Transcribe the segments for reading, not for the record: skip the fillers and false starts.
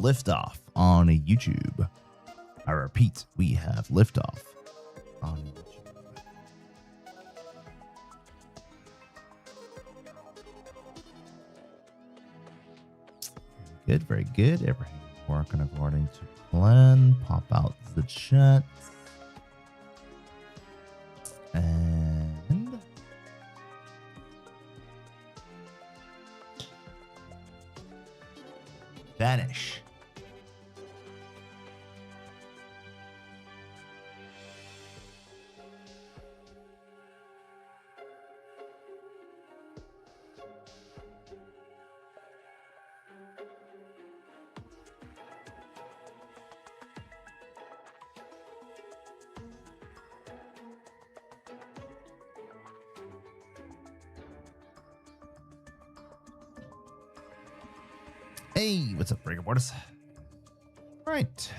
liftoff on YouTube. I repeat, we have liftoff on YouTube. Good, very good. Everything working according to plan. Pop out the chat. And vanish. Hey, what's up, Breaker Boarders? Right.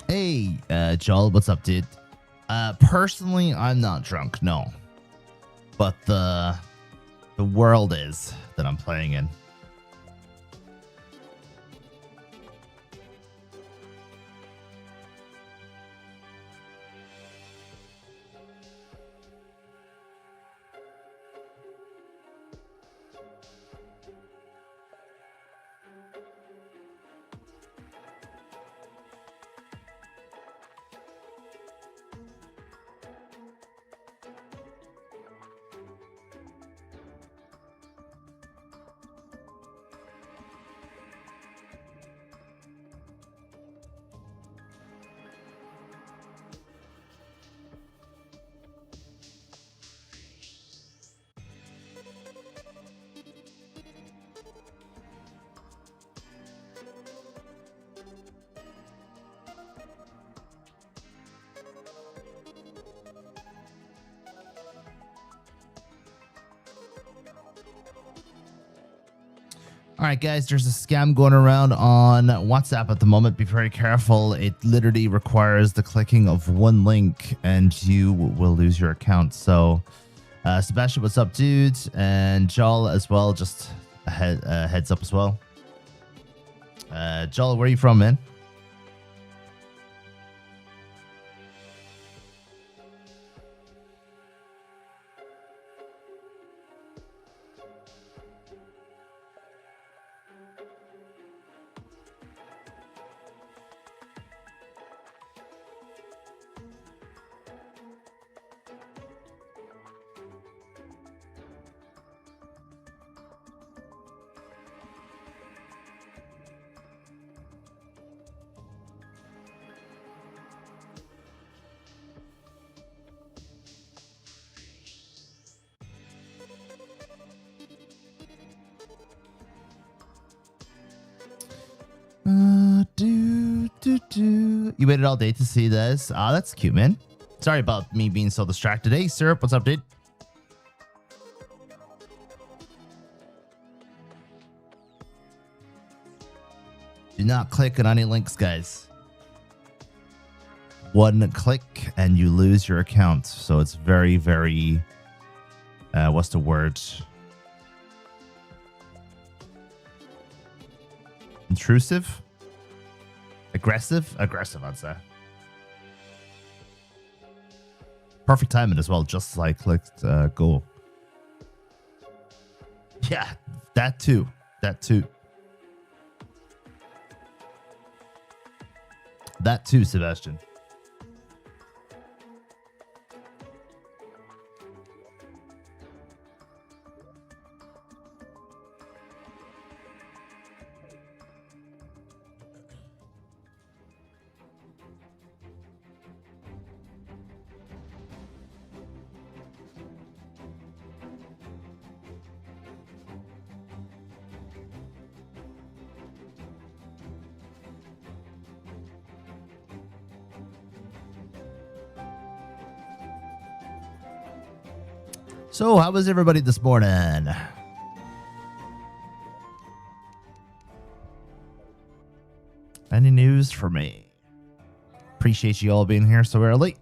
Hey, Joel, what's up, dude? Personally, I'm not drunk, no. But the world is that I'm playing in. All right, guys, there's a scam going around on WhatsApp at the moment. Be very careful. It literally requires the clicking of one link and you will lose your account. So, Sebastian, what's up, dude? And Joel as well, just a heads up as well. Joel, where are you from, man? You waited all day to see this. Ah, that's cute, man. Sorry about me being so distracted. Hey, Syrup, what's up, dude? Do not click on any links, guys. One click and you lose your account. So it's very, very... what's the word? Intrusive? Aggressive? Aggressive, I'd say. Perfect timing as well, just like clicked go. Yeah, that too. That too. That too, Sebastian. So, how was everybody this morning? Any news for me? Appreciate you all being here so early.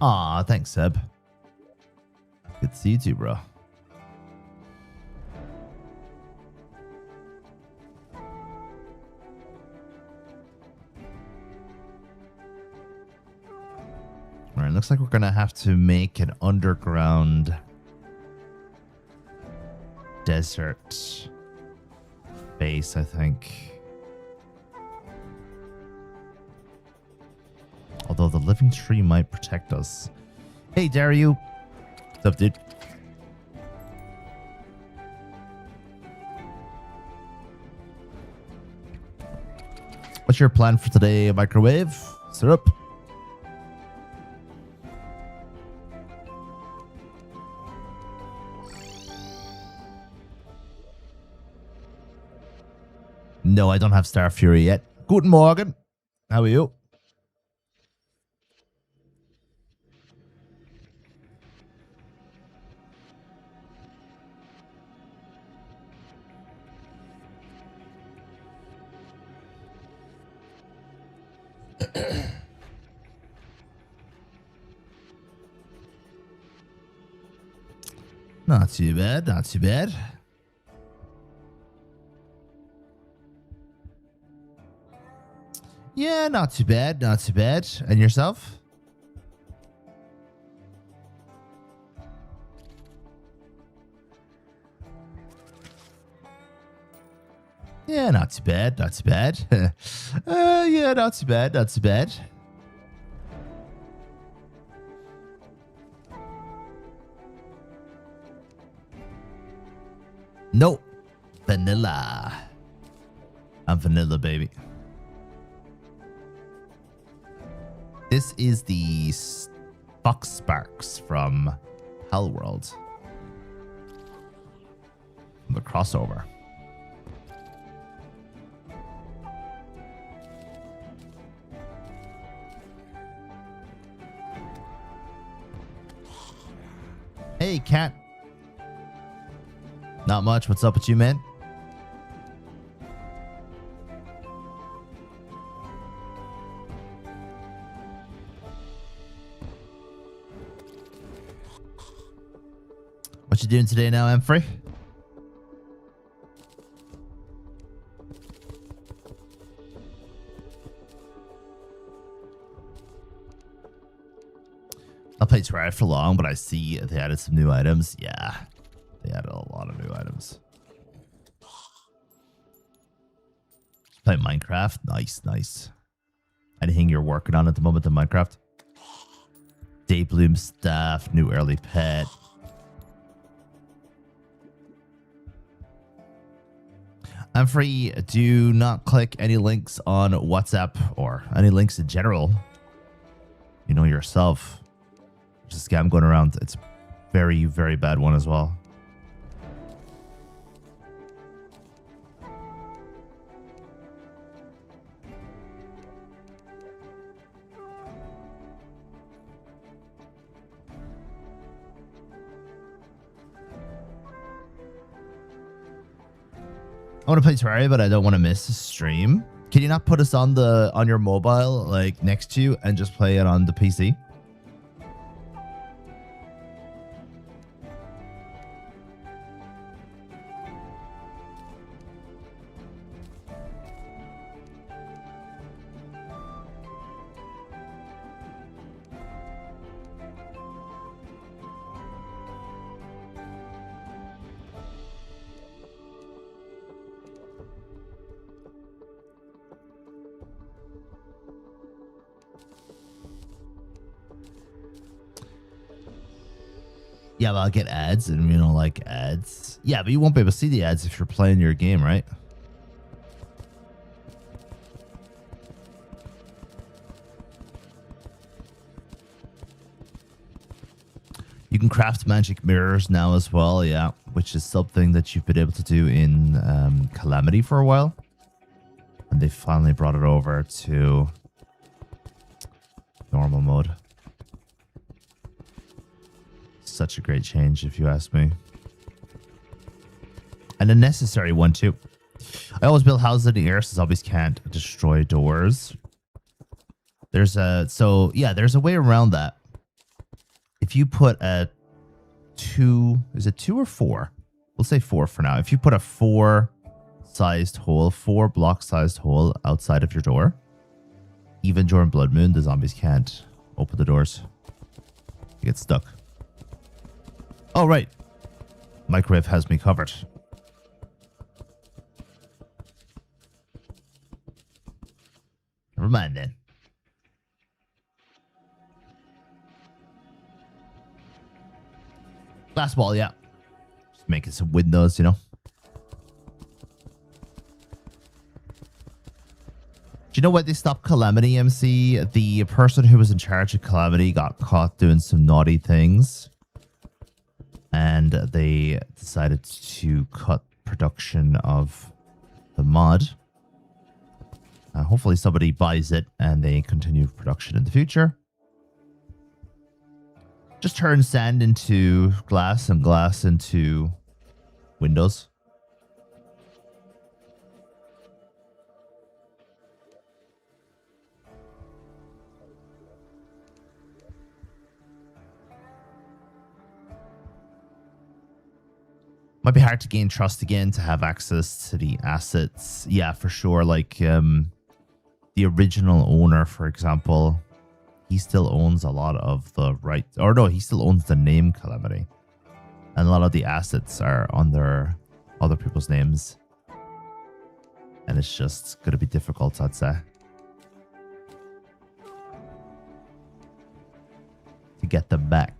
Aw, thanks, Seb. Good to see you too, bro. All right, looks like we're gonna have to make an underground desert base, I think. Although the living tree might protect us. Hey, Dario. What's up, dude? What's your plan for today, Microwave? Syrup? No, I don't have Star Fury yet. Guten Morgen. How are you? Not too bad, not too bad. Yeah, not too bad, not too bad. And yourself? Yeah, not too bad, not too bad. Yeah, not too bad, not too bad. Nope. Vanilla. I'm vanilla, baby. This is the Fox Sparks from Palworld. The crossover. Hey, cat. Not much. What's up with you, man? What you doing today now, Emfrey? I'll play Terraria for long, but I see they added some new items. Yeah, they added a lot of new items. Play Minecraft. Nice, nice. Anything you're working on at the moment in Minecraft? Daybloom staff, new early pet. I'm free. Do not click any links on WhatsApp or any links in general. You know yourself. There's a scam going around. It's a very, very bad one as well. I want to play Terraria, but I don't want to miss a stream. Can you not put us on your mobile, like next to you, and just play it on the PC? Yeah, but I'll get ads, and we don't like ads. Yeah, but you won't be able to see the ads if you're playing your game, right? You can craft magic mirrors now as well, yeah, which is something that you've been able to do in Calamity for a while. And they finally brought it over to normal mode. Such a great change, if you ask me. And a necessary one, too. I always build houses in the air so zombies can't destroy doors. There's a way around that. If you put a 2, is it 2 or 4? We'll say 4 for now. If you put a 4 block sized hole outside of your door, even during Blood Moon, the zombies can't open the doors. You get stuck. Oh, right. Microwave has me covered. Never mind then. Glass wall, yeah. Just making some windows, you know. Do you know why they stopped Calamity, MC? The person who was in charge of Calamity got caught doing some naughty things. And they decided to cut production of the mod. Hopefully somebody buys it and they continue production in the future. Just turn sand into glass and glass into windows. Might be hard to gain trust again to have access to the assets. Yeah, for sure. Like the original owner, for example, he still owns a lot of the rights. Or no, he still owns the name Calamity. And a lot of the assets are under other people's names. And it's just going to be difficult, I'd say, to get them back.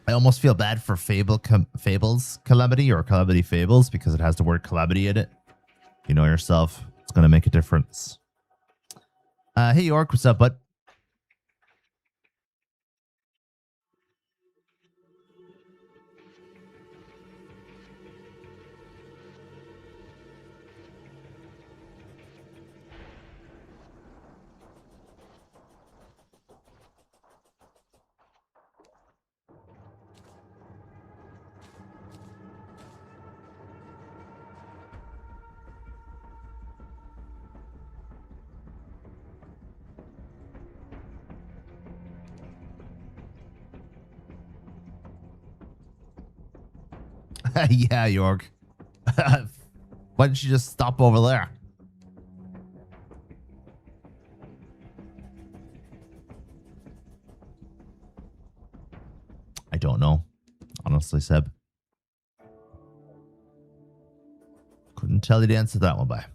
I almost feel bad for Fables Calamity or Calamity Fables because it has the word Calamity in it. You know yourself. It's going to make a difference. Hey, York. What's up, bud? Yeah, York. Why don't you just stop over there? I don't know. Honestly, Seb. Couldn't tell you the answer to that one, bye.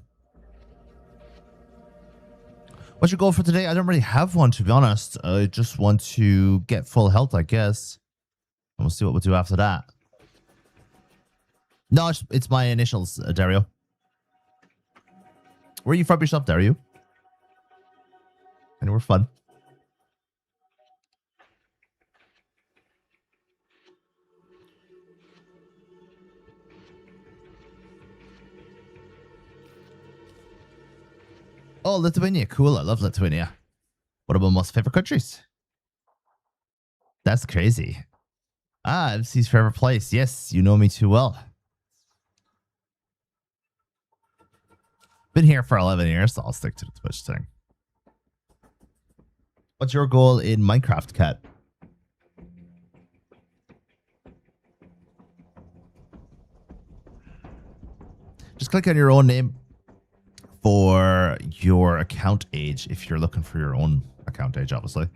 What's your goal for today? I don't really have one, to be honest. I just want to get full health, I guess. And we'll see what we'll do after that. No, it's my initials, Dario. Where are you from yourself, Dario? Anywhere fun? Oh, Lithuania. Cool. I love Lithuania. One of my most favorite countries. That's crazy. Ah, MC's favorite place. Yes, you know me too well. Been here for 11 years, so I'll stick to the Twitch thing. What's your goal in Minecraft, Cat? Just click on your own name for your account age if you're looking for your own account age, obviously.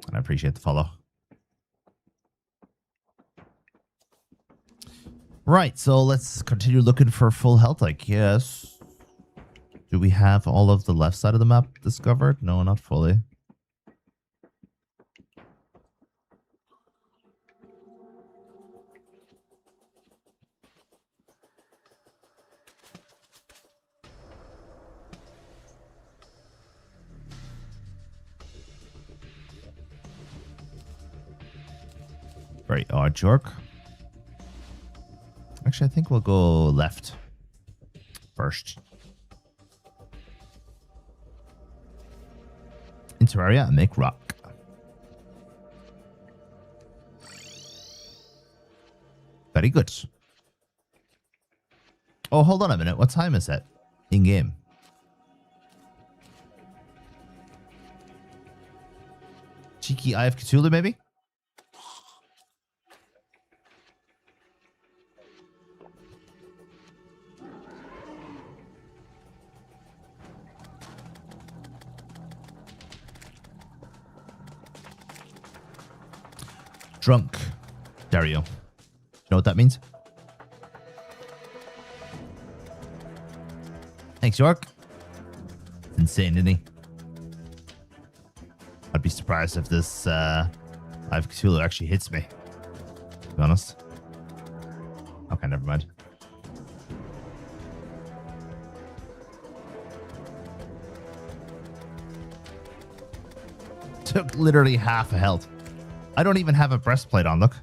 And I appreciate the follow. Right, so let's continue looking for full health, I guess. Do we have all of the left side of the map discovered? No, not fully. Very odd jerk. Actually, I think we'll go left first. In Terraria, make rock. Very good. Oh, hold on a minute. What time is it? In game. Cheeky Eye of Cthulhu, maybe? Drunk. Dario. You know what that means? Thanks, York. Insane, isn't he? I'd be surprised if this Eye of Cthulhu actually hits me. To be honest. Okay, never mind. Took literally half a health. I don't even have a breastplate on, look.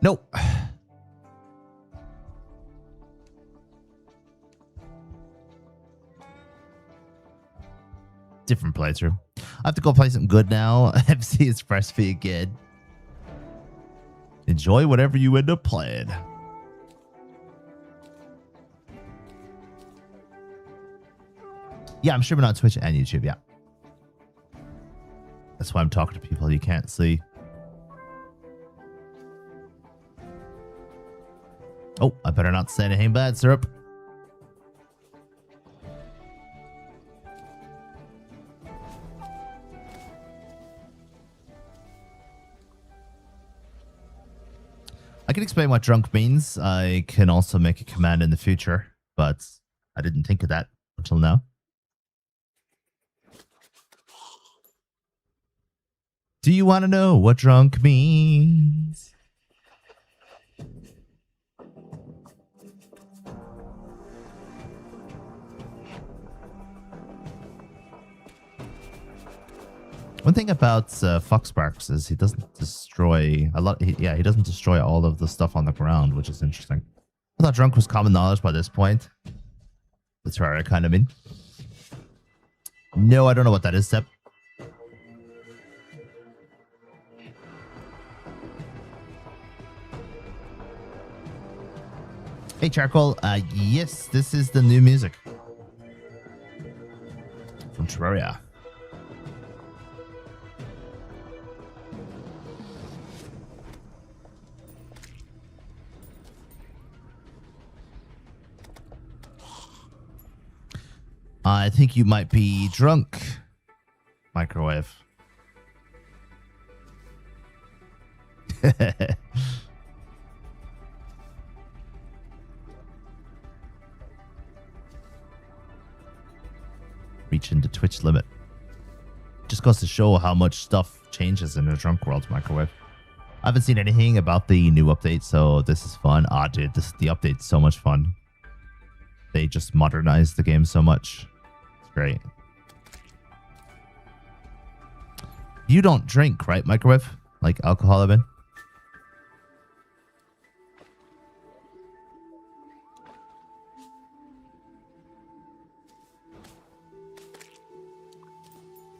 Nope. Different playthrough. I have to go play something good now. MC Express fee again. Enjoy whatever you end up playing. Yeah, I'm streaming on Twitch and YouTube, yeah. That's why I'm talking to people you can't see. Oh, I better not say anything bad, Syrup. I can explain what drunk means. I can also make a command in the future, but I didn't think of that until now. Do you want to know what drunk means? One thing about Foxsparks is he doesn't destroy a lot. He doesn't destroy all of the stuff on the ground, which is interesting. I thought drunk was common knowledge by this point. That's where I kind of mean. No, I don't know what that is, Seb. Hey, Charcoal. Yes, this is the new music from Terraria. I think you might be drunk. Microwave. Reaching the Twitch limit. Just goes to show how much stuff changes in a drunk world, Microwave. I haven't seen anything about the new update, so this is fun. Ah, dude, the update's so much fun. They just modernized the game so much. It's great. You don't drink, right, Microwave? Like alcohol, I mean?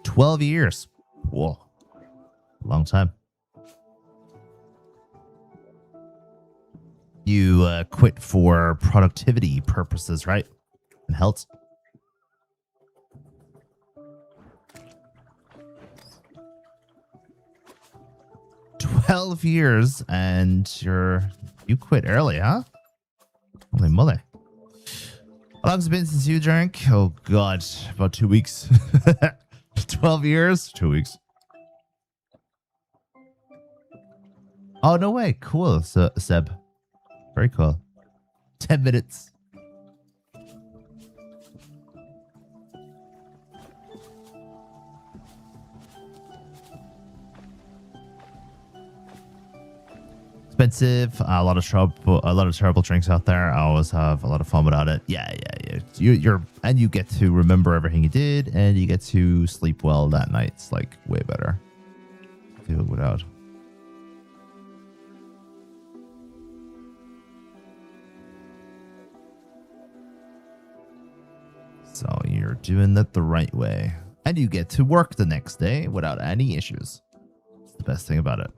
$12 years. Whoa. Long time. You quit for productivity purposes, right? And health. $12 years and you quit early, huh? Holy moly. How long has it been since you drank? Oh god, about 2 weeks. 12 years? 2 weeks. Oh, no way. Cool, Seb. Very cool. 10 minutes. expensive, a lot of terrible drinks out there. I always have a lot of fun without it. Yeah. And you get to remember everything you did, and you get to sleep well that night. It's like way better. Do it without. So you're doing that the right way, and you get to work the next day without any issues. It's the best thing about it.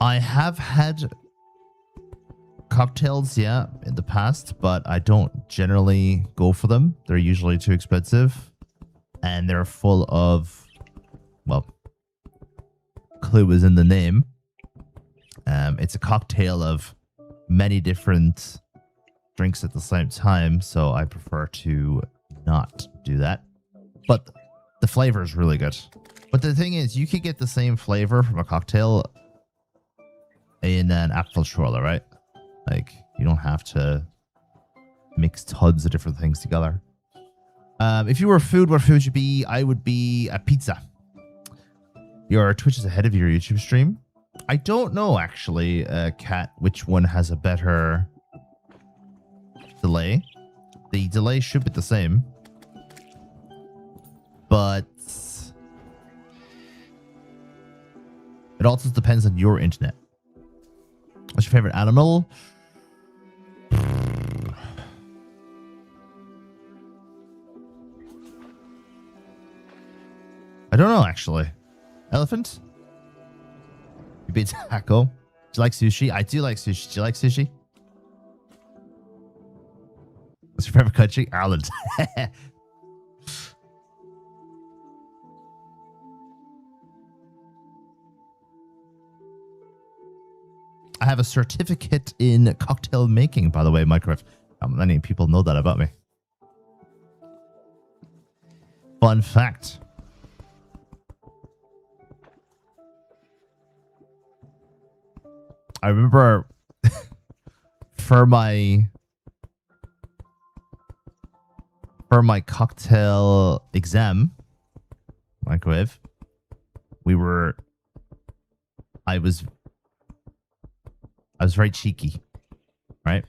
I have had cocktails, yeah, in the past, but I don't generally go for them. They're usually too expensive, and they're full of, well, clue is in the name. It's a cocktail of many different drinks at the same time, so I prefer to not do that. But the flavor is really good. But the thing is, you could get the same flavor from a cocktail in an apple schorle, right? Like, you don't have to mix tons of different things together. If you were food, what food would you be? I would be a pizza. Your Twitch is ahead of your YouTube stream. I don't know, actually, Kat, which one has a better delay. The delay should be the same. But it also depends on your internet. What's your favorite animal? I don't know, actually. Elephant? You beat taco. Do you like sushi? I do like sushi. Do you like sushi? What's your favorite country? Ireland. I have a certificate in cocktail making, by the way, Minecraft. Many people know that about me. Fun fact. I remember for my cocktail exam, microwave, I was very cheeky, right?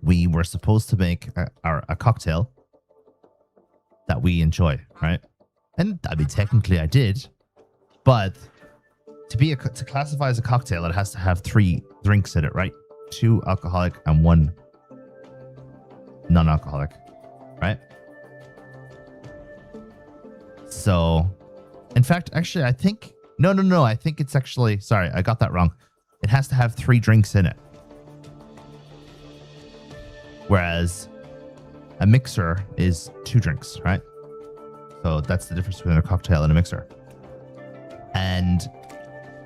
We were supposed to make a cocktail that we enjoy, right? And I mean, technically I did, but to classify as a cocktail, it has to have 3 drinks in it, right? 2 alcoholic and 1 non-alcoholic, right? So, in fact, actually, I think no. I think it's actually, sorry, I got that wrong. It has to have 3 drinks in it, whereas a mixer is 2 drinks, right? So that's the difference between a cocktail and a mixer. And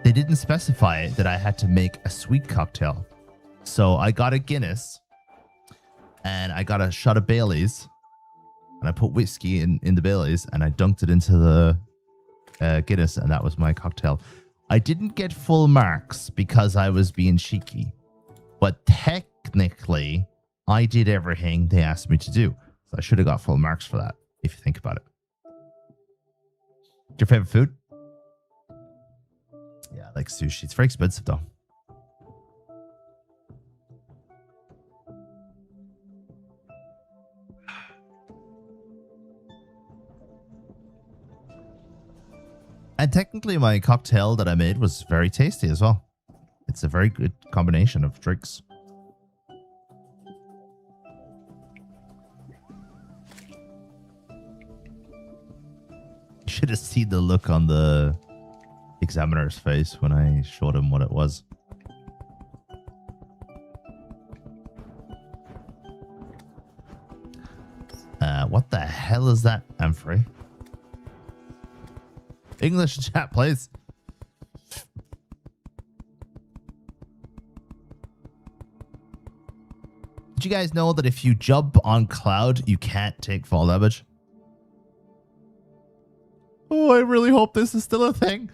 they didn't specify that I had to make a sweet cocktail. So I got a Guinness and I got a shot of Bailey's and I put whiskey in the Bailey's and I dunked it into the Guinness, and that was my cocktail. I didn't get full marks because I was being cheeky, but technically I did everything they asked me to do. So I should have got full marks for that, if you think about it. Your favorite food? Yeah, I like sushi. It's very expensive, though. And technically, my cocktail that I made was very tasty as well. It's a very good combination of drinks. You should have seen the look on the examiner's face when I showed him what it was. What the hell is that, Amphrey? English chat, please. Did you guys know that if you jump on cloud, you can't take fall damage? Oh, I really hope this is still a thing.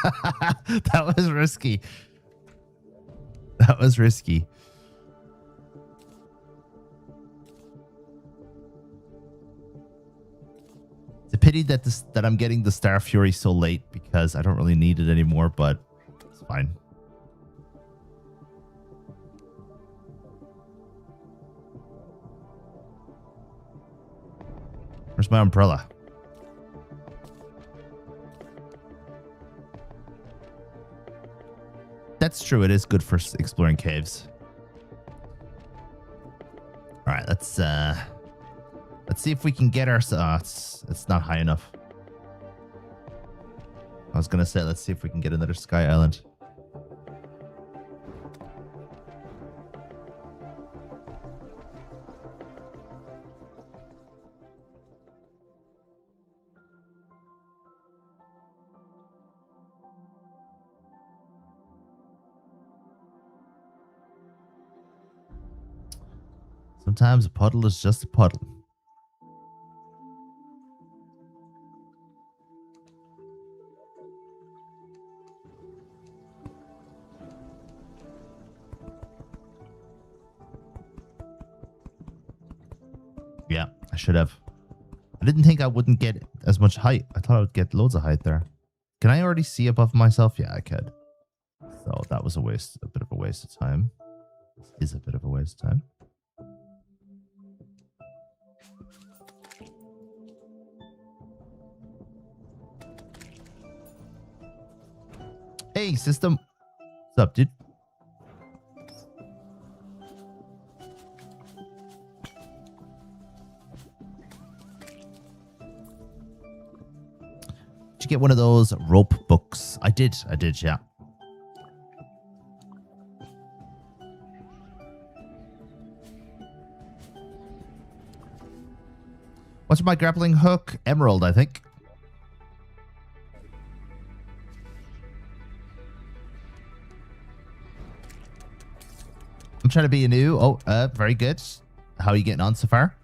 That was risky. That was risky. pity that that I'm getting the Star Fury so late because I don't really need it anymore, but it's fine. Where's my umbrella? That's true. It is good for exploring caves. All right, let's see if we can get our. It's not high enough. I was gonna say, let's see if we can get another sky island. Sometimes a puddle is just a puddle. Yeah, I should have. I didn't think I wouldn't get as much height. I thought I would get loads of height there. Can I already see above myself? Yeah, I could. So that was a bit of a waste of time. This is a bit of a waste of time. Hey, system. What's up, dude? Did you get one of those rope books? I did, yeah. What's my grappling hook? Emerald, I think. I'm trying to be a new. Oh, very good. How are you getting on so far?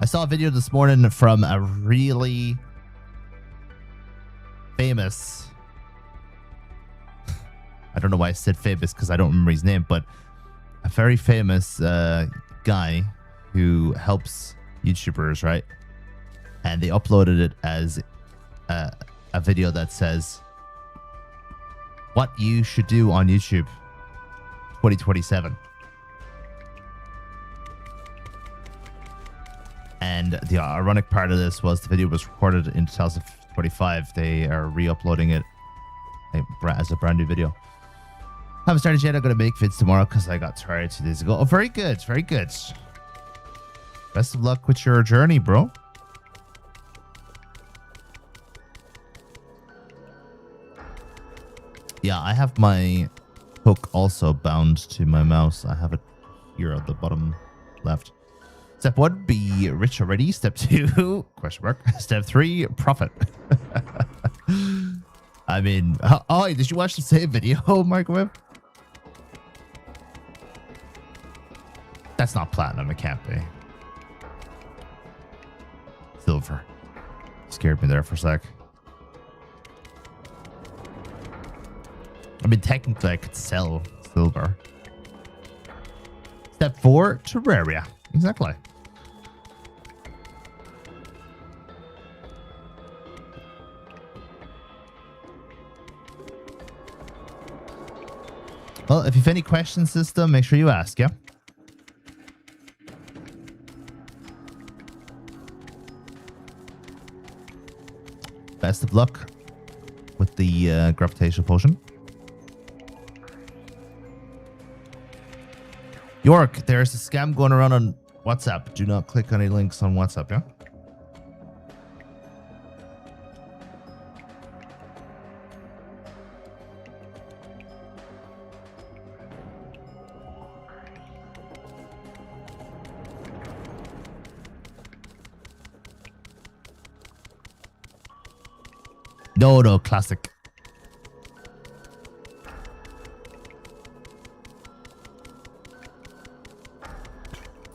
I saw a video this morning from a really famous. I don't know why I said famous because I don't remember his name, but a very famous guy who helps YouTubers, right? And they uploaded it as a video that says what you should do on YouTube 2027. And the ironic part of this was the video was recorded in 2025. They are re-uploading it as a brand new video. I haven't started yet. I'm going to make vids tomorrow because I got tired 2 days ago. Oh, very good. Very good. Best of luck with your journey, bro. Yeah, I have my hook also bound to my mouse. I have it here at the bottom left. Step 1, be rich already. Step 2, question mark. Step 3, profit. I mean, oh, did you watch the same video, Microwave? That's not platinum. It can't be. Silver. Scared me there for a sec. I mean, technically, I could sell silver. Step 4, Terraria. Exactly. Well, if you have any questions, system, make sure you ask, yeah? Best of luck with the gravitational potion. York, there's a scam going around on WhatsApp. Do not click on any links on WhatsApp, yeah? No, classic.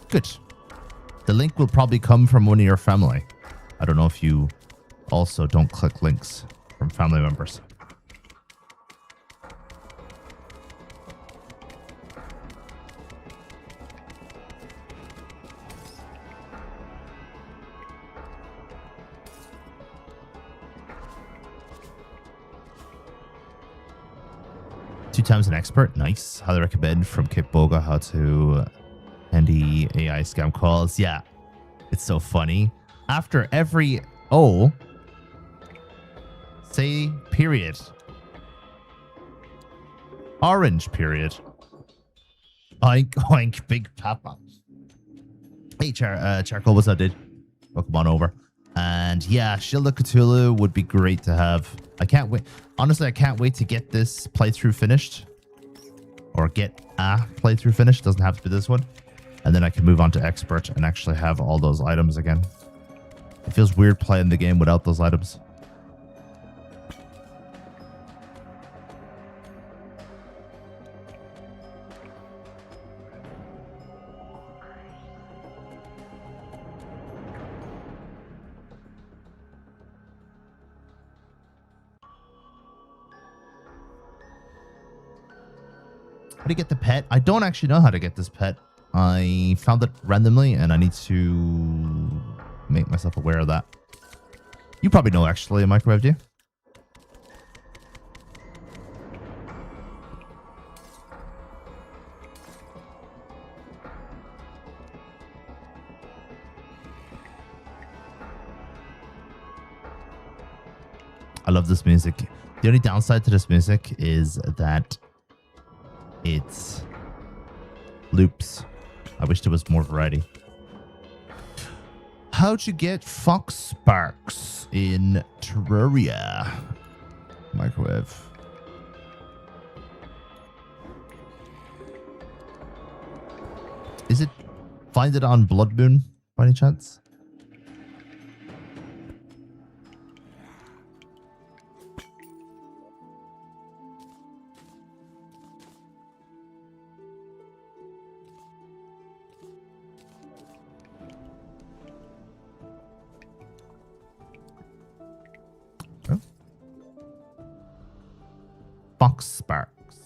Good. The link will probably come from one of your family. I don't know if you also don't click links from family members. 2 times an expert. Nice. Highly recommend from Kip Boga how to handy AI scam calls. Yeah, it's so funny. After every O, say period. Orange period. Oink, oink, big papa. Hey, Charcoal, what's up, dude? Welcome on over. And yeah, Shield of Cthulhu would be great to have. I can't wait. Honestly, I can't wait to get this playthrough finished. Or get a playthrough finished. Doesn't have to be this one. And then I can move on to Expert and actually have all those items again. It feels weird playing the game without those items. How to get the pet? I don't actually know how to get this pet. I found it randomly and I need to make myself aware of that. You probably know actually, Microwave, do you? I love this music. The only downside to this music is that it's loops. I wish there was more variety. How'd you get Fox Sparks in Terraria? Microwave. Is it find it on Blood Moon by any chance? Fox Sparks.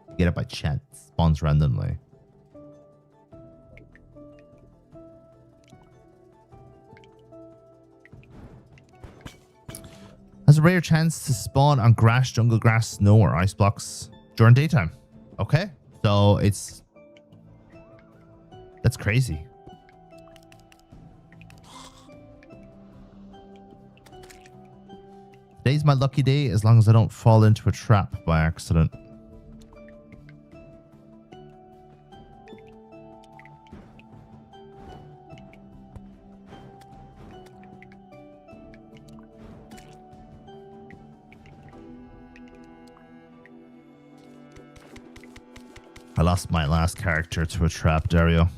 You get it by chance. Spawns randomly. Has a rare chance to spawn on grass, jungle grass, snow, or ice blocks during daytime. Okay. So it's... That's crazy. Today's my lucky day as long as I don't fall into a trap by accident. I lost my last character to a trap, Dario.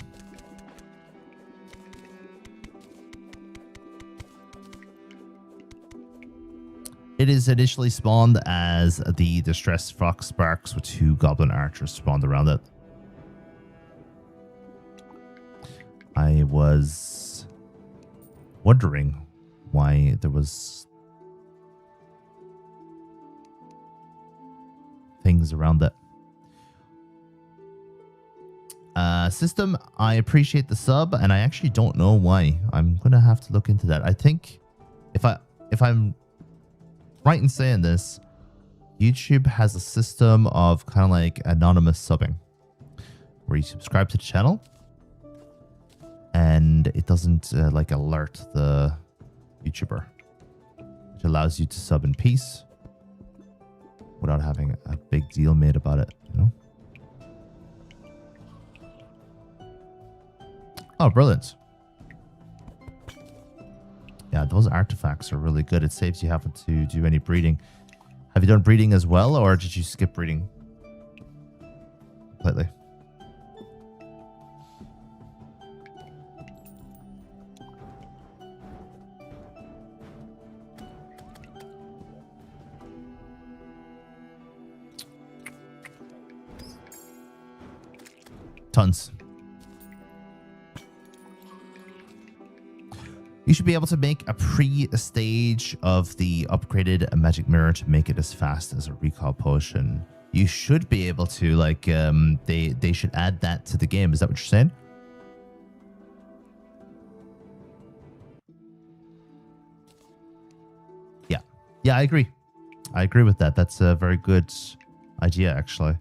It is initially spawned as the Distressed Fox Sparks with 2 Goblin Archers spawned around it. I was wondering why there was things around it. System, I appreciate the sub, and I actually don't know why. I'm gonna have to look into that. I think if I'm right in saying this, YouTube has a system of kind of like anonymous subbing, where you subscribe to the channel, and it doesn't like alert the YouTuber. It allows you to sub in peace without having a big deal made about it, you know? Oh, brilliant. Yeah, those artifacts are really good. It saves you having to do any breeding. Have you done breeding as well, or did you skip breeding completely? Tons. You should be able to make a pre-stage of the upgraded magic mirror to make it as fast as a recall potion. You should be able to, like, they should add that to the game. Is that what you're saying? Yeah. Yeah, I agree. I agree with that. That's a very good idea, actually.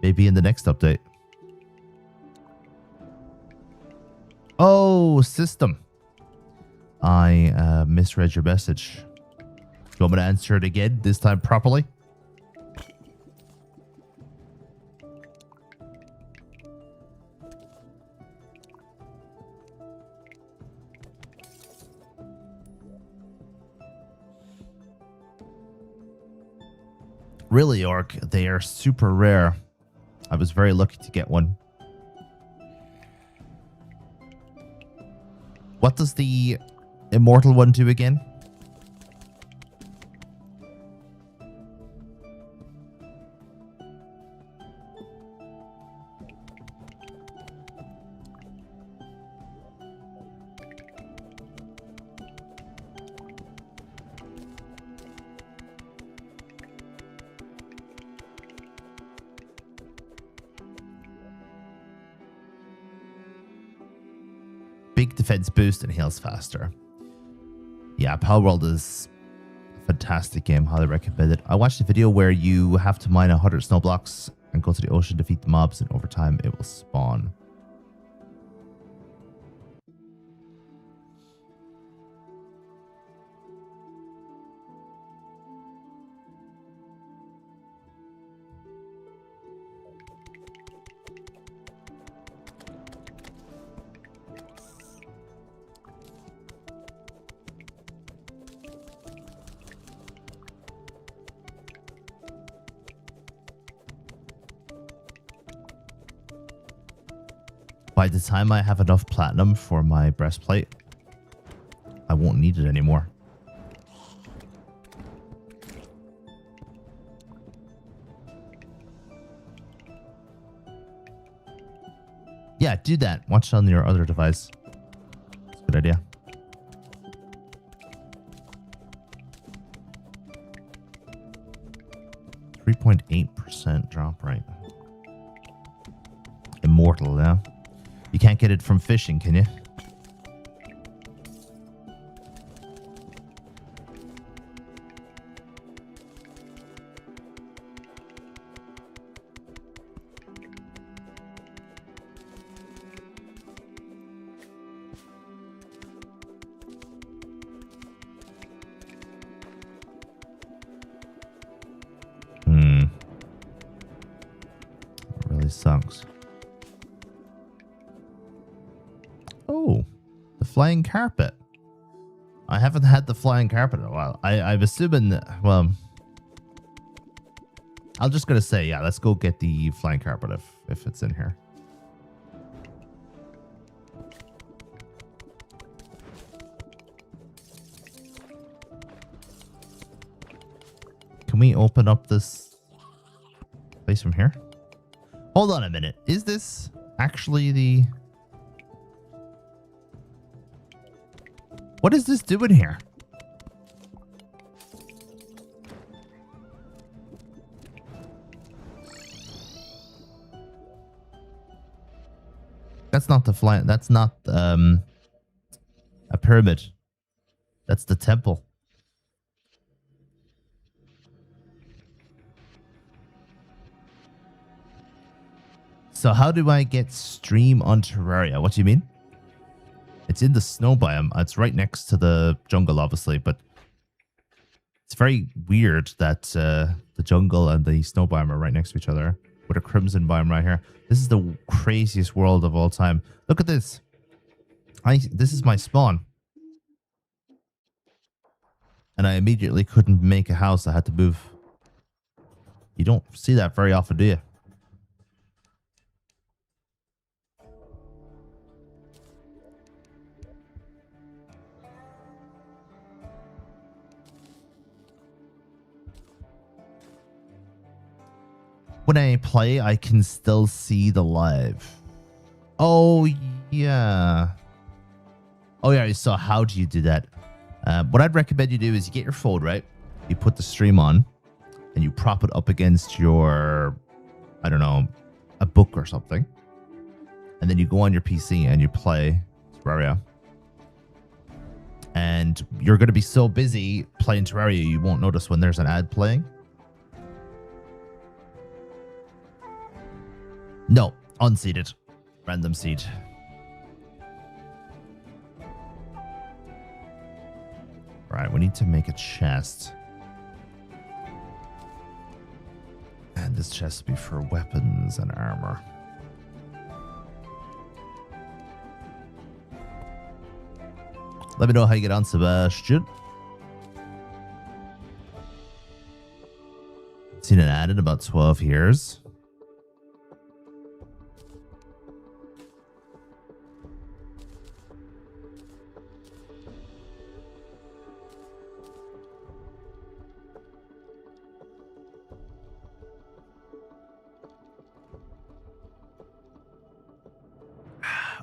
Maybe in the next update. Oh, system. I misread your message. Do you want me to answer it again, this time properly? Really, Orc, they are super rare. I was very lucky to get one. What does the immortal one do again? Big defense boost and heals faster. Yeah, Palworld is a fantastic game. Highly recommend it. I watched a video where you have to mine 100 snow blocks and go to the ocean, defeat the mobs, and over time it will spawn. By the time I have enough platinum for my breastplate, I won't need it anymore. Yeah, do that. Watch it on your other device. It's a good idea. .8% drop rate. Immortal, yeah. You can't get it from fishing, can you? Really sucks. Oh, the flying carpet. I haven't had the flying carpet in a while. I'm assuming that, well, I'm just going to say, yeah, let's go get the flying carpet if it's in here. Can we open up this place from here? Hold on a minute. Is this actually the... What is this doing here? That's not the flying... That's not a pyramid. That's the temple. So how do I get stream on Terraria? What do you mean? It's in the snow biome. It's right next to the jungle, obviously, but it's very weird that the jungle and the snow biome are right next to each other with a crimson biome right here. This is the craziest world of all time. Look at this. This is my spawn. And I immediately couldn't make a house. I had to move. You don't see that very often, do you? When I play, I can still see the live. Oh, yeah. Oh, yeah. So how do you do that? What I'd recommend you do is you get your phone, right? You put the stream on and you prop it up against your, I don't know, a book or something. And then you go on your PC and you play Terraria. And you're going to be so busy playing Terraria, you won't notice when there's an ad playing. No, unseeded. Random seed. Right, we need to make a chest. And this chest will be for weapons and armor. Let me know how you get on, Sebastian. Seen an ad in about 12 years.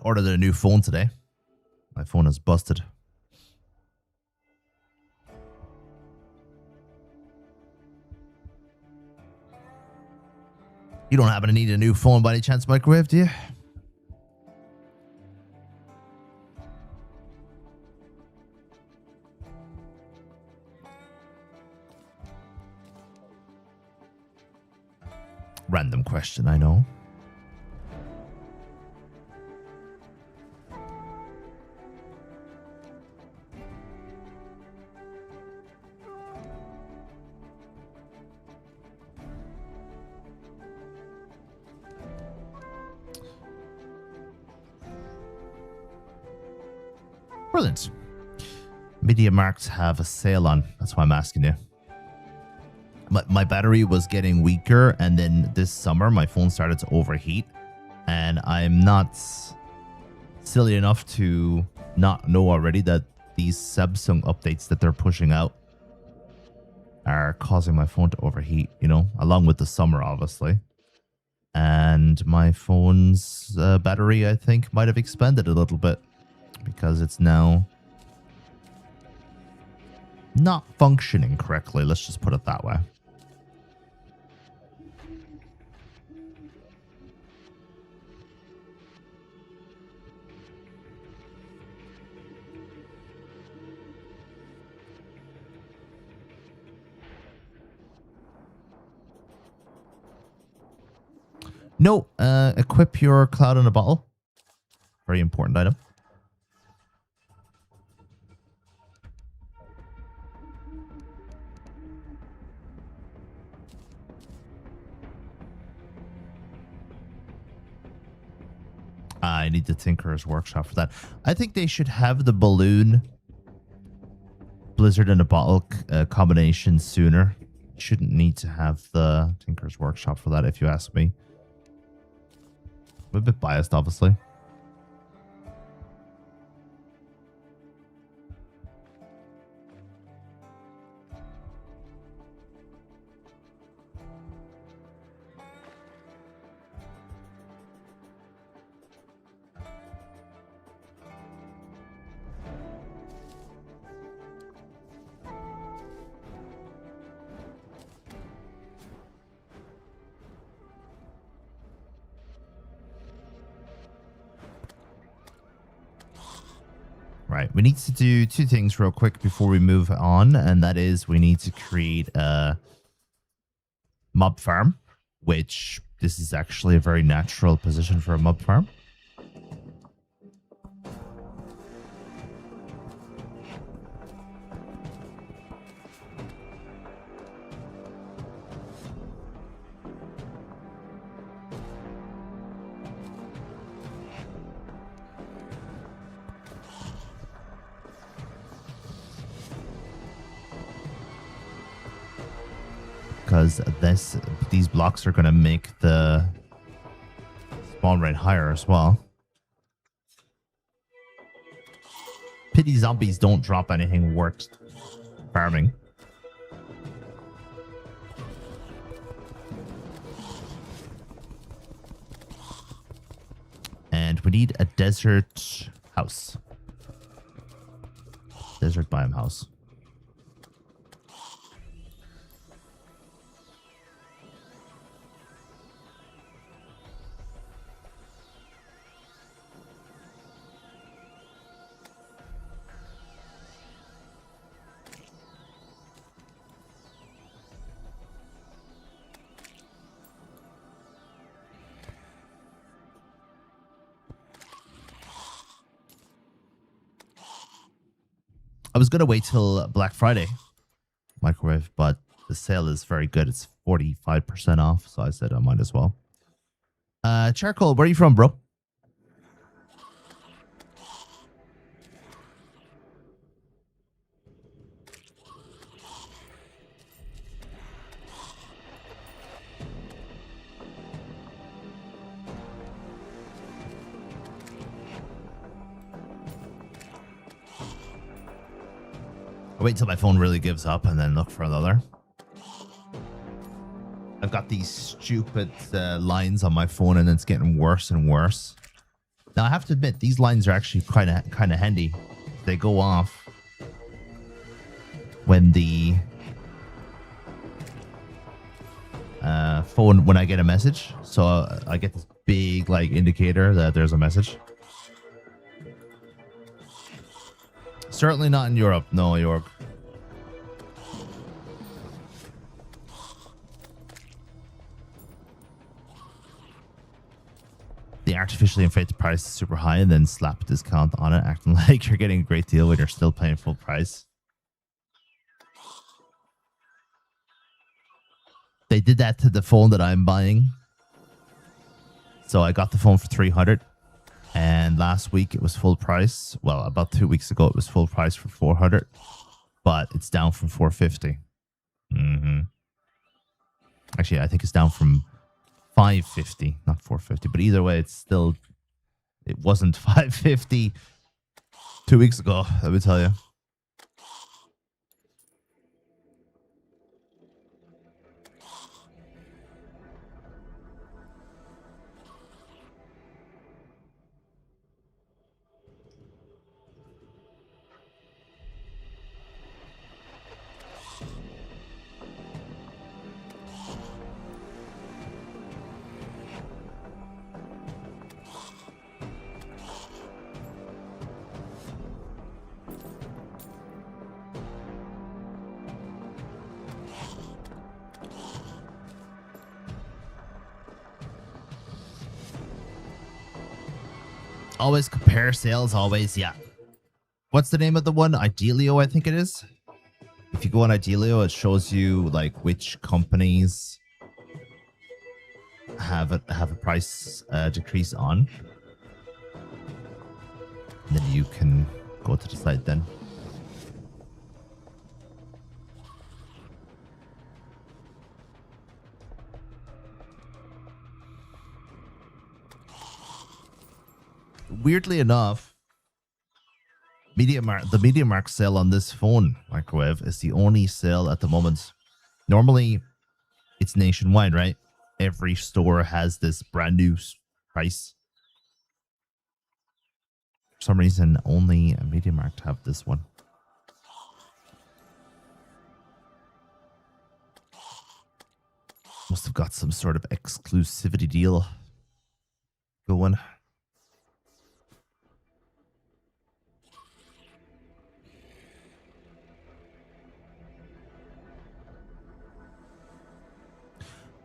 Ordered a new phone today. My phone is busted. You don't happen to need a new phone by any chance, Microwave, do you? Random question, I know. Brilliant. Media Marks have a sale on. That's why I'm asking you. My battery was getting weaker, and then this summer my phone started to overheat, and I'm not silly enough to not know already that these Samsung updates that they're pushing out are causing my phone to overheat, you know, along with the summer, obviously. And my phone's battery, I think, might have expanded a little bit because it's now not functioning correctly. Let's just put it that way. No, equip your cloud in a bottle. Very important item. I need the Tinkerer's Workshop for that. I think they should have the balloon Blizzard in a bottle combination sooner. Shouldn't need to have the Tinkerer's Workshop for that, if you ask me. I'm a bit biased, obviously. Right, we need to do two things real quick before we move on, and that is we need to create a mob farm, which this is actually a very natural position for a mob farm. Because these blocks are going to make the spawn rate higher as well. Pity zombies don't drop anything worth farming. And we need a desert house. Desert biome house. I was gonna wait till Black Friday microwave, but the sale is very good. It's 45% off, so I said I might as well. Charcoal, where are you from, bro? I'll wait until my phone really gives up and then look for another. I've got these stupid lines on my phone and it's getting worse and worse. Now I have to admit, these lines are actually kind of handy. They go off when the phone, when I get a message. So I get this big like indicator that there's a message. Certainly not in Europe. No, York. They artificially inflate the price super high and then slap a discount on it, acting like you're getting a great deal when you're still paying full price. They did that to the phone that I'm buying. So I got the phone for 300. And last week it was full price. Well, about 2 weeks ago it was full price for 400, but it's down from 450. Actually, I think it's down from 550, not 450. But either way, it's still, it wasn't 550 2 weeks ago, let me tell you. Always compare sales, always, yeah. What's the name of the one? Idealio, I think it is. If you go on Idealio, it shows you like which companies have a price decrease on. And then you can go to the site then. Weirdly enough, the MediaMarkt sale on this phone microwave is the only sale at the moment. Normally, it's nationwide, right? Every store has this brand new price. For some reason, only MediaMarkt have this one. Must have got some sort of exclusivity deal going.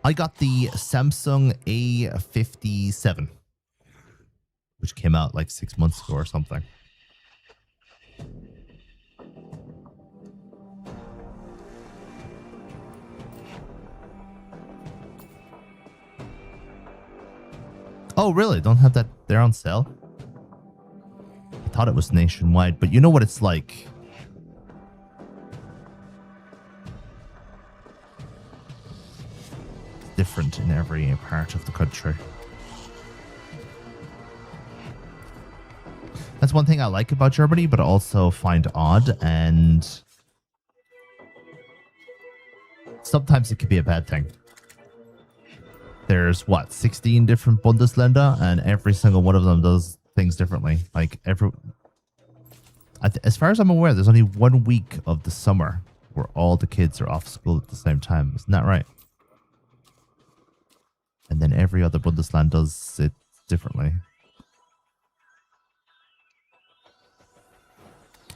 I got the Samsung A57, which came out like 6 months ago or something. Oh, really? Don't have that there on sale? I thought it was nationwide, but you know what it's like. Different in every part of the country. That's one thing I like about Germany, but also find odd, and sometimes it could be a bad thing. There's what, 16 different Bundesländer, and every single one of them does things differently. Like as far as I'm aware, there's only 1 week of the summer where all the kids are off school at the same time. Isn't that right? And then every other Bundesland does it differently.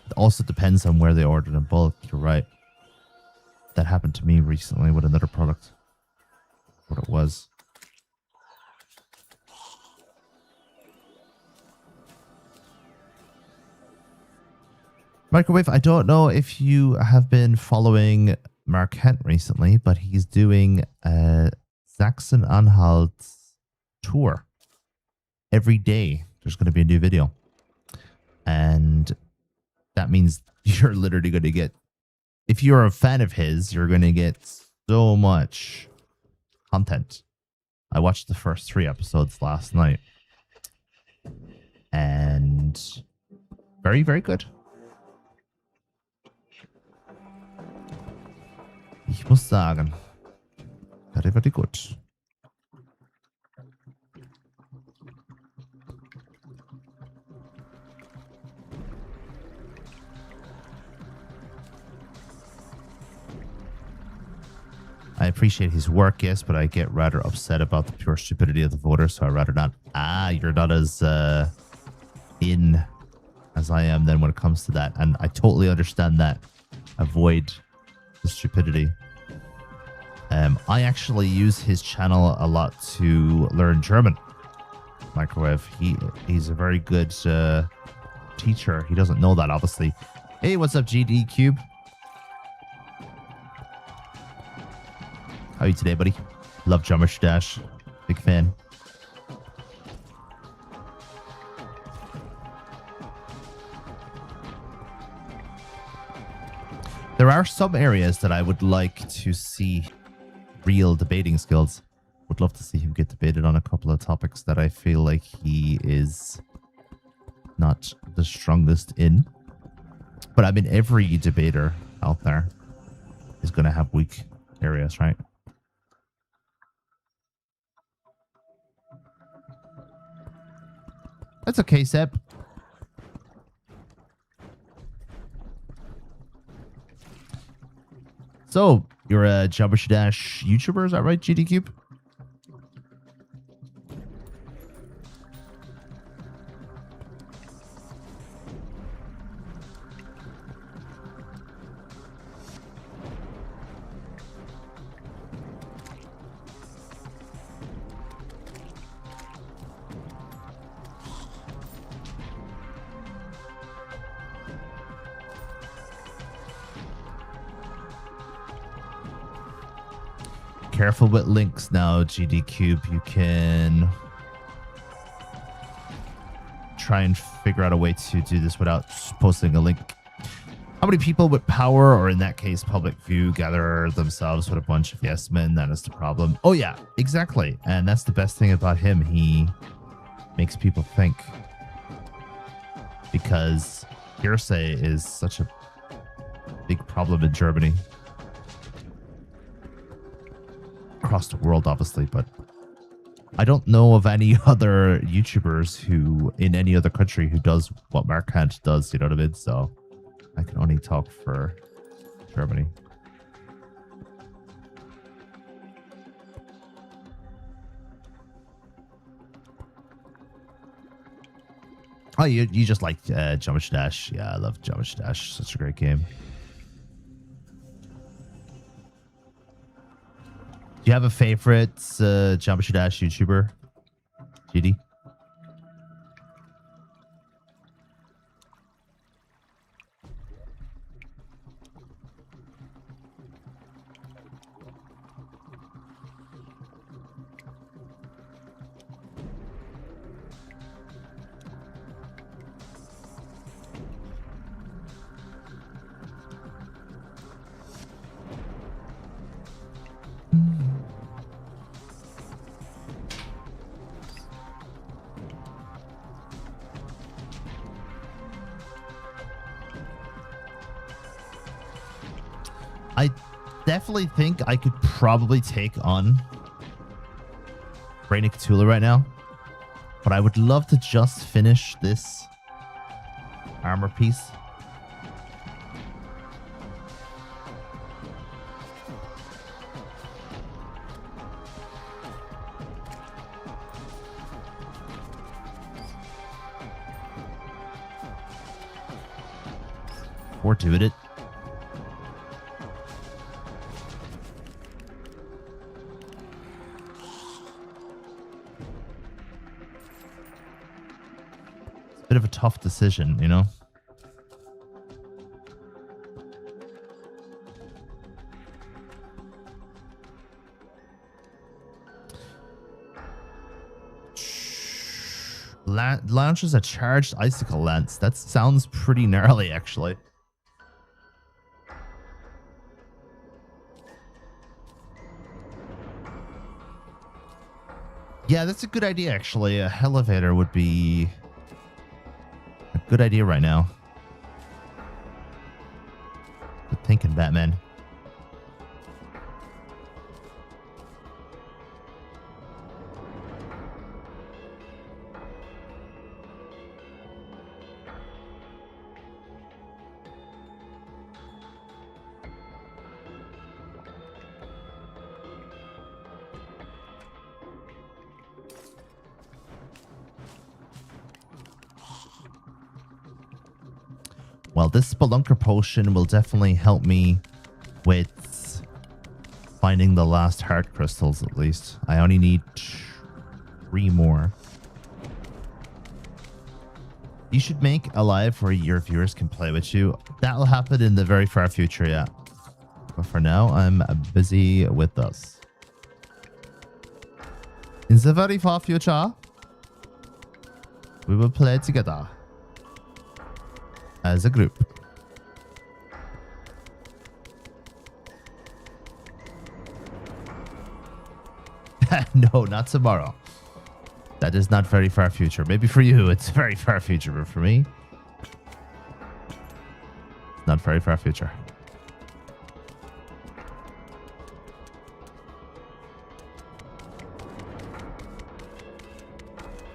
It also depends on where they ordered in bulk. You're right. That happened to me recently with another product. What it was. Microwave, I don't know if you have been following Mark Kent recently, but he's doing a Sachsen-Anhalt tour. Every day there's going to be a new video. And that means you're literally going to get, if you're a fan of his, you're going to get so much content. I watched the first 3 episodes last night. And very, very good. Ich muss sagen, very, very good. I appreciate his work, yes, but I get rather upset about the pure stupidity of the voters, so I'd rather not. You're not as in as I am then when it comes to that, and I totally understand that. Avoid the stupidity. I actually use his channel a lot to learn German. Microwave. He's a very good teacher. He doesn't know that, obviously. Hey, what's up, GD Cube? How are you today, buddy? Love Drummer Dash. Big fan. There are some areas that I would like to see real debating skills. Would love to see him get debated on a couple of topics that I feel like he is not the strongest in. But I mean, every debater out there is going to have weak areas, right? That's okay, Seb. So, you're a Jabba Dash YouTuber, is that right, GD Cube? Careful with links now, GD Cube. You can try and figure out a way to do this without posting a link. How many people with power, or in that case, public view, gather themselves with a bunch of yes men? That is the problem. Oh, yeah, exactly. And that's the best thing about him. He makes people think. Because hearsay is such a big problem in Germany. Across the world, obviously, but I don't know of any other YouTubers who in any other country who does what Mark Hunt does, you know what I mean? So I can only talk for Germany. Oh, you just like Jump Dash. Yeah, I love Jump Dash. Such a great game. Do you have a favorite Jump Dash YouTuber, GD? I definitely think I could probably take on Brainy Cthulhu right now, but I would love to just finish this armor piece. Or doing it. Bit of a tough decision, you know? Launches a charged icicle lance. That sounds pretty gnarly, actually. Yeah, that's a good idea, actually. A elevator would be a good idea right now. Good thinking, Batman. Well, this Spelunker potion will definitely help me with finding the last heart crystals, at least. I only need 3 more. You should make a live where your viewers can play with you. That'll happen in the very far future, yeah. But for now, I'm busy with us. In the very far future, we will play together. As a group. No, not tomorrow. That is not very far future. Maybe for you, it's very far future, but for me, not very far future.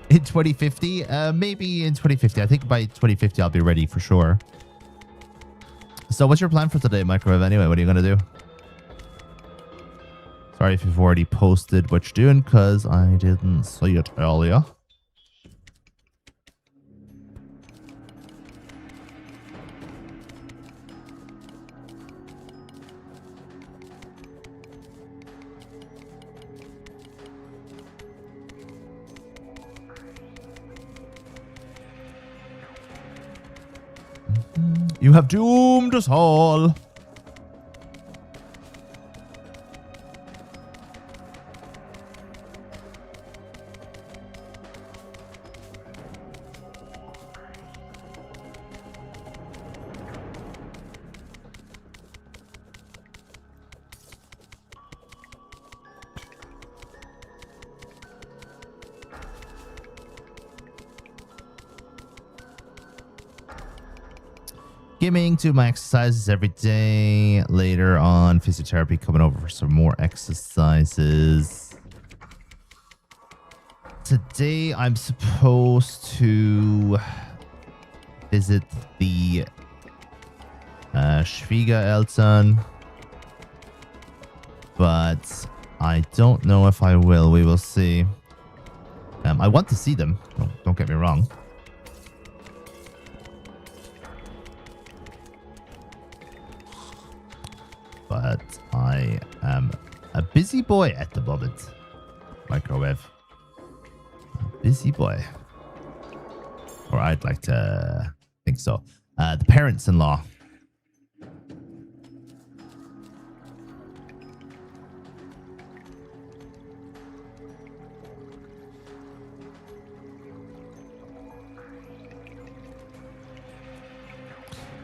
In 2050? Maybe in 2050. I think by 2050 I'll be ready for sure. So what's your plan for today, Microwave? Anyway, what are you going to do? Sorry if you've already posted what you're doing, because I didn't see it earlier. You have doomed us all. Skimming to my exercises every day. Later on, physiotherapy, coming over for some more exercises. Today, I'm supposed to visit the Schwiegereltern, but I don't know if I will. We will see. I want to see them. Don't get me wrong. But I am a busy boy at the moment. Microwave. A busy boy. Or I'd like to think so. The parents-in-law.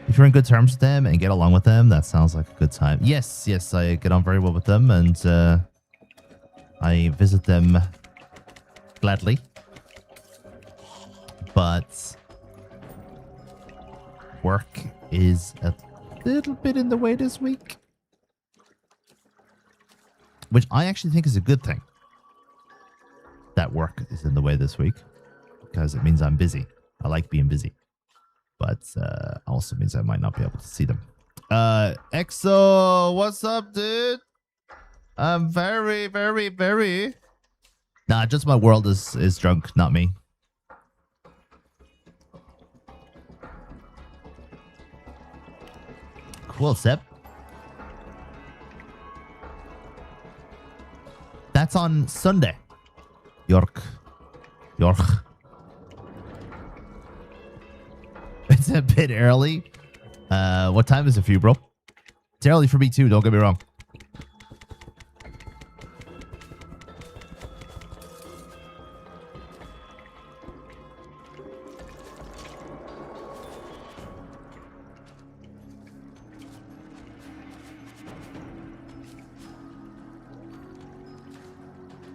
If you're in good terms with them and get along with them, that sounds like a good time. Yes, yes, I get on very well with them, and I visit them gladly. But work is a little bit in the way this week, which I actually think is a good thing. That work is in the way this week, because it means I'm busy. I like being busy. But also means I might not be able to see them. EXO, what's up, dude? I'm very, very, very... Nah, just my world is drunk, not me. Cool, Sep. That's on Sunday. York. It's a bit early. What time is it for you, bro? It's early for me too, don't get me wrong.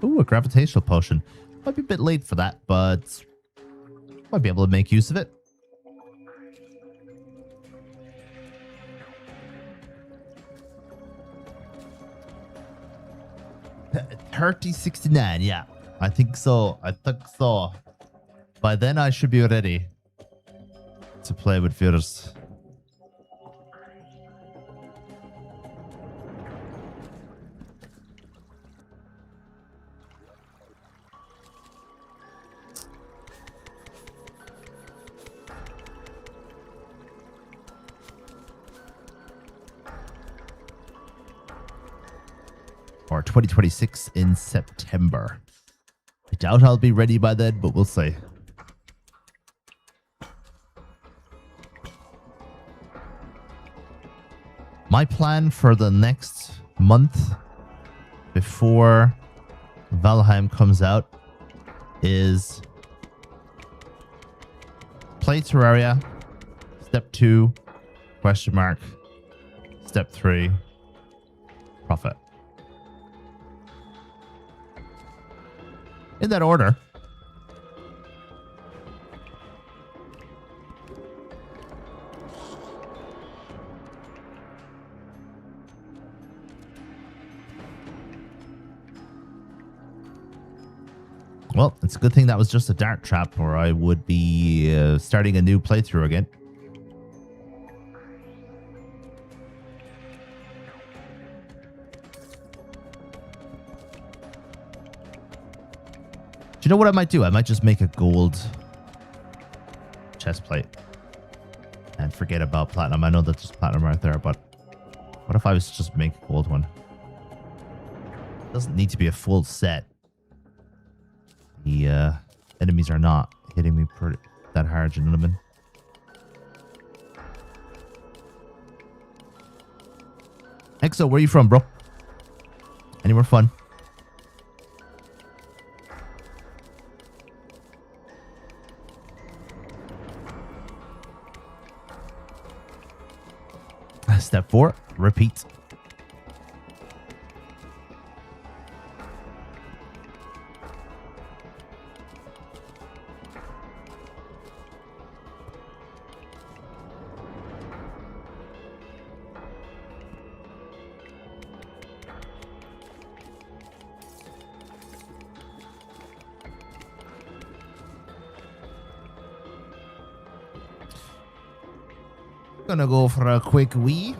Ooh, a gravitational potion. Might be a bit late for that, but might be able to make use of it. $30.69, yeah. I think so. By then I should be ready to play with viewers. Or 2026 in September. I doubt I'll be ready by then, but we'll see. My plan for the next month before Valheim comes out is play Terraria, step 2, question mark, step 3, profit. In that order. Well, it's a good thing that was just a dart trap, or I would be starting a new playthrough again. Do you know what I might do? I might just make a gold chest plate and forget about platinum. I know that's just platinum right there, but what if I was to just make a gold one? It doesn't need to be a full set. The enemies are not hitting me that hard, you know what I mean? Exo, where are you from, bro? Anywhere fun? Step 4, repeat. Gonna go for a quick wee.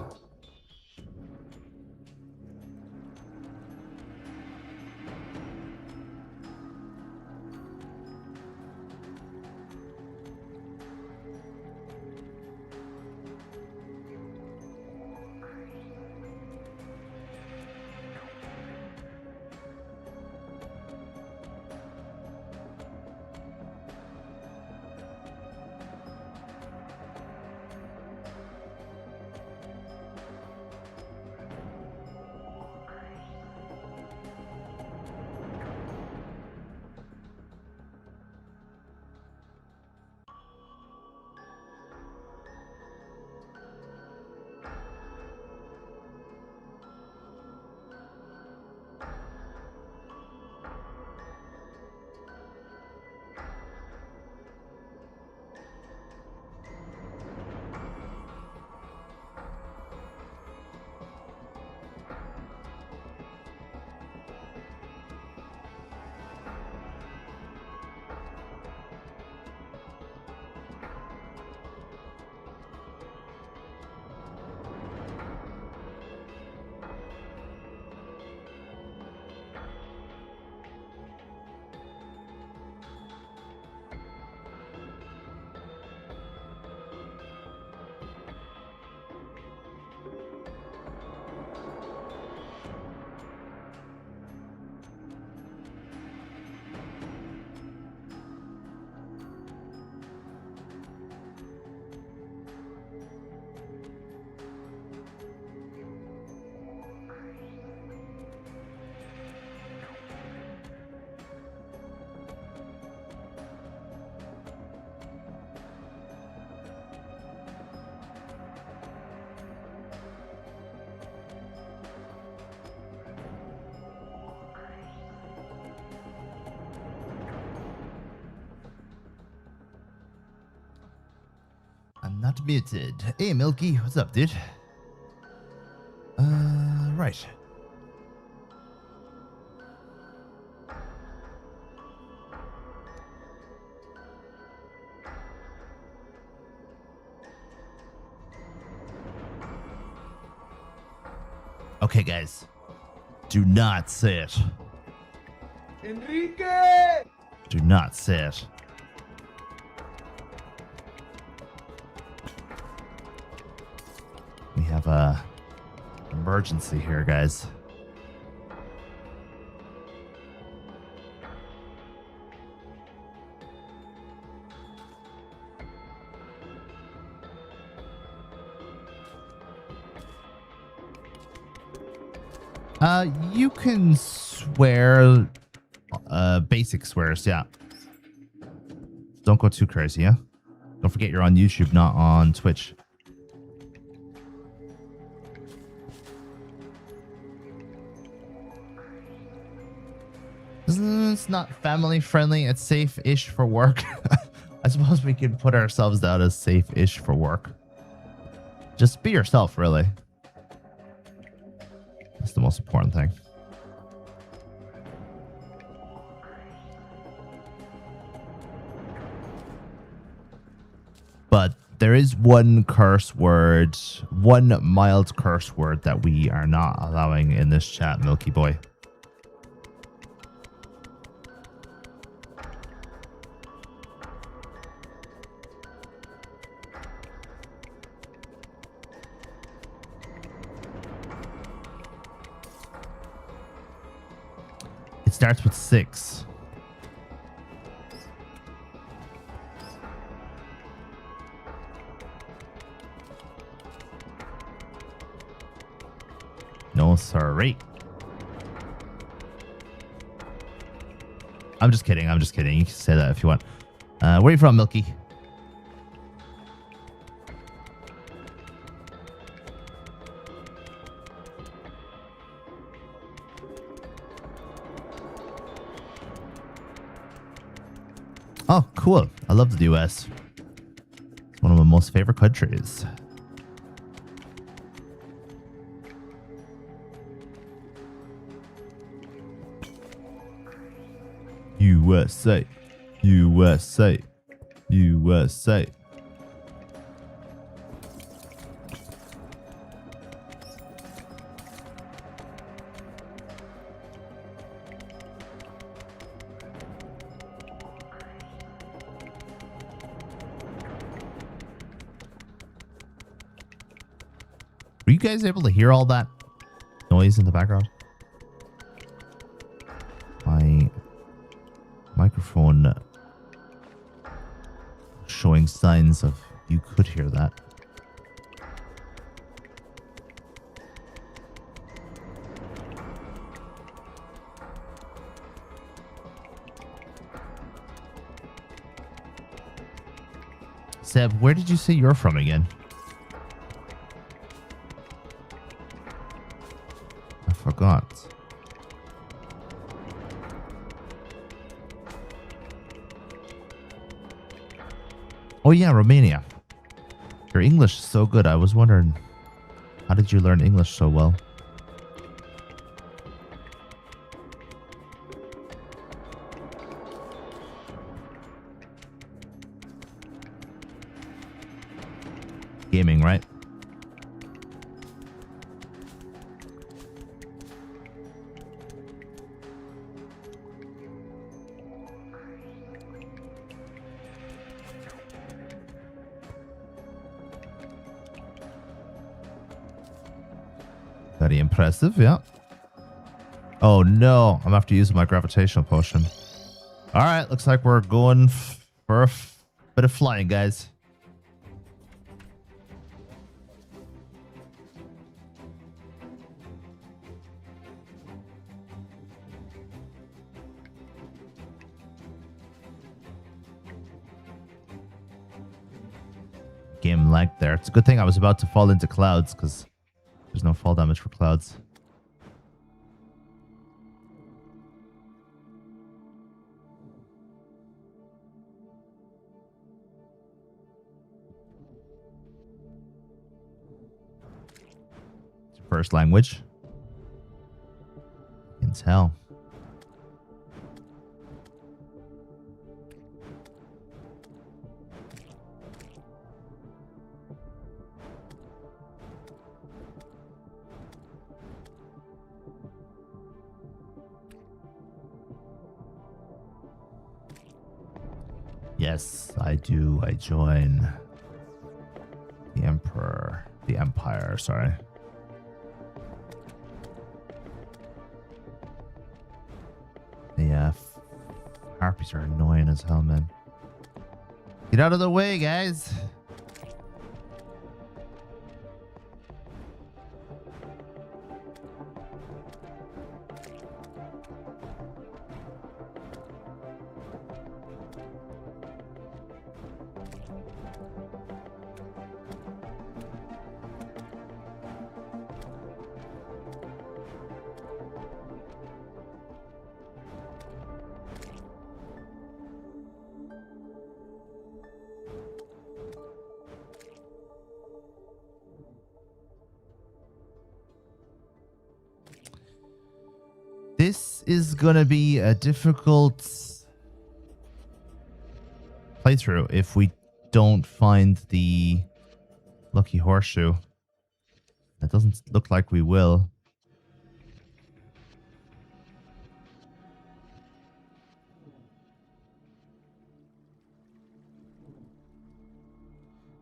I'm not muted. Hey, Milky, what's up, dude? Right. Okay, guys. Do not say it. Enrique! Do not say it. We have a emergency here, guys. You can swear, basic swears, yeah. Don't go too crazy, yeah? Don't forget you're on YouTube, not on Twitch. It's not family friendly. It's safe-ish for work. I suppose we could put ourselves down as safe-ish for work. Just be yourself, really. That's the most important thing. But there is one curse word, one mild curse word that we are not allowing in this chat, Milky Boy. It starts with 6. No, sorry. I'm just kidding. I'm just kidding. You can say that if you want. Where are you from, Milky? Oh, cool. I love the US. It's one of my most favorite countries. USA. USA. USA. Were you guys able to hear all that noise in the background? My microphone showing signs of you could hear that. Seb, where did you say you're from again? I forgot. Oh yeah, Romania. Your English is so good. I was wondering, how did you learn English so well? Gaming, right? Very impressive, yeah. Oh no, I'm after using my gravitational potion. All right, looks like we're going for a bit of flying, guys. Game lagged there. It's a good thing I was about to fall into clouds because there's no fall damage for clouds. first language. You can tell. Yes, I do. I join the Emperor. The Empire, sorry. Yeah, harpies are annoying as hell, man. Get out of the way, guys. This is gonna be a difficult playthrough if we don't find the lucky horseshoe. It doesn't look like we will.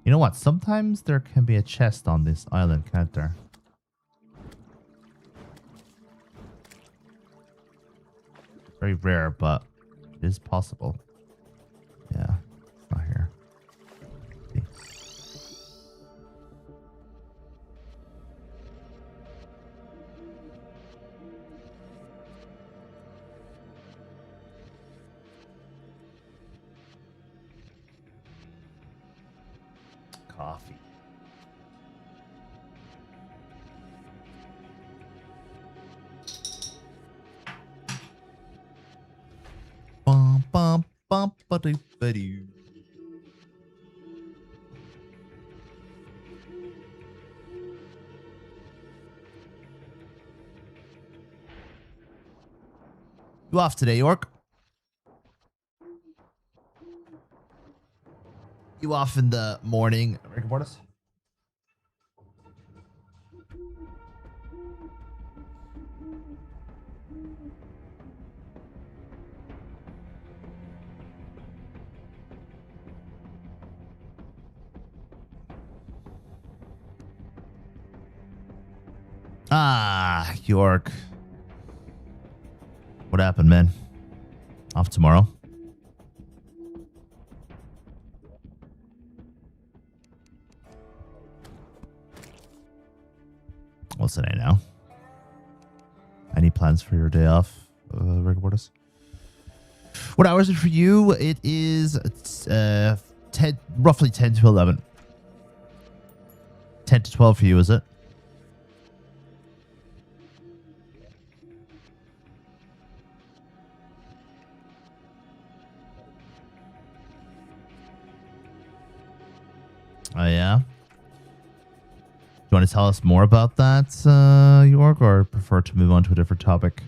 You know what? Sometimes there can be a chest on this island, can't there? Very rare, but it is possible. Yeah, it's not here. See. Coffee. Bum bum bum ba-doo ba-doo. You off today, York? You off in the morning, Rick Mortis? Ah, York. What happened, man? Off tomorrow? What's today now? Any plans for your day off, Rick Mortis? What hours is it for you? It is 10, roughly 10 to 11. 10 to 12 for you, is it? Oh, yeah? Do you want to tell us more about that, York, or prefer to move on to a different topic?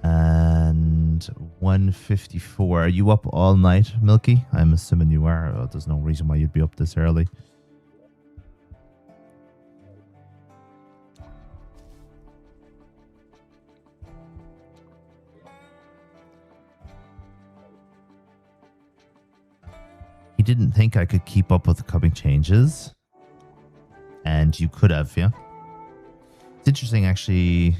And 1:54. Are you up all night, Milky? I'm assuming you are. Oh, there's no reason why you'd be up this early. He didn't think I could keep up with the coming changes. And you could have, yeah. It's interesting, actually.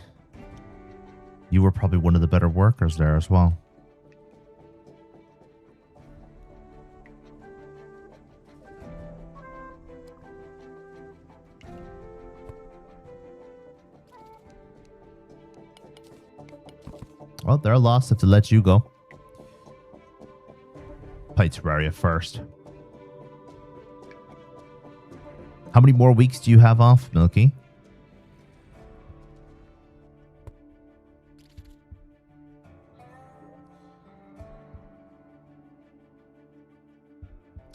You were probably one of the better workers there as well. Well, they're lost if they let you go. Play Terraria first. How many more weeks do you have off, Milky?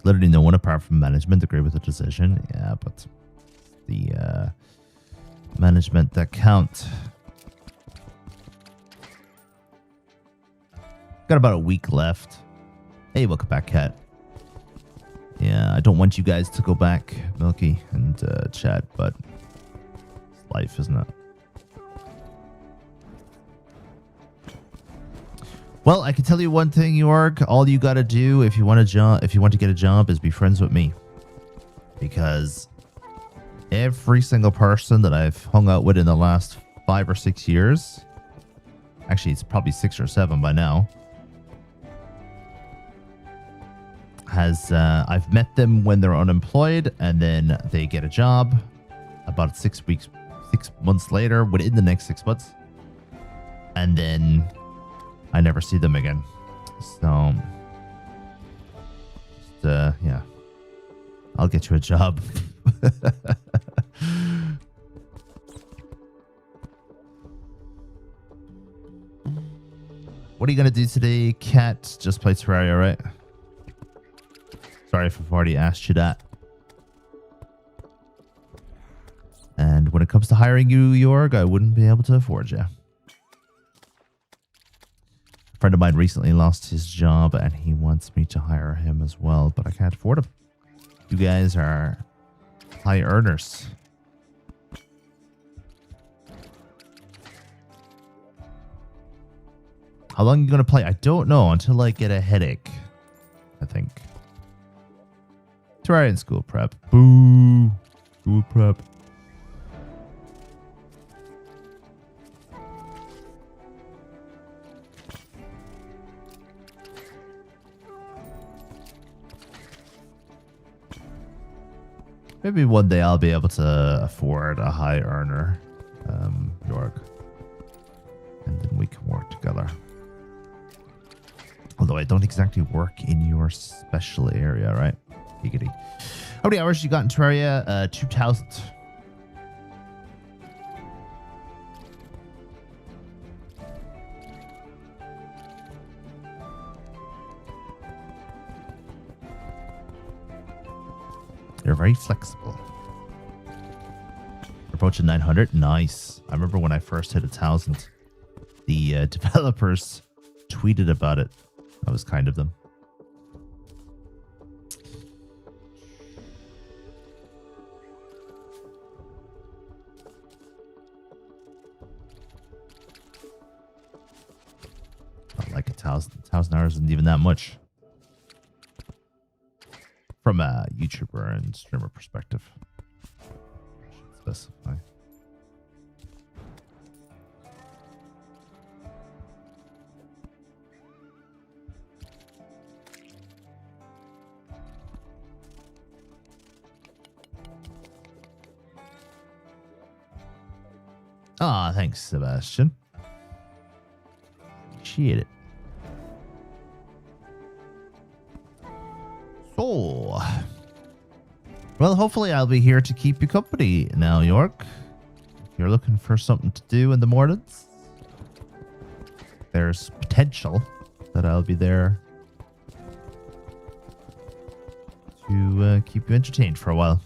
Literally no one apart from management agree with the decision. Yeah, but the management account. Got about a week left. Hey, welcome back, Cat. Yeah, I don't want you guys to go back, Milky, and chat, but it's life, isn't it? Well, I can tell you one thing, York. All you gotta do if you want to get a job, is be friends with me. Because every single person that I've hung out with in the last 5 or 6 years, actually it's probably 6 or 7 by now, has I've met them when they're unemployed, and then they get a job about 6 months later, within the next 6 months, and then I never see them again. So, just, yeah, I'll get you a job. What are you gonna do today, Cat? Just play Terraria, right? Sorry if I've already asked you that. And when it comes to hiring you, Jorg, I wouldn't be able to afford you. A friend of mine recently lost his job and he wants me to hire him as well, but I can't afford him. You guys are high earners. How long are you going to play? I don't know until I get a headache, I think. Terraria school prep. Boo. School prep. Maybe one day I'll be able to afford a high earner, York. And then we can work together. Although I don't exactly work in your special area, right? Giggity. How many hours you got in Terraria? 2,000. They're very flexible. We're approaching 900. Nice. I remember when I first hit 1,000, the developers tweeted about it. That was kind of them. Not like 1,000 hours isn't even that much. From a YouTuber and streamer perspective. I should specify. Ah, thanks, Sebastian. Appreciate it. So, well, hopefully I'll be here to keep you company now, York. If you're looking for something to do in the mornings, there's potential that I'll be there to keep you entertained for a while.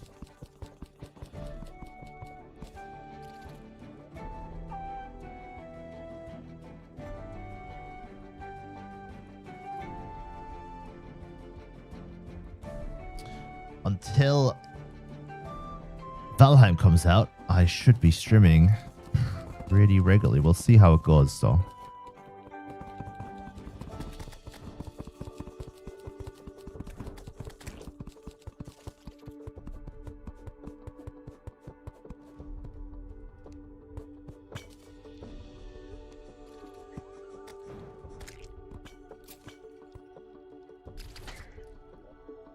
Until Valheim comes out, I should be streaming pretty regularly. We'll see how it goes, though.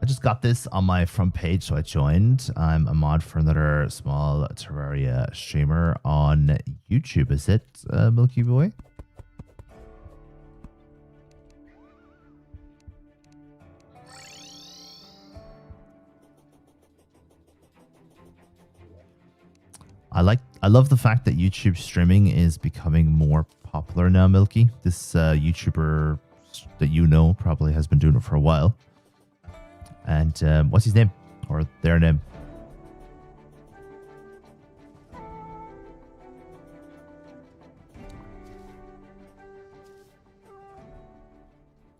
I just got this on my front page, so I joined. I'm a mod for another small Terraria streamer on YouTube. Is it, Milky Boy? I love the fact that YouTube streaming is becoming more popular now, Milky. This YouTuber that you know probably has been doing it for a while. And what's his name? Or their name?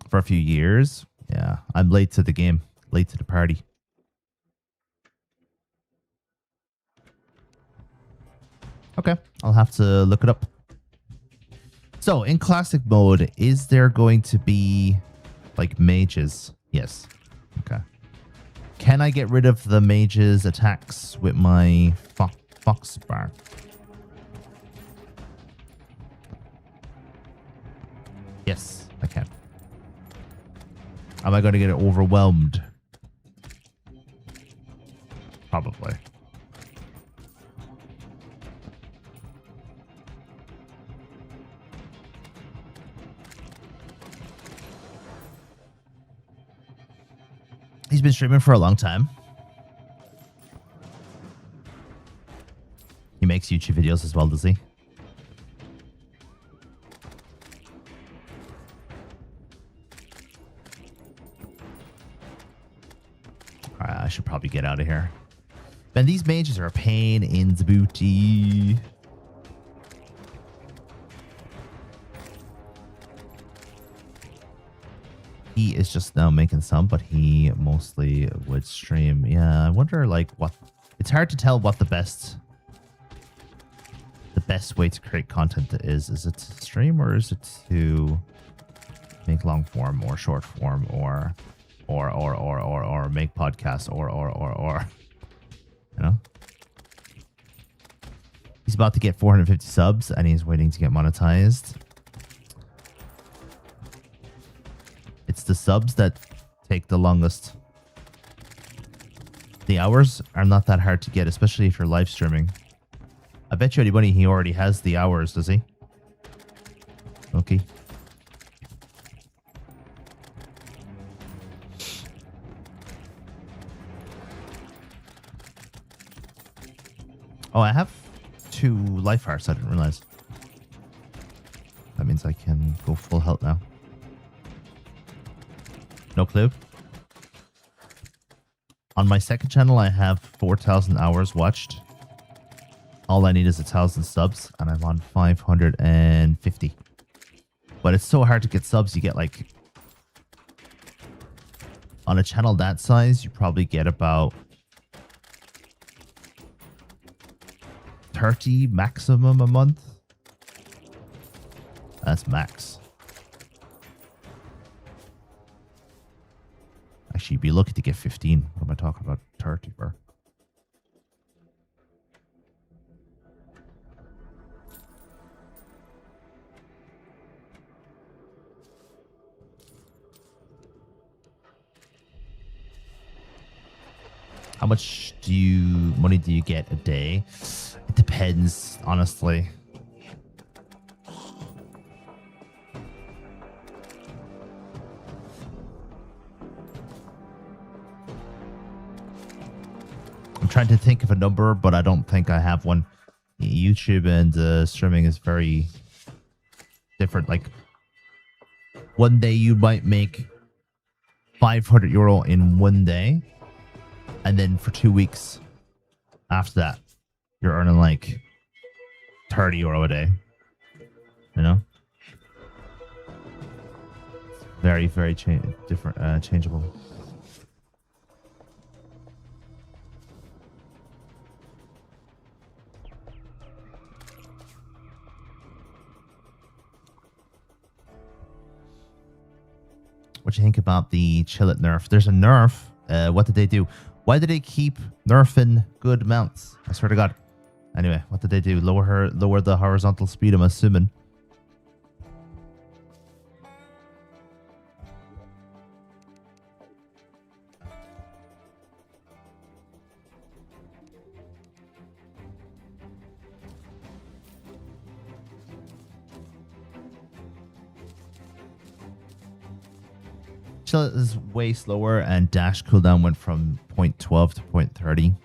For a few years. Yeah, I'm late to the game, late to the party. Okay, I'll have to look it up. So in classic mode, is there going to be like mages? Yes. Okay. Can I get rid of the mage's attacks with my fox bar? Yes, I can. Am I going to get overwhelmed? Probably. He's been streaming for a long time. He makes YouTube videos as well, does he? Alright, I should probably get out of here. Man, these mages are a pain in the booty. He is just now making some, but he mostly would stream. Yeah, I wonder like what... It's hard to tell what the best way to create content is. Is it to stream or is it to make long form or short form or make podcasts or you know? He's about to get 450 subs and he's waiting to get monetized. It's the subs that take the longest. The hours are not that hard to get, especially if you're live streaming. I bet you anybody he already has the hours, does he? Okay. Oh, I have 2 life hearts. I didn't realize. That means I can go full health now. No clue. On my second channel, I have 4,000 hours watched. All I need is 1,000 subs, and I'm on 550. But it's so hard to get subs. You get like... On a channel that size, you probably get about 30 maximum a month. That's max. Actually, you'd be lucky to get 15. What am I talking about? 30 for? How much money do you get a day? It depends, honestly. I'm trying to think of a number, but I don't think I have one. YouTube and streaming is very different. Like, one day you might make €500 in one day. And then for 2 weeks after that, you're earning like €30 a day. You know? Very, very different, changeable. What do you think about the Chillet nerf? There's a nerf. What did they do? Why did they keep nerfing good mounts? I swear to God. Anyway, what did they do? Lower the horizontal speed, I'm assuming. Chillet is way slower, and dash cooldown went from 0.12 to 0.30.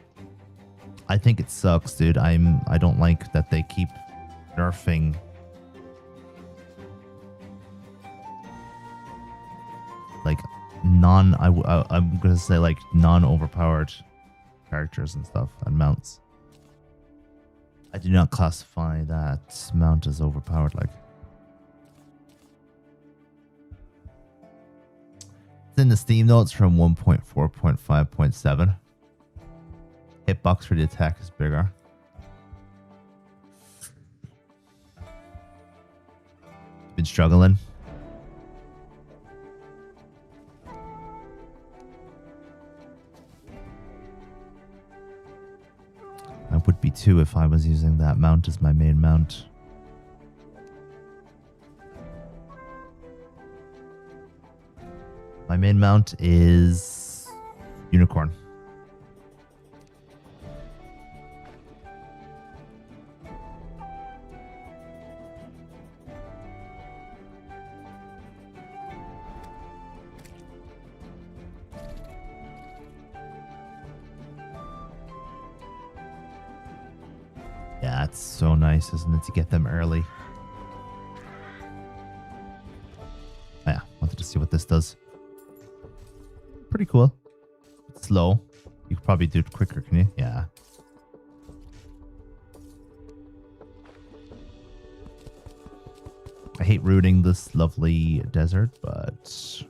I think it sucks, dude. I don't like that they keep nerfing like I'm gonna say like non-overpowered characters and stuff and mounts. I do not classify that mount as overpowered. Like, in the Steam notes from 1.4.5.7. Hitbox for the attack is bigger. Been struggling. I would be too if I was using that mount as my main mount. My main mount is Unicorn. Yeah, it's so nice, isn't it, to get them early. Oh, yeah, wanted to see what this does. Pretty cool. It's slow. You could probably do it quicker, can you? Yeah. I hate rooting this lovely desert, but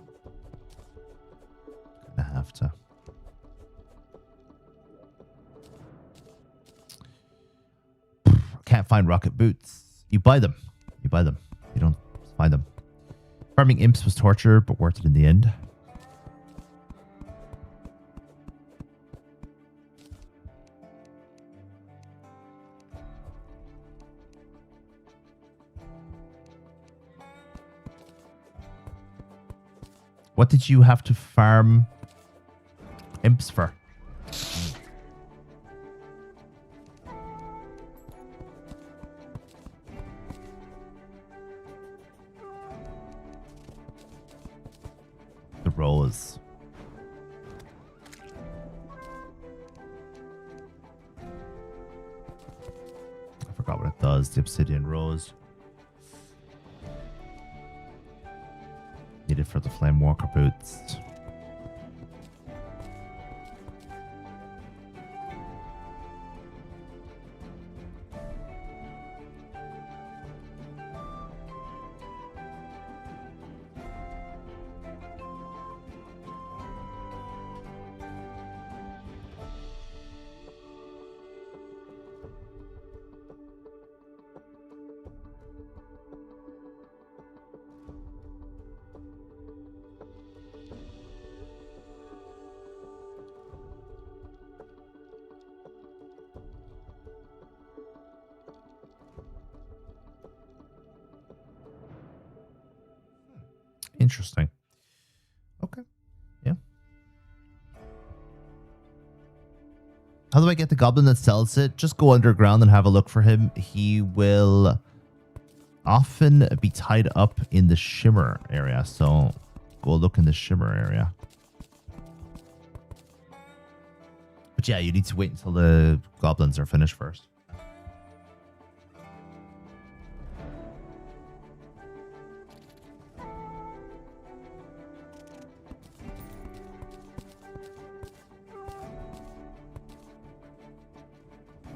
gonna have to. Can't find rocket boots. You buy them. You buy them. You don't find them. Farming imps was torture, but worth it in the end. What did you have to farm imps for? The rose. I forgot what it does. The obsidian rose. Needed for the flame walker boots. Interesting. Okay. Yeah. How do I get the goblin that sells it? Just go underground and have a look for him. He will often be tied up in the shimmer area. So go look in the shimmer area. But yeah, you need to wait until the goblins are finished first.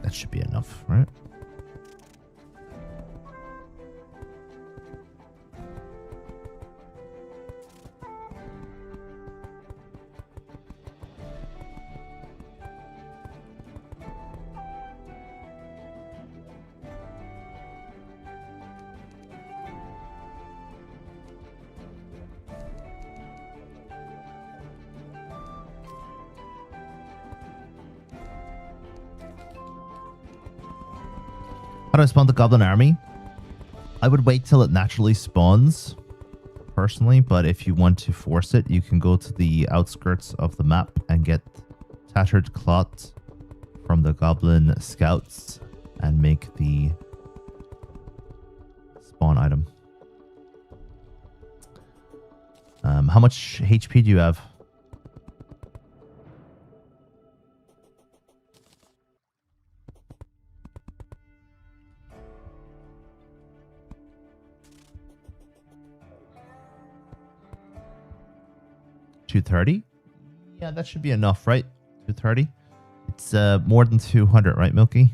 That should be enough, right? How do I spawn the goblin army? I would wait till it naturally spawns, personally, but if you want to force it, you can go to the outskirts of the map and get tattered cloth from the goblin scouts and make the spawn item. How much HP do you have? $230? Yeah, that should be enough, right? 230. It's more than 200, right, Milky?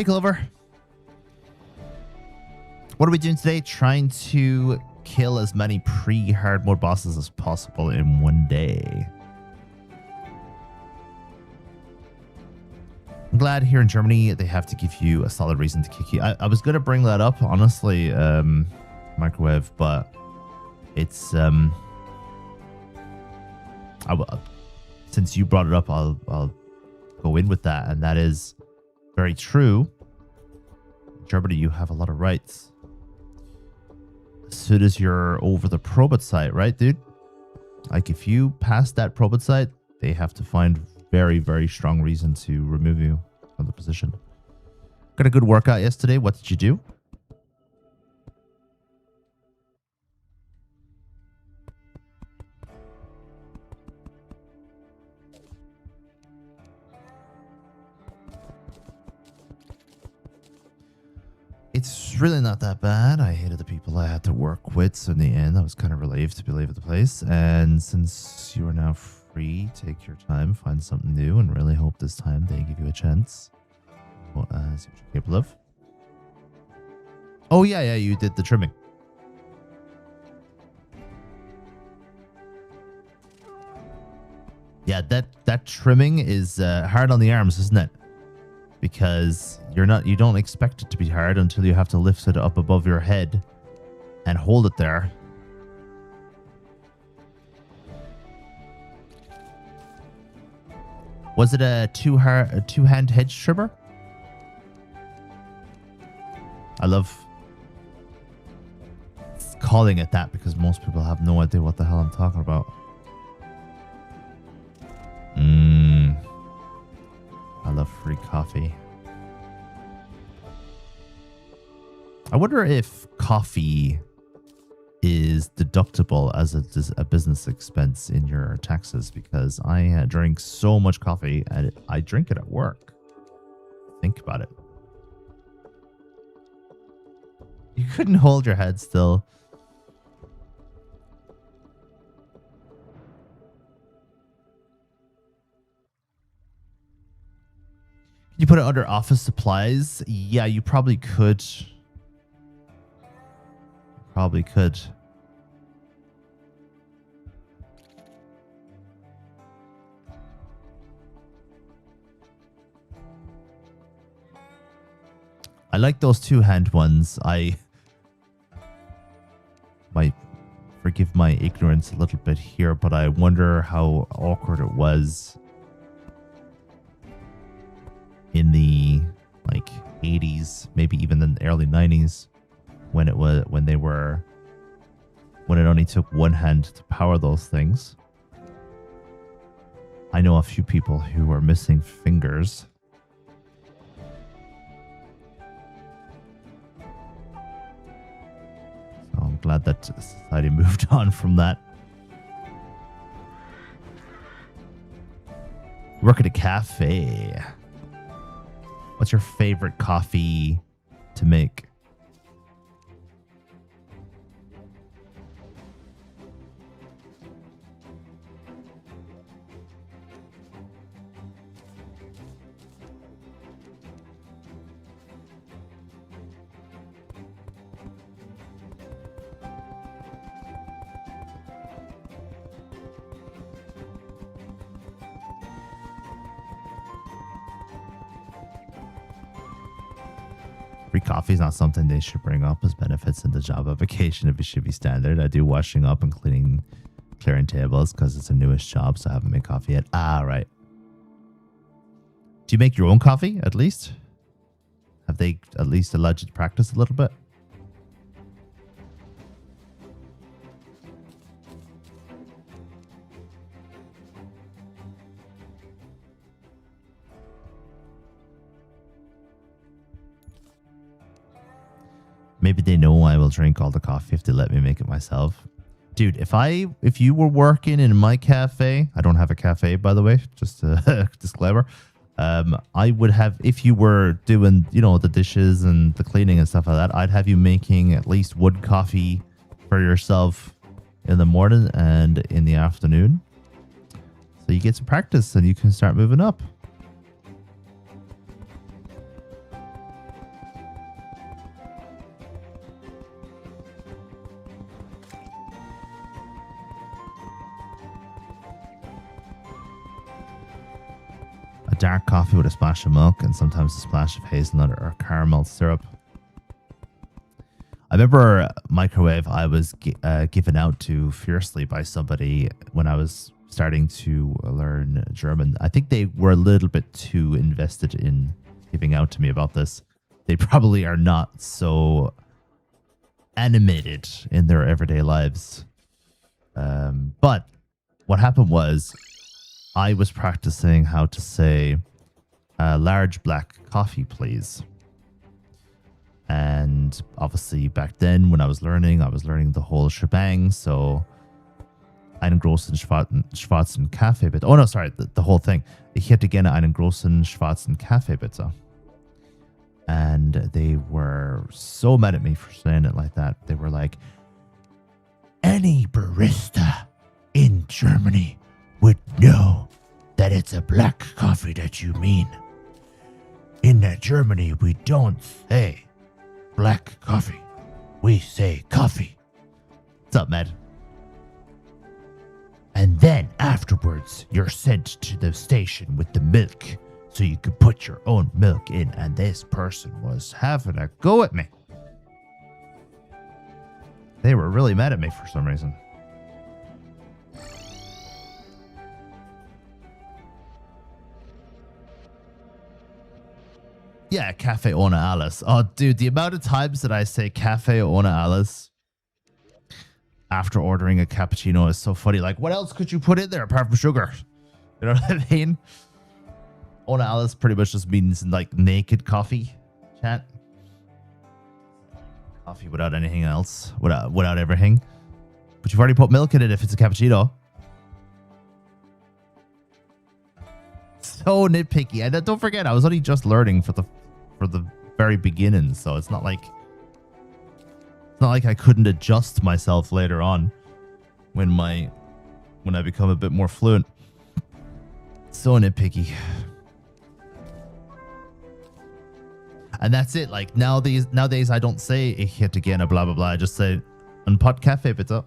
Hey, Clover. What are we doing today? Trying to kill as many pre-hard mode bosses as possible in one day. I'm glad here in Germany they have to give you a solid reason to kick you. I was going to bring that up, honestly, Microwave, but it's since you brought it up, I'll go in with that, and that is very true. In Germany, you have a lot of rights. As soon as you're over the probate site, right, dude? Like, if you pass that probate site, they have to find very, very strong reason to remove you from the position. Got a good workout yesterday. What did you do? It's really not that bad. I hated the people I had to work with, so in the end, I was kind of relieved to be leaving the place. And since you are now free, take your time, find something new, and really hope this time they give you a chance. Well, see what you're capable of. Oh, yeah, you did the trimming. Yeah, that trimming is hard on the arms, isn't it? Because you don't expect it to be hard until you have to lift it up above your head and hold it there. Was it a two-hand hedge trimmer? I love calling it that because most people have no idea what the hell I'm talking about. I love free coffee. I wonder if coffee is deductible as a business expense in your taxes, because I drink so much coffee and I drink it at work. Think about it. You couldn't hold your head still. You put it under office supplies? Yeah, you probably could. Probably could. I like those two-hand ones. I might forgive my ignorance a little bit here, but I wonder how awkward it was in the like 80s, maybe even in the early 90s, when it only took one hand to power those things. I know a few people who are missing fingers. So I'm glad that society moved on from that. Work at a cafe. What's your favorite coffee to make? Free coffee is not something they should bring up as benefits in the job application if it should be standard. I do washing up and clearing tables because it's a newest job, so I haven't made coffee yet. Ah, right. Do you make your own coffee, at least? Have they at least allowed you to practice a little bit? Maybe they know I will drink all the coffee if they let me make it myself. Dude, if you were working in my cafe, I don't have a cafe, by the way, just a disclaimer. I would have, if you were doing, the dishes and the cleaning and stuff like that, I'd have you making at least one coffee for yourself in the morning and in the afternoon. So you get some practice and you can start moving up. dark coffee with a splash of milk and sometimes a splash of hazelnut or caramel syrup. I remember microwave I was given out to fiercely by somebody when I was starting to learn German. I think they were a little bit too invested in giving out to me about this. They probably are not so animated in their everyday lives. But what happened was I was practicing how to say large black coffee, please. And obviously back then when I was learning the whole shebang. So einen großen schwarzen Kaffee bitte. Oh no, sorry, the whole thing. Ich hätte gerne einen großen schwarzen Kaffee bitte. And they were so mad at me for saying it like that. They were like, any barista in Germany would know that it's a black coffee that you mean. In Germany, we don't say black coffee. We say coffee. What's up, Matt? And then afterwards, you're sent to the station with the milk so you could put your own milk in. And this person was having a go at me. They were really mad at me for some reason. Yeah, Cafe ohne alles. Oh, dude, the amount of times that I say Cafe ohne alles after ordering a cappuccino is so funny. Like, what else could you put in there apart from sugar? You know what I mean? Ohne alles pretty much just means like naked coffee, chat. Coffee without anything else, without everything. But you've already put milk in it if it's a cappuccino. So nitpicky. And don't forget, I was only just learning for the very beginning, so it's not like I couldn't adjust myself later on when I become a bit more fluent. So nitpicky. And that's it. Like nowadays I don't say ich hätte gerne blah blah blah. I just say ein Pot Kaffee bitte.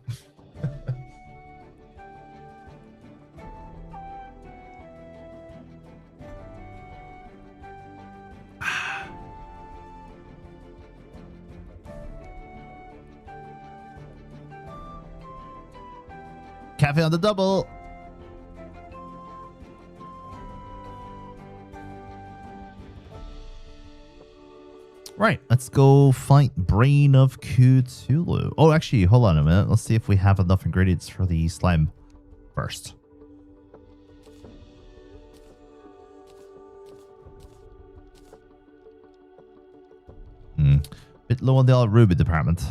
Cafe on the double. Right, let's go fight Brain of Cthulhu. Oh, actually, hold on a minute. Let's see if we have enough ingredients for the slime first. Bit low on the ruby department.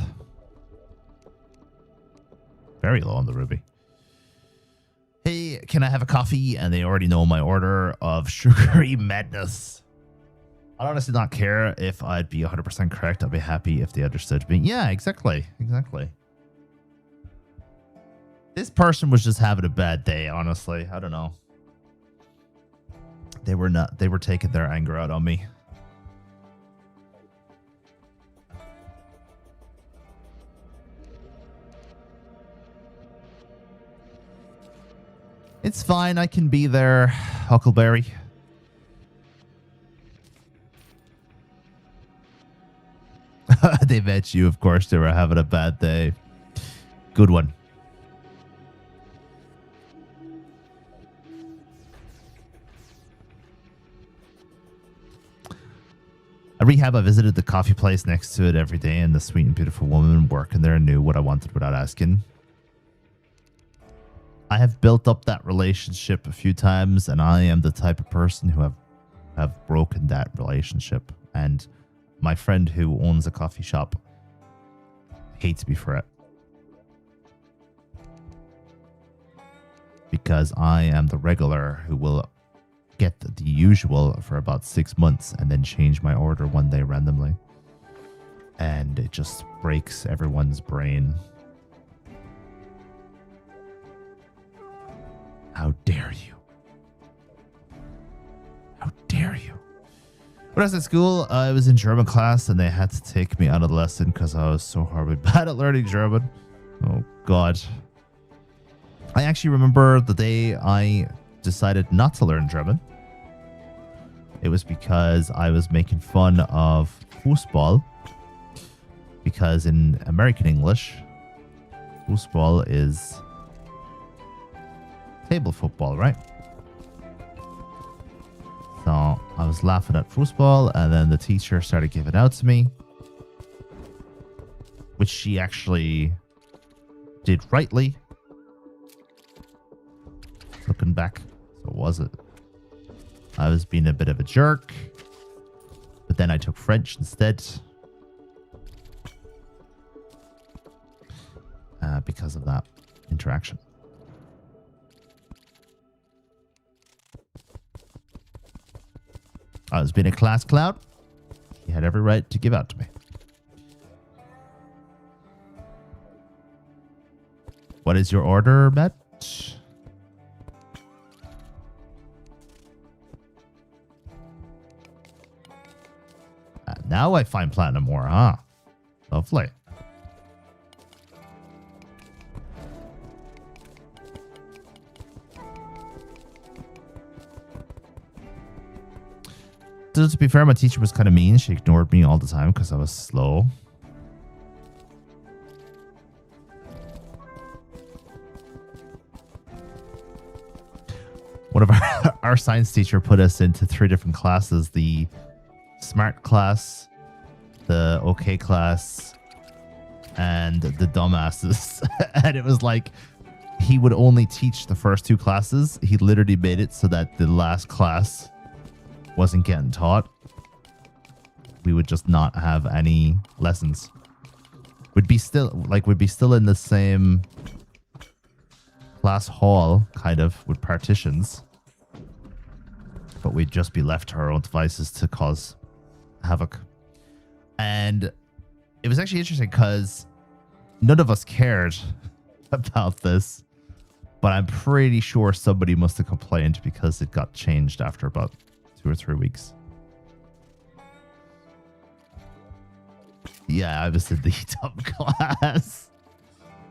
Very low on the ruby. Hey, can I have a coffee? And they already know my order of sugary madness. I'd honestly not care if I'd be 100% correct. I'd be happy if they understood me. Yeah, exactly. Exactly. This person was just having a bad day, honestly. I don't know. They were taking their anger out on me. It's fine. I can be there, Huckleberry. They met you, of course. They were having a bad day. Good one. At rehab, I visited the coffee place next to it every day, and the sweet and beautiful woman working there knew what I wanted without asking. I have built up that relationship a few times, and I am the type of person who have broken that relationship. And my friend who owns a coffee shop hates me for it. Because I am the regular who will get the usual for about 6 months and then change my order one day randomly. And it just breaks everyone's brain. How dare you? How dare you? When I was at school, I was in German class and they had to take me out of the lesson because I was so horribly bad at learning German. Oh, God. I actually remember the day I decided not to learn German. It was because I was making fun of foosball. Because in American English, foosball is table football, right? So I was laughing at foosball, and then the teacher started giving out to me, which she actually did rightly. Looking back, so was it? I was being a bit of a jerk, but then I took French instead. Because of that interaction. I was being a class clown. He had every right to give out to me. What is your order, Matt? Now I find platinum ore, huh? Lovely. To be fair, my teacher was kind of mean. She ignored me all the time because I was slow. One of our science teacher put us into 3 different classes. The smart class, the okay class, and the dumbasses. And it was like, he would only teach the first 2 classes. He literally made it so that the last class wasn't getting taught. We would just not have any lessons. We'd be still in the same class hall, kind of, with partitions, but we'd just be left to our own devices to cause havoc. And it was actually interesting because none of us cared about this, but I'm pretty sure somebody must have complained because it got changed after about 2 or 3 weeks. Yeah, I was in the dumb class.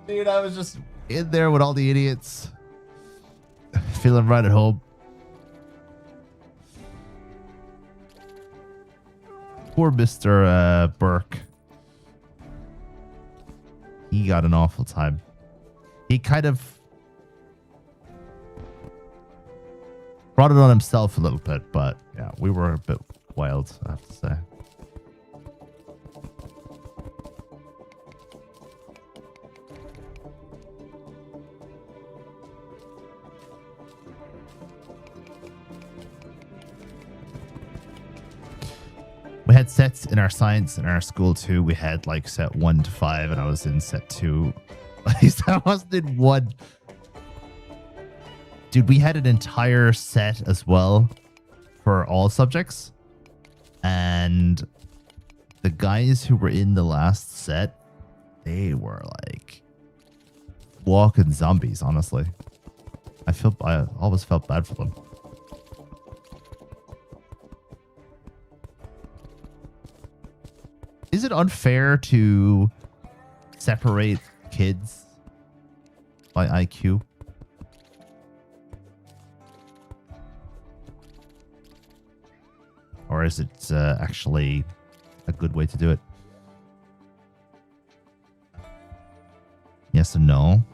Dude, I was just in there with all the idiots. Feeling right at home. Poor Mr. Burke. He got an awful time. He kind of brought it on himself a little bit, but yeah, we were a bit wild, I have to say. We had sets in our science in our school too. We had like set 1 to 5, and I was in set 2. At least I wasn't in 1. Dude, we had an entire set as well for all subjects. And the guys who were in the last set, they were like walking zombies, honestly. I always felt bad for them. Is it unfair to separate kids by IQ? Or is it actually a good way to do it? Yes and no.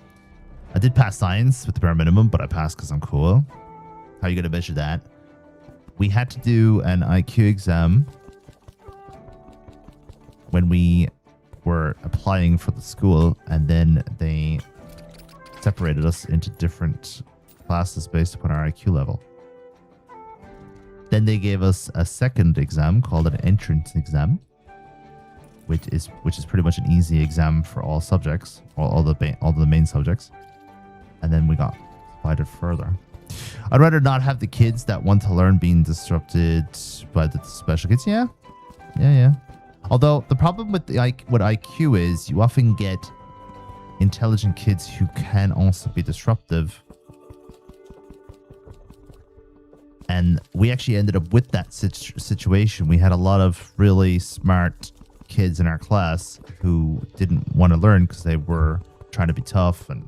I did pass science with the bare minimum, but I passed because I'm cool. How are you going to measure that? We had to do an IQ exam when we were applying for the school, and then they separated us into different classes based upon our IQ level. Then they gave us a second exam called an entrance exam, which is pretty much an easy exam for all subjects, all the main subjects. And then we got divided further. I'd rather not have the kids that want to learn being disrupted by the special kids. Yeah. Although the problem with what IQ is, you often get intelligent kids who can also be disruptive. And we actually ended up with that situation. We had a lot of really smart kids in our class who didn't want to learn because they were trying to be tough, and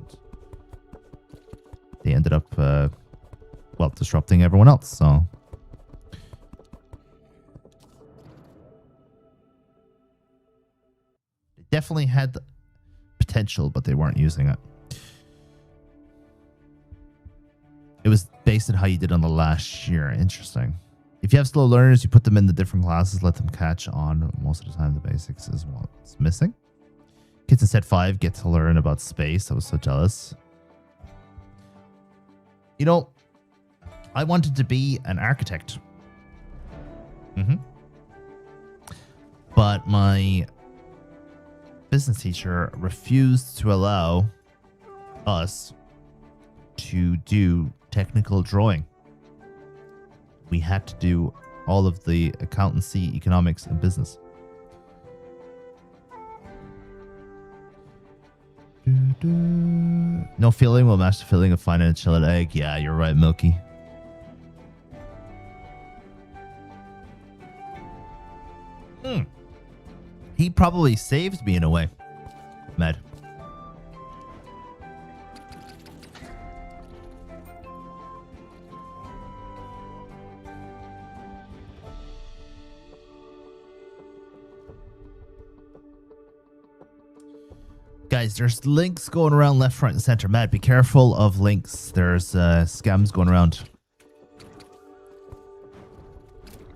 they ended up, disrupting everyone else. So definitely had the potential, but they weren't using it. It was based on how you did on the last year. Interesting. If you have slow learners, you put them in the different classes, let them catch on. Most of the time, the basics is what's missing. Kids in set 5 get to learn about space. I was so jealous. You know, I wanted to be an architect. But my business teacher refused to allow us to do technical drawing. We had to do all of the accountancy, economics, and business. No feeling will match the feeling of finding a chilled egg. Yeah, you're right, Milky. He probably saved me in a way. Mad. Guys, there's links going around left, right, and center. Matt, be careful of links. There's scams going around.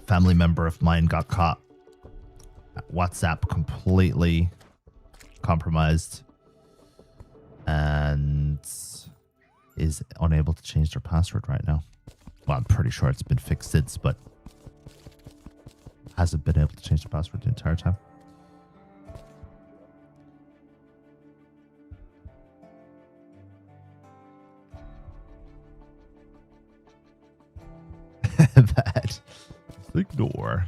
Family member of mine got caught. WhatsApp completely compromised and is unable to change their password right now. Well, I'm pretty sure it's been fixed since, but hasn't been able to change the password the entire time. Bad. Ignore.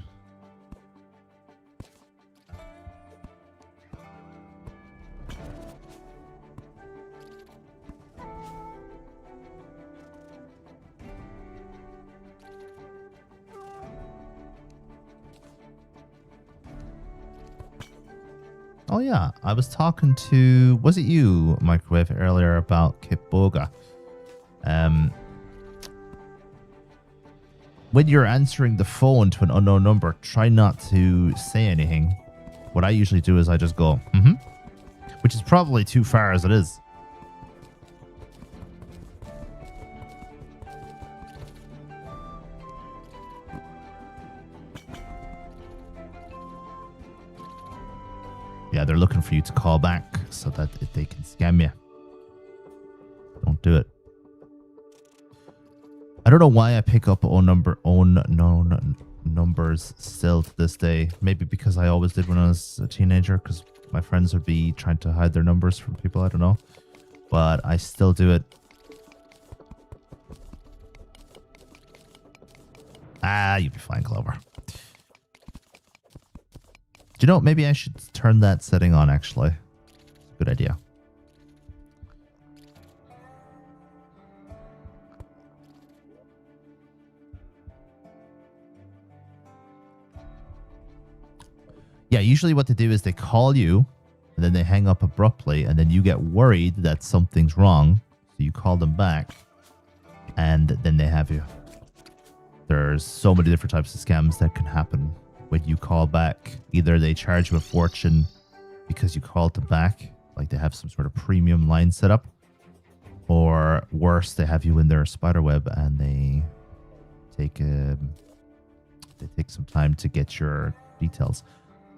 Oh yeah, I was talking to, was it you, Microwave, earlier about Kiboga? When you're answering the phone to an unknown number, try not to say anything. What I usually do is I just go, which is probably too far as it is. Yeah, they're looking for you to call back so that they can scam you. Don't do it. I don't know why I pick up unknown numbers still to this day. Maybe because I always did when I was a teenager, because my friends would be trying to hide their numbers from people. I don't know. But I still do it. Ah, you'll be fine, Clover. Do you know, maybe I should turn that setting on, actually. Good idea. Yeah, usually what they do is they call you, and then they hang up abruptly, and then you get worried that something's wrong, so you call them back, and then they have you. There's so many different types of scams that can happen when you call back. Either they charge you a fortune because you called them back, like they have some sort of premium line set up, or worse, they have you in their spider web and they take some time to get your details.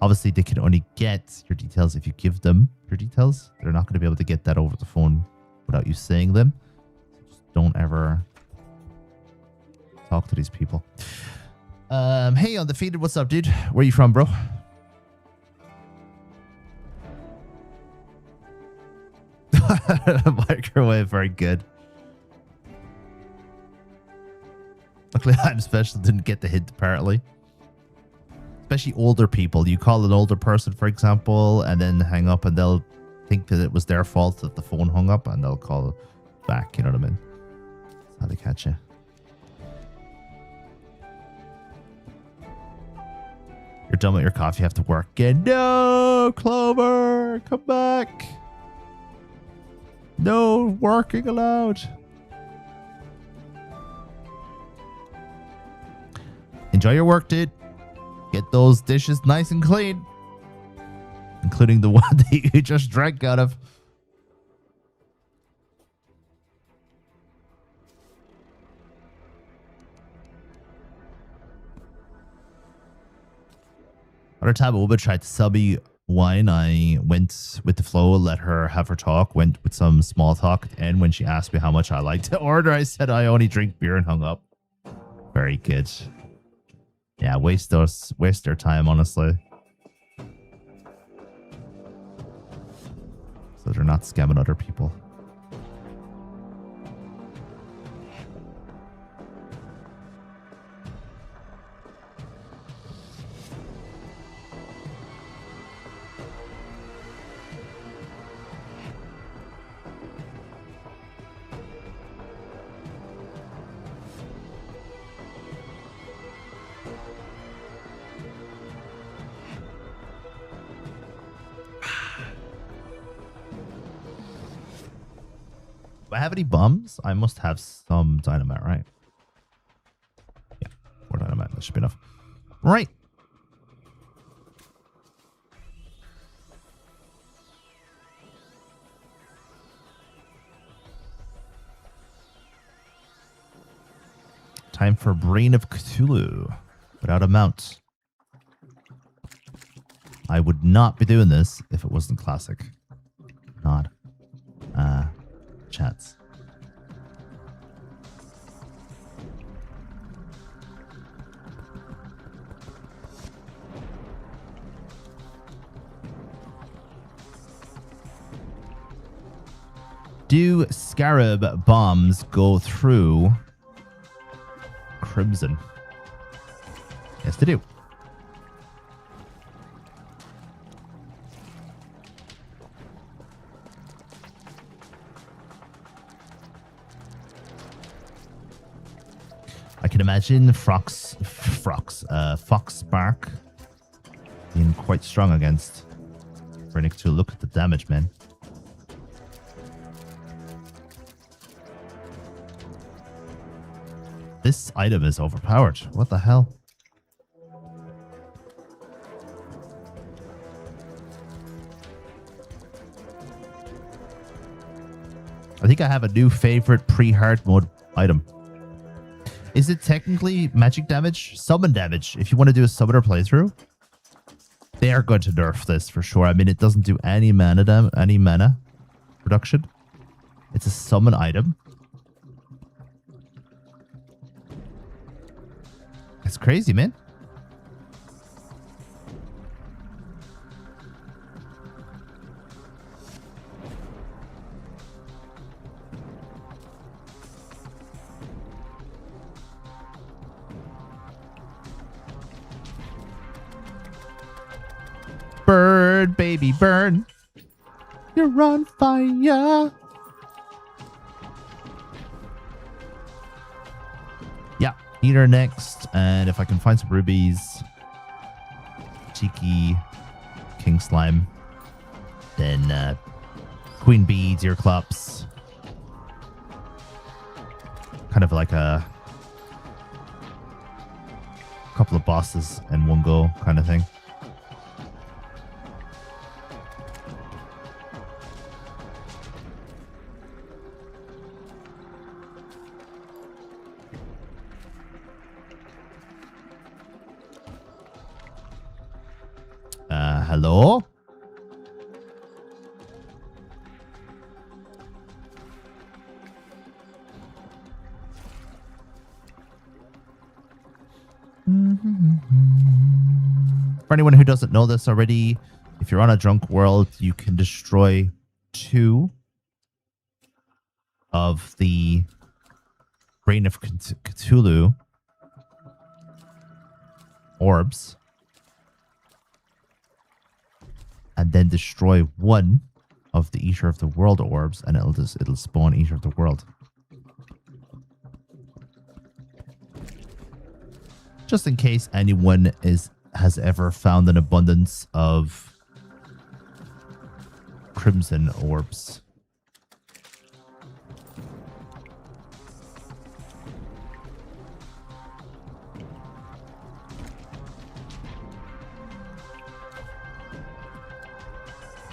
Obviously, they can only get your details if you give them your details. They're not going to be able to get that over the phone without you saying them. So just don't ever talk to these people. Hey, Undefeated, what's up, dude? Where are you from, bro? Microwave, very good. Luckily, I'm special, didn't get the hint, apparently. Especially older people. You call an older person, for example, and then hang up, and they'll think that it was their fault that the phone hung up, and they'll call back, you know what I mean? That's how they catch you. You're done with your coffee, you have to work again. No, Clover, come back. No working allowed. Enjoy your work, dude. Get those dishes nice and clean. including the one that you just drank out of. Other time, Oba tried to sell me wine. I went with the flow, let her have her talk, went with some small talk. And when she asked me how much I like to order, I said I only drink beer and hung up. Very good. Yeah, waste their time, honestly. So they're not scamming other people. Do I have any bombs? I must have some dynamite, right? Yeah, 4 dynamite. That should be enough. Right. Time for Brain of Cthulhu without a mount. I would not be doing this if it wasn't classic. Not. Chats. Do scarab bombs go through Crimson? Yes, they do. I can imagine Fox Spark being quite strong against Brainic to look at the damage, man. This item is overpowered. What the hell? I think I have a new favorite pre-hard mode item. Is it technically magic damage? Summon damage. If you want to do a summoner playthrough, they are going to nerf this for sure. I mean, it doesn't do any mana production. It's a summon item. It's crazy, man. Burn, baby, burn. You're on fire. Yeah, eat her next. And if I can find some rubies, cheeky king slime, then queen bee, deer clups. Kind of like a couple of bosses in one go kind of thing. Hello? For anyone who doesn't know this already, if you're on a drunk world, you can destroy 2 of the Brain of Cthulhu orbs. And then destroy 1 of the Eater of the World orbs, and it'll spawn Eater of the World. Just in case anyone has ever found an abundance of crimson orbs.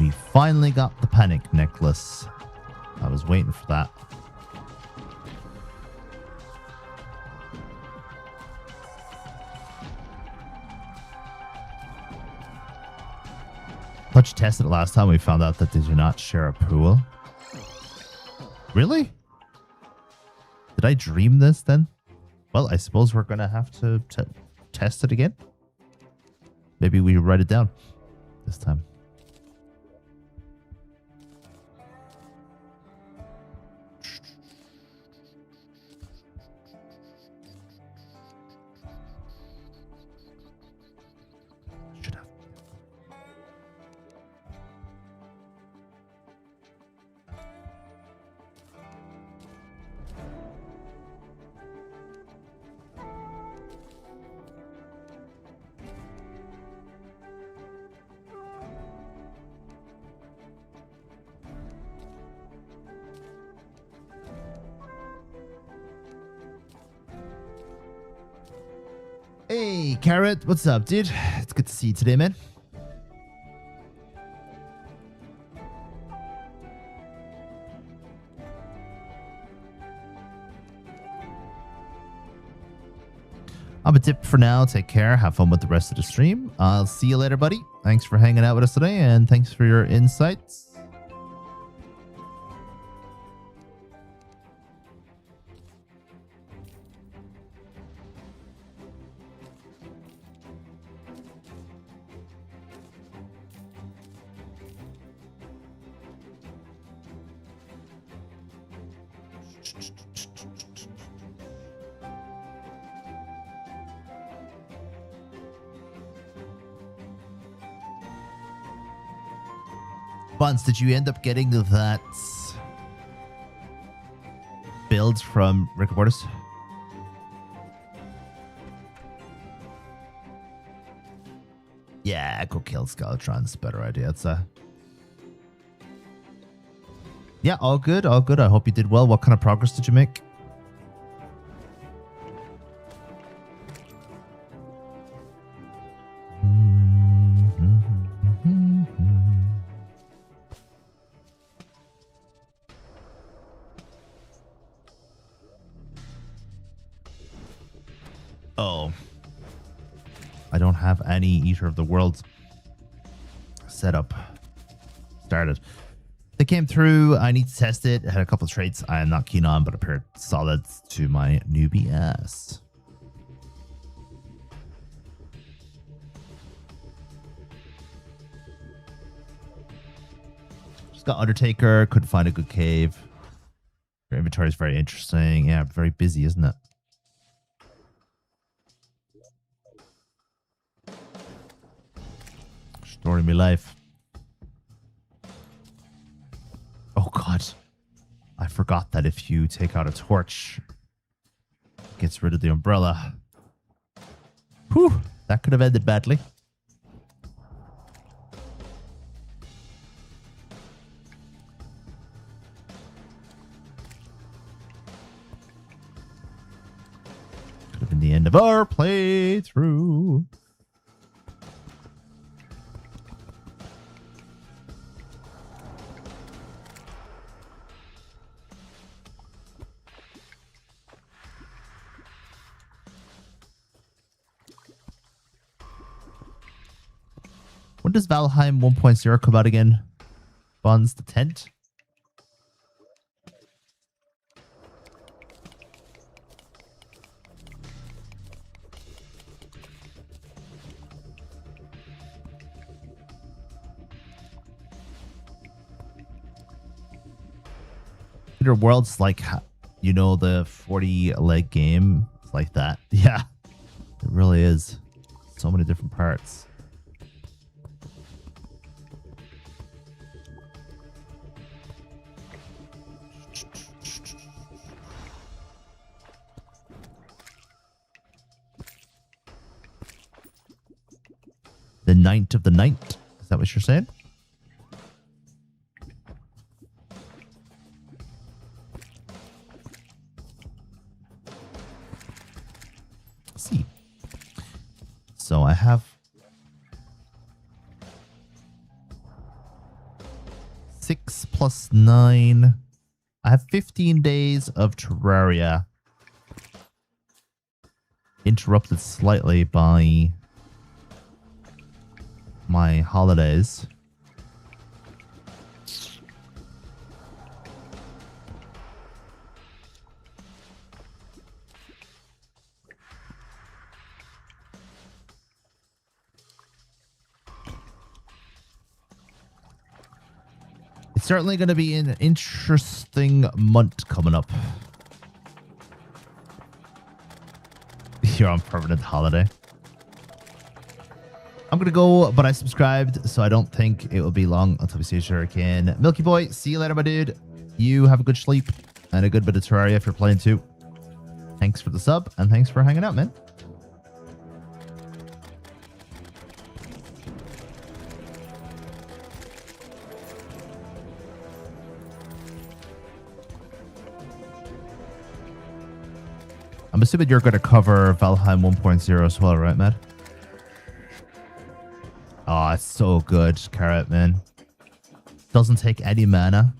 We finally got the panic necklace. I was waiting for that. Thought you tested it last time. We found out that they do not share a pool. Really? Did I dream this then? Well, I suppose we're going to have to test it again. Maybe we write it down this time. Should have. Hey, Carrot, what's up, dude? It's good to see you today, man. I'm a dip for now. Take care. Have fun with the rest of the stream. I'll see you later, buddy. Thanks for hanging out with us today, and thanks for your insights. Buns, did you end up getting that build from Rick and Mortis? Yeah, go kill Skeletron's a better idea, I'd say. Yeah, all good, all good. I hope you did well. What kind of progress did you make? Oh, I don't have any Eater of the Worlds setup started. They came through. I need to test it. I had a couple of traits I am not keen on, but appeared solid to my newbie ass. Just got Undertaker. Couldn't find a good cave. Your inventory is very interesting. Yeah, very busy, isn't it? Story of my life. Oh god. I forgot that if you take out a torch, it gets rid of the umbrella. Whew. That could have ended badly. Could have been the end of our playthrough. When does Valheim 1.0 come out again? Bonds the tent? Peter World's like, you know, the 40-leg game. It's like that. Yeah, it really is. So many different parts. The Knight of the Night. Is that what you're saying? Let's see. So I have plus 9. I have 15 days of Terraria. Interrupted slightly by my holidays. It's certainly going to be an interesting month coming up. You're on permanent holiday. I'm going to go, but I subscribed, so I don't think it will be long until we see each other again. Milky Boy, see you later, my dude. You have a good sleep and a good bit of Terraria if you're playing too. Thanks for the sub, and thanks for hanging out, man. I'm assuming you're going to cover Valheim 1.0 as well, right, Matt? Oh, it's so good, Carrot, man. Doesn't take any mana.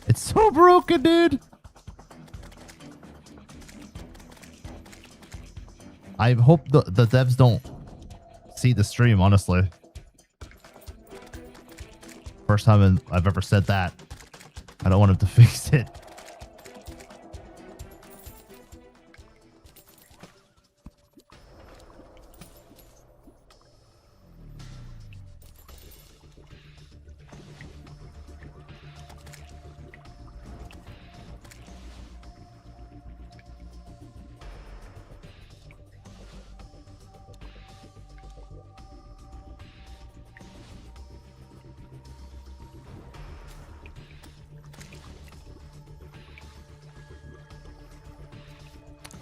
It's so broken, dude. I hope the devs don't see the stream, honestly. First time I've ever said that. I don't want them to fix it.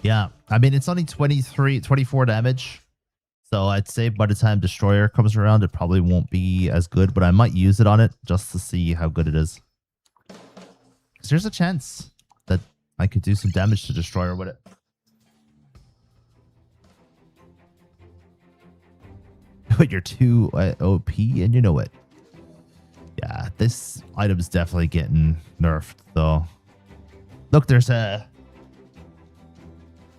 Yeah, I mean, it's only 24 damage. So I'd say by the time Destroyer comes around, it probably won't be as good, but I might use it on it just to see how good it is. Because there's a chance that I could do some damage to Destroyer with it. But you're too OP, and you know it. Yeah, this item's definitely getting nerfed, though. Look, there's a...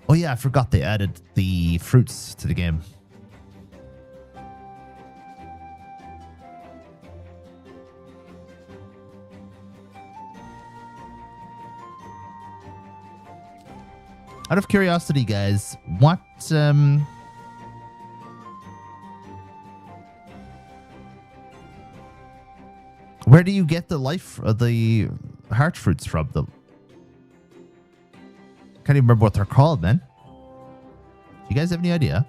Oh yeah, I forgot they added the fruits to the game. Out of curiosity, guys, what where do you get the the heart fruits from? Can't even remember what they're called, man. Do you guys have any idea?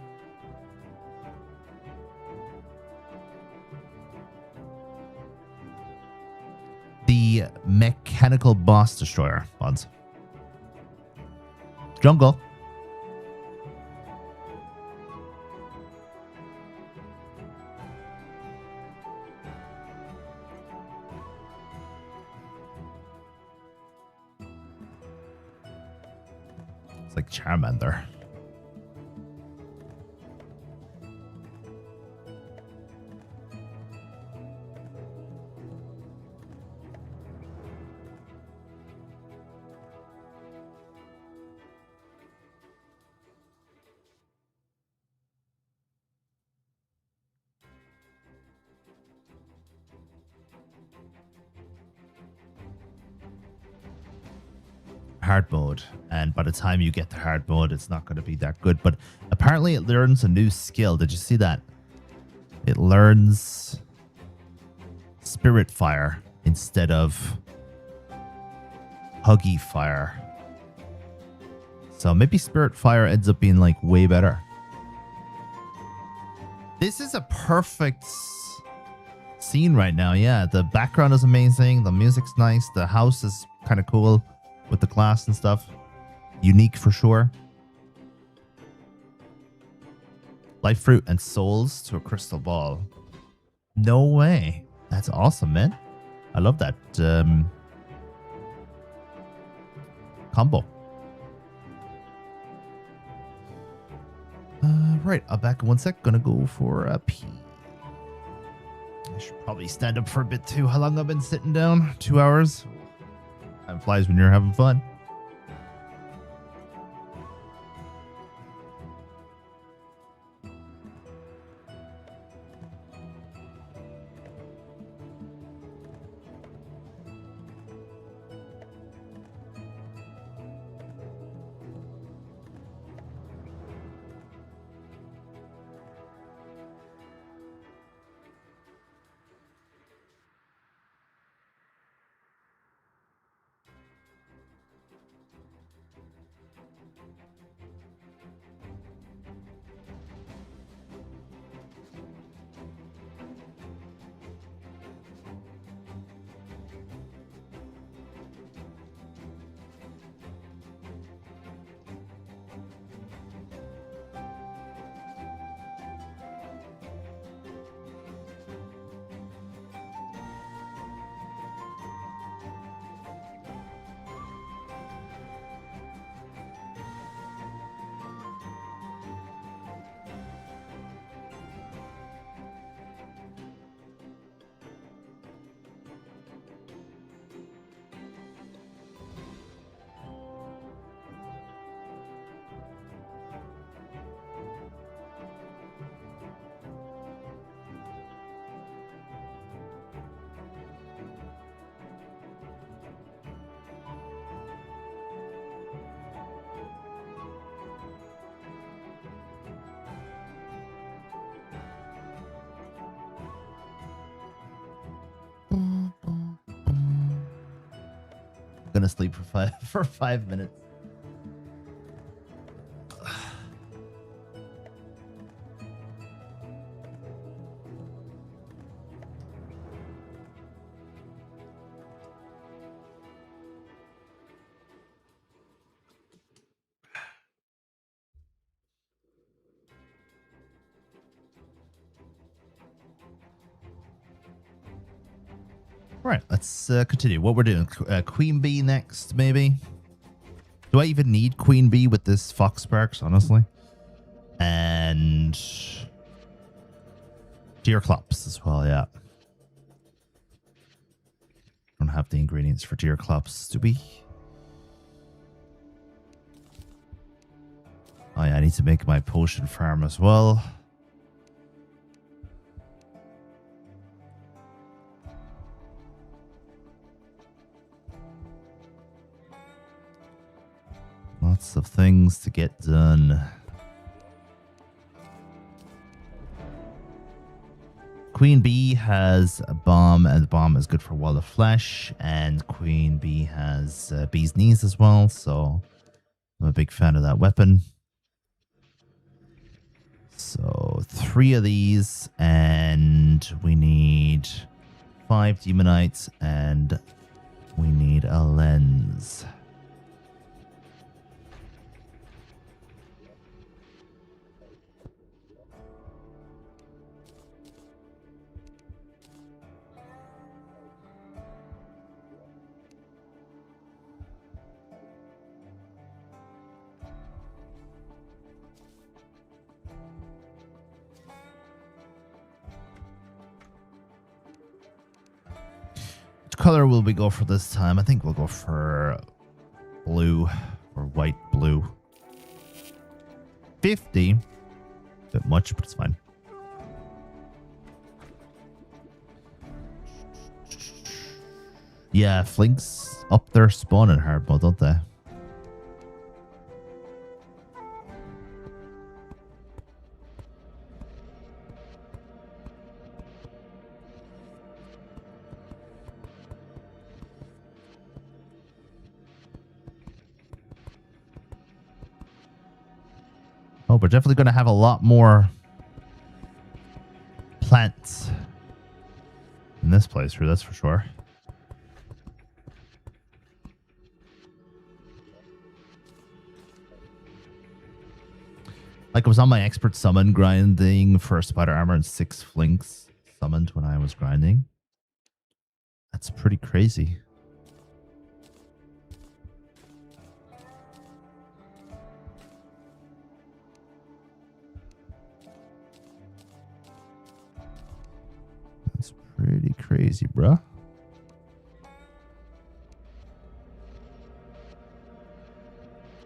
The mechanical boss destroyer ones. Jungle. It's like Charmander. Hard mode, and by the time you get to hard mode, it's not going to be that good, but apparently it learns a new skill. Did you see that? It learns Spirit Fire instead of Huggy Fire. So maybe Spirit Fire ends up being like way better. This is a perfect scene right now. Yeah, the background is amazing, the music's nice, the house is kind of cool with the glass and stuff. Unique for sure. Life fruit and souls to a crystal ball. No way. That's awesome, man. I love that combo. Right, I'll back in 1 sec. Gonna go for a pee. should probably stand up for a bit too. How long I've been sitting down? 2 hours? Time flies when you're having fun. Gonna sleep for 5 minutes. All right, let's continue. What we're doing, Queen Bee next, maybe. Do I even need Queen Bee with this Fox Sparks, honestly? And Deerclops as well, yeah. Don't have the ingredients for Deerclops, do we? Oh yeah, I need to make my potion farm as well. Lots of things to get done. Queen Bee has a bomb, and the bomb is good for wall of flesh. And Queen Bee has bee's knees as well, so I'm a big fan of that weapon. So 3 of these, and we need 5 demonites, and we need a lens. Color will we go for this time? I think we'll go for blue or white blue. 50. Bit much, but it's fine. Yeah, Flinks up there spawning hard mode, don't they? Oh, we're definitely going to have a lot more plants in this playthrough, that's for sure. Like, I was on my expert summon grinding for spider armor and 6 flinks summoned when I was grinding. That's pretty crazy. crazy, bruh.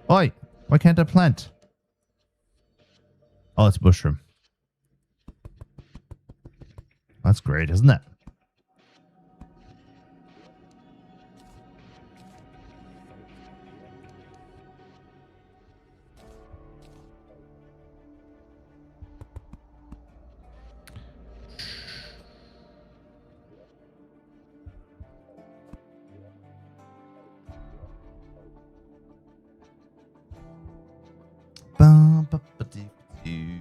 Oi, why can't I plant? Oh, it's mushroom. That's great, isn't it? Bum-ba-ba-doo-doo.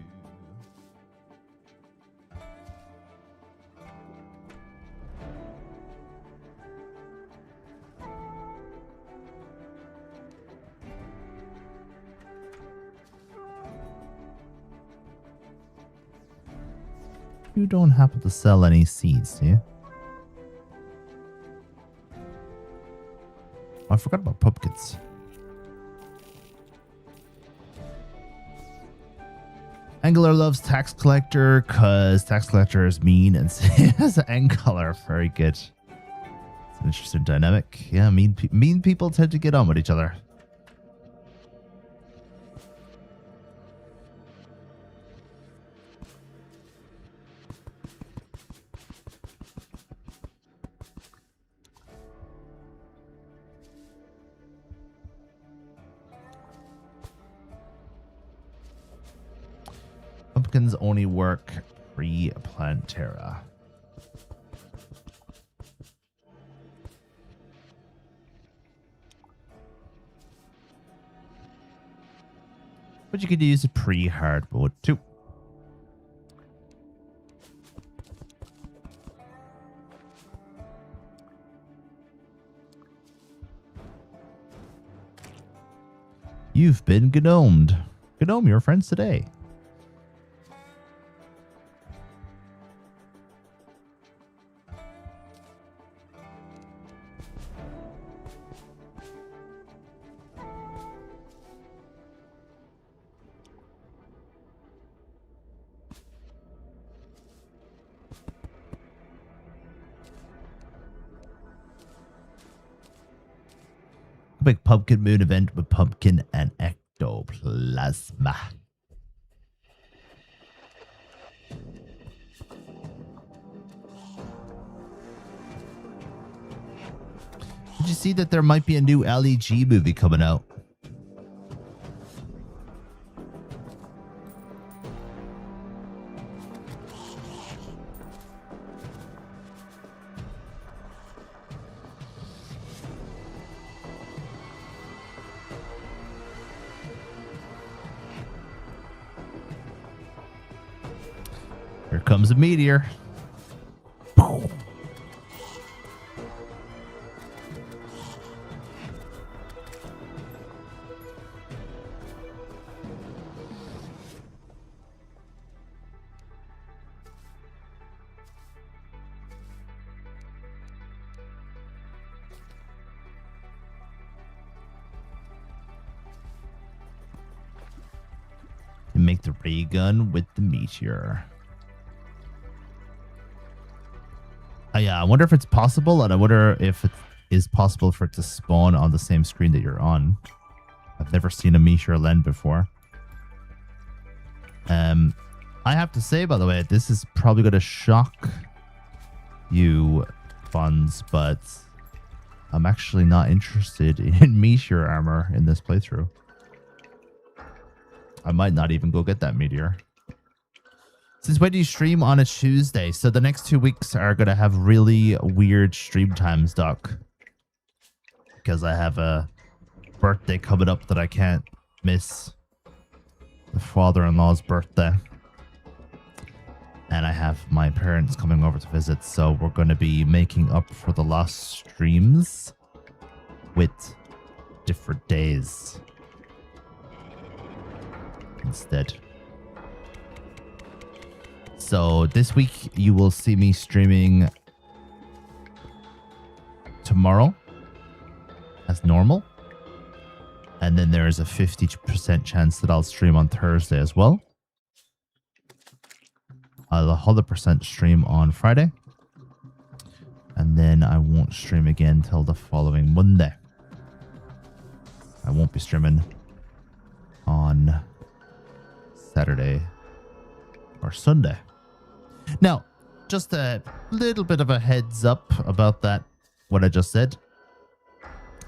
You don't happen to sell any seeds, do you? Oh, I forgot about pumpkins. Angler loves tax collector because tax collector is mean and has an end color. Very good. It's an interesting dynamic. Yeah, mean people tend to get on with each other. Pumpkins only work pre-Plantera. But you could use a pre-hard mode too. You've been gnomed. Gnome your friends today. Big pumpkin moon event with pumpkin and ectoplasma. Did you see that there might be a new LEG movie coming out? Here comes a meteor. And make the ray gun with the meteor. Yeah, I wonder if it's possible, and I wonder if it is possible for it to spawn on the same screen that you're on. I've never seen a meteor land before. I have to say, by the way, this is probably going to shock you, Buns, but I'm actually not interested in meteor armor in this playthrough. I might not even go get that meteor. Since when do you stream on a Tuesday? So the next 2 weeks are going to have really weird stream times, Doc. Because I have a birthday coming up that I can't miss. The father-in-law's birthday. And I have my parents coming over to visit. So we're going to be making up for the lost streams with different days instead. So this week you will see me streaming tomorrow as normal. And then there is a 50% chance that I'll stream on Thursday as well. I'll 100% stream on Friday. And then I won't stream again till the following Monday. I won't be streaming on Saturday or Sunday. Now, just a little bit of a heads up about that, what I just said.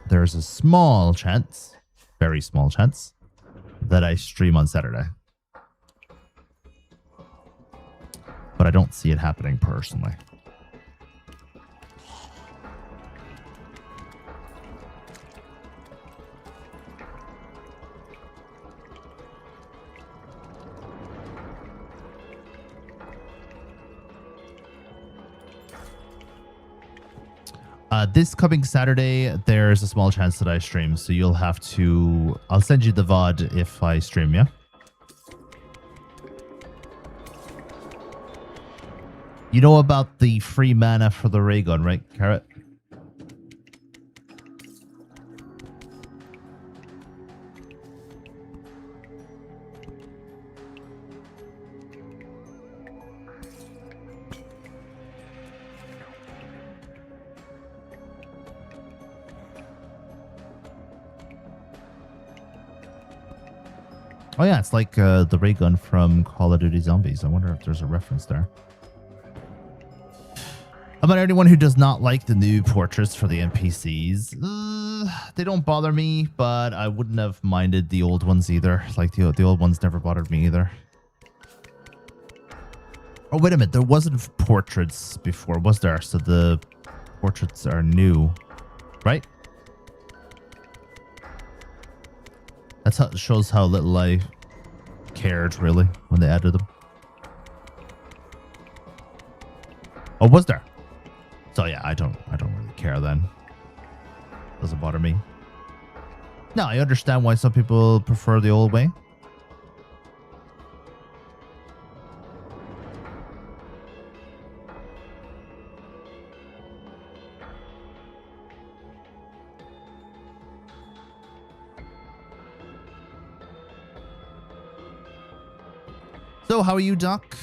There's a small chance, very small chance, that I stream on Saturday. But I don't see it happening personally. This coming Saturday, there's a small chance that I stream, so you'll have to... I'll send you the VOD if I stream, yeah? You know about the free mana for the ray gun, right, Carrot? Oh yeah, it's like the ray gun from Call of Duty Zombies. I wonder if there's a reference there. About anyone who does not like the new portraits for the NPCs, they don't bother me, but I wouldn't have minded the old ones either. Like the old ones never bothered me either. Oh wait a minute, there wasn't portraits before, was there? So the portraits are new, right? That's how it shows how little I cared, really, when they added them. Oh, was there? So yeah, I don't really care then. Doesn't bother me. No, I understand why some people prefer the old way. So, how are you, Doc?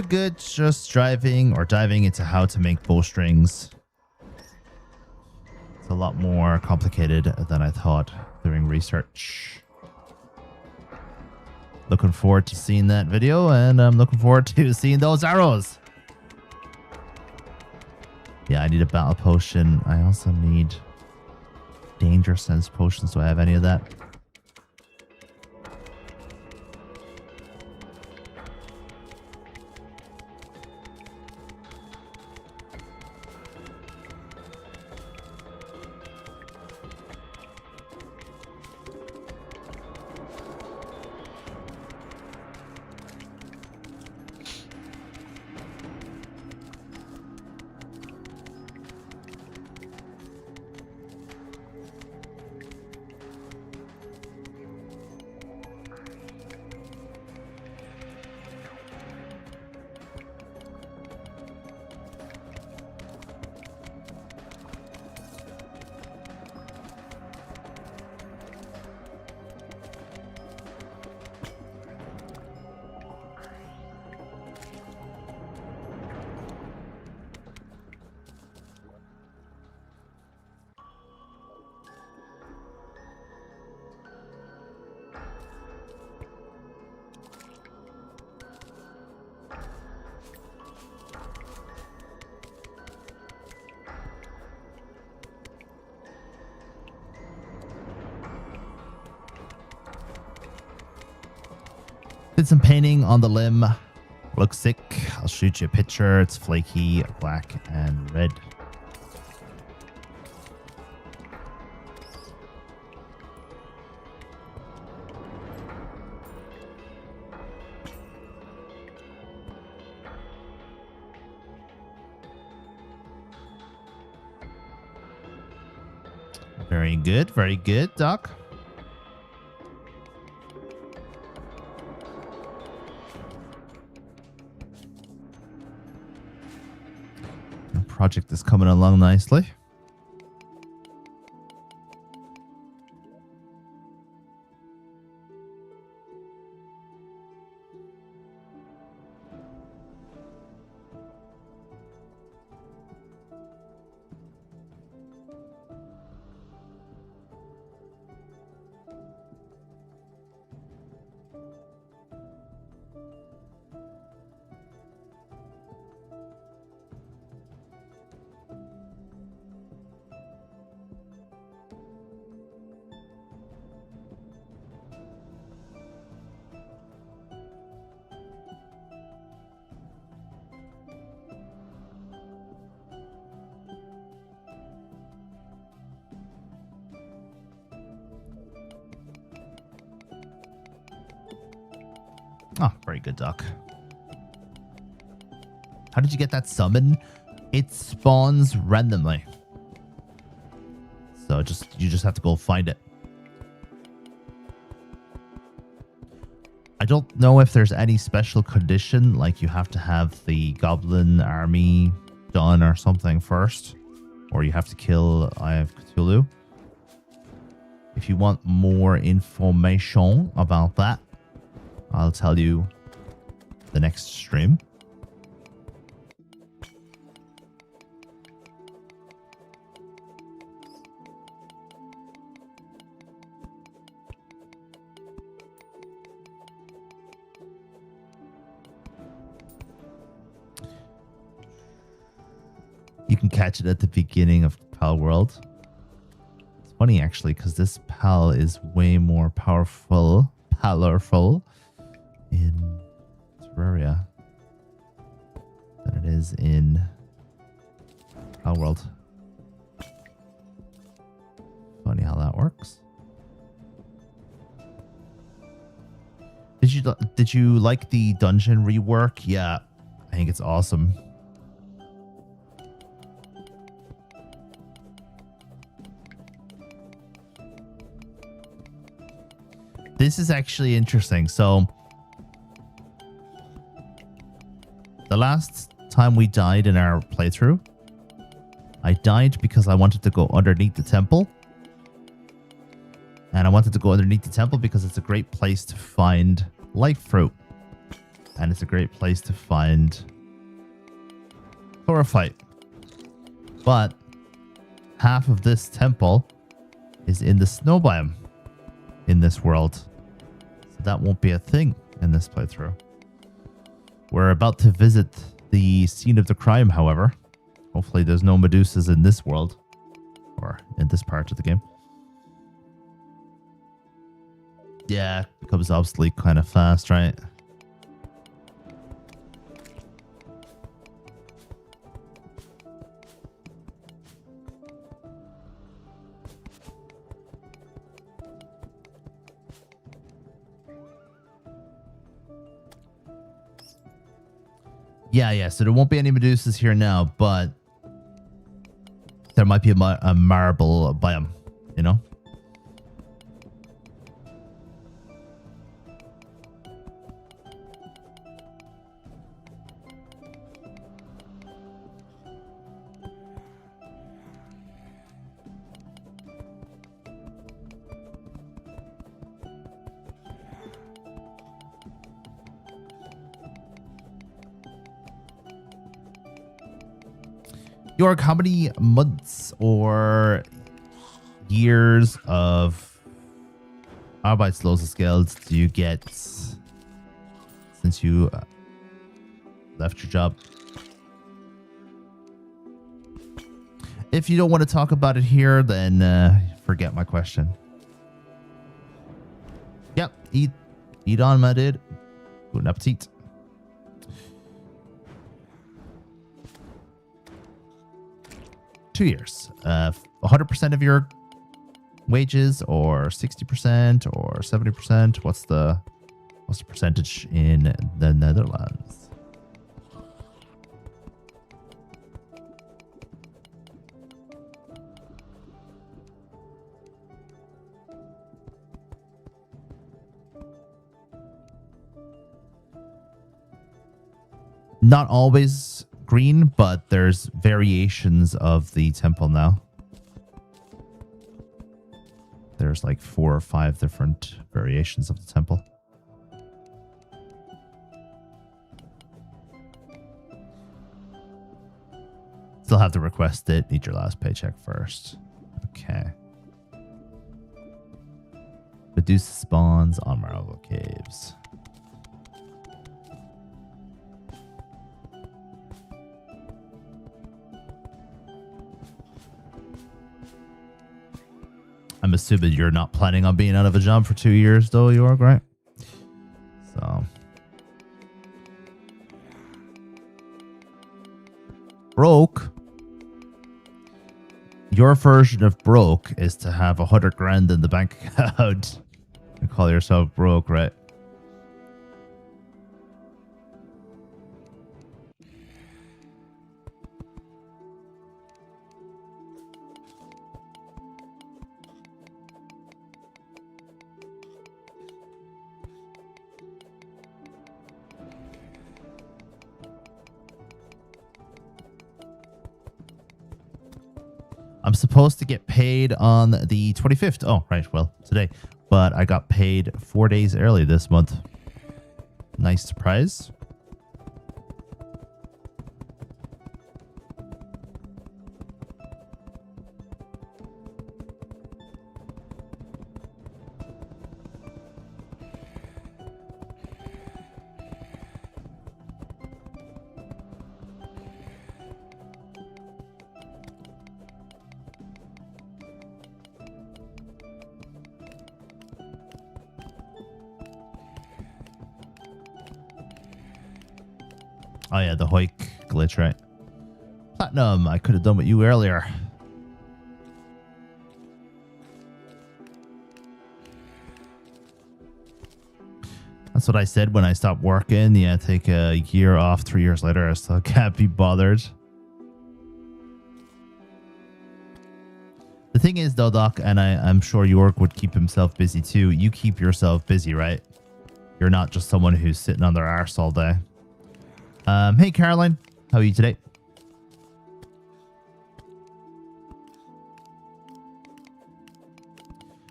Good. Just diving into how to make bowstrings. It's a lot more complicated than I thought doing research. Looking forward to seeing that video, and I'm looking forward to seeing those arrows. Yeah, I need a battle potion. I also need danger sense potions. Do I have any of that? did some painting on the limb. Looks sick. I'll shoot you a picture. It's flaky, black, and red. Very good, Doc. The project is coming along nicely. Oh, very good, Doc. How did you get that summon? It spawns randomly. So you just have to go find it. I don't know if there's any special condition, like you have to have the goblin army done or something first, or you have to kill Eye of Cthulhu. If you want more information about that, I'll tell you the next stream. You can catch it at the beginning of Pal World. It's funny actually, because this Pal is way more powerful in Terraria than it is in Pal World. Funny how that works. Did you like the dungeon rework? Yeah, I think it's awesome. This is actually interesting. So the last time we died in our playthrough, I died because I wanted to go underneath the temple. And I wanted to go underneath the temple because it's a great place to find life fruit. And it's a great place to find chlorophyte. But half of this temple is in the snow biome in this world. So that won't be a thing in this playthrough. We're about to visit the scene of the crime, however. Hopefully there's no Medusas in this world. Or in this part of the game. Yeah, it becomes obsolete kind of fast, right? Yeah, so there won't be any Medusas here now, but there might be a marble biome, you know? York, how many months or years of Arbeitslosengeld do you get since you left your job? If you don't want to talk about it here, then forget my question. Yep, eat on, my dude. Guten Appetit. $2 years. 100% of your wages, or 60%, or 70%? What's the percentage in the Netherlands? Not always green, but there's variations of the temple now. There's like 4 or 5 different variations of the temple. Still have to request it. Need your last paycheck first. Okay. Medusa spawns on Marble Caves. I'm assuming you're not planning on being out of a job for 2 years, though, York, right? So. Broke. Your version of broke is to have 100 grand in the bank account and call yourself broke, right? I'm supposed to get paid on the 25th. Oh, right. Well, today. But I got paid 4 days early this month. Nice surprise. Oh, yeah, the Hoik glitch, right? Platinum, I could have done with you earlier. That's what I said when I stopped working. Yeah, take a year off, 3 years later. I still can't be bothered. The thing is, though, Doc, and I'm sure York would keep himself busy too. You keep yourself busy, right? You're not just someone who's sitting on their arse all day. Hey, Caroline. How are you today?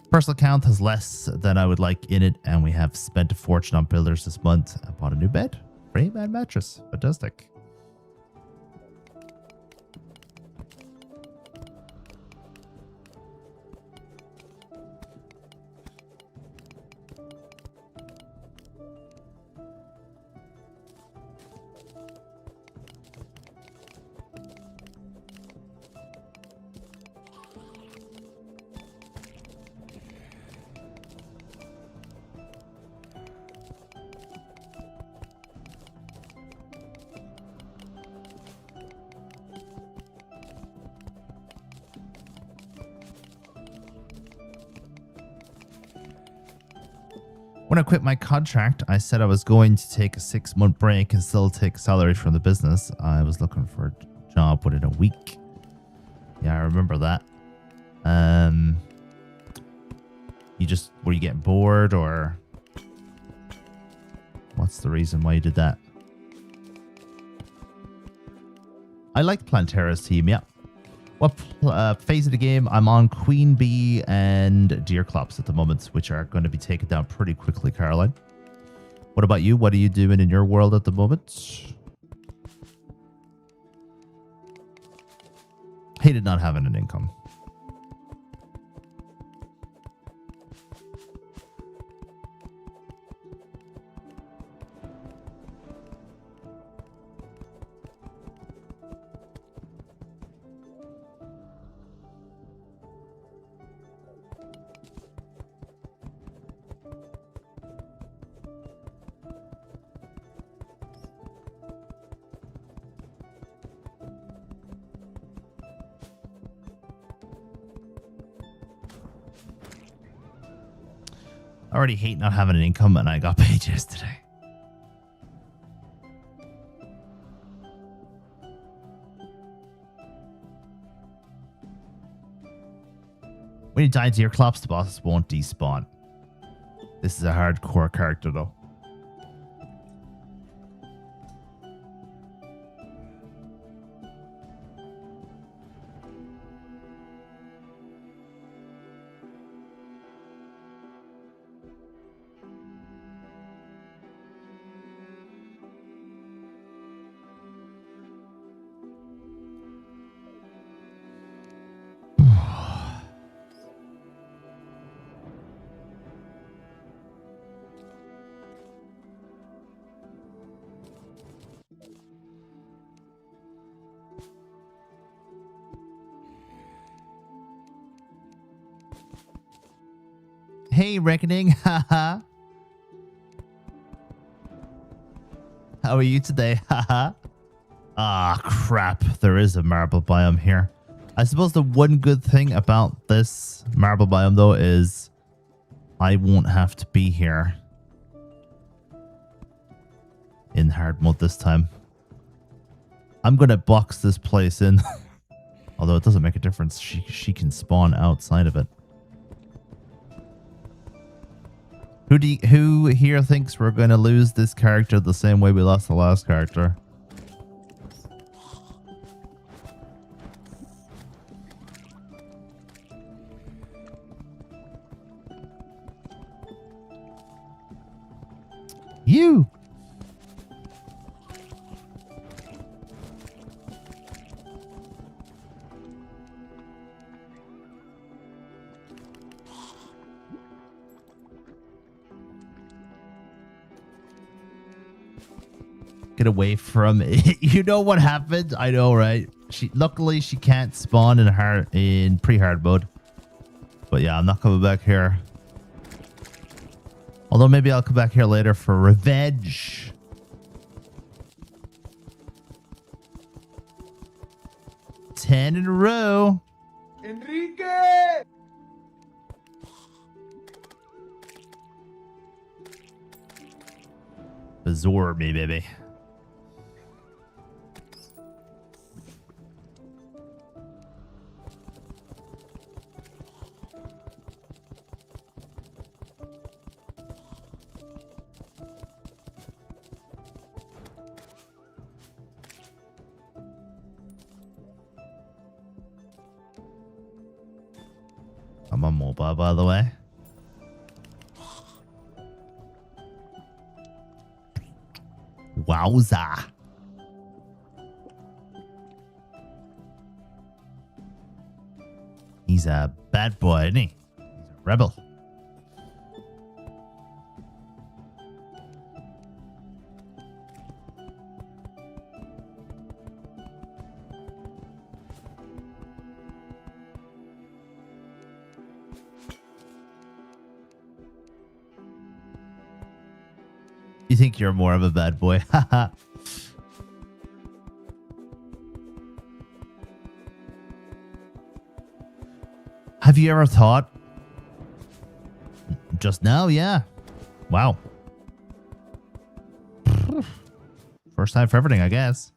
Personal account has less than I would like in it, and we have spent a fortune on builders this month. I bought a new bed. Frame and mattress. Fantastic. When I quit my contract, I said I was going to take a 6-month break and still take salary from the business. I was looking for a job within a week. Yeah, I remember that. Were you getting bored, or what's the reason why you did that? I like Plantera's team, yeah. What phase of the game? I'm on Queen Bee and Deerclops at the moment, which are going to be taken down pretty quickly, Caroline. What about you? What are you doing in your world at the moment? Hated not having an income. I already hate not having an income, and I got paid yesterday. When you die to your clops, the bosses won't despawn. This is a hardcore character, though. Hey, Reckoning. Haha. How are you today? Haha. Ah, crap. There is a marble biome here. I suppose the one good thing about this marble biome, though, is I won't have to be here in hard mode this time. I'm going to box this place in. Although it doesn't make a difference. She can spawn outside of it. Who here thinks we're going to lose this character the same way we lost the last character? You! Get away from it. You know what happened? I know, right? Luckily she can't spawn in pre-hard mode. But yeah, I'm not coming back here. Although maybe I'll come back here later for revenge. Ten in a row. Enrique! Absorb me, baby. I'm on mobile, by the way. Wowza. He's a bad boy, isn't he? He's a rebel. You think you're more of a bad boy? Haha. Have you ever thought? Just now, yeah. Wow. First time for everything, I guess.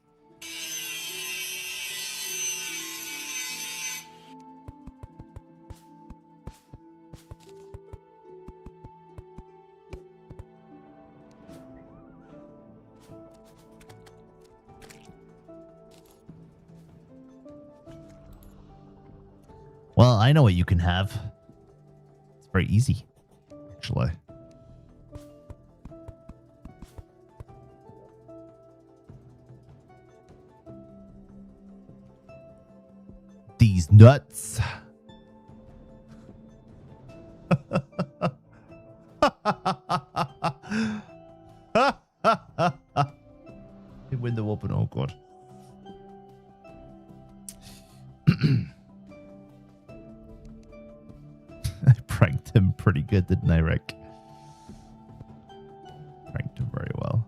Well, I know what you can have. It's very easy, actually. These nuts. The window open. Oh, God. I pranked him pretty good, didn't I, Rick? Pranked him very well.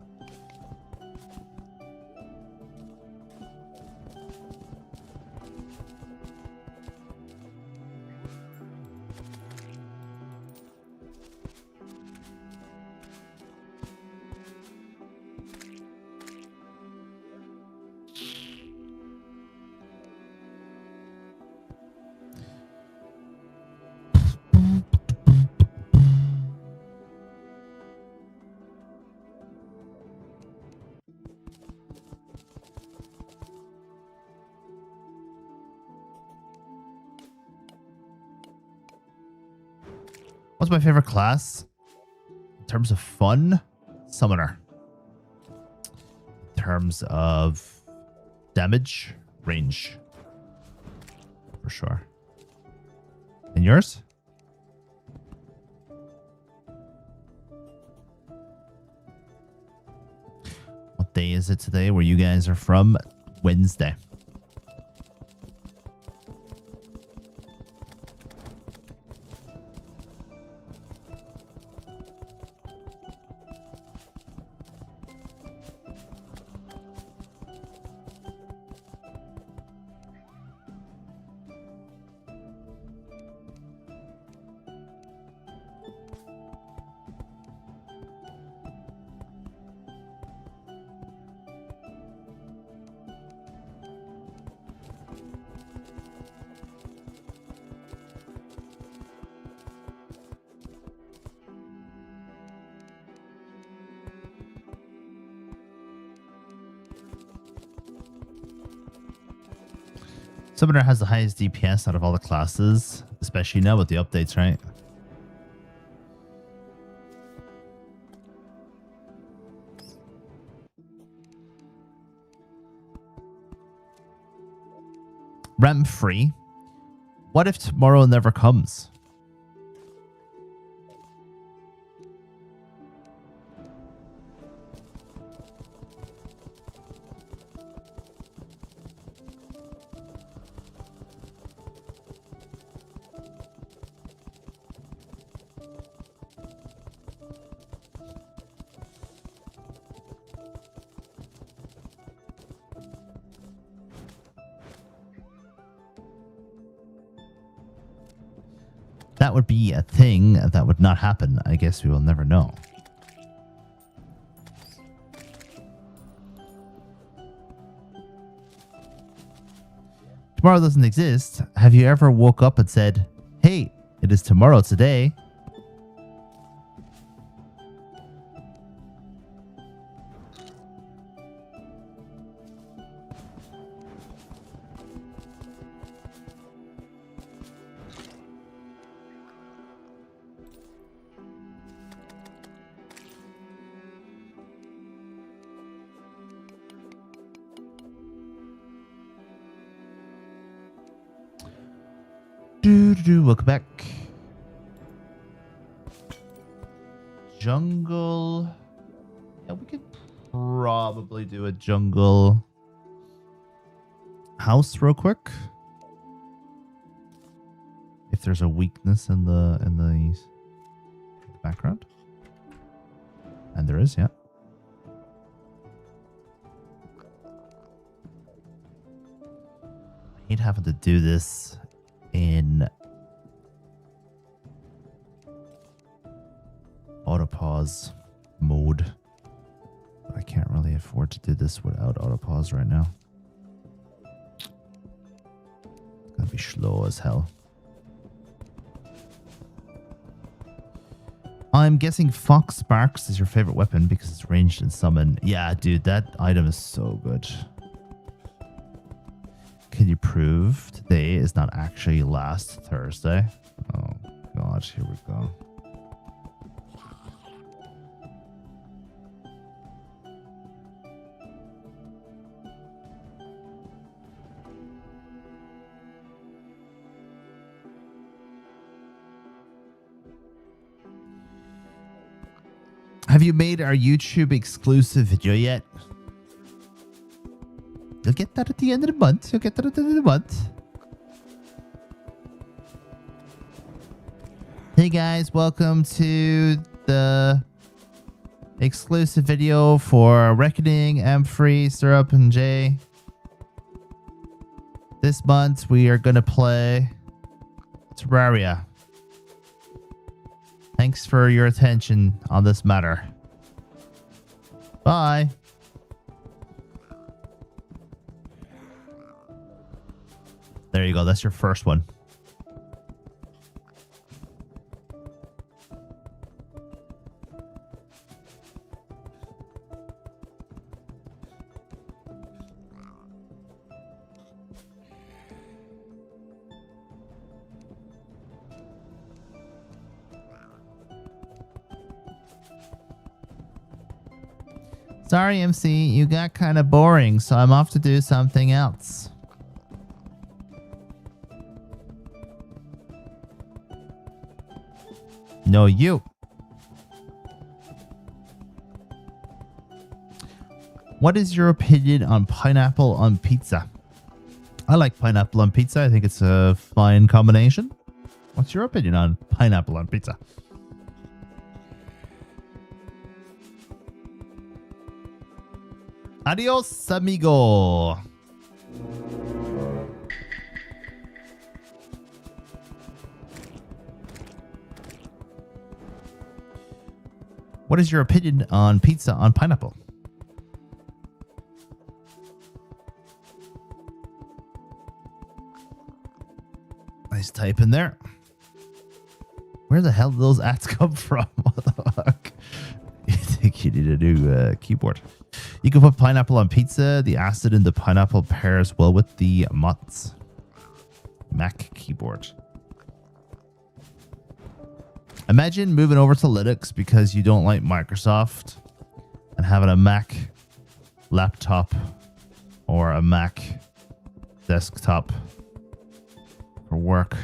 What's my favorite class? In terms of fun, summoner. In terms of damage, range. For sure. And yours? What day is it today where you guys are from? Wednesday. Summoner has the highest DPS out of all the classes, especially now with the updates, right? Ramp free. What if tomorrow never comes? That would be a thing that would not happen. I guess we will never know. Tomorrow doesn't exist. Have you ever woke up and said, hey, it is tomorrow today? Welcome back. Jungle. Yeah, we could probably do a jungle house real quick. If there's a weakness in the background. And there is, yeah. I hate having to do this in autopause mode. But I can't really afford to do this without autopause right now. It's gonna be slow as hell. I'm guessing Fox Sparks is your favorite weapon because it's ranged and summon. Yeah, dude, that item is so good. Can you prove today is not actually last Thursday? Oh god, here we go. Have you made our YouTube exclusive video yet? You'll get that at the end of the month. You'll get that at the end of the month. Hey guys, welcome to the exclusive video for Reckoning, M3, Syrup, and Jay. This month we are going to play Terraria. Thanks for your attention on this matter. Bye. There you go. That's your first one. Sorry, MC, you got kind of boring, so I'm off to do something else. No, you. What is your opinion on pineapple on pizza? I like pineapple on pizza. I think it's a fine combination. What's your opinion on pineapple on pizza? Adios, amigo. What is your opinion on pizza on pineapple? Nice type in there. Where the hell did those ads come from? What the fuck? You think you need a new keyboard? You can put pineapple on pizza. The acid in the pineapple pairs well with the mutts. Mac keyboard. Imagine moving over to Linux because you don't like Microsoft and having a Mac laptop or a Mac desktop for work.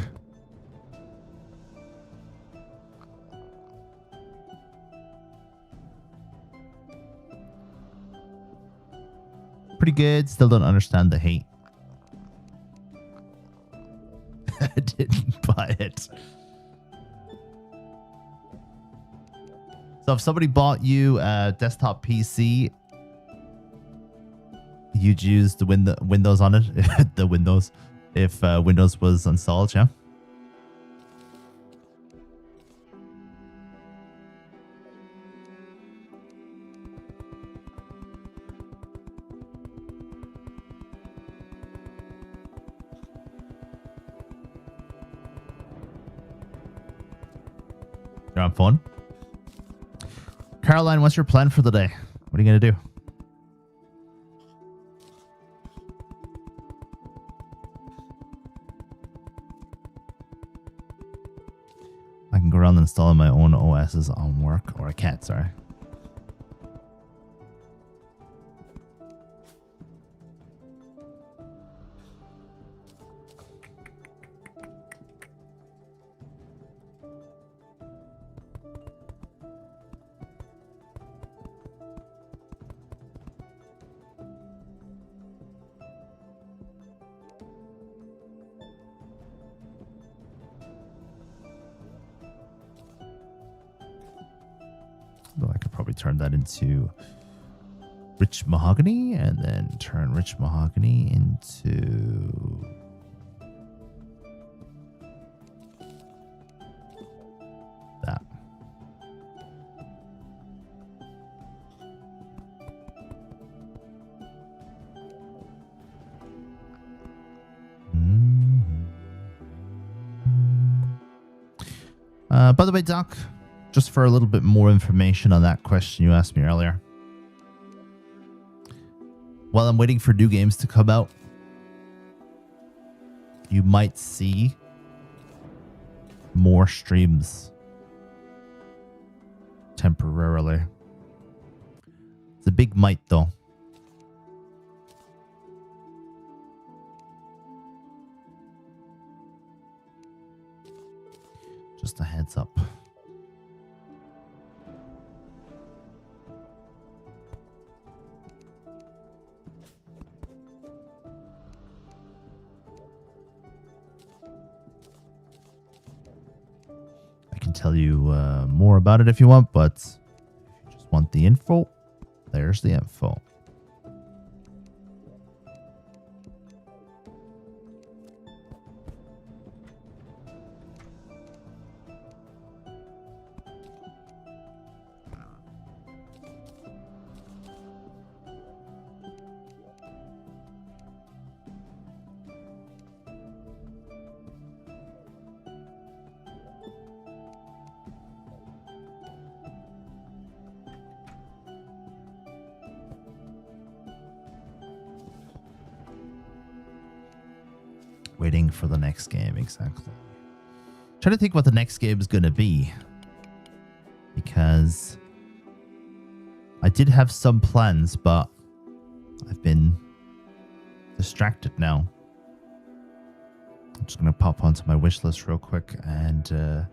Pretty good. Still don't understand the hate. I didn't buy it. So if somebody bought you a desktop PC, you'd use the Windows on it. The Windows. If Windows was installed, yeah. You're on phone. Caroline, what's your plan for the day? What are you going to do? I can go around installing my own OSs on work. Or I can't, sorry. Though I could probably turn that into rich mahogany and then turn rich mahogany into that. By the way, Doc, just for a little bit more information on that question you asked me earlier. While I'm waiting for new games to come out, you might see more streams temporarily. It's a big might, though. Just a heads up. Tell you more about it if you want, but if you just want the info, there's the info. Waiting for the next game, exactly. Trying to think what the next game is going to be. Because I did have some plans, but I've been distracted now. I'm just going to pop onto my wish list real quick. And The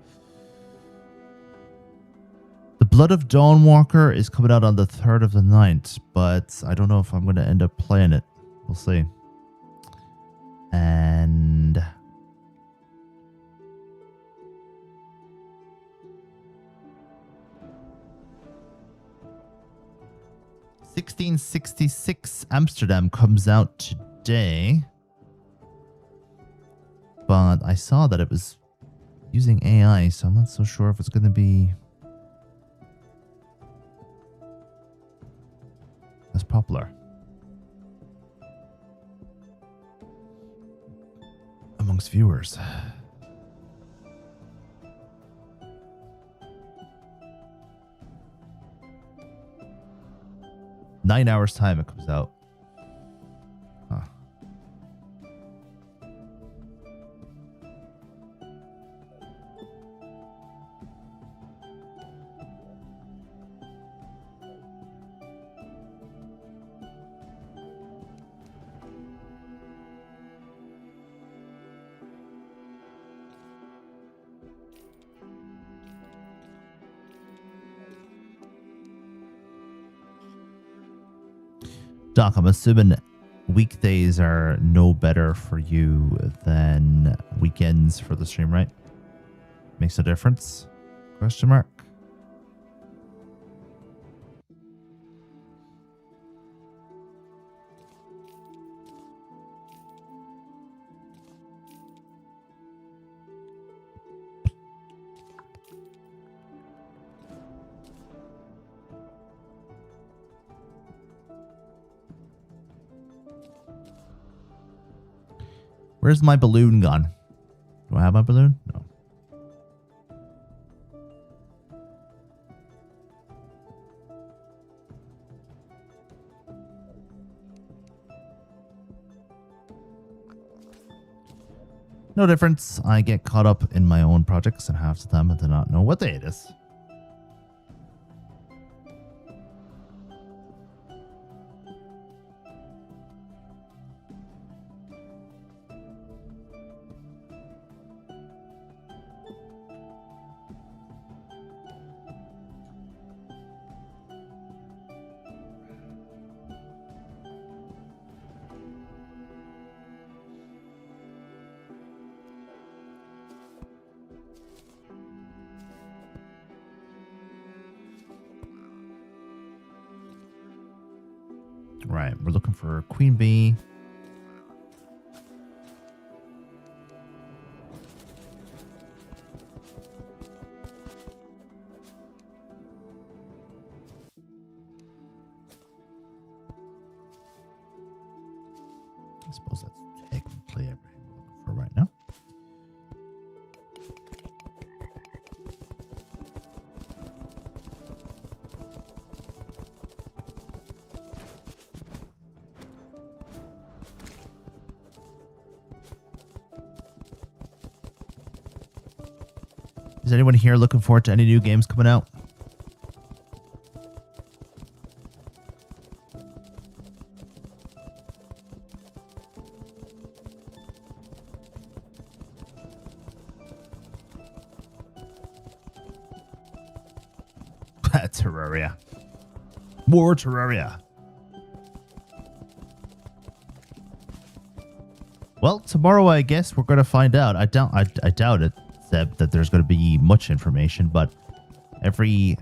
Blood of Dawnwalker is coming out on the 3rd of the 9th, but I don't know if I'm going to end up playing it. We'll see. And 1666 Amsterdam comes out today. But I saw that it was using AI, so I'm not so sure if it's going to be as popular amongst viewers. Nine hours time it comes out. Huh. Doc, I'm assuming weekdays are no better for you than weekends for the stream, right? Makes a difference? Question mark. Where's my balloon gone? Do I have my balloon? No. No difference. I get caught up in my own projects and half the time I do not know what day it is. Right, we're looking for Queen Bee. I suppose that's technically everything we're looking for right now. Is anyone here looking forward to any new games coming out? Terraria. More Terraria. Well, tomorrow I guess we're going to find out. I doubt it. That there's going to be much information, but the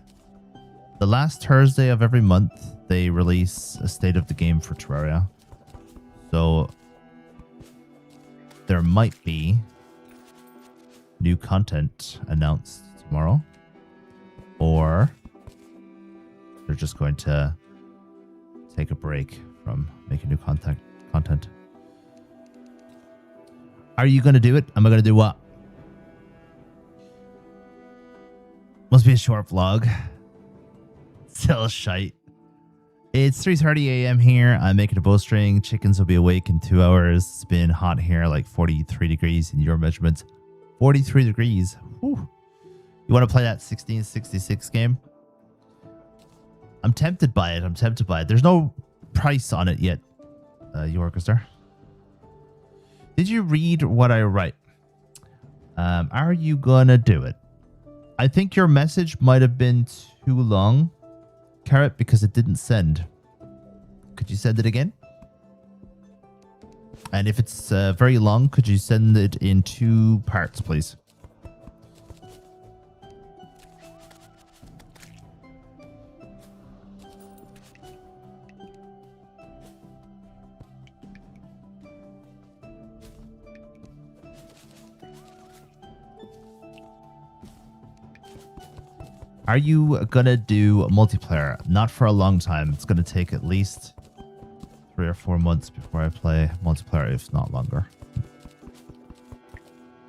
last Thursday of every month they release a state of the game for Terraria, so there might be new content announced tomorrow, or they're just going to take a break from making new content. Are you going to do it? Am I going to do what? Must be a short vlog. Still shite. It's 3:30 a.m. here. I'm making a bowstring. Chickens will be awake in 2 hours. It's been hot here, like 43 degrees in your measurements. 43 degrees. Whew. You want to play that 1666 game? I'm tempted by it. I'm tempted by it. There's no price on it yet, York, is there? Did you read what I write? Are you gonna do it? I think your message might have been too long, Carrot, because it didn't send. Could you send it again? And if it's very long, could you send it in 2 parts, please? Are you gonna do multiplayer? Not for a long time. It's gonna take at least 3 or 4 months before I play multiplayer, if not longer.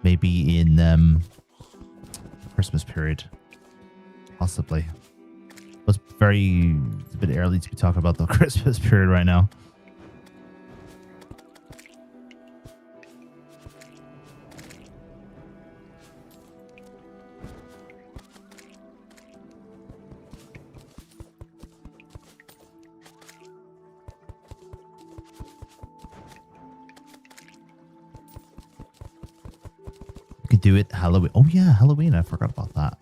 Maybe in Christmas period, possibly. But it's a bit early to be talking about the Christmas period right now. Could do it Halloween. Oh yeah, Halloween. I forgot about that.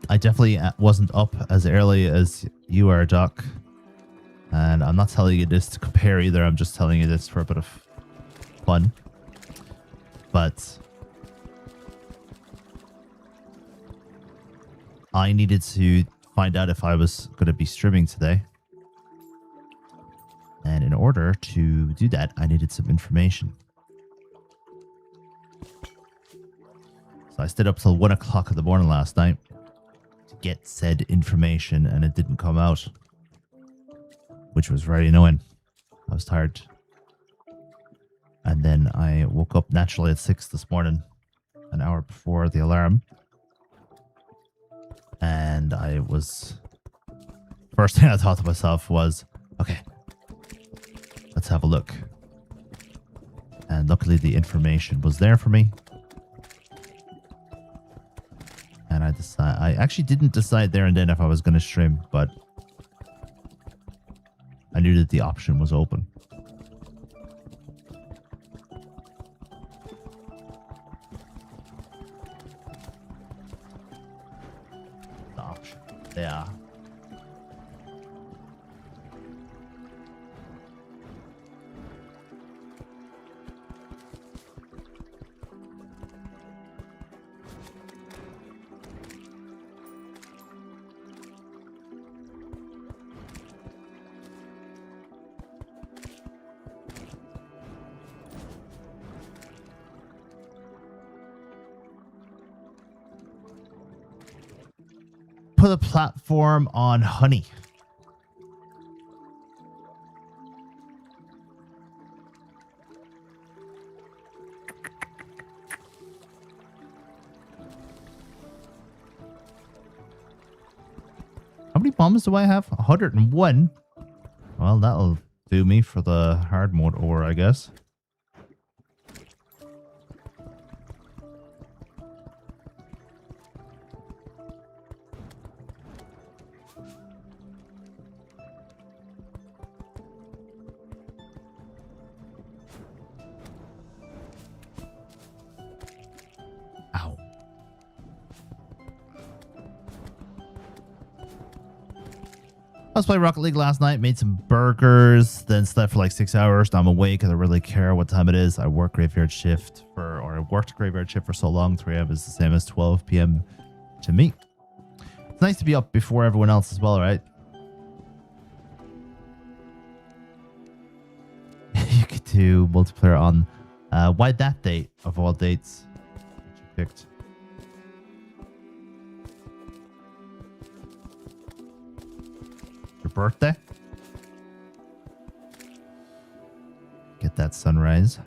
I definitely wasn't up as early as you are, Doc. And I'm not telling you this to compare either. I'm just telling you this for a bit of fun. But I needed to find out if I was going to be streaming today. And in order to do that, I needed some information. So I stayed up till 1 o'clock in the morning last night to get said information, and it didn't come out, which was very annoying. I was tired. And then I woke up naturally at 6 this morning, an hour before the alarm. And first thing I thought to myself was, okay, let's have a look. And luckily the information was there for me. And I actually didn't decide there and then if I was going to stream, but I knew that the option was open. The option. Yeah. Put a platform on Honey. How many bombs do I have? 101. Well, that'll do me for the hard mode ore, I guess. Ow. I was playing Rocket League last night, made some burgers, then slept for like 6 hours. Now I'm awake. I don't really care what time it is. I work graveyard shift I worked graveyard shift for so long. 3 a.m. is the same as 12 p.m. to me. It's nice to be up before everyone else as well, right? You could do multiplayer on why that date of all dates that you picked? Your birthday? Get that sunrise.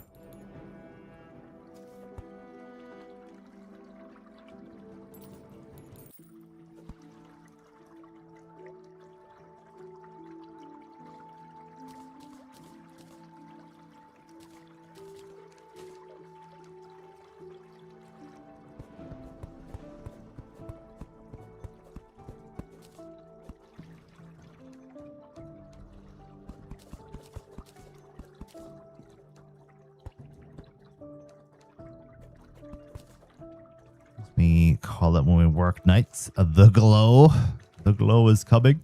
We call it when we work nights. The glow. The glow is coming.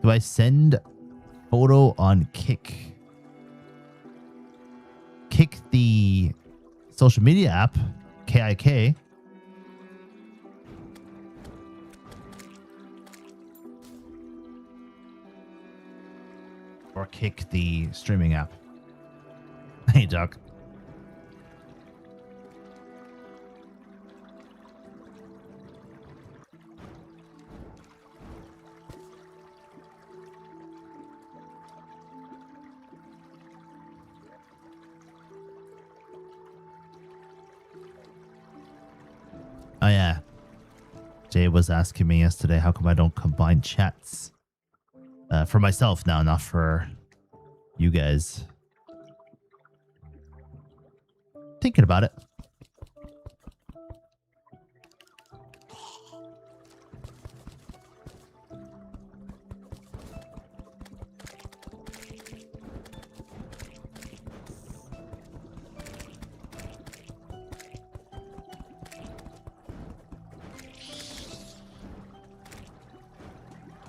Do I send photo on Kick? Kick the social media app, KIK. Or Kick the streaming app. Hey, Doc. Oh, yeah. Jay was asking me yesterday, how come I don't combine chats? For myself now, not for you guys. Thinking about it.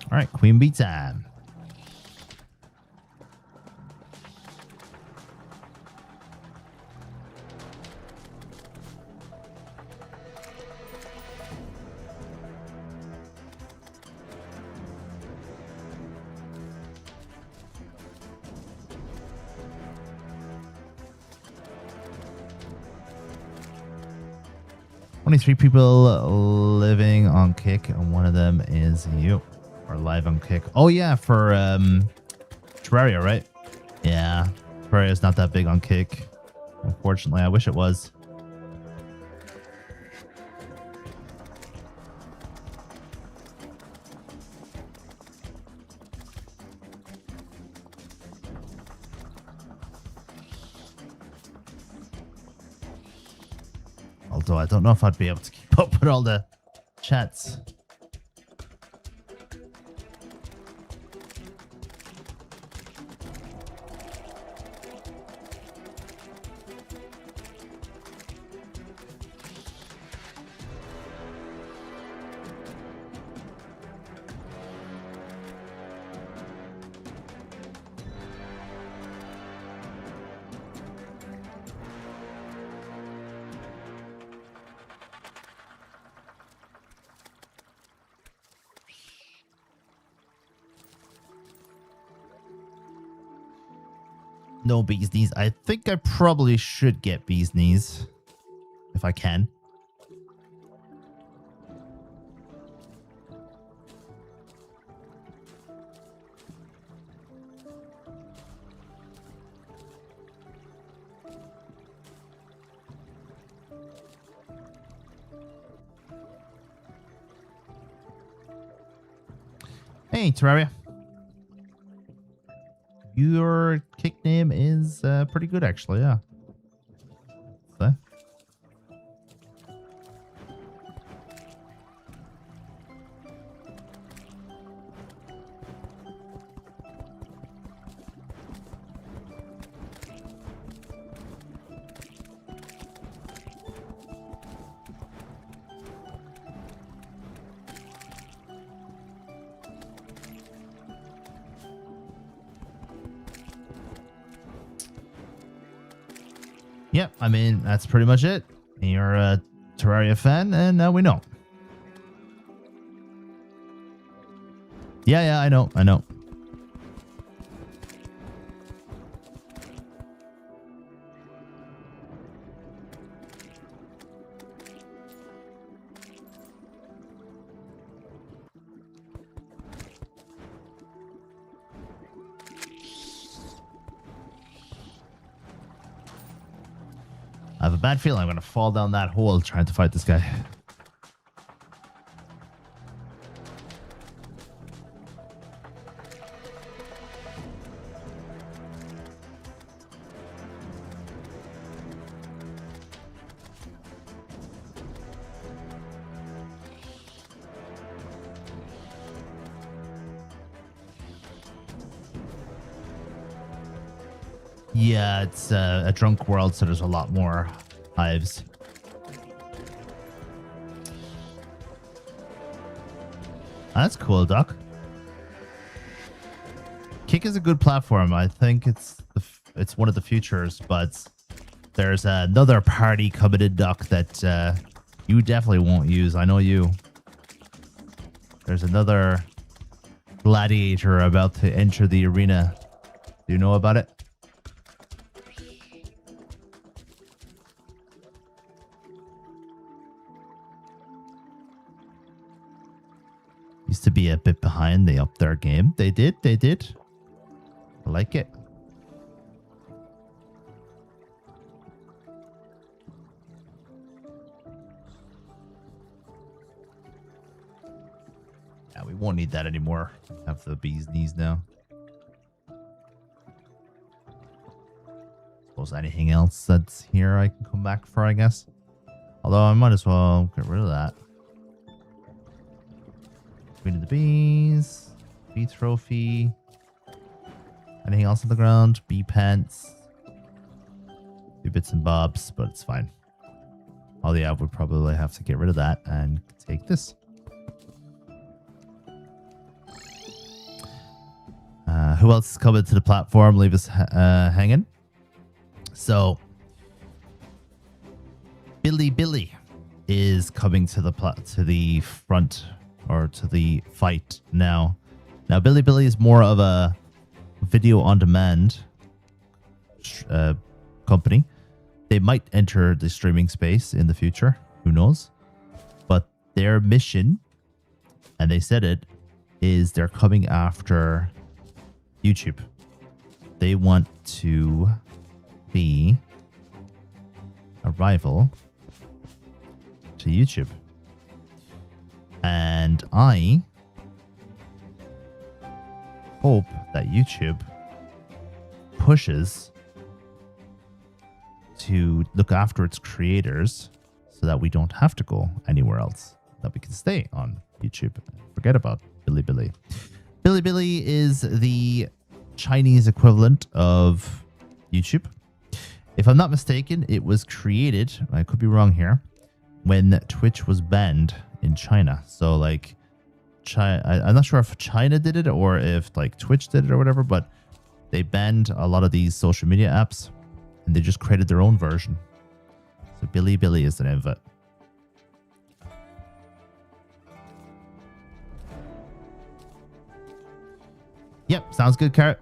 All right, Queen Bee time. Only 3 people living on Kick, and one of them is you. Or live on Kick. Oh yeah, for Terraria, right? Yeah, Terraria is not that big on Kick. Unfortunately, I wish it was. Although I don't know if I'd be able to keep up with all the chats. No bee's knees. I think I probably should get bee's knees. If I can. Hey, Terraria. your kick name is pretty good, actually. Yeah. So. Yep, I mean, that's pretty much it. You're a Terraria fan, and now we know. Yeah, I know. I have a bad feeling I'm going to fall down that hole trying to fight this guy. Yeah, it's a drunk world, so there's a lot more hives. That's cool, Doc. Kick is a good platform. I think it's one of the futures, but there's another party coming in, Doc, that you definitely won't use. I know you. There's another gladiator about to enter the arena. Do you know about it? Used to be a bit behind. They upped their game. They did. I like it. Yeah, we won't need that anymore. Have the bee's knees now. Suppose anything else that's here I can come back for, I guess. Although I might as well get rid of that. Queen of the Bees, Bee Trophy. Anything else on the ground? Bee Pants. Few bits and bobs, but it's fine. Oh yeah, we'll probably have to get rid of that and take this. Who else is coming to the platform? Leave us hanging. So, Billy is coming to the front. Or to the fight now. Now, Billy is more of a video on demand company. They might enter the streaming space in the future. Who knows? But their mission, and they said it, is they're coming after YouTube. They want to be a rival to YouTube. And I hope that YouTube pushes to look after its creators so that we don't have to go anywhere else, that we can stay on YouTube. Forget about Billy. Billy is the Chinese equivalent of YouTube. If I'm not mistaken, it was created, I could be wrong here, when Twitch was banned in China. So like I'm not sure if China did it or if like Twitch did it or whatever, but they banned a lot of these social media apps and they just created their own version. So Billy is the name of it. Yep, sounds good, Carrot.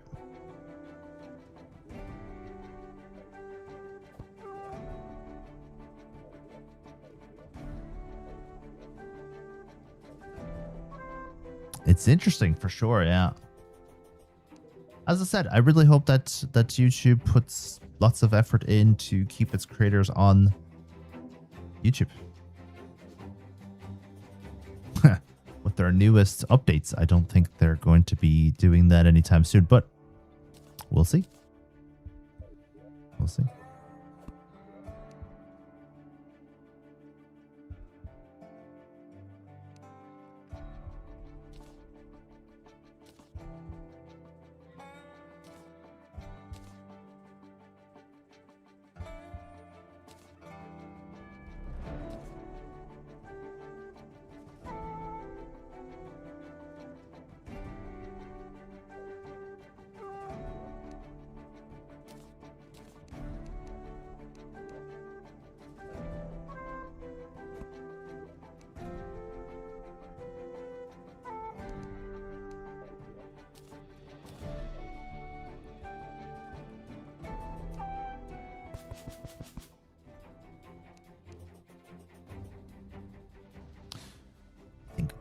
It's interesting for sure, yeah. As I said, I really hope that YouTube puts lots of effort in to keep its creators on YouTube. With their newest updates, I don't think they're going to be doing that anytime soon, but we'll see. We'll see.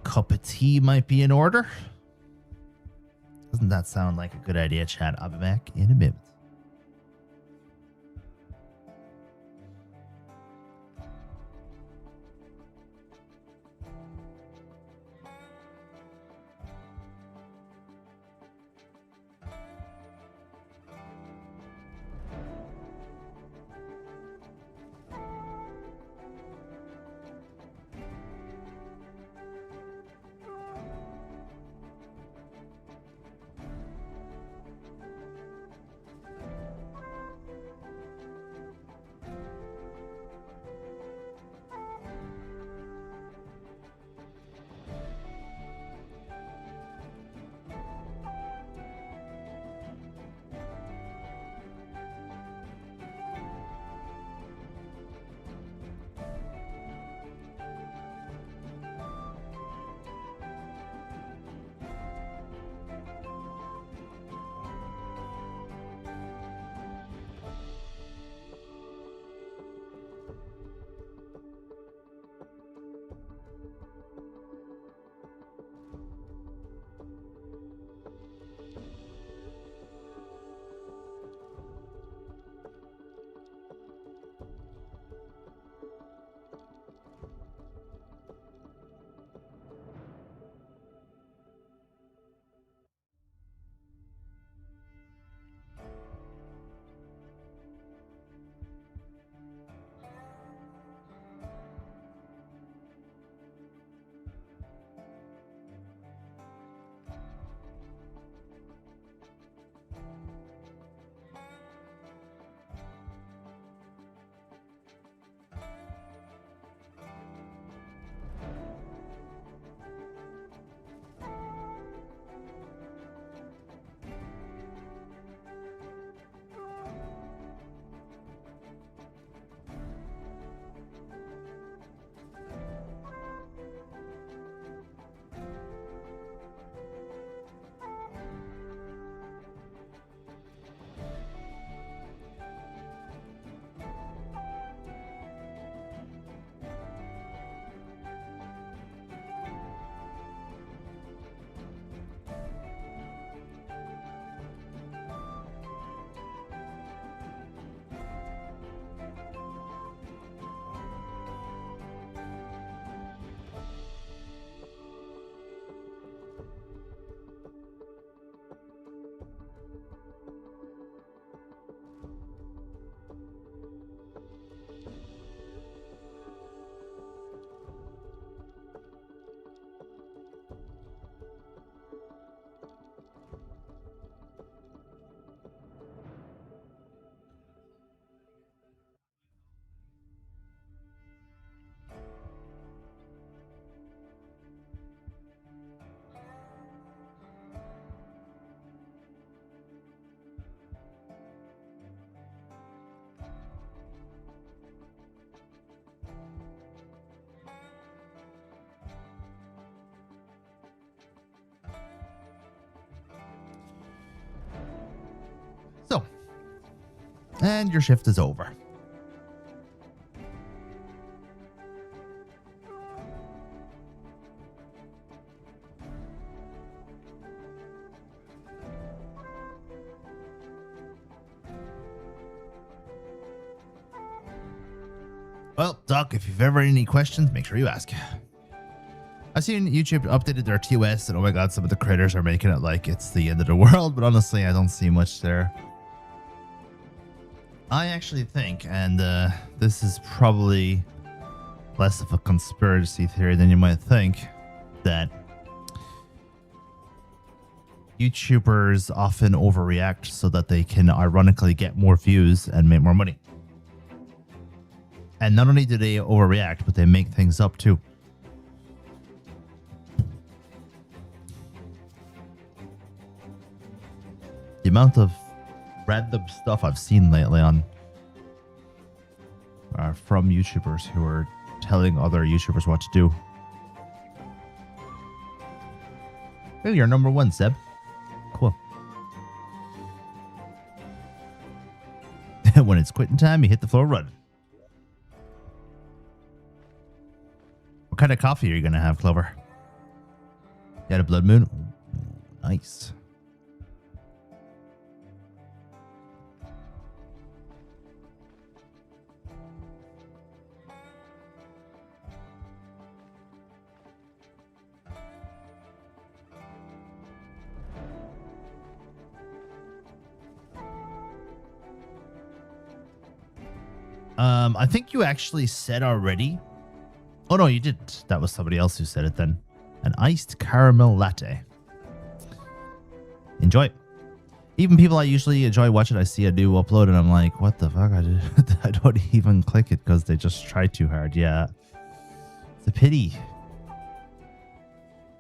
Cup of tea might be in order. Doesn't that sound like a good idea, chat? I'll be back in a minute. So, and your shift is over. Well, Doc, if you've ever any questions, make sure you ask. I've seen YouTube updated their TOS, and oh my god, some of the creators are making it like it's the end of the world, but honestly, I don't see much there. I actually think, and this is probably less of a conspiracy theory than you might think, that YouTubers often overreact so that they can ironically get more views and make more money. And not only do they overreact, but they make things up too. The amount of random stuff I've seen lately on from YouTubers who are telling other YouTubers what to do. Hey, you're number one, Seb. Cool. When it's quitting time, you hit the floor running. What kind of coffee are you going to have, Clover? You had a blood moon? Ooh, nice. I think you actually said already. Oh, no, you didn't. That was somebody else who said it then. An iced caramel latte. Enjoy. Even people I usually enjoy watching, I see a new upload and I'm like, what the fuck? I don't even click it because they just try too hard. Yeah. It's a pity.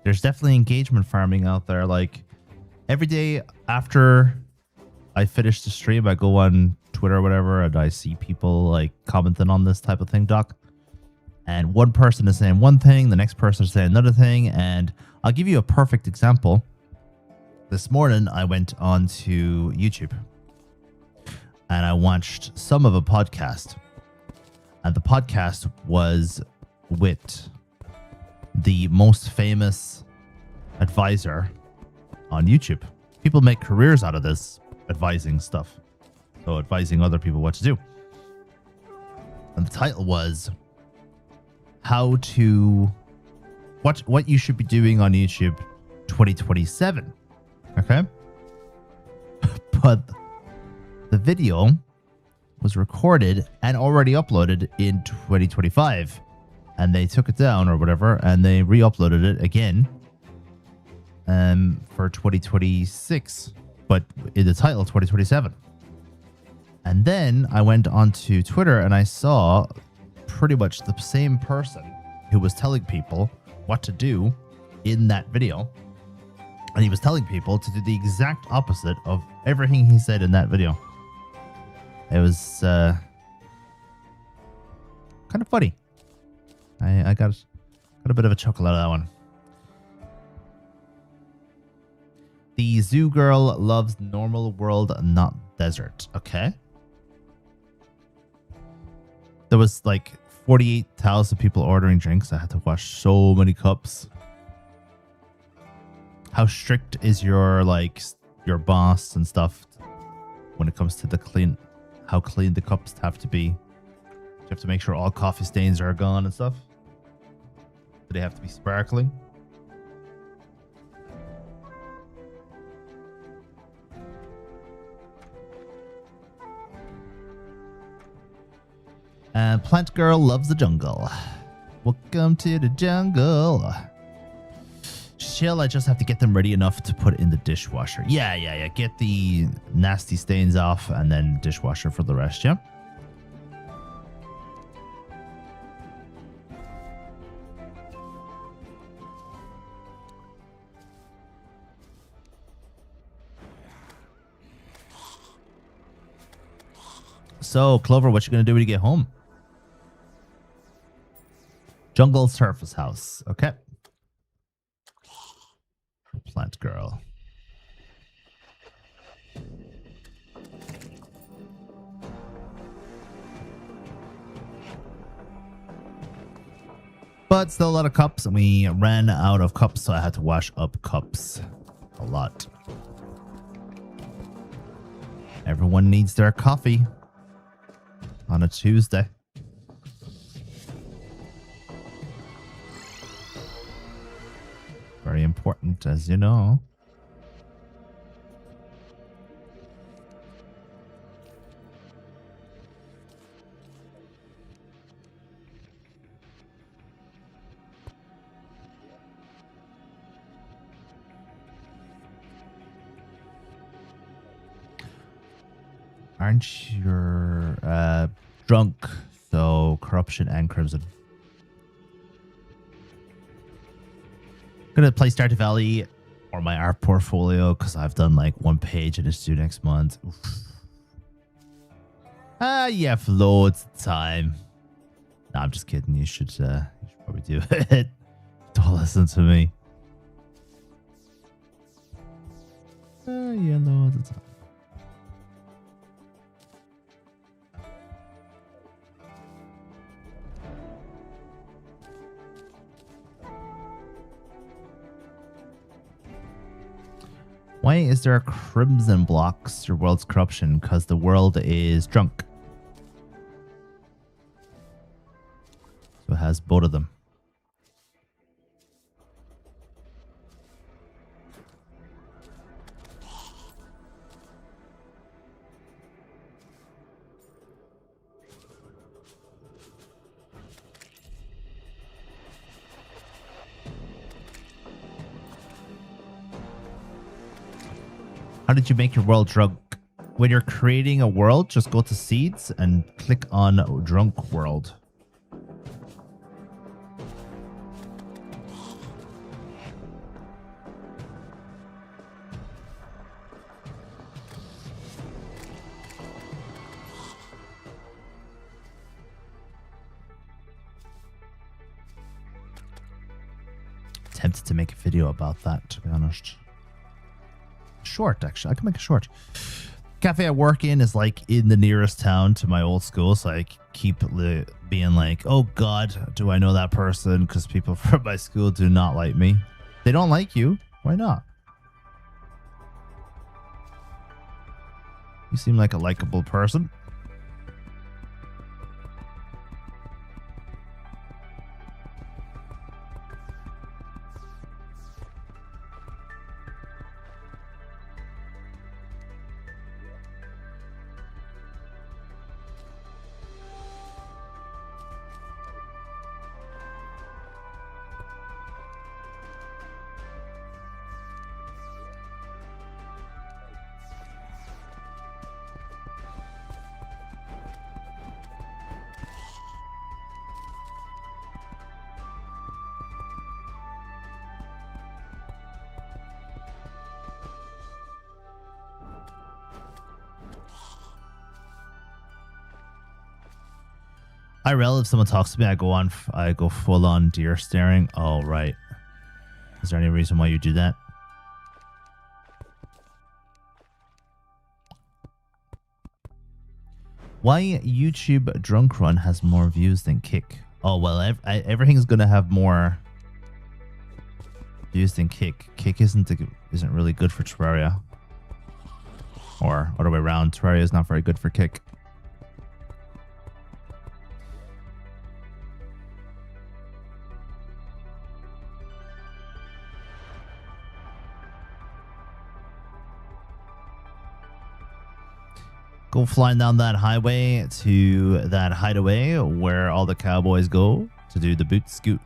There's definitely engagement farming out there. Like every day after I finish the stream, I go on Twitter or whatever, and I see people like commenting on this type of thing, Doc. And one person is saying one thing, the next person is saying another thing. And I'll give you a perfect example. This morning, I went on to YouTube and I watched some of a podcast. And the podcast was with the most famous advisor on YouTube. People make careers out of this advising stuff. So advising other people what to do. And the title was how to what you should be doing on YouTube 2027. Okay? But the video was recorded and already uploaded in 2025. And they took it down or whatever and they re-uploaded it again for 2026. But in the title 2027. And then I went onto Twitter and I saw pretty much the same person who was telling people what to do in that video. And he was telling people to do the exact opposite of everything he said in that video. It was kind of funny. I got a bit of a chuckle out of that one. The zoo girl loves normal world, not desert. Okay. There was like 48,000 people ordering drinks. I had to wash so many cups. How strict is your your boss and stuff when it comes to how clean the cups have to be? Do you have to make sure all coffee stains are gone and stuff? Do they have to be sparkling? And Plant Girl loves the jungle. Welcome to the jungle. Chill, I just have to get them ready enough to put in the dishwasher. Yeah. Get the nasty stains off and then dishwasher for the rest, yeah? So, Clover, what you gonna do when you get home? Jungle surface house. Okay. Plant girl. But still a lot of cups, and we ran out of cups, so I had to wash up cups a lot. Everyone needs their coffee on a Tuesday. important, as you know. Aren't you drunk? So corruption and crimson. Gonna play Stardew Valley or my art portfolio because I've done like 1 page and it's due next month. You have loads of time. No, I'm just kidding. You should probably do it. Don't listen to me. Yeah, loads of time. Why is there crimson blocks your world's corruption? Because the world is drunk. So it has both of them. How did you make your world drunk? When you're creating a world, just go to seeds and click on drunk world. Tempted to make a video about that, to be honest. Short, actually. I can make a short. Cafe I work in is like in the nearest town to my old school, so I keep being like, oh god, do I know that person? Because people from my school do not like me. They don't like you. Why not? You seem like a likable person. IRL, if someone talks to me, I go full on deer staring. Oh, right. Is there any reason why you do that? Why YouTube Drunk Run has more views than Kick? Oh, well, everything's going to have more views than Kick. Kick isn't really good for Terraria. Or other way around, Terraria is not very good for Kick. Go flying down that highway to that hideaway where all the cowboys go to do the boot, scoot,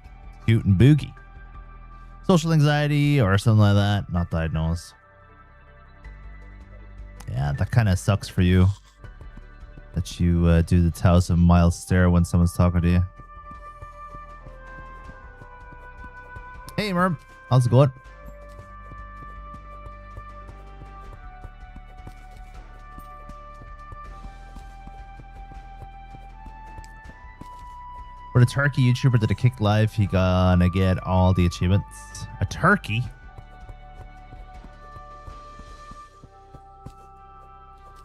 and boogie. Social anxiety or something like that. Not diagnosed. Yeah, that kind of sucks for you. That you do the 1,000-mile stare when someone's talking to you. Hey, Merb. How's it going? For the turkey YouTuber that a Kick live, he gonna get all the achievements. A turkey?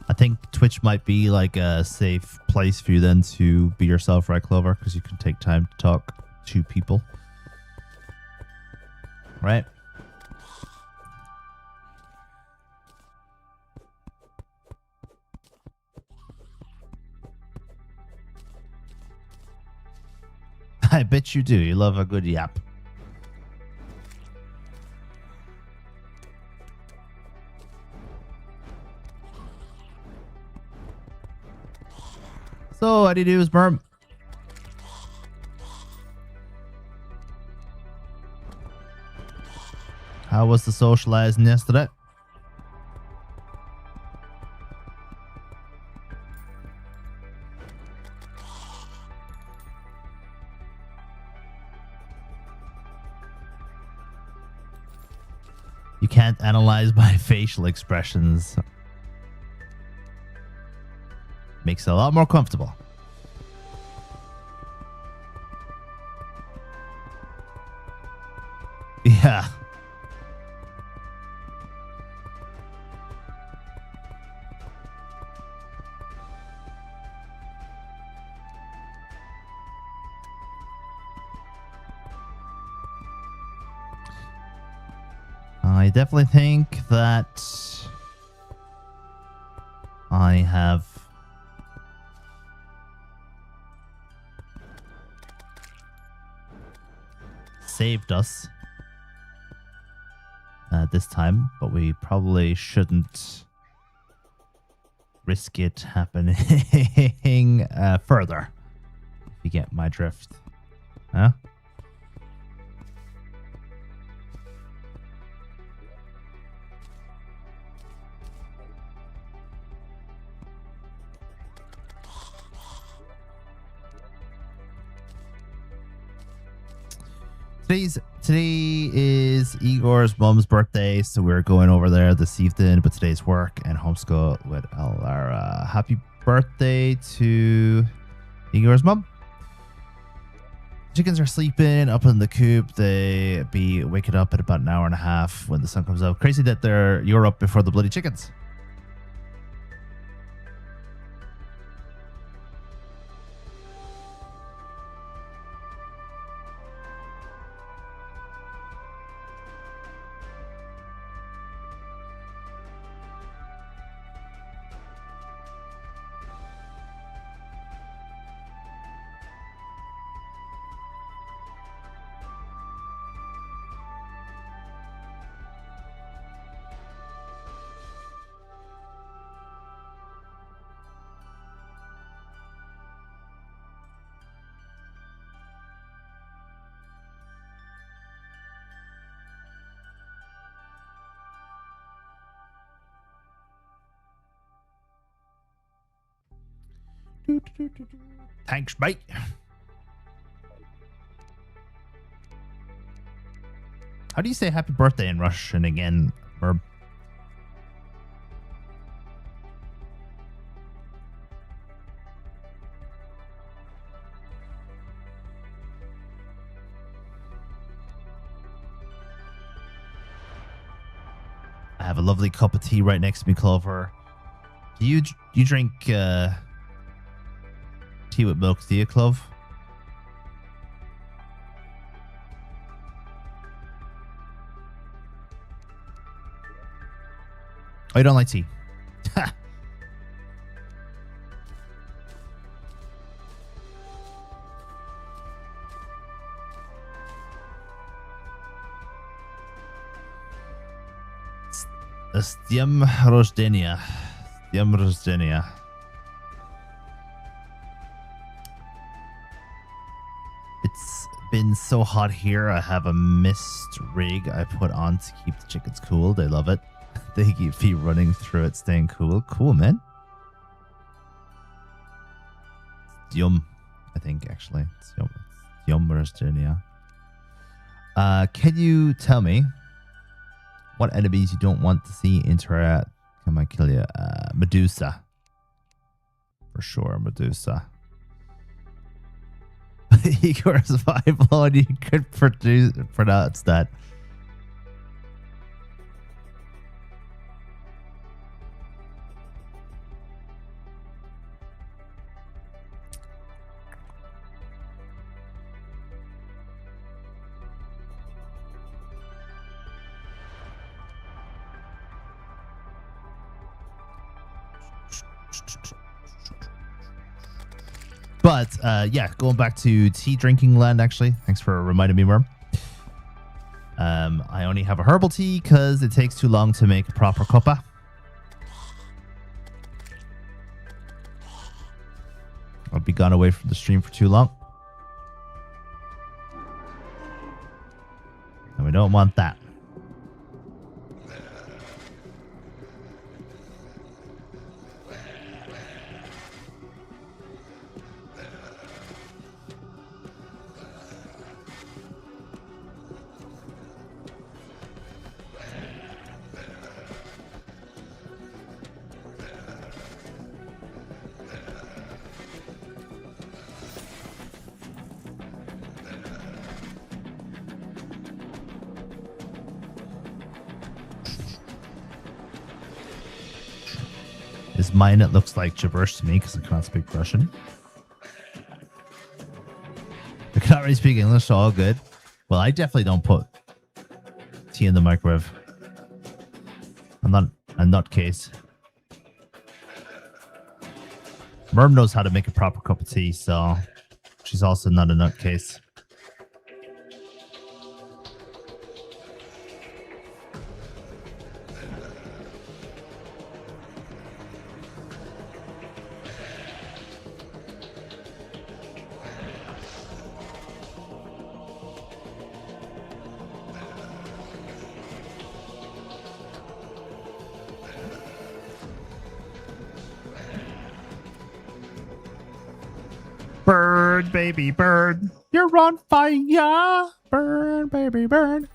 I think Twitch might be like a safe place for you then to be yourself, right, Clover? Because you can take time to talk to people. Right? I bet you do. You love a good yap. So, how do you do, Sperm? How was the socializing yesterday? You can't analyze my facial expressions. Makes it a lot more comfortable. Yeah. I definitely think that I have saved us this time, but we probably shouldn't risk it happening further, if you get my drift. Huh? Today is Igor's mom's birthday, so we're going over there this evening, but today's work and homeschool with Alara. Happy birthday to Igor's mom. Chickens are sleeping up in the coop. They be waking up in about an hour and a half when the sun comes out. Crazy that you're up before the bloody chickens. Thanks, mate. How do you say happy birthday in Russian again, Verb? I have a lovely cup of tea right next to me, Clover. Do you drink tea with milk, do you, Clove? Oh, you don't like tea? S dniem rождения. S dniem rождения. It's been so hot here. I have a mist rig I put on to keep the chickens cool. They love it. They keep feet running through it, staying cool. Cool, man. It's yum, I think, actually. It's yum. It's yum rождения. Can you tell me what enemies you don't want to see in Terraria? Can I kill you? Medusa. For sure, Medusa. Igor survival, and you could pronounce that. But yeah, going back to tea drinking land, actually. Thanks for reminding me, Worm. I only have a herbal tea because it takes too long to make a proper cuppa. I'll be gone away from the stream for too long. And we don't want that. Is mine, it looks like gibberish to me because I can't speak Russian. I can't really speak English, so all good. Well, I definitely don't put tea in the microwave. I'm not a nutcase. Merm knows how to make a proper cup of tea, so she's also not a nutcase. Bird, baby bird, you're on fire. Burn, baby burn.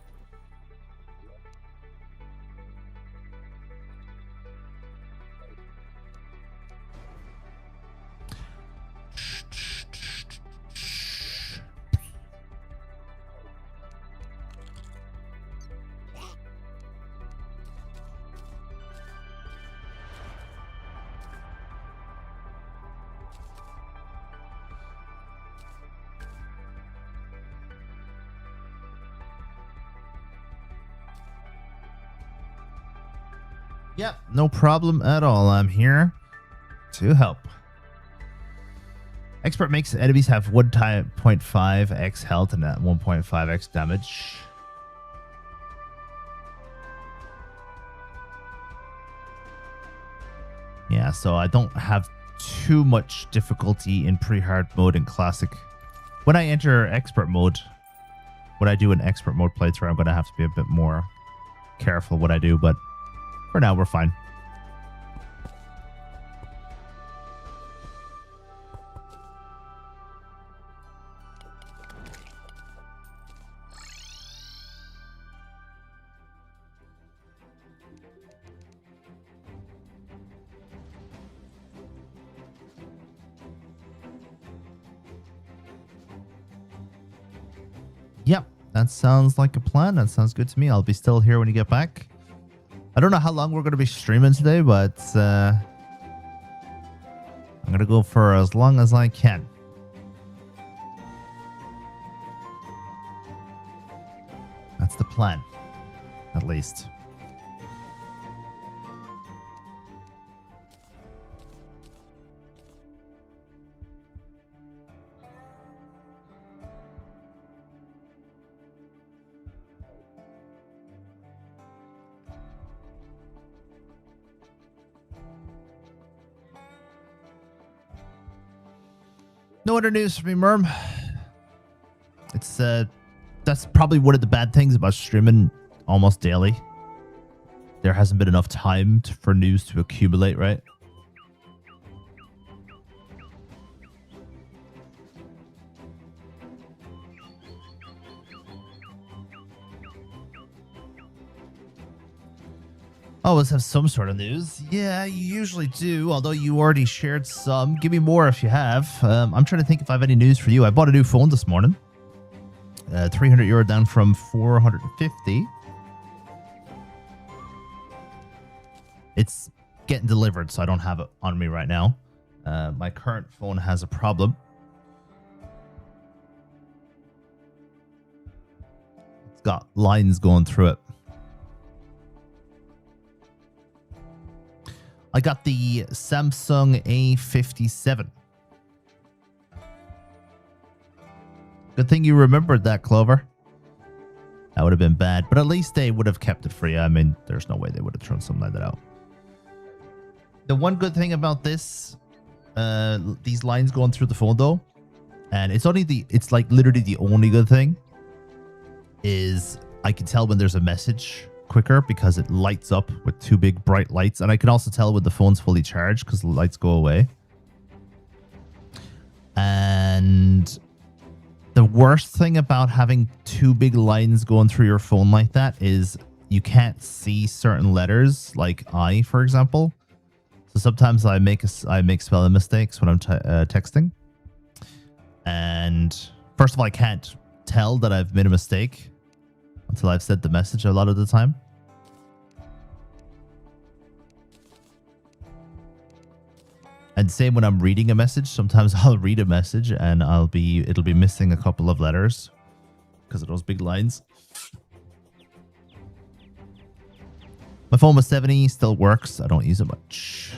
Yep, no problem at all. I'm here to help. Expert makes enemies have 1.5x health and 1.5x damage. Yeah, so I don't have too much difficulty in pre-hard mode and classic. When I enter expert mode, when I do an expert mode playthrough, I'm going to have to be a bit more careful what I do, but for now, we're fine. Yep, that sounds like a plan. That sounds good to me. I'll be still here when you get back. I don't know how long we're going to be streaming today, but I'm going to go for as long as I can. That's the plan, at least. No other news for me, Merm. It's that's probably one of the bad things about streaming almost daily. There hasn't been enough time for news to accumulate, right? Always have some sort of news. Yeah, you usually do, although you already shared some. Give me more if you have. I'm trying to think if I have any news for you. I bought a new phone this morning. 300 euro down from 450. It's getting delivered, so I don't have it on me right now. My current phone has a problem. It's got lines going through it. I got the Samsung A57. Good thing you remembered that, Clover. That would have been bad, but at least they would have kept it for you. I mean, there's no way they would have thrown something like that out. The one good thing about this these lines going through the phone though, and it's like literally the only good thing is I can tell when there's a message quicker because it lights up with two big bright lights, and I can also tell when the phone's fully charged because the lights go away. And the worst thing about having two big lines going through your phone like that is you can't see certain letters, like I, for example. So sometimes I make spelling mistakes when I'm texting. And first of all, I can't tell that I've made a mistake until I've said the message a lot of the time. And same when I'm reading a message. Sometimes I'll read a message and it'll be missing a couple of letters because of those big lines. My phone was 70, still works. I don't use it much.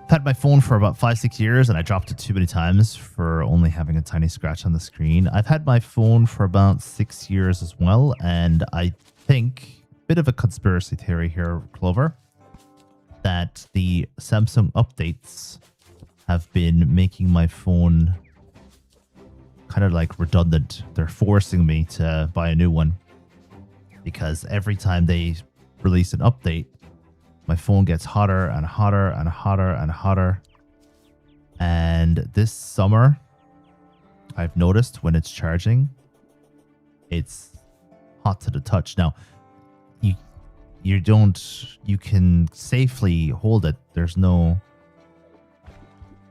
I've had my phone for about 5-6 years and I dropped it too many times for only having a tiny scratch on the screen. I've had my phone for about 6 years as well, and I think, bit of a conspiracy theory here, Clover, that the Samsung updates have been making my phone kind of like redundant. They're forcing me to buy a new one because every time they release an update, my phone gets hotter and hotter and hotter and hotter. And this summer, I've noticed when it's charging, it's hot to the touch. Now, you can safely hold it. There's no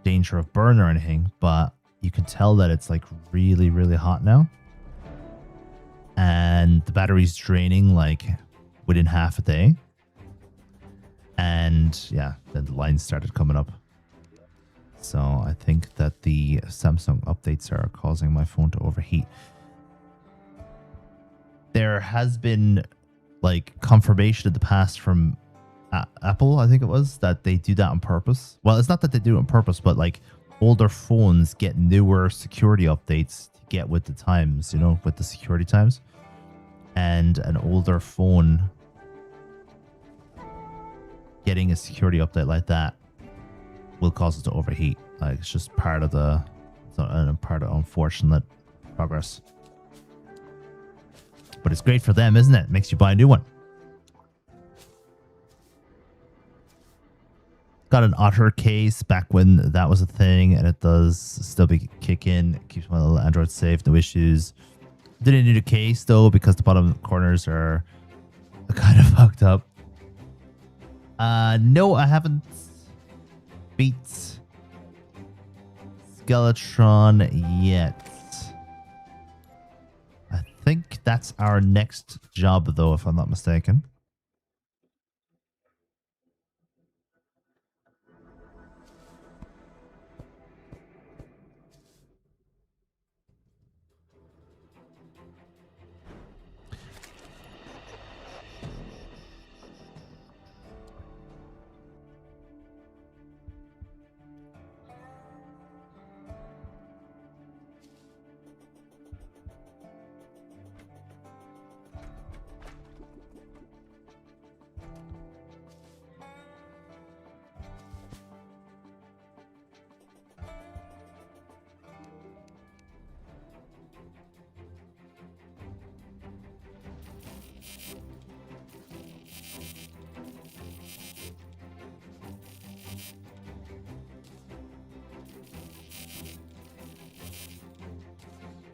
danger of burn or anything, but you can tell that it's like really, really hot now. And the battery's draining like within half a day. And yeah, then the lines started coming up. So I think that the Samsung updates are causing my phone to overheat. There has been like confirmation in the past from Apple, I think it was, that they do that on purpose. Well, it's not that they do it on purpose, but like older phones get newer security updates to get with the times, you know, with the security times. And an older phone getting a security update like that will cause it to overheat. Like, it's just part of unfortunate progress. But it's great for them, isn't it? Makes you buy a new one. Got an Otter case back when that was a thing, and it does still kick in. It keeps my little Android safe, no issues. Didn't need a case though because the bottom corners are kind of fucked up. No, I haven't beat Skeletron yet. I think that's our next job, though, if I'm not mistaken.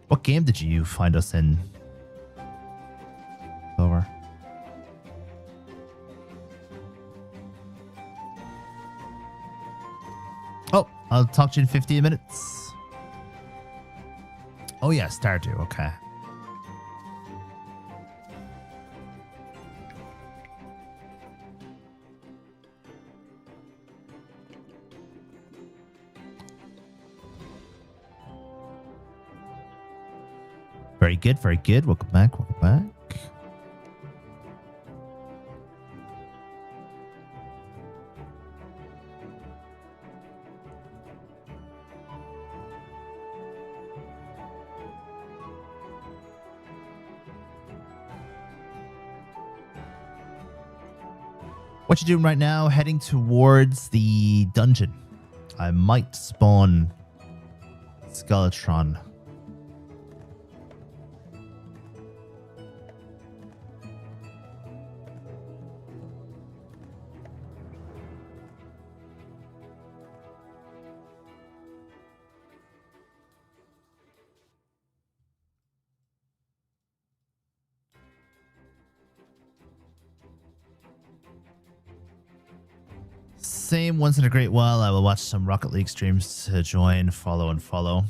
What game did you find us in? Over. Oh, I'll talk to you in 15 minutes. Oh yeah, Stardew, okay. Very good, very good. Welcome back, welcome back. What you doing right now? Heading towards the dungeon. I might spawn Skeletron. Same, once in a great while, I will watch some Rocket League streams to join, follow, and follow.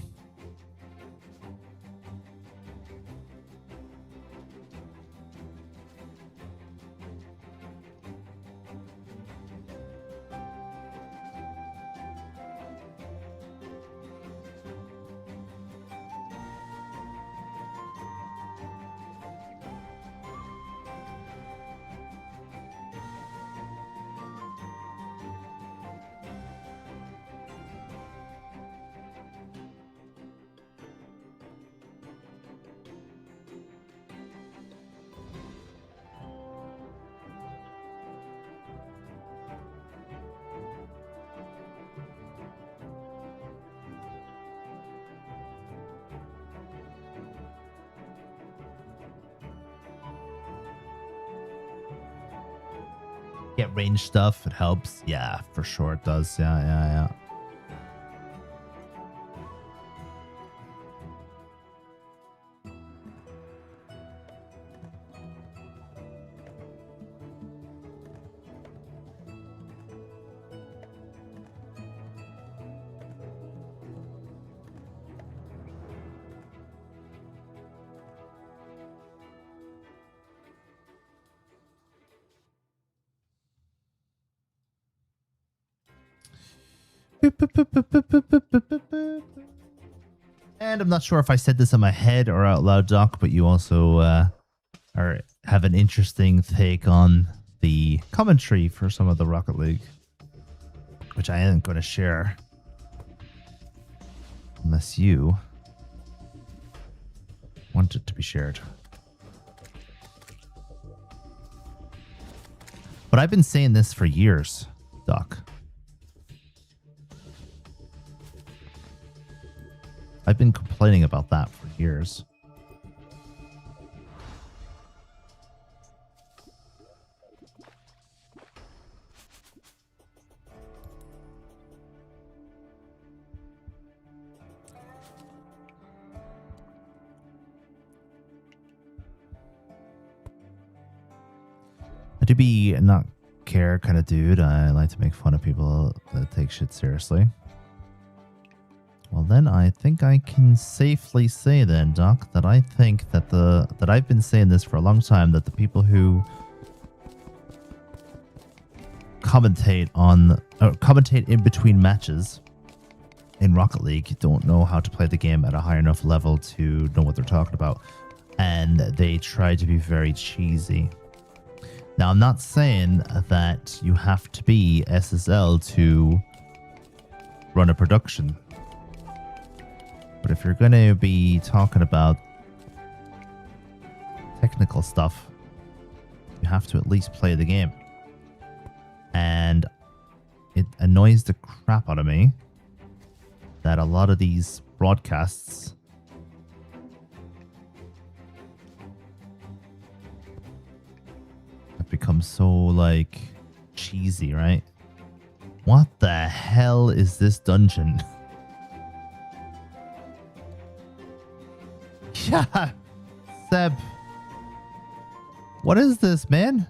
Get range stuff, it helps. Yeah, for sure it does. Yeah. And I'm not sure if I said this in my head or out loud, Doc, but you also have an interesting take on the commentary for some of the Rocket League, which I ain't going to share unless you want it to be shared. But I've been saying this for years, Doc. I've been complaining about that for years. I do be a not care kind of dude. I like to make fun of people that take shit seriously. Well, then I think I can safely say then, Doc, that I think that that I've been saying this for a long time, that the people who commentate in between matches in Rocket League don't know how to play the game at a high enough level to know what they're talking about, and they try to be very cheesy. Now, I'm not saying that you have to be SSL to run a production. But if you're going to be talking about technical stuff, you have to at least play the game. And it annoys the crap out of me that a lot of these broadcasts have become so, like, cheesy, right? What the hell is this dungeon? Yeah, Seb. What is this, man?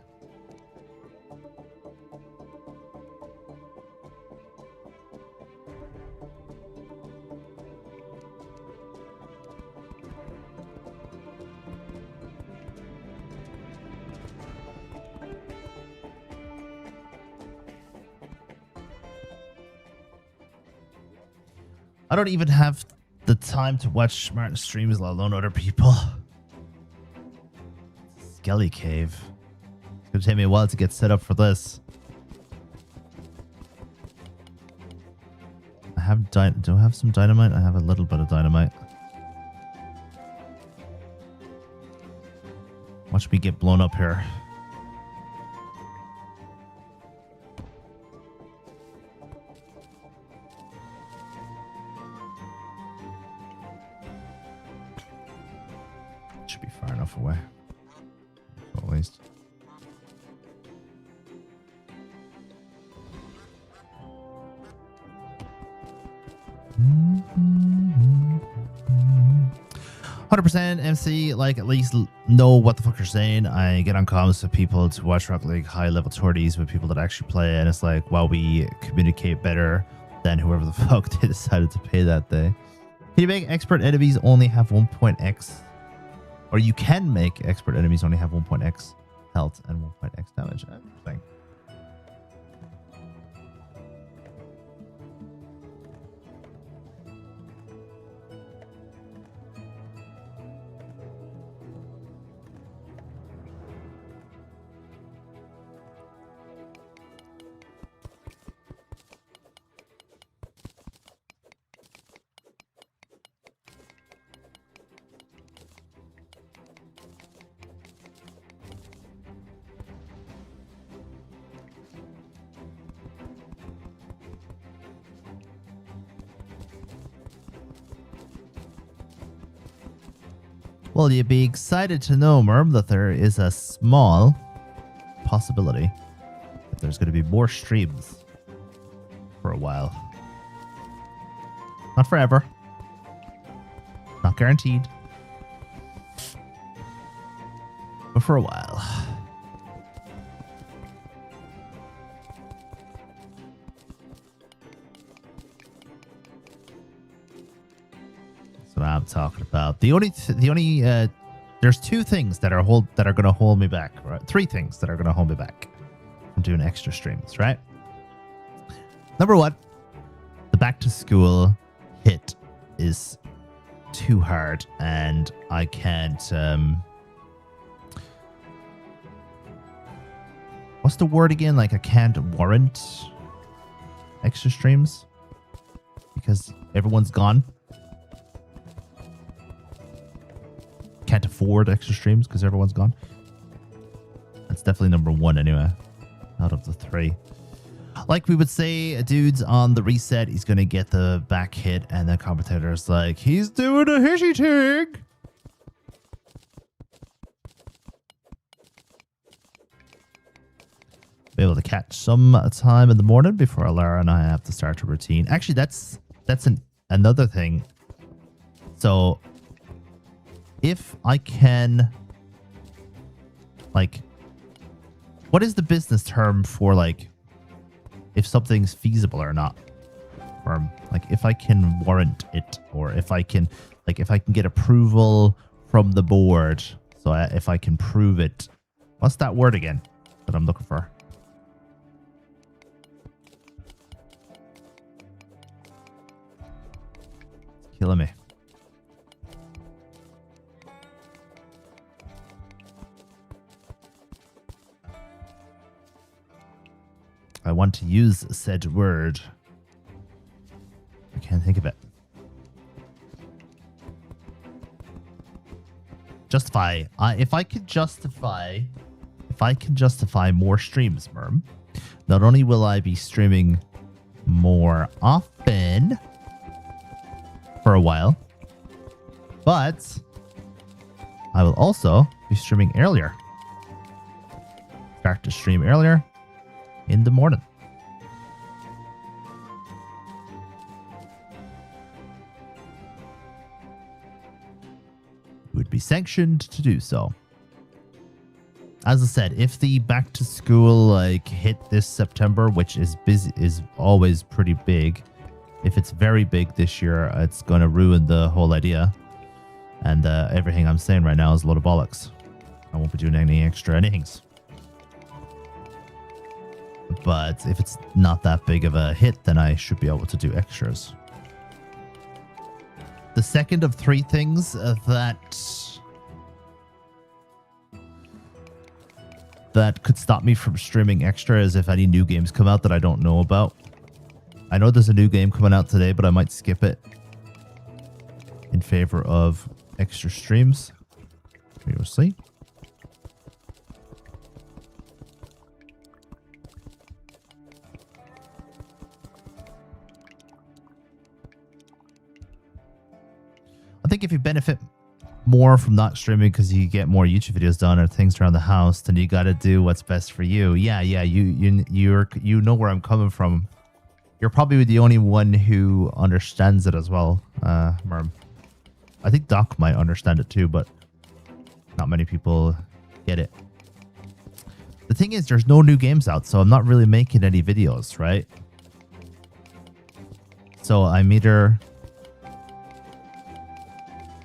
I don't even have the time to watch smart streams, let alone other people. Skelly Cave. It's gonna take me a while to get set up for this. I have do I have some dynamite? I have a little bit of dynamite. Watch me get blown up here. Should be far enough away. At least. Mm-hmm. 100% MC, like, at least know what the fuck you're saying. I get on comms with people to watch Rocket League high level tourneys with people that actually play, and it's like, wow, we communicate better than whoever the fuck they decided to pay that day. Can you make expert enemies only have 1.x? Or you can make expert enemies only have 1.x health and 1.x damage. Interesting. Well, you'd be excited to know, Merm, that there is a small possibility that there's going to be more streams for a while. Not forever. Not guaranteed. But for a while. What I'm talking about. The only there's two things that are going to hold me back, right? Three things that are going to hold me back from doing extra streams, right? Number one, the back to school hit is too hard, and I can't. What's the word again? Like, I can't warrant extra streams because everyone's gone. Can't afford extra streams because everyone's gone. That's definitely number one anyway, out of the three. Like we would say, a dude's on the reset, he's going to get the back hit, and the commentator's like, he's doing a hitty tig. Be able to catch some time in the morning before Alara and I have to start a routine. Actually, that's another thing. So if I can, like, what is the business term for, like, if something's feasible or not? Or, like, if I can warrant it, or if I can, like, if I can get approval from the board, so if I can prove it. What's that word again that I'm looking for? It's killing me. I want to use said word. I can't think of it. Justify. If I can justify more streams, Merm, not only will I be streaming more often for a while, but I will also be streaming earlier. Start to stream earlier in the morning. Would be sanctioned to do so. As I said, if the back to school like hit this September, which is busy, is always pretty big. If it's very big this year, it's going to ruin the whole idea. And everything I'm saying right now is a load of bollocks. I won't be doing any extra anythings. But if it's not that big of a hit, then I should be able to do extras. The second of three things that could stop me from streaming extra is if any new games come out that I don't know about. I know there's a new game coming out today, but I might skip it in favor of extra streams. We will see. I think if you benefit more from not streaming because you get more YouTube videos done or things around the house, then you got to do what's best for you. Yeah, you know where I'm coming from. You're probably the only one who understands it as well, Merm. I think Doc might understand it too, but not many people get it. The thing is, there's no new games out, so I'm not really making any videos, right? So I'm either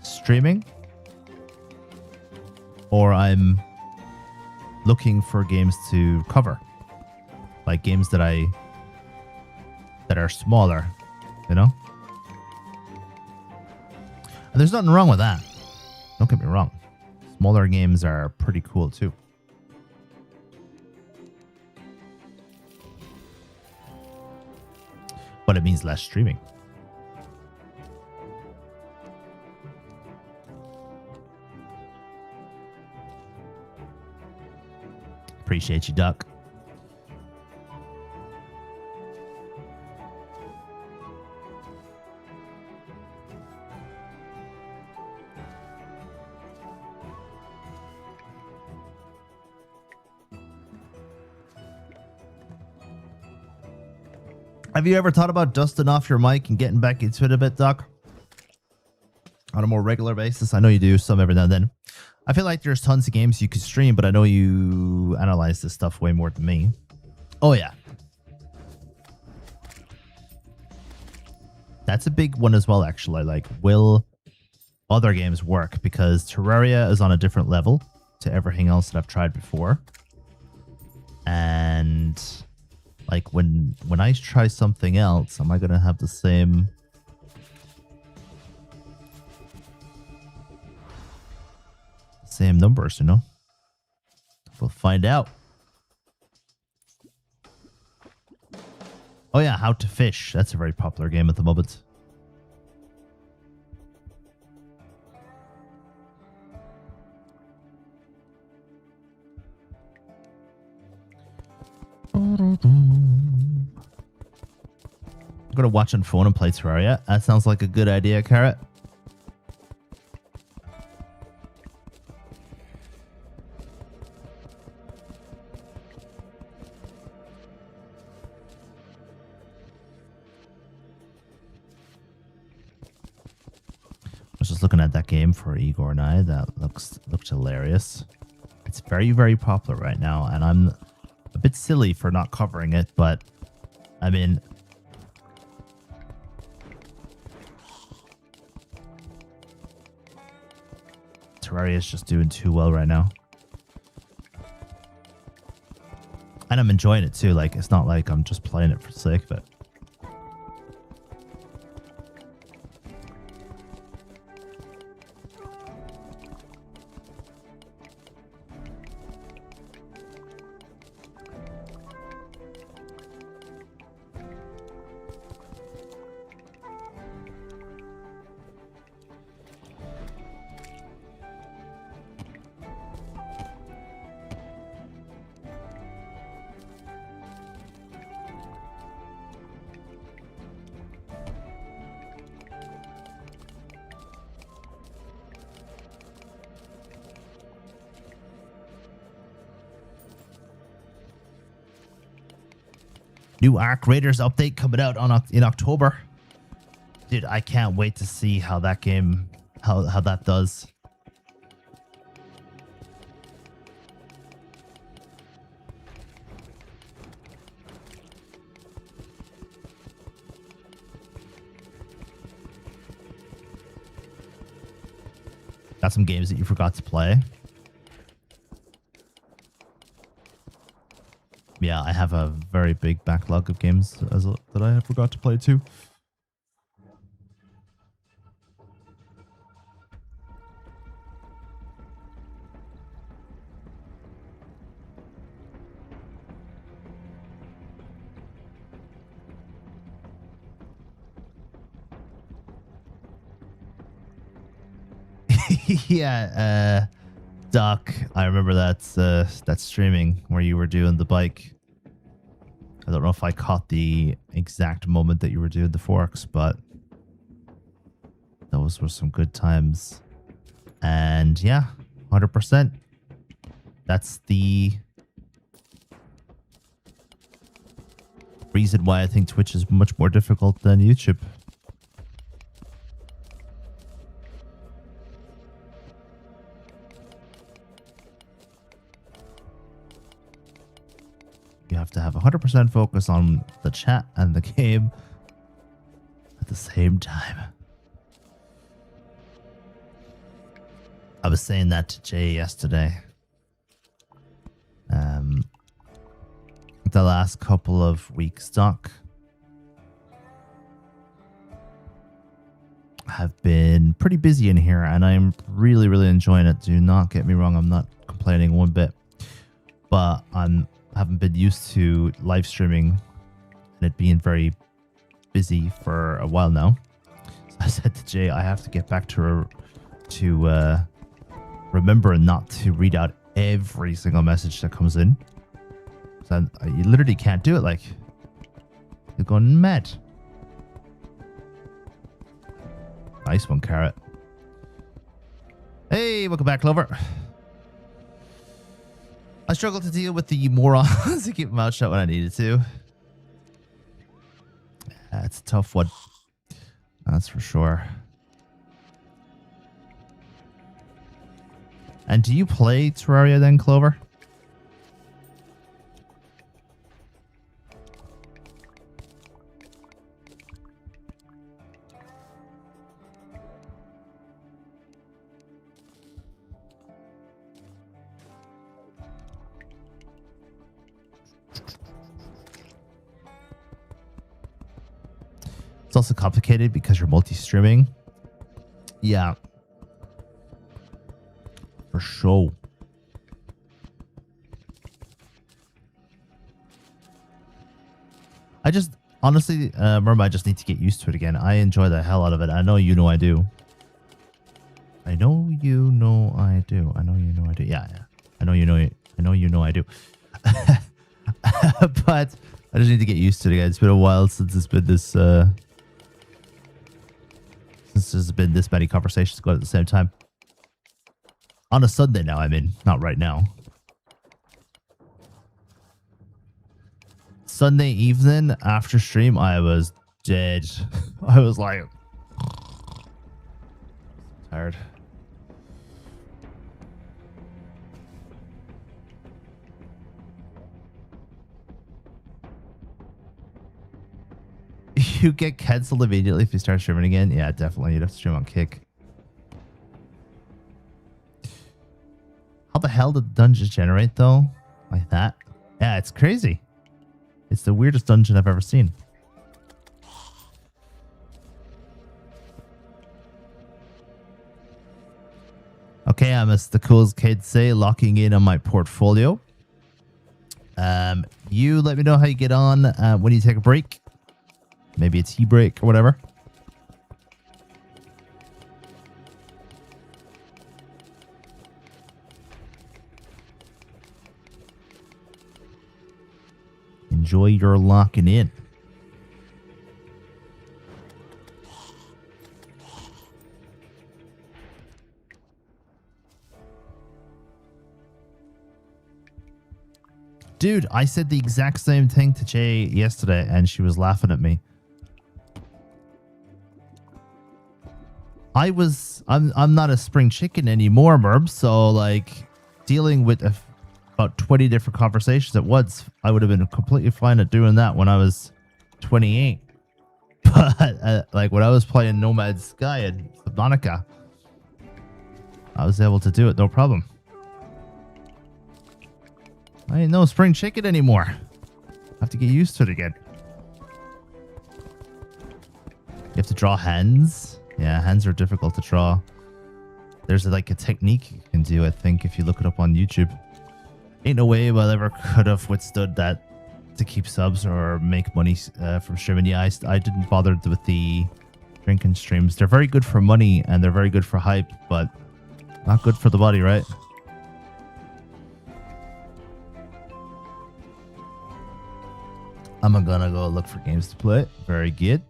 streaming or I'm looking for games to cover, like games that are smaller, you know? And there's nothing wrong with that. Don't get me wrong. Smaller games are pretty cool too. But it means less streaming. Appreciate you, Duck. Have you ever thought about dusting off your mic and getting back into it a bit, Doc? On a more regular basis? I know you do some every now and then. I feel like there's tons of games you could stream, but I know you analyze this stuff way more than me. Oh, yeah. That's a big one as well, actually. Like, will other games work? Because Terraria is on a different level to everything else that I've tried before. And like when I try something else, am I going to have the same numbers, you know? We'll find out. Oh yeah, How to Fish. That's a very popular game at the moment. I'm gonna watch on phone and play Terraria. That sounds like a good idea, Carrot. I was just looking at that game for Igor and I. That looked hilarious. It's very, very popular right now, and I'm a bit silly for not covering it, but I mean, Terraria is just doing too well right now. And I'm enjoying it too. Like, it's not like I'm just playing it for the sake of it. New Ark Raiders update coming out in October. Dude, I can't wait to see how that game, how that does. Got some games that you forgot to play. Yeah, I have a very big backlog of games that I forgot to play too. Yeah, Doc, I remember that streaming where you were doing the bike. I don't know if I caught the exact moment that you were doing the forks, but those were some good times. And yeah, 100%. That's the reason why I think Twitch is much more difficult than YouTube. You have to have 100% focus on the chat and the game at the same time. I was saying that to Jay yesterday. The last couple of weeks, Doc, have been pretty busy in here, and I'm really, really enjoying it. Do not get me wrong, I'm not complaining one bit, but haven't been used to live streaming and it being very busy for a while now. So I said to Jay, I have to get back to remember not to read out every single message that comes in. So you literally can't do it. Like, you're going mad. Nice one, Carrot. Hey, welcome back, Clover. I struggle to deal with the morons to keep my mouth shut when I needed to. Yeah, it's a tough one. That's for sure. And do you play Terraria then, Clover? It's also complicated because you're multi-streaming. Yeah. For sure. I just, honestly, remember, I just need to get used to it again. I enjoy the hell out of it. I know you know I do. I know you know I do. I know you know I do. Yeah, yeah. I know you know I do. But I just need to get used to it again. It's been a while since it's been this, since there's been this many conversations going at the same time. On a Sunday now, I mean, not right now. Sunday evening after stream, I was dead. I was like, tired. You get cancelled immediately if you start streaming again? Yeah, definitely. You'd have to stream on Kick. How the hell did dungeons generate, though? Like that? Yeah, it's crazy. It's the weirdest dungeon I've ever seen. Okay, I'm as the coolest kids say, locking in on my portfolio. You let me know how you get on when you take a break. Maybe a tea break or whatever. Enjoy your locking in. Dude, I said the exact same thing to Jay yesterday and she was laughing at me. I'm not a spring chicken anymore, Merb, so like dealing with about 20 different conversations at once, I would have been completely fine at doing that when I was 28. But like when I was playing Nomad Sky and Subnautica, I was able to do it, no problem. I ain't no spring chicken anymore. I have to get used to it again. You have to draw hands. Yeah, hands are difficult to draw. There's like a technique you can do, I think, if you look it up on YouTube. Ain't no way I ever could have withstood that to keep subs or make money from streaming. Yeah, I didn't bother with the drinking streams. They're very good for money and they're very good for hype, but not good for the body, right? I'm gonna go look for games to play. Very good.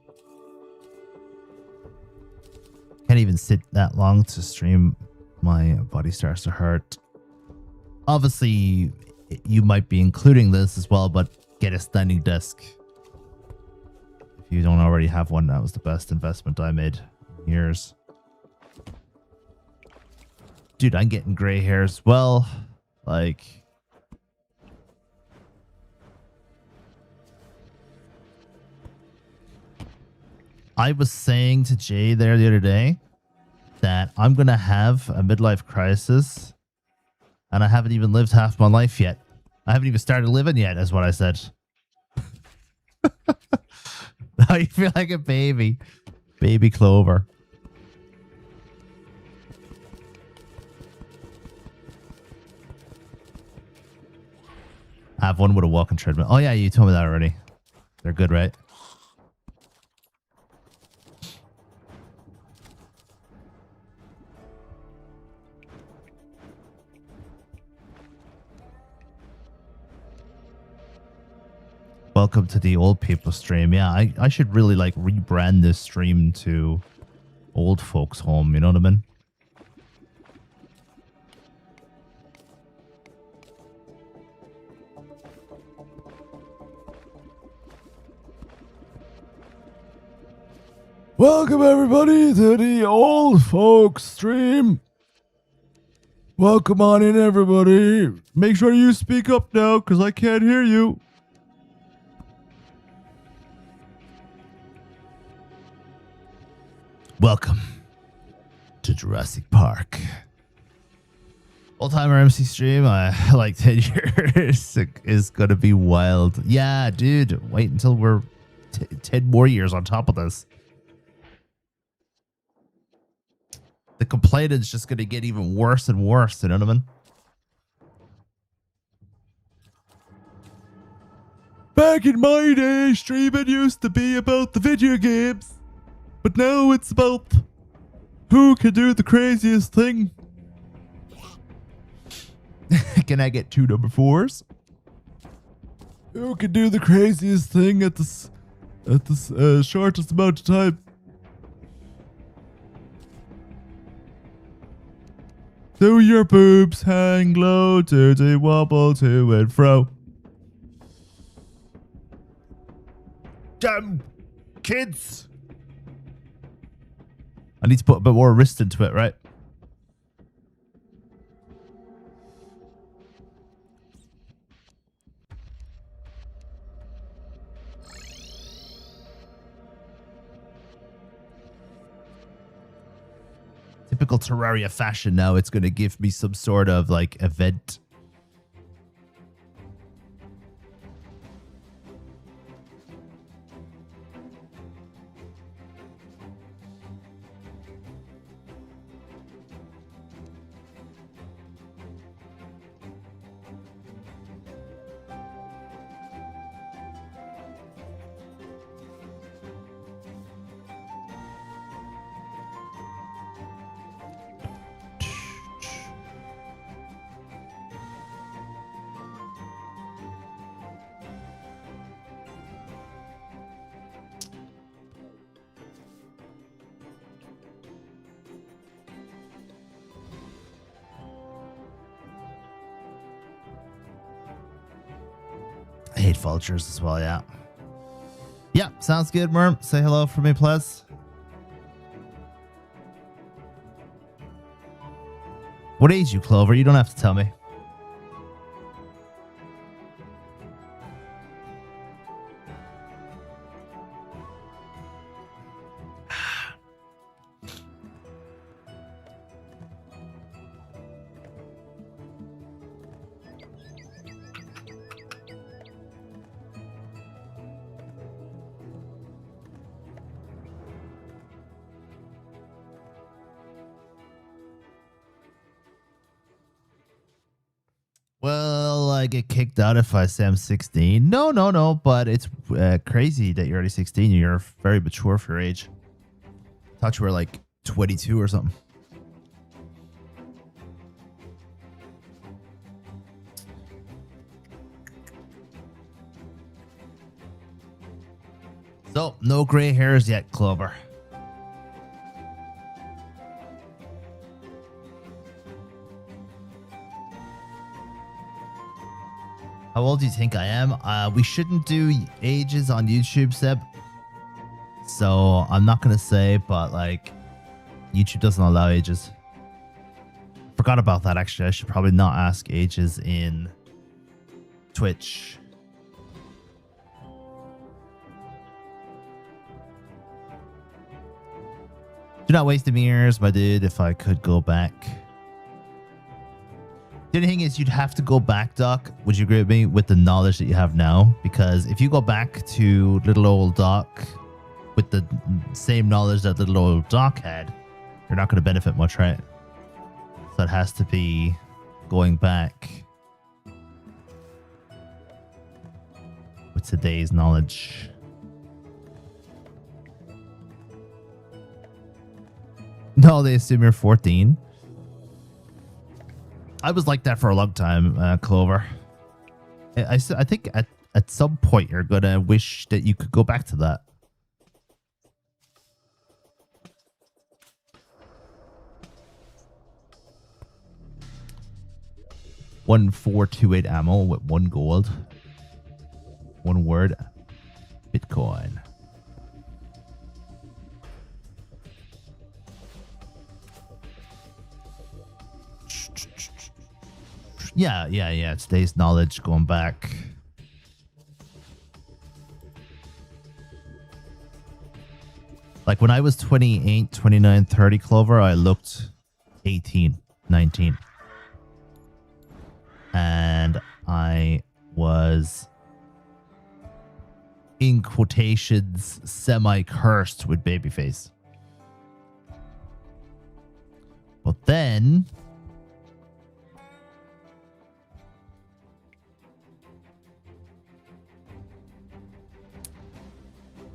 Can't even sit that long to stream My body starts to hurt. Obviously, you might be including this as well, but get a standing desk. If you don't already have one, that was the best investment I made in years. Dude, I'm getting gray hair as well. Like... I was saying to Jay there the other day that I'm going to have a midlife crisis and I haven't even lived half my life yet. I haven't even started living yet, is what I said. Now you feel like a baby. Baby Clover. I have one with a walking treadmill. Oh yeah, you told me that already. They're good, right? Welcome to the old people stream. Yeah, I should really like rebrand this stream to old folks home, you know what I mean? Welcome everybody to the old folks stream. Welcome on in everybody. Make sure you speak up now because I can't hear you. Welcome to Jurassic Park. Old-timer MC stream, like 10 years is going to be wild. Yeah, dude, wait until we're 10 more years on top of this. The complaint is just going to get even worse and worse, you know what I mean? Back in my day, streaming used to be about the video games. But now it's about who can do the craziest thing. Can I get 2 number 4s? Who can do the craziest thing at this shortest amount of time? Do your boobs hang low? Do they wobble to and fro? Damn kids! I need to put a bit more wrist into it, right? Typical Terraria fashion now. It's going to give me some sort of like event. I hate vultures as well, yeah. Yeah, sounds good, Merm. Say hello for me, please. What age you, Clover? You don't have to tell me. Well, I get kicked out if I say I'm 16. No, but it's crazy that you're already 16. You're very mature for your age. I thought you were like 22 or something. So, no gray hairs yet, Clover. How old do you think I am? We shouldn't do ages on YouTube, Seb. So I'm not going to say, but like YouTube doesn't allow ages. Forgot about that, actually. I should probably not ask ages in Twitch. Do not waste the mirrors, my dude, if I could go back. The only thing is you'd have to go back, Doc. Would you agree with me with the knowledge that you have now? Because if you go back to little old Doc with the same knowledge that little old Doc had, you're not going to benefit much, right? So it has to be going back with today's knowledge. No, they assume you're 14. I was like that for a long time, Clover. I think at some point you're going to wish that you could go back to that. $1,428 ammo with 1 gold. 1 word. Bitcoin. Yeah. Today's knowledge going back. Like when I was 28, 29, 30, Clover, I looked 18, 19. And I was, in quotations, semi-cursed with babyface. But then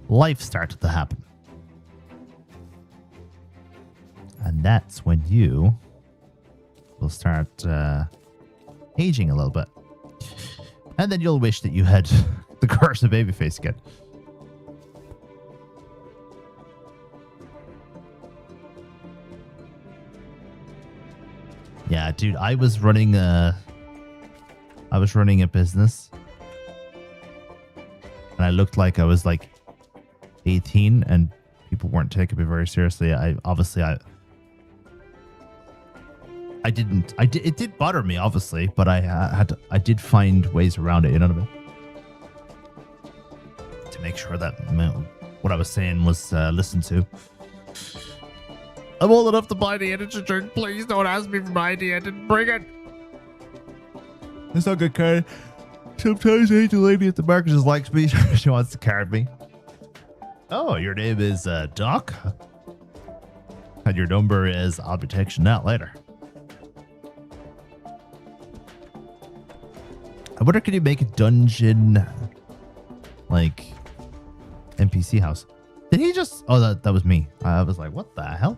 life started to happen. And that's when you will start aging a little bit. And then you'll wish that you had the curse of babyface again. Yeah, dude, I was running a business. And I looked like I was like 18 and people weren't taking me very seriously. It did bother me, obviously, but I did find ways around it, you know what I mean? To make sure that what I was saying was listened to. I'm old enough to buy the energy drink. Please don't ask me for my ID. I didn't bring it. It's not good, card. Sometimes the angel lady at the market just likes me. She wants to card me. Oh, your name is Doc? And your number is, I'll be texting that later. I wonder, can you make a dungeon, like, NPC house? Did he just... Oh, that was me. I was like, what the hell?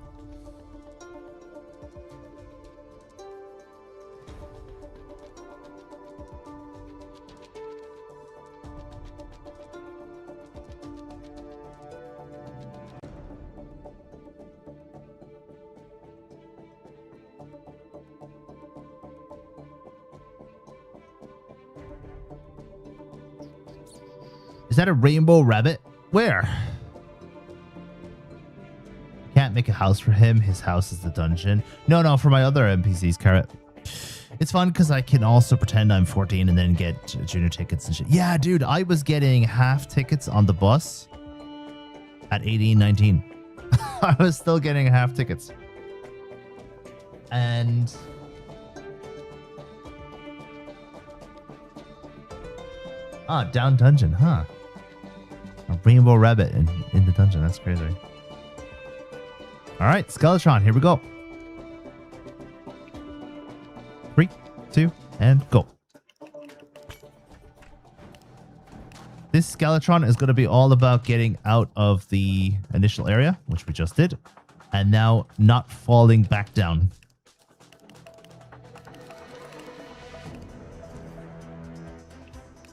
Is that a rainbow rabbit? Where? Can't make a house for him. His house is the dungeon. No, for my other NPCs, Carrot. It's fun because I can also pretend I'm 14 and then get junior tickets and shit. Yeah, dude, I was getting half tickets on the bus at 18, 19. I was still getting half tickets. And... Ah, down dungeon, huh? A rainbow rabbit in the dungeon. That's crazy. All right, Skeletron, here we go. 3, 2, and go. This Skeletron is going to be all about getting out of the initial area, which we just did, and now not falling back down.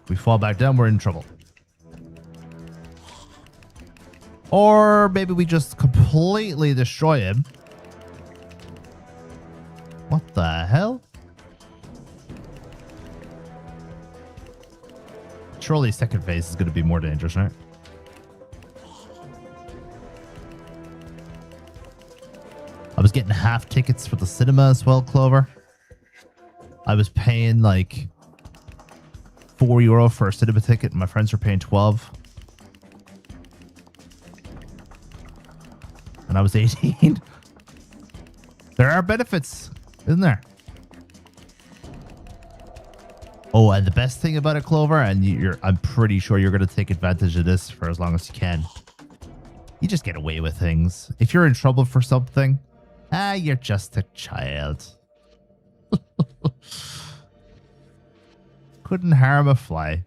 If we fall back down, we're in trouble. Or maybe we just completely destroy him. What the hell? Surely second phase is going to be more dangerous, right? I was getting half tickets for the cinema as well, Clover. I was paying like €4 for a cinema ticket, and my friends were paying 12. And I was 18. There are benefits, isn't there? Oh, and the best thing about it, Clover, and I'm pretty sure you're going to take advantage of this for as long as you can. You just get away with things. If you're in trouble for something, you're just a child. Couldn't harm a fly.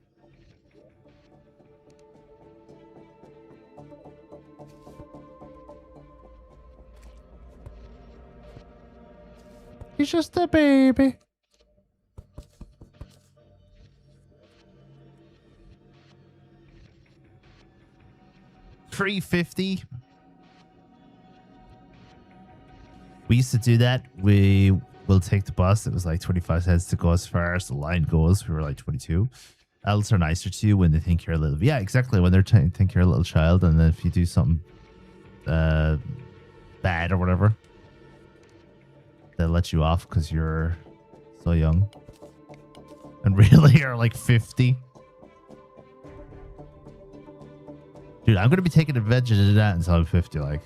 He's just a baby. $3.50. We used to do that. We will take the bus. It was like 25 cents to go as far as the line goes. We were like 22. Adults are nicer to you when they think you're a little... Yeah, exactly. When they think you're a little child, and then if you do something bad or whatever, they'll let you off because you're so young. And really you're like 50. Dude, I'm going to be taking advantage of that until I'm 50, like.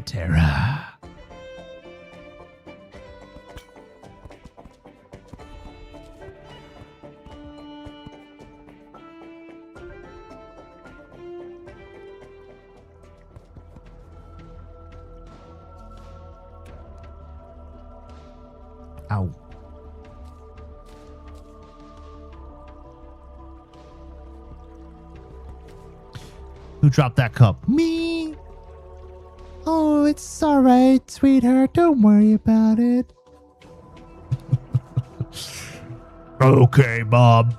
Terra. Ow. Who dropped that cup? Me. Oh, it's all right, sweetheart. Don't worry about it. Okay, Bob.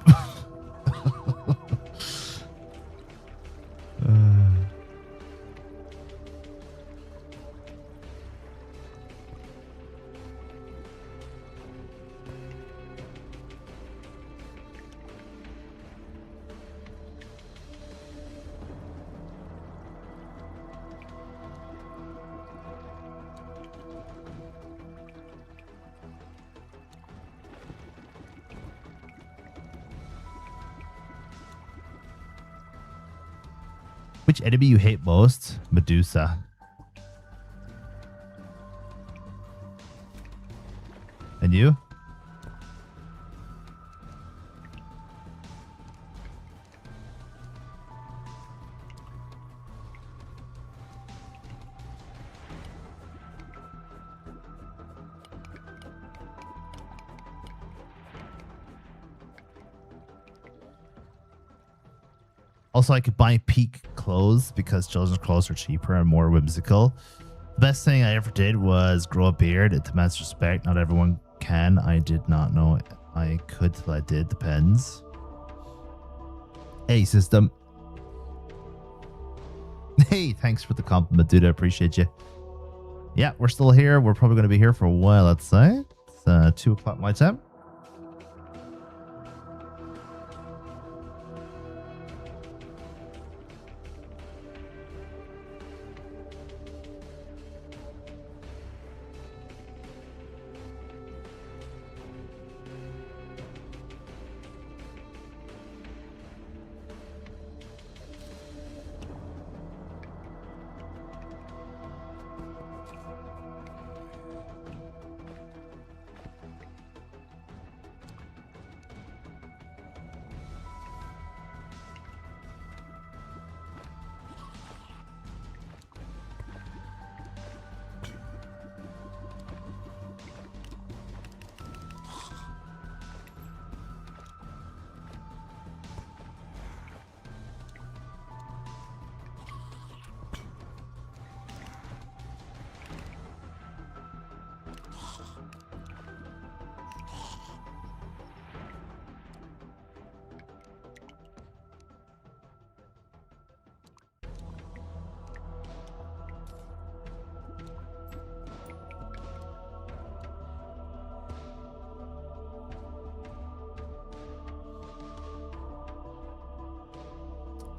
Which enemy you hate most? Medusa. And you? Also, I could buy peak clothes because children's clothes are cheaper and more whimsical. The best thing I ever did was grow a beard. It demands respect. Not everyone can. I did not know I could till I did. Depends. Hey, system. Hey, thanks for the compliment, dude. I appreciate you. Yeah, we're still here. We're probably going to be here for a while, let's say. It's 2 o'clock my time.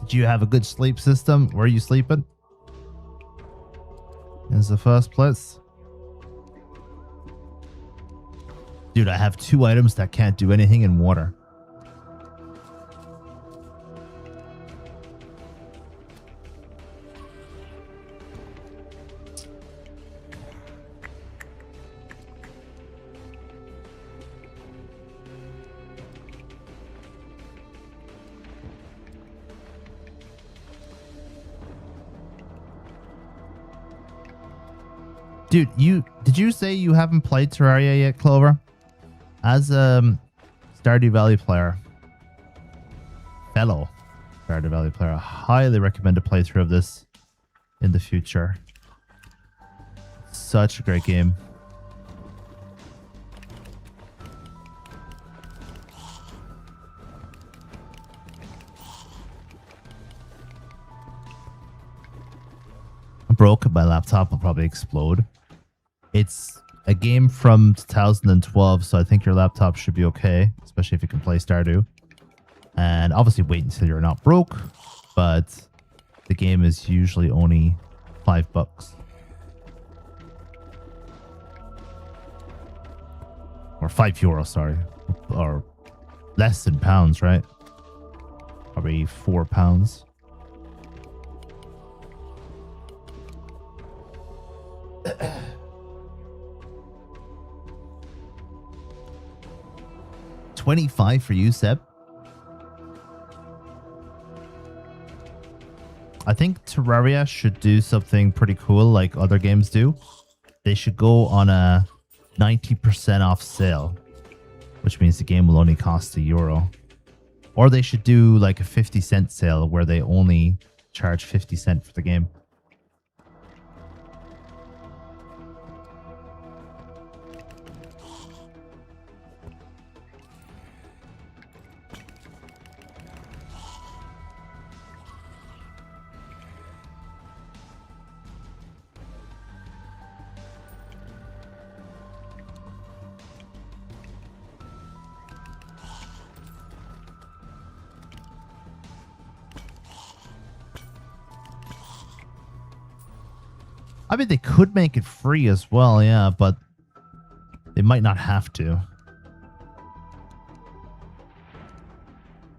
Did you have a good sleep system? Were you sleeping? Is the first place? Dude, I have 2 items that can't do anything in water. Dude, did you say you haven't played Terraria yet, Clover? As a Stardew Valley player, fellow Stardew Valley player, I highly recommend a playthrough of this in the future. Such a great game. I'm broke. My laptop will probably explode. It's a game from 2012, so I think your laptop should be okay, especially if you can play Stardew. And obviously wait until you're not broke, but the game is usually only $5. Or €5, sorry. Or less than pounds, right? Probably £4. $25 for you, Seb. I think Terraria should do something pretty cool like other games do. They should go on a 90% off sale, which means the game will only cost €1. Or they should do like a 50-cent sale where they only charge 50 cents for the game. I mean, they could make it free as well, yeah, but they might not have to.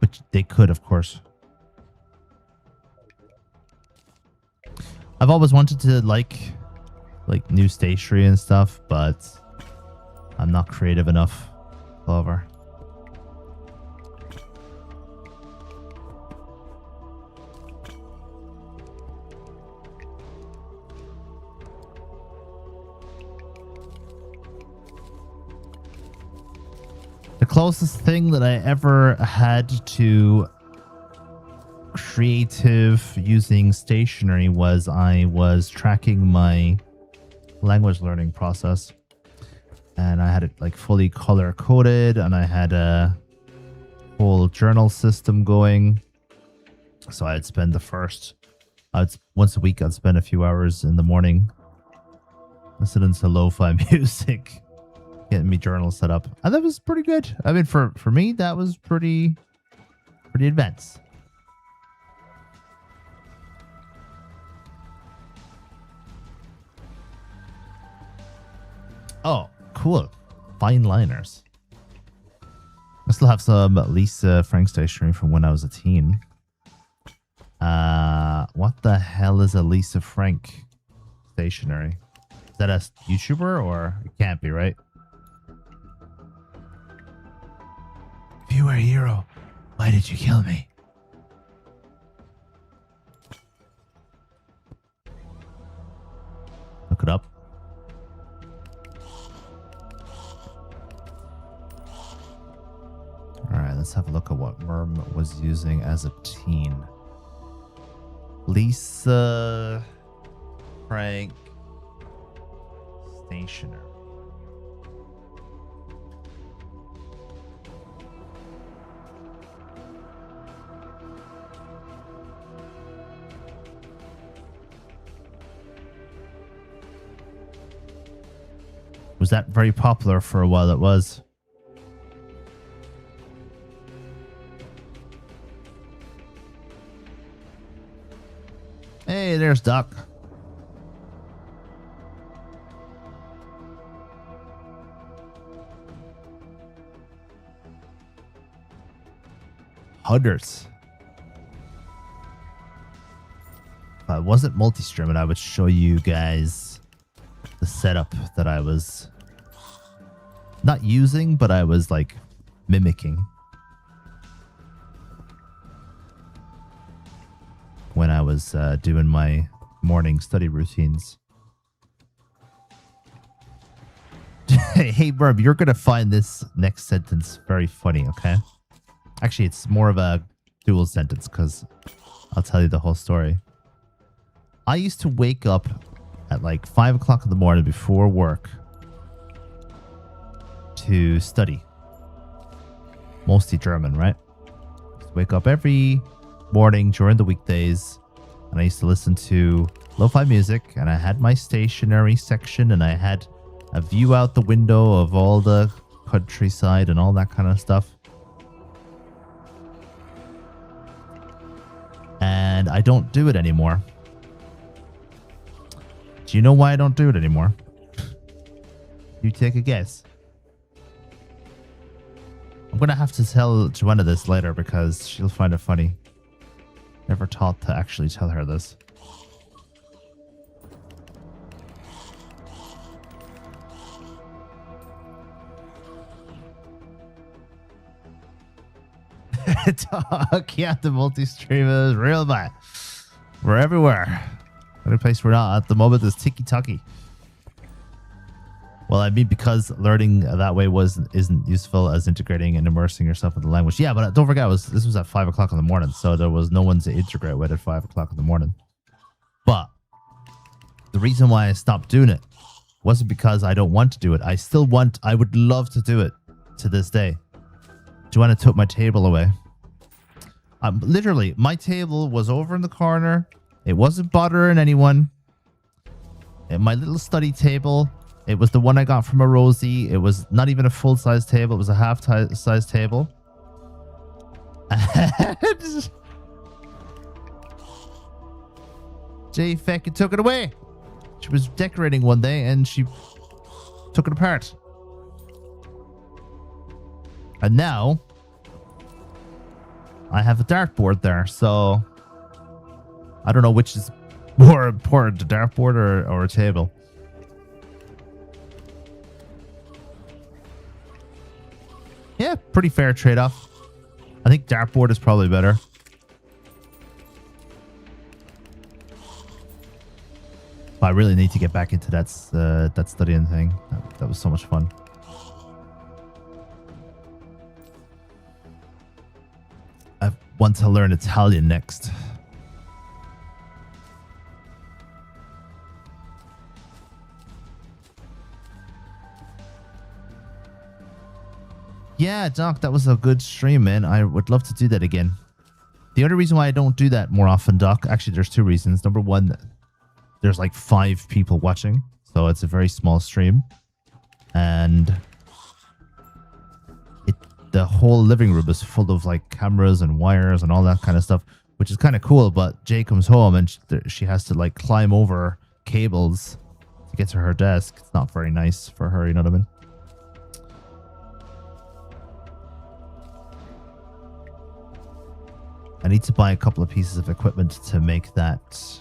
But they could, of course. I've always wanted to like new stationery and stuff, but I'm not creative enough. Clover. The closest thing that I ever had to creative using stationery was I was tracking my language learning process, and I had it like fully color coded, and I had a whole journal system going. So I'd spend once a week I'd spend a few hours in the morning listening to lo-fi music, getting me journal set up, and that was pretty good. I mean, for me, that was pretty advanced. Oh, cool. Fine liners. I still have some Lisa Frank stationery from when I was a teen. What the hell is a Lisa Frank stationery? Is that a YouTuber, or it can't be, right? If you were a hero, why did you kill me? Look it up. Alright, let's have a look at what Merm was using as a teen. Lisa Frank stationery. Was that very popular for a while? It was. Hey, there's Doc. Hundreds. If I wasn't multi-streaming, I would show you guys the setup that I was not using, but I was like mimicking when I was doing my morning study routines. Hey, Burb, you're going to find this next sentence very funny, okay? Actually, it's more of a dual sentence because I'll tell you the whole story. I used to wake up at like 5 o'clock in the morning before work to study. Mostly German, right? Wake up every morning during the weekdays, and I used to listen to lo-fi music, and I had my stationery section, and I had a view out the window of all the countryside and all that kind of stuff. And I don't do it anymore. Do you know why I don't do it anymore? You take a guess. I'm going to have to tell Joanna this later because she'll find it funny. Never thought to actually tell her this. Talk, yeah, the multi-streamers, real bad. We're everywhere. The only place we're not at the moment is Tiki-Taki. Well, I mean, because learning that way isn't useful as integrating and immersing yourself in the language. Yeah, but don't forget, this was at 5 o'clock in the morning, so there was no one to integrate with at 5 o'clock in the morning. But the reason why I stopped doing it wasn't because I don't want to do it. I would love to do it to this day. Joanna took my table away. Literally, my table was over in the corner. It wasn't bothering anyone. And my little study table, it was the one I got from a Rosie. It was not even a full-size table. It was a half-size table. Jay fucking took it away. She was decorating one day and she took it apart. And now I have a dartboard there, so I don't know which is more important, a dartboard or a table. Yeah, pretty fair trade-off. I think dartboard is probably better. I really need to get back into that studying thing. That was so much fun. I want to learn Italian next. Yeah, Doc, that was a good stream, man. I would love to do that again. The only reason why I don't do that more often, Doc, actually, there's two reasons. Number one, there's like 5 people watching, so it's a very small stream. And the whole living room is full of like cameras and wires and all that kind of stuff, which is kind of cool. But Jay comes home and she has to like climb over cables to get to her desk. It's not very nice for her, you know what I mean? I need to buy a couple of pieces of equipment to make that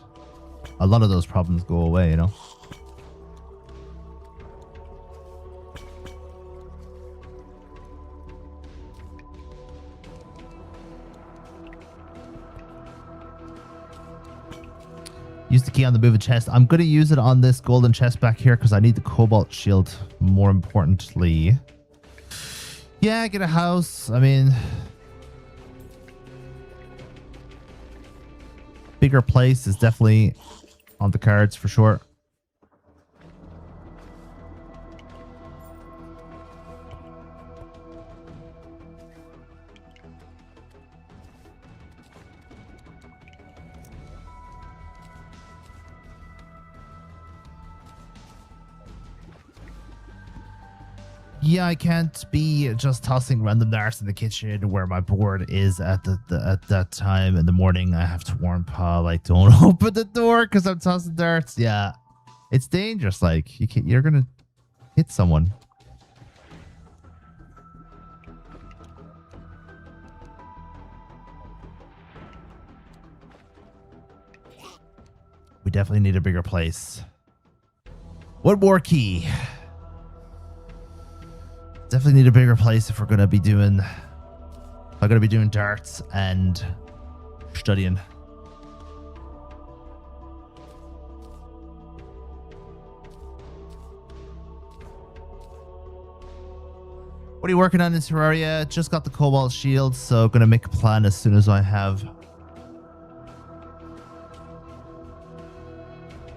a lot of those problems go away, you know? Use the key on the moving chest. I'm going to use it on this golden chest back here because I need the cobalt shield more importantly. Yeah, get a house. I mean, bigger place is definitely on the cards for sure. Yeah, I can't be just tossing random darts in the kitchen where my board is at at that time in the morning. I have to warn Pa, like, don't open the door because I'm tossing darts. Yeah, it's dangerous. Like, you're gonna hit someone. We definitely need a bigger place. One more key. Definitely need a bigger place if we're gonna be doing. I'm gonna be doing darts and studying. What are you working on in Terraria? Just got the Cobalt Shield, so gonna make a plan as soon as I have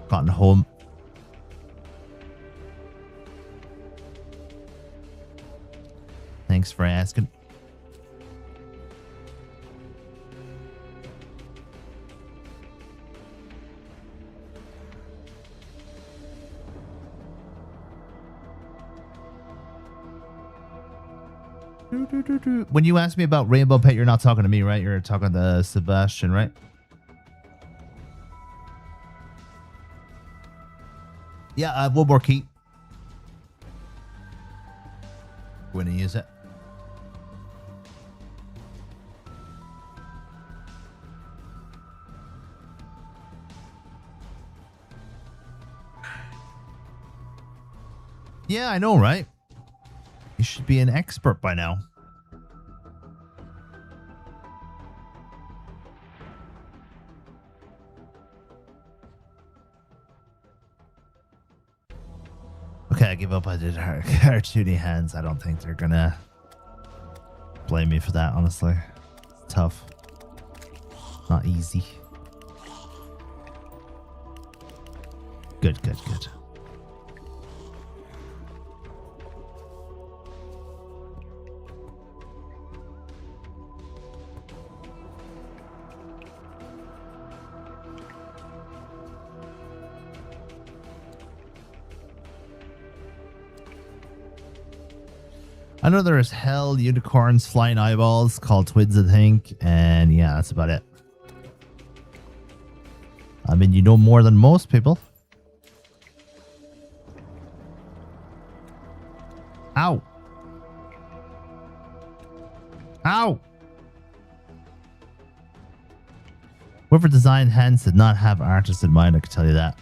gotten home. Thanks for asking. When you ask me about Rainbow Pet, you're not talking to me, right? You're talking to Sebastian, right? Yeah, one more key. We're gonna use it. Yeah, I know, right? You should be an expert by now. Okay, I give up. I did cartoony hands. I don't think they're gonna blame me for that, honestly. It's tough. Not easy. Good, good, good. I know there's hell, unicorns, flying eyeballs, called twins, I think. And yeah, that's about it. I mean, you know more than most people. Ow. Ow. Whoever designed hands did not have artists in mind, I can tell you that.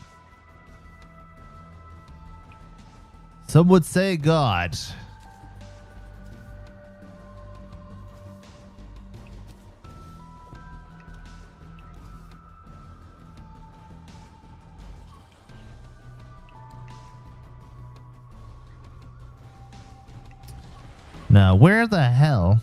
Some would say God. Now, where the hell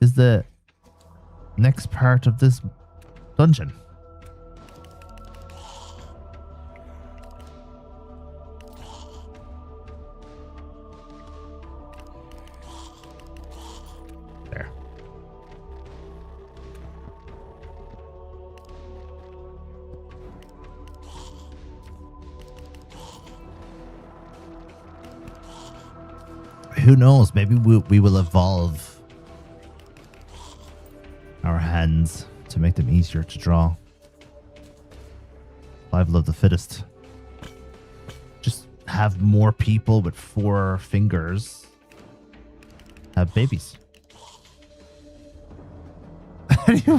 is the next part of this dungeon? There. Who knows? Maybe we will evolve our hands to make them easier to draw. Survival of the fittest. Just have more people with 4 fingers have babies.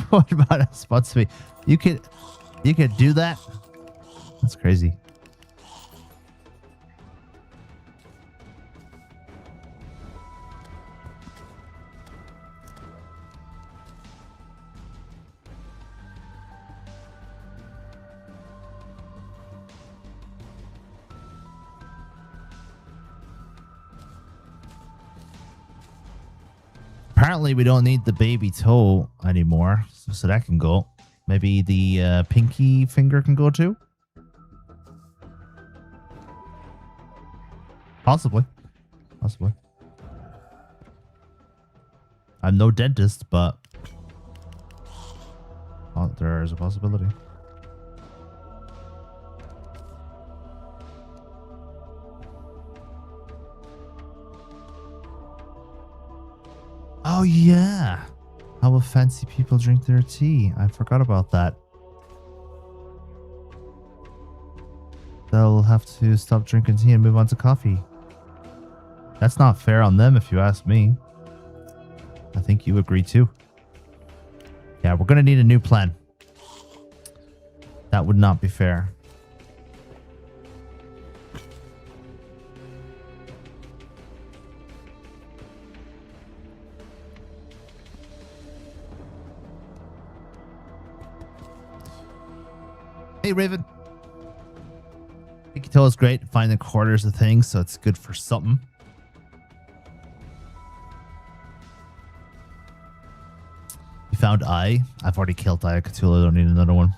What about us? What's me? You could do that? That's crazy. Apparently, we don't need the baby toe anymore, so that can go. Maybe the pinky finger can go too? Possibly. Possibly. I'm no dentist, but There's a possibility. Oh, yeah. How will fancy people drink their tea? I forgot about that. They'll have to stop drinking tea and move on to coffee. That's not fair on them, if you ask me. I think you agree too. Yeah, we're going to need a new plan. That would not be fair. Hey, Raven. Pinky toe is great. Finding quarters of things, so it's good for something. You found Eye? I've already killed Eye Cthulhu. I don't need another one.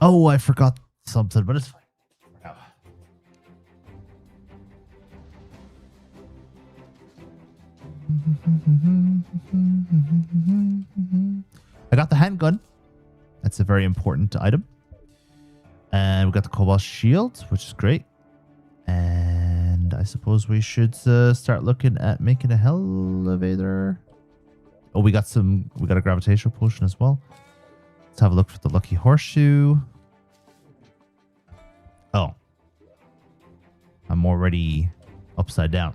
Oh, I forgot something, but it's fine. I got the handgun. That's a very important item. And we got the cobalt shield, which is great. And I suppose we should start looking at making a elevator. Oh, we got a gravitational potion as well. Let's have a look for the lucky horseshoe. Oh. I'm already upside down.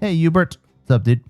Hey, Hubert. What's up, dude?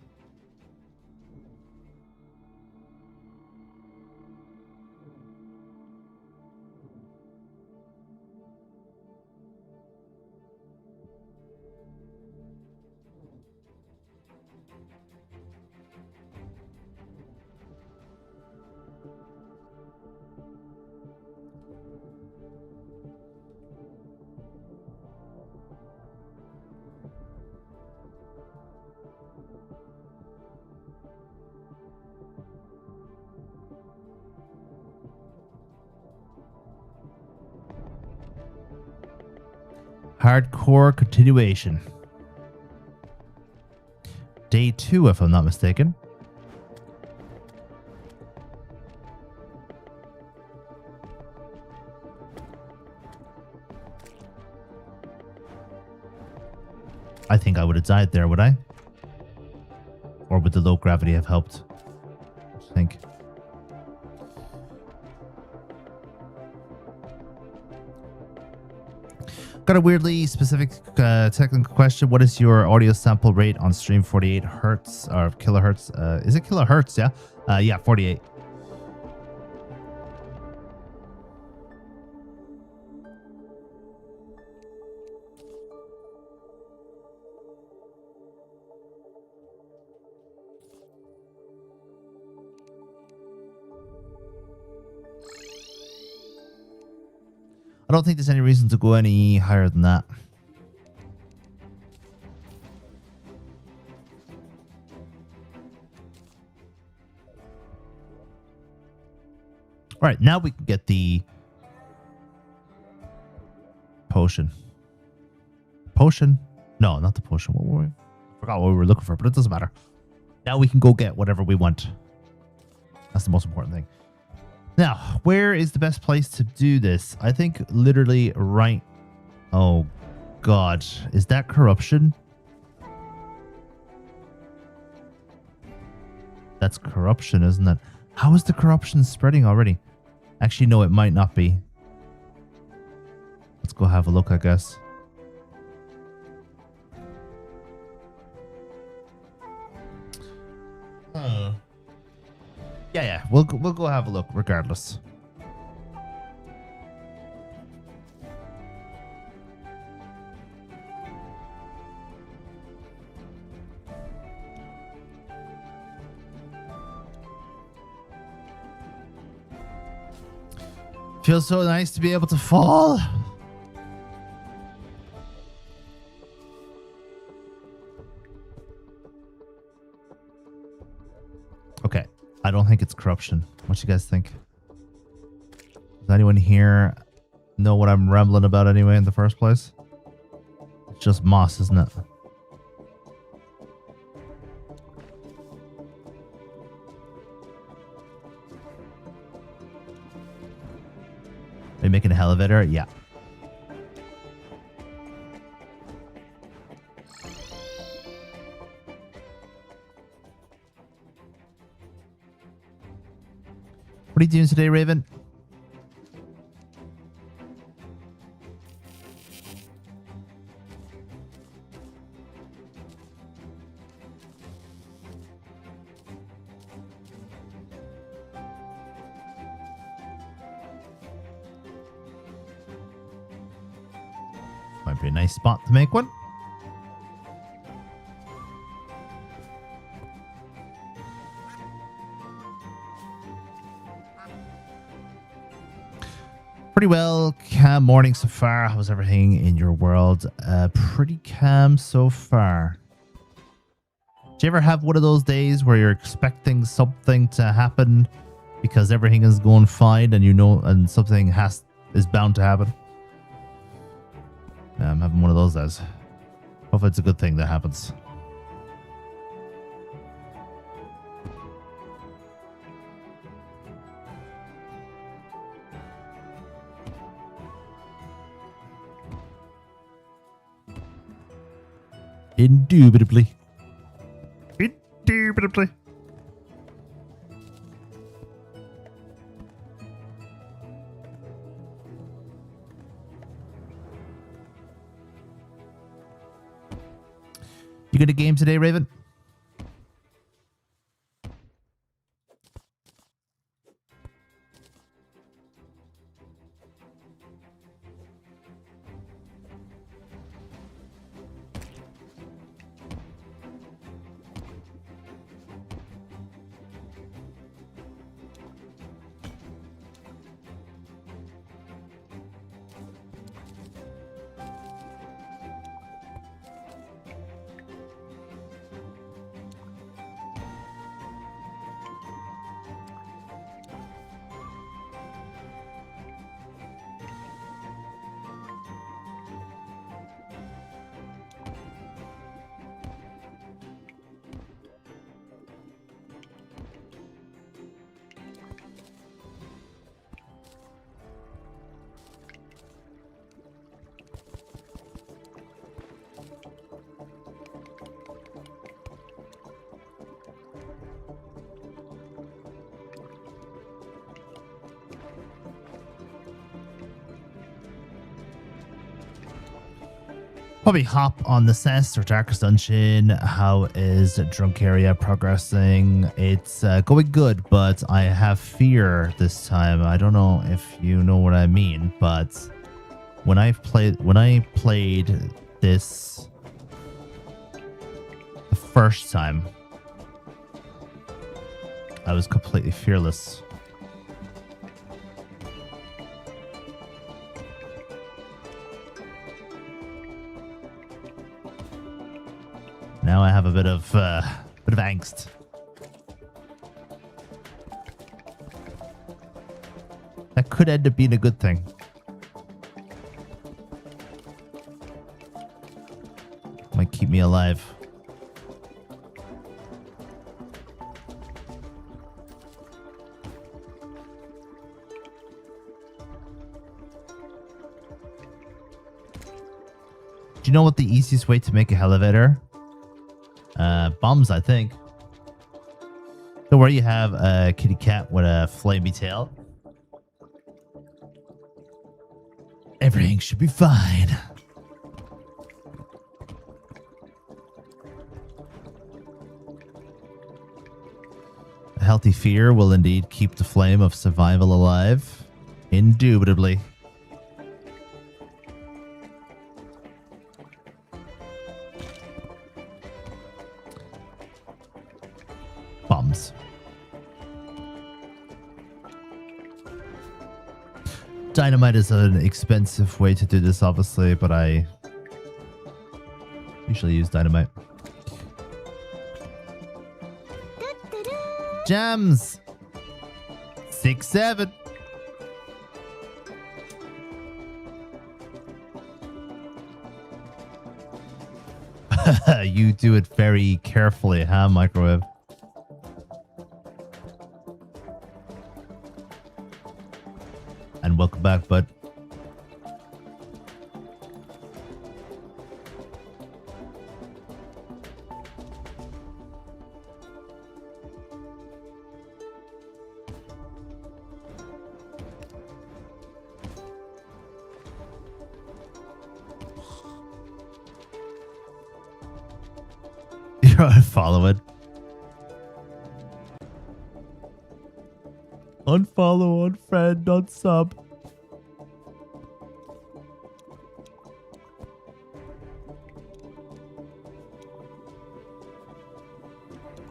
Hardcore continuation. Day 2, if I'm not mistaken. I think I would have died there, would I? Or would the low gravity have helped? I think. Got a weirdly specific technical question. What is your audio sample rate on stream? 48 hertz or kilohertz? Is it kilohertz? Yeah. Yeah, 48. I don't think there's any reason to go any higher than that. All right, now we can get the potion. Potion? No, not the potion. What were we? I forgot what we were looking for, but it doesn't matter. Now we can go get whatever we want. That's the most important thing. Now, where is the best place to do this? I think literally right... Oh, God. Is that corruption? That's corruption, isn't it? How is the corruption spreading already? Actually, no, it might not be. Let's go have a look, I guess. Yeah, we'll go have a look regardless. Feels so nice to be able to fall. Okay. I don't think it's corruption. What you guys think? Does anyone here know what I'm rambling about anyway in the first place? It's just moss, isn't it? Are you making a elevator? Yeah. What are you doing today, Raven? Might be a nice spot to make one. Pretty well calm morning so far. How's everything in your world? Pretty calm so far. Do you ever have one of those days where you're expecting something to happen because everything is going fine and you know and something is bound to happen? Yeah, I'm having one of those days. Hopefully it's a good thing that happens. Indubitably. Indubitably. You got a game today, Raven? Probably hop on the Cess or Darkest Dungeon. How is Drunk Area progressing? It's going good, but I have fear this time. I don't know if you know what I mean, but when I played this the first time, I was completely fearless. Now I have a bit of angst. That could end up being a good thing. Might keep me alive. Do you know what the easiest way to make a elevator? Bombs, I think. So where you have a kitty cat with a flamey tail, everything should be fine. A healthy fear will indeed keep the flame of survival alive. Indubitably. Bombs. Dynamite is an expensive way to do this, obviously, but I usually use dynamite. Jams. 6-7. You do it very carefully, huh, Microwave? And welcome back, bud. You're unfollowing. Unfollow, unfriend, unsub.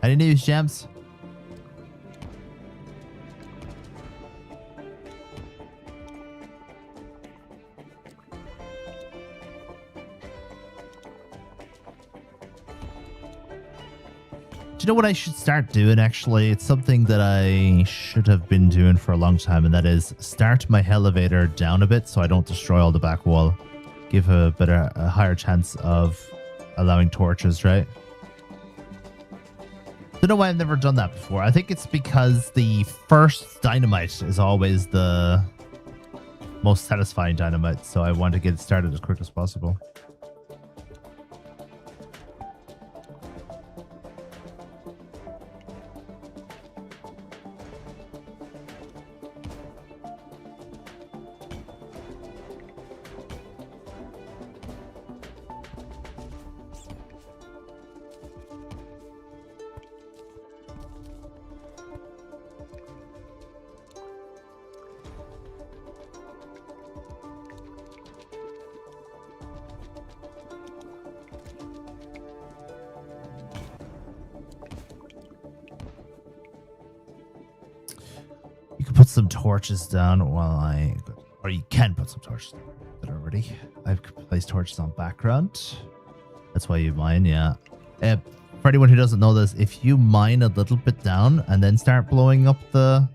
Any news, Jams? Do you know what I should start doing, actually? It's something that I should have been doing for a long time, and that is start my elevator down a bit so I don't destroy all the back wall. Give a higher chance of allowing torches, right? Don't know why I've never done that before. I think it's because the first dynamite is always the most satisfying dynamite, so I want to get it started as quick as possible. You can put some torches down while or you can put some torches down already. I've placed torches on background. That's why you mine, yeah. For anyone who doesn't know this, if you mine a little bit down and then start blowing up the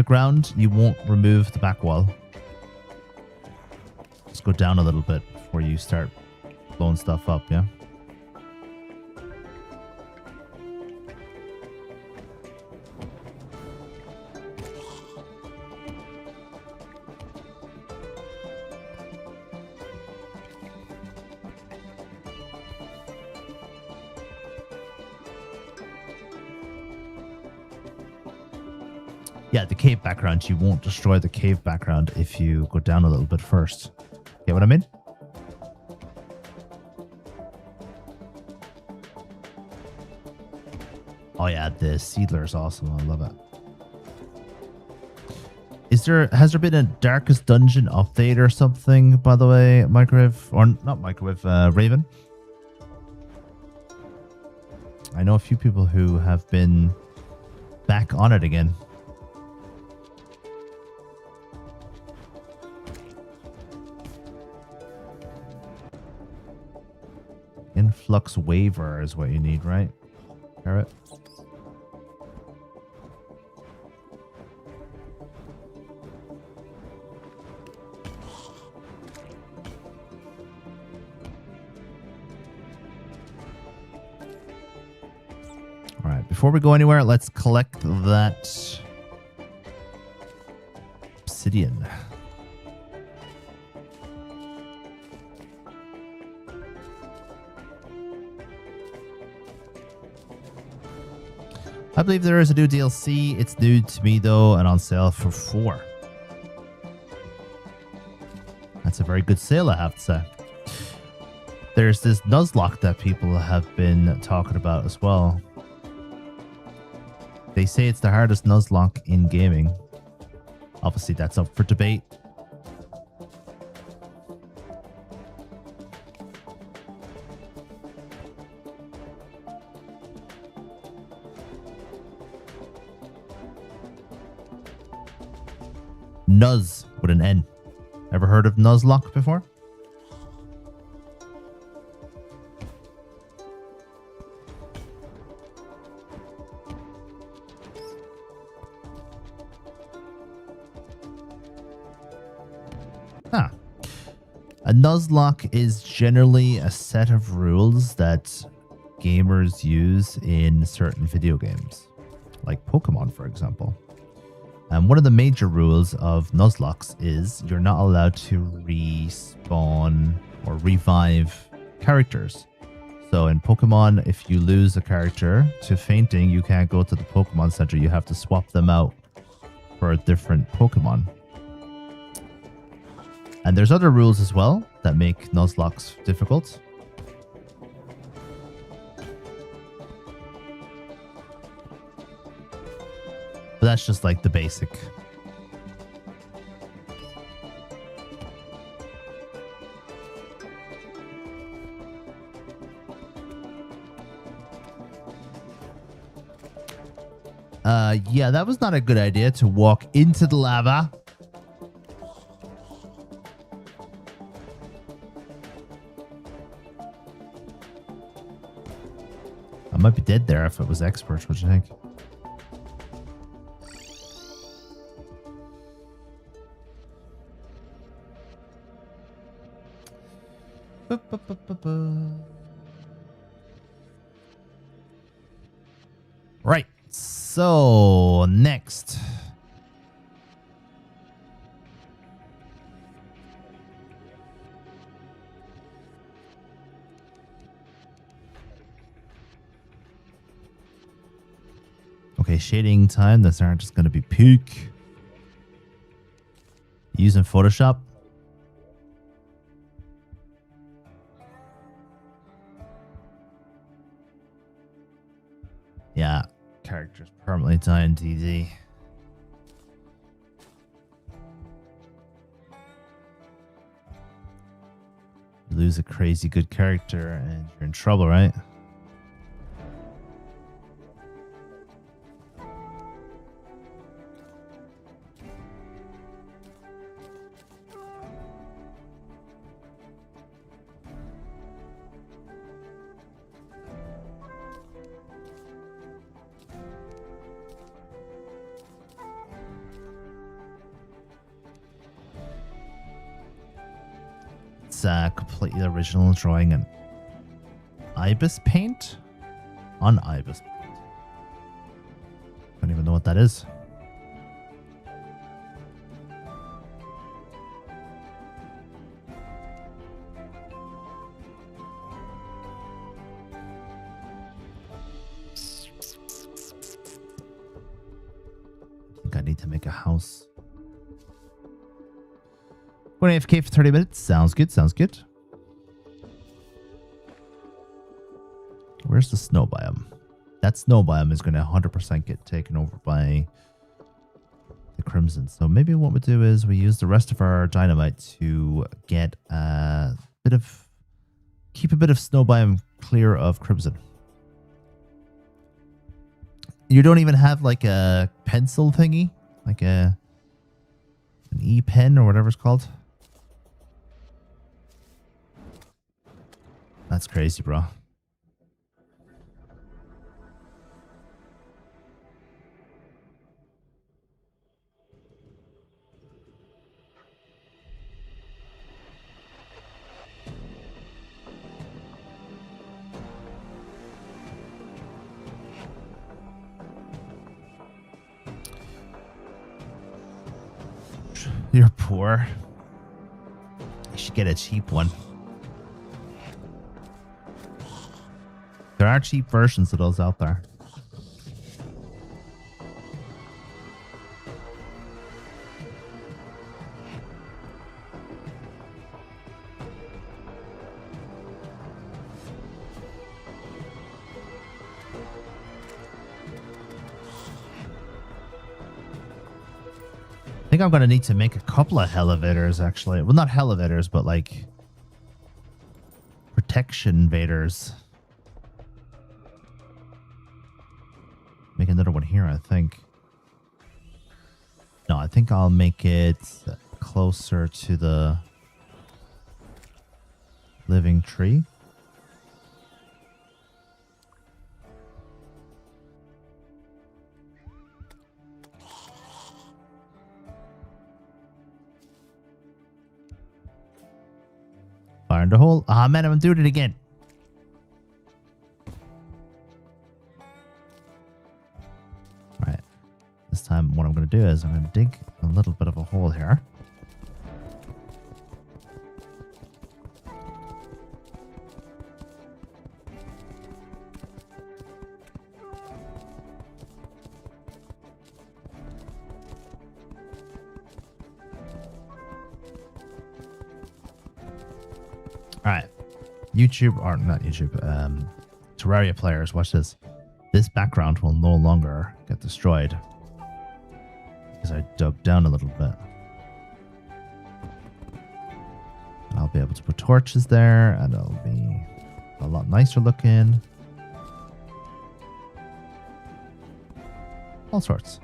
ground, you won't remove the back wall. Just go down a little bit before you start blowing stuff up, yeah? Yeah, the cave background, you won't destroy the cave background if you go down a little bit first. Get what I mean? Oh yeah, the Seedler is awesome. I love it. Has there been a Darkest Dungeon update or something, by the way, Microwave? Or not Microwave, Raven? I know a few people who have been back on it again. Influx waiver is what you need, right? Carrot. All right, before we go anywhere, let's collect that obsidian. I believe there is a new DLC. It's new to me though, and on sale for 4. That's a very good sale, I have to say. There's this Nuzlocke that people have been talking about as well. They say it's the hardest Nuzlocke in gaming. Obviously, that's up for debate. Nuz with an N. Ever heard of Nuzlocke before? Nuzlocke is generally a set of rules that gamers use in certain video games, like Pokemon, for example. One of the major rules of Nuzlocke is you're not allowed to respawn or revive characters. So in Pokemon, if you lose a character to fainting, you can't go to the Pokemon Center. You have to swap them out for a different Pokemon. And there's other rules as well that make Nuzlocke difficult. But that's just like the basic. Yeah, that was not a good idea to walk into the lava. I might be dead there if it was expert. What do you think? Right. So next. Okay, shading time. That's not just going to be peak. Using Photoshop. Yeah, characters permanently die in DD. You lose a crazy good character and you're in trouble, right? It's a completely original drawing an ibis paint on ibis paint. I don't even know what that is. I think I need to make a house. 20 AFK for 30 minutes. Sounds good. Sounds good. Where's the snow biome? That snow biome is going to 100% get taken over by the Crimson. So maybe what we do is we use the rest of our dynamite to get keep a bit of snow biome clear of Crimson. You don't even have like a pencil thingy, like an E-pen or whatever it's called. That's crazy, bro. You're poor. You should get a cheap one. There are cheap versions of those out there. I think I'm going to need to make a couple of elevators, actually. Well, not elevators, but like protection invaders. Make another one here, I think. No, I think I'll make it closer to the living tree. Find a hole. Ah, man, I'm doing it again. All right. This time, what I'm going to do is I'm going to dig a little bit of a hole here. All right, YouTube, or not YouTube, Terraria players, watch this. This background will no longer get destroyed because I dug down a little bit. And I'll be able to put torches there and it'll be a lot nicer looking. All sorts.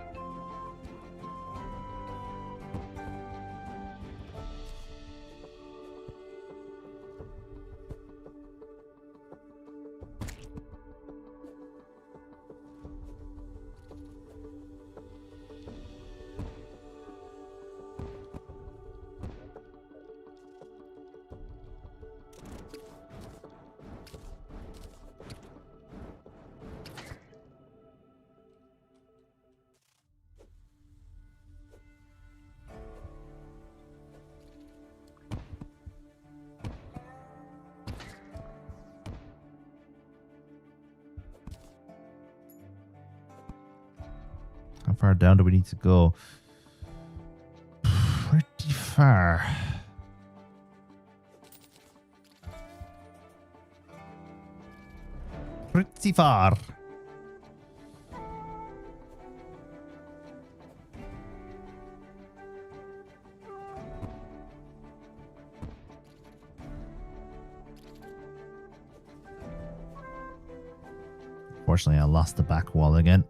How far down do we need to go? Pretty far. Pretty far. Unfortunately, I lost the back wall again.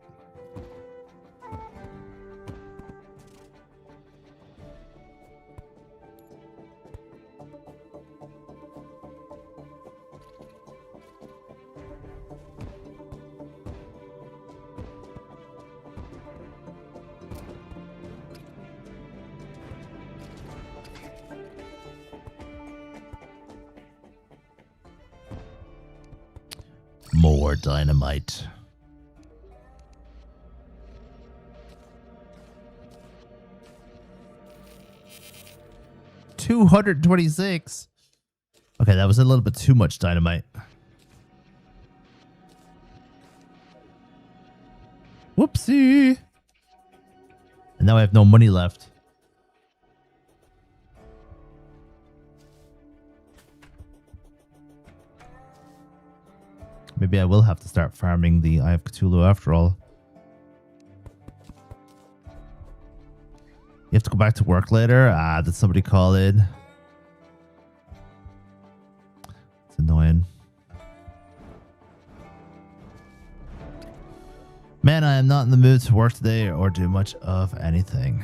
More dynamite. $226. Okay, that was a little bit too much dynamite. Whoopsie. And now I have no money left. Maybe I will have to start farming the Eye of Cthulhu after all. You have to go back to work later? Ah, did somebody call in? It's annoying. Man, I am not in the mood to work today or do much of anything.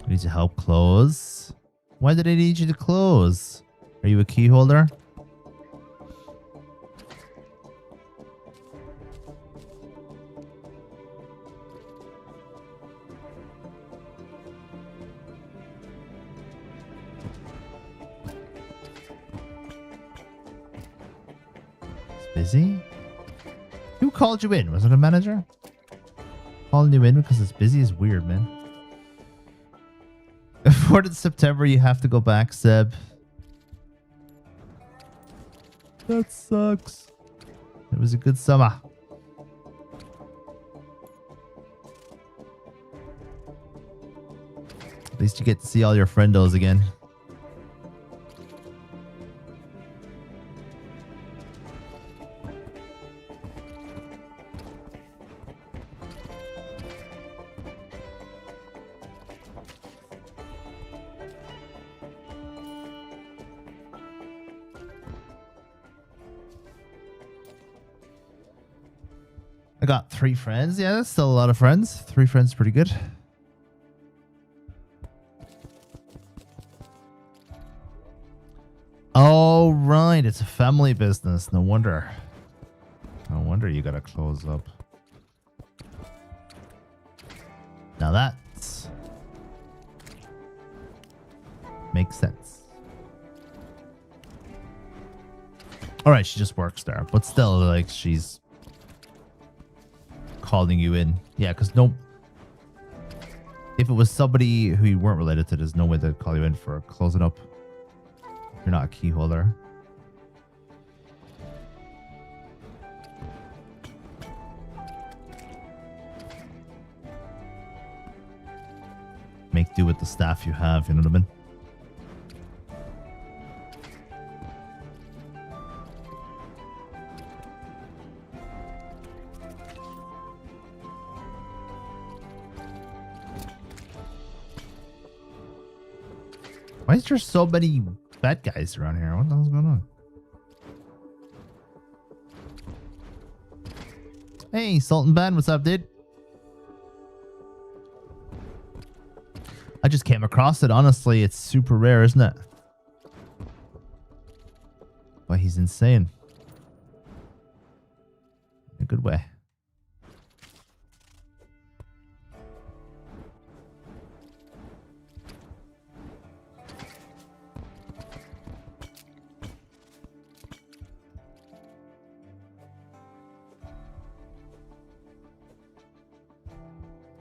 I need to help close. Why did I need you to close? Are you a key holder? It's busy? Who called you in? Was it a manager? Calling you in because it's busy is weird, man. 4th of September, you have to go back, Seb. That sucks. It was a good summer. At least you get to see all your friendos again. I got 3 friends. Yeah, that's still a lot of friends. 3 friends is pretty good. Oh, right. It's a family business. No wonder. No wonder you gotta close up. Now that Makes sense. All right, she just works there, but still, like, she's calling you in. Yeah, because no, if it was somebody who you weren't related to, there's no way they'd call you in for closing up. You're not a key holder. Make do with the staff you have, you know what I mean? Why is there so many bad guys around here? What the hell's going on? Hey, Sultan Ben, what's up, dude? I just came across it. Honestly, it's super rare, isn't it? But he's insane. In a good way.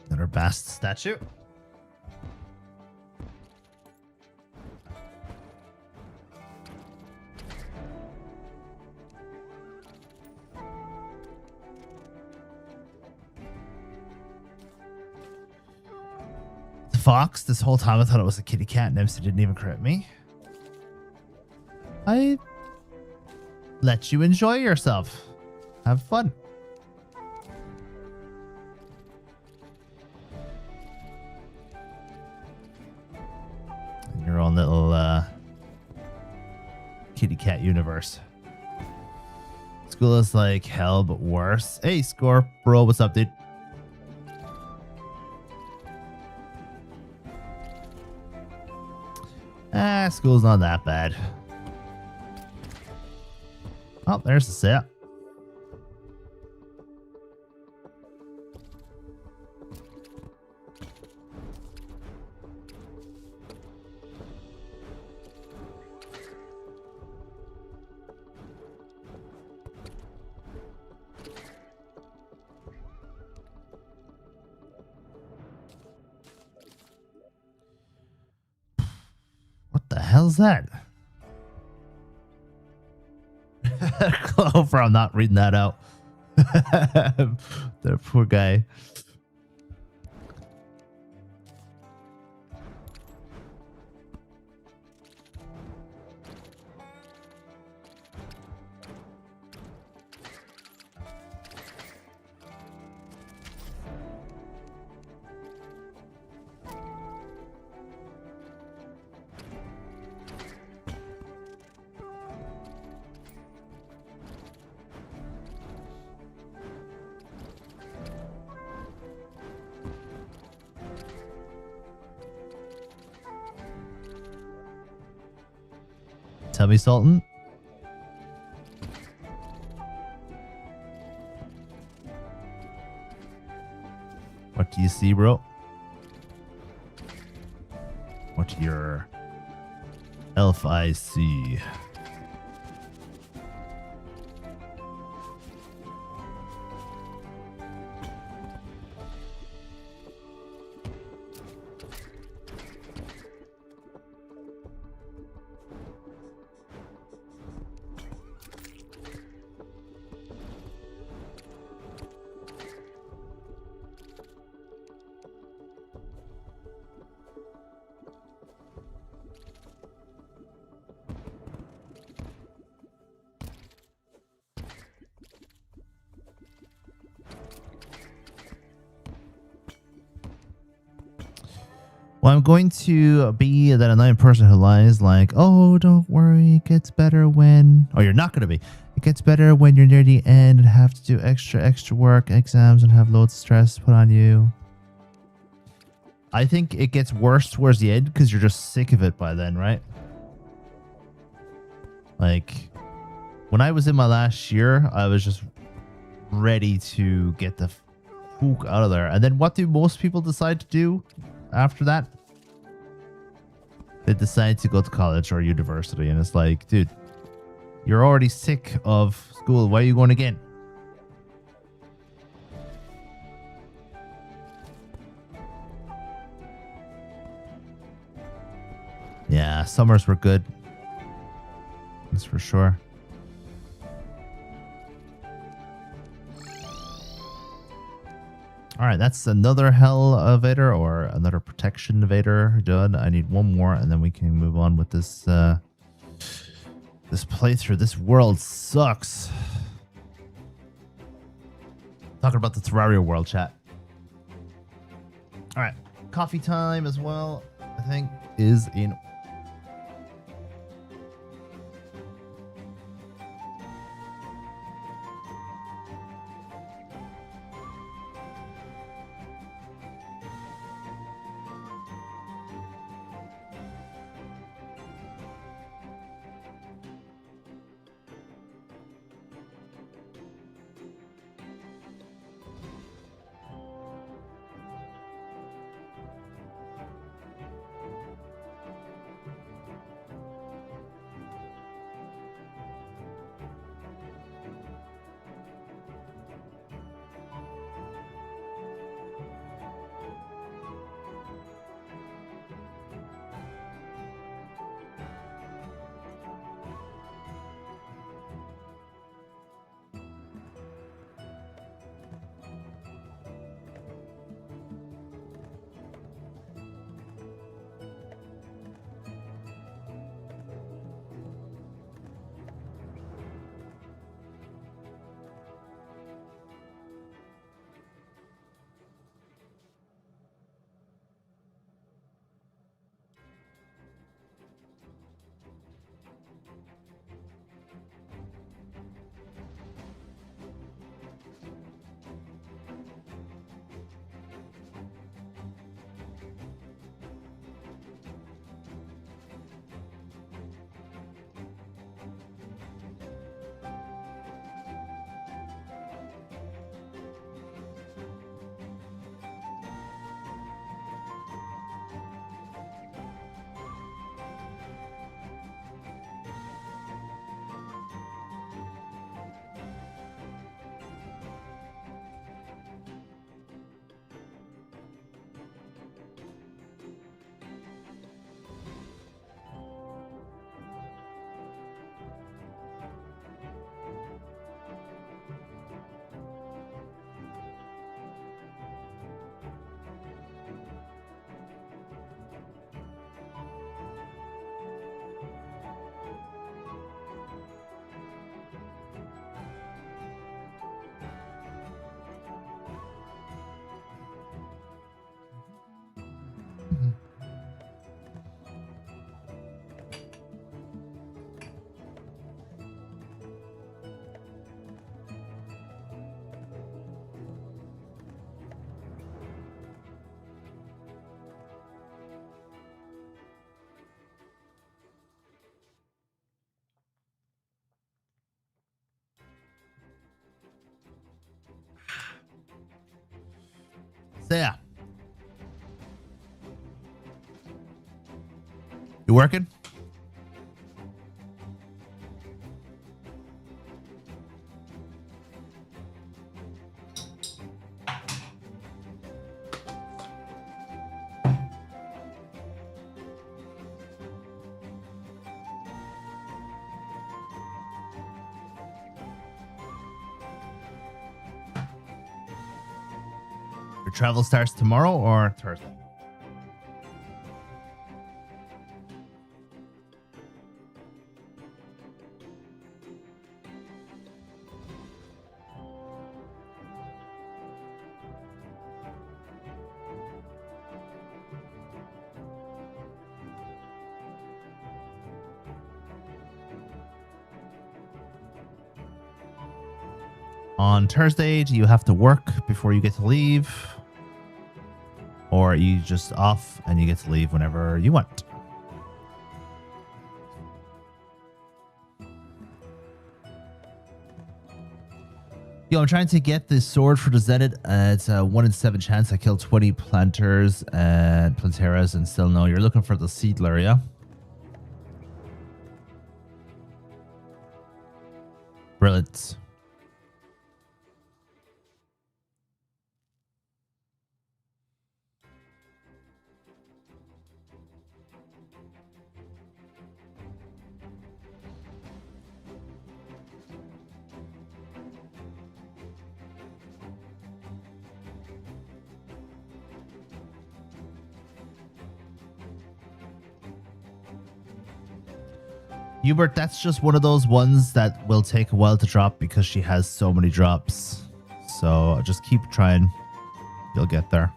Another Bast statue. Fox, this whole time I thought it was a kitty cat. Nimsa didn't even correct me. I let you enjoy yourself. Have fun. In your own little kitty cat universe. School is like hell, but worse. Hey, Score, bro, what's up, dude? School's not that bad. Oh, there's the set. What the hell's that? Clover, I'm not reading that out. The poor guy. Tell me, Sultan. What do you see, bro? What do your elf eyes see? Well, I'm going to be that annoying person who lies like, oh, don't worry, it gets better when... Oh, you're not going to be. It gets better when you're near the end and have to do extra work, exams, and have loads of stress put on you. I think it gets worse towards the end because you're just sick of it by then, right? Like, when I was in my last year, I was just ready to get the fuck out of there. And then what do most people decide to do after that? They decide to go to college or university, and it's like, dude, you're already sick of school. Why are you going again? Yeah, summers were good. That's for sure. All right, that's another hell evader or another protection evader done. I need one more, and then we can move on with this this playthrough. This world sucks. Talking about the Terraria world, chat. All right, coffee time as well, I think, is in. So yeah. You working? Your travel starts tomorrow or Thursday? On Thursday, do you have to work before you get to leave? Or are you just off and you get to leave whenever you want? Yo, I'm trying to get this sword for the Zenith. It's a 1 in 7 chance I kill 20 planters and planteras and still no. You're looking for the Seedler, yeah? Brilliant. Hubert, that's just one of those ones that will take a while to drop because she has so many drops. So just keep trying. You'll get there.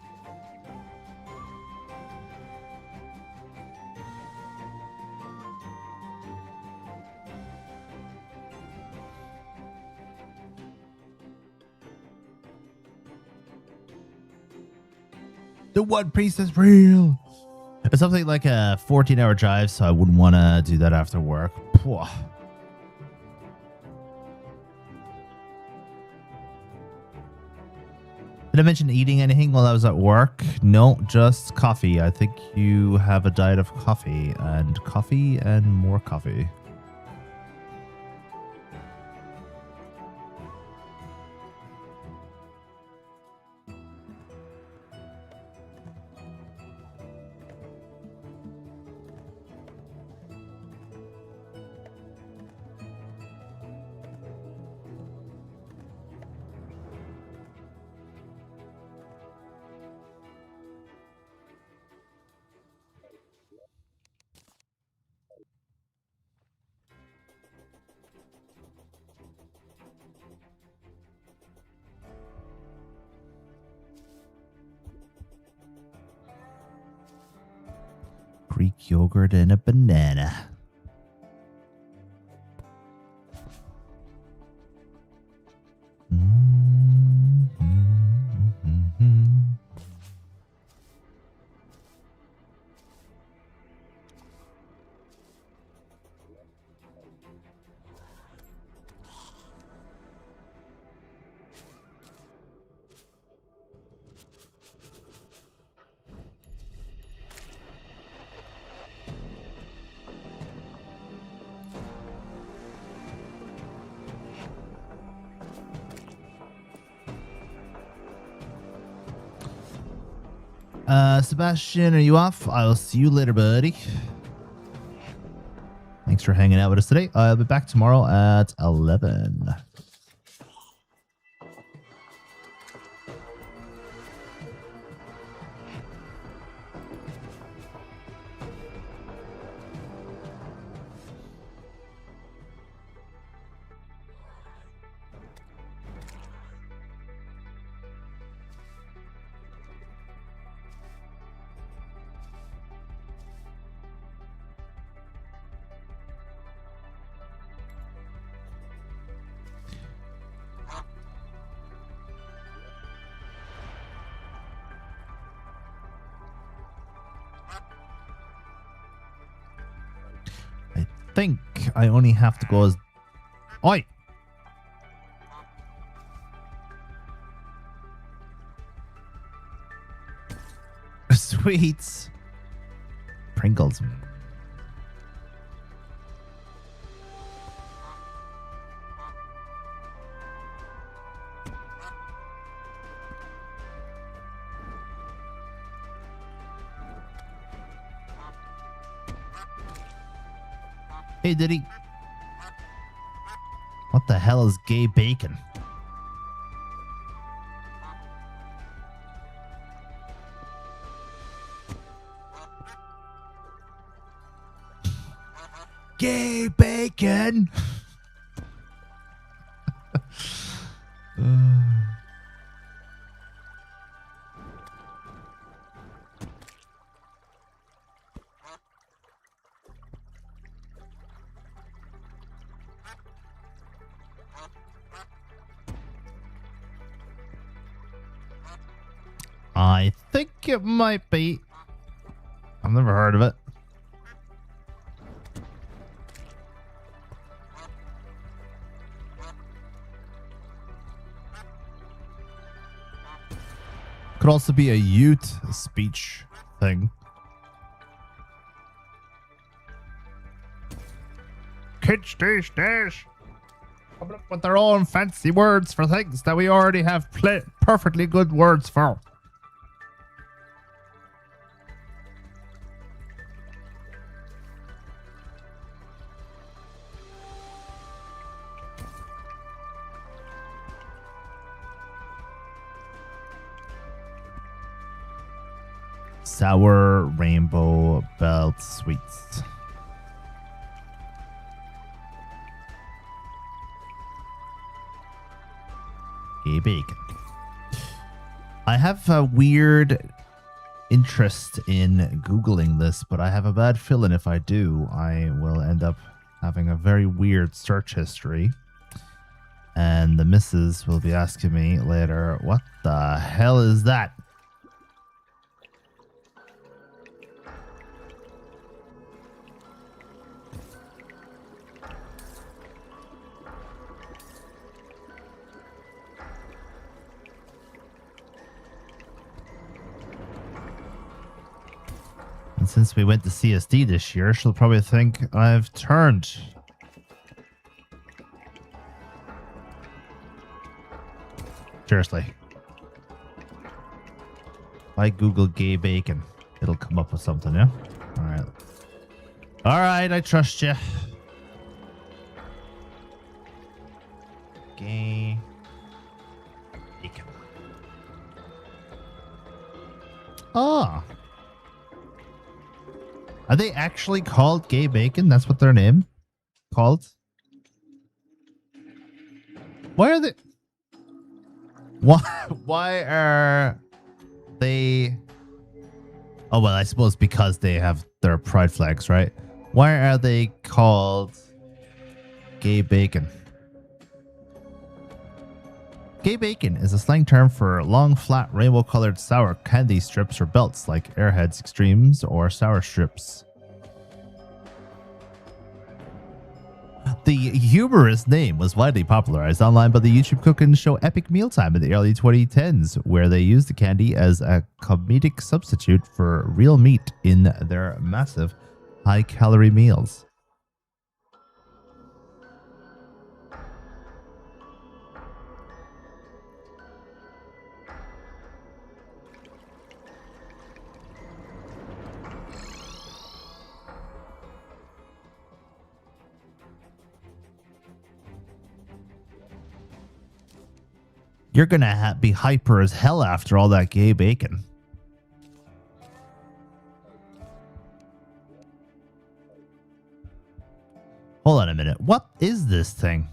The One Piece is real. It's something like a 14-hour drive, so I wouldn't want to do that after work. Pwah. Did I mention eating anything while I was at work? No, just coffee. I think you have a diet of coffee and more coffee. Greek yogurt and a banana. Sebastian, are you off? I'll see you later, buddy. Thanks for hanging out with us today. I'll be back tomorrow at 11. I think I only have to go as... Oi! Sweets. Pringles. Hey, Diddy. What the hell is gay bacon? Gay bacon! I think it might be. I've never heard of it. Could also be a Ute speech thing. Kids, dash, dash. coming up with their own fancy words for things that we already have perfectly good words for. Sour rainbow belt sweets. Gay bacon. I have a weird interest in Googling this, but I have a bad feeling if I do, I will end up having a very weird search history. And the missus will be asking me later, what the hell is that? And since we went to CSD this year, she'll probably think I've turned. Seriously. If I Google gay bacon, it'll come up with something, yeah? Alright. Alright, I trust you. Gay bacon. Oh. Are they actually called gay bacon? That's what their name called? Why are they... Why are they... Oh, well, I suppose because they have their pride flags, right? Why are they called gay bacon? Gay bacon is a slang term for long, flat, rainbow-colored sour candy strips or belts like Airheads Extremes or Sour Strips. The humorous name was widely popularized online by the YouTube cooking show Epic Mealtime in the early 2010s, where they used the candy as a comedic substitute for real meat in their massive, high-calorie meals. You're gonna be hyper as hell after all that gay bacon. Hold on a minute. What is this thing?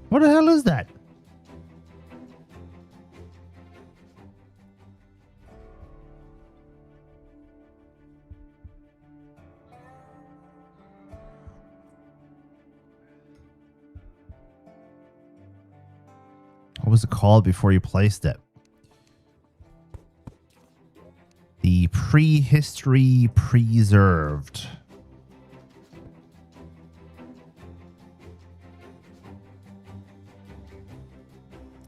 What the hell is that? What was it called before you placed it? The prehistory preserved.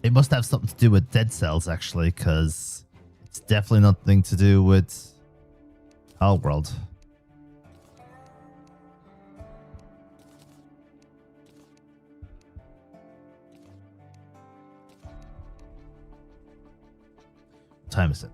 It must have something to do with dead cells, actually, because it's definitely nothing to do with our world. What time is it?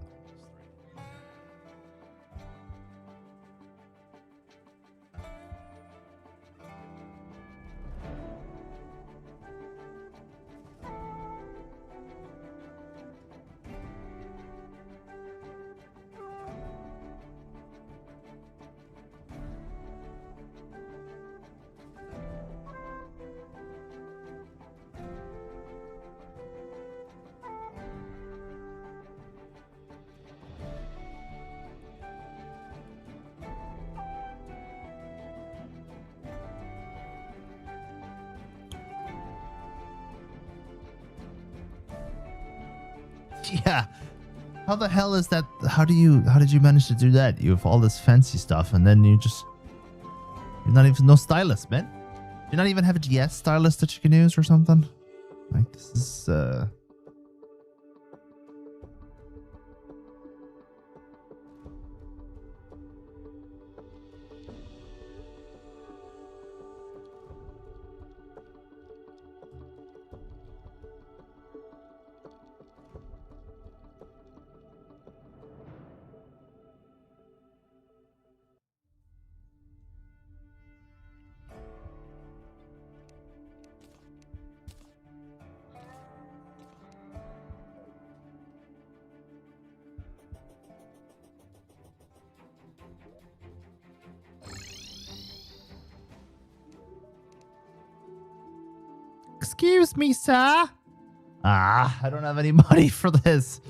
Yeah. How the hell is that? How did you manage to do that? You have all this fancy stuff and then you're not even no stylus, man. You not even have a GS stylus that you can use or something? Like this is Excuse me, sir. Ah, I don't have any money for this.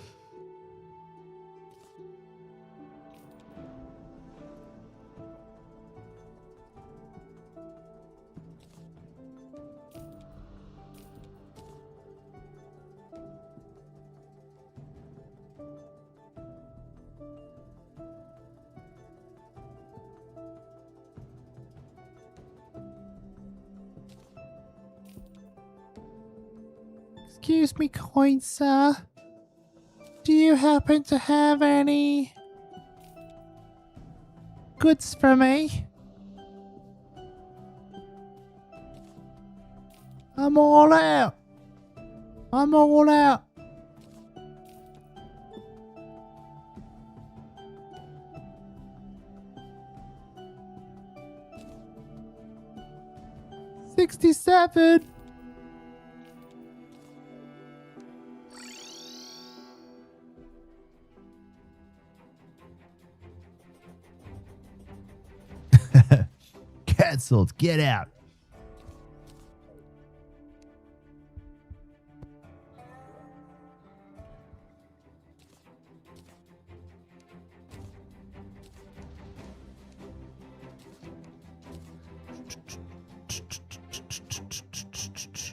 Excuse me, kind sir. Do you happen to have any goods for me? I'm all out. I'm all out. $67. Cancelled. Get out.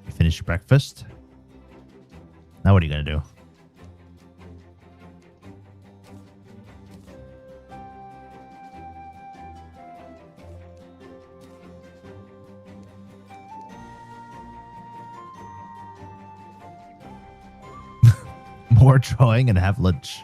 You finished your breakfast? Now what are you going to do? More drawing and have lunch.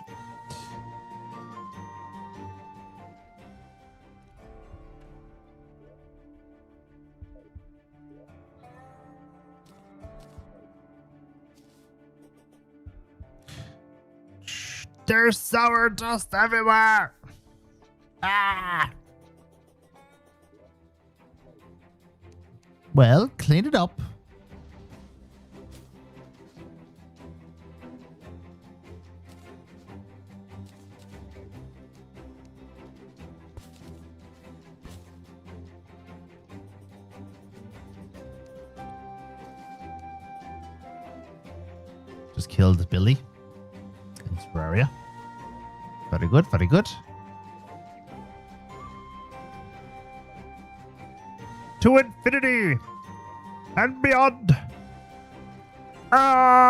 There's sour dust everywhere. Ah. Well, clean it up. Just killed Billy in Terraria. Very good, very good. To infinity and beyond. Ah!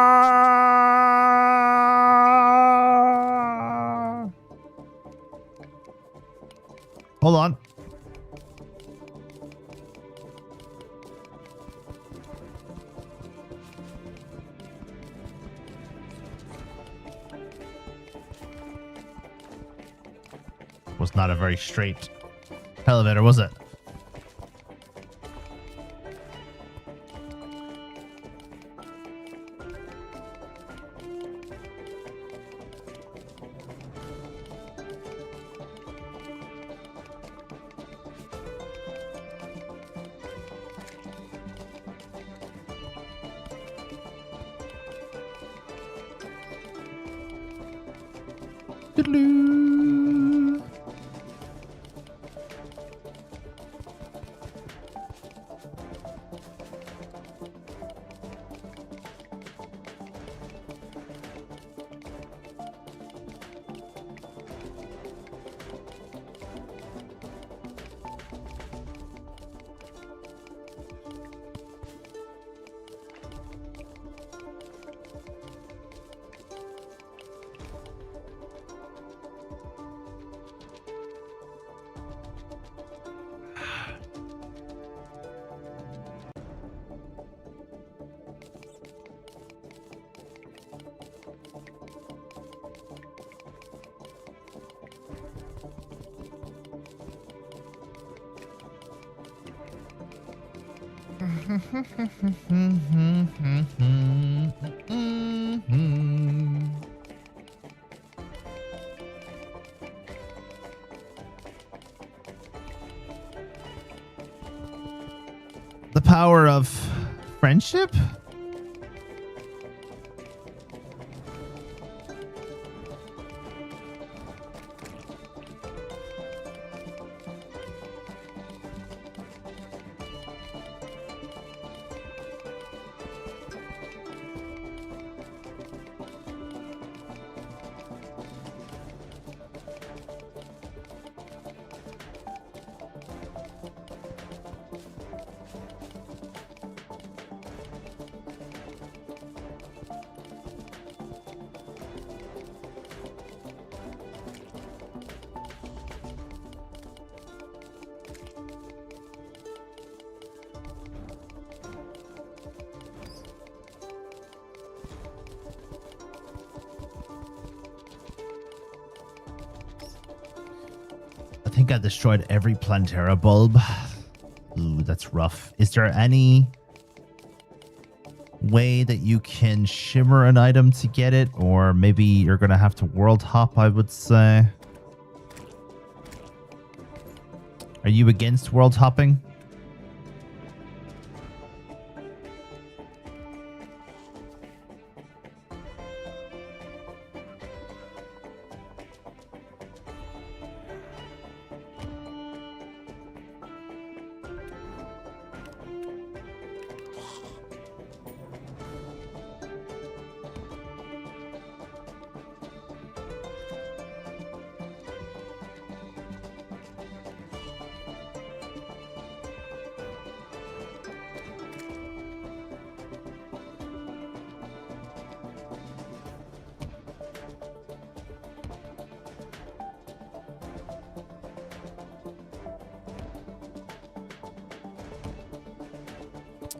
Hold on. Was not a very straight elevator, was it? Doodaloo. The power of friendship? think I destroyed every Plantera bulb. Ooh, that's rough. Is there any way that you can shimmer an item to get it? Or maybe you're going to have to world hop, I would say. Are you against world hopping?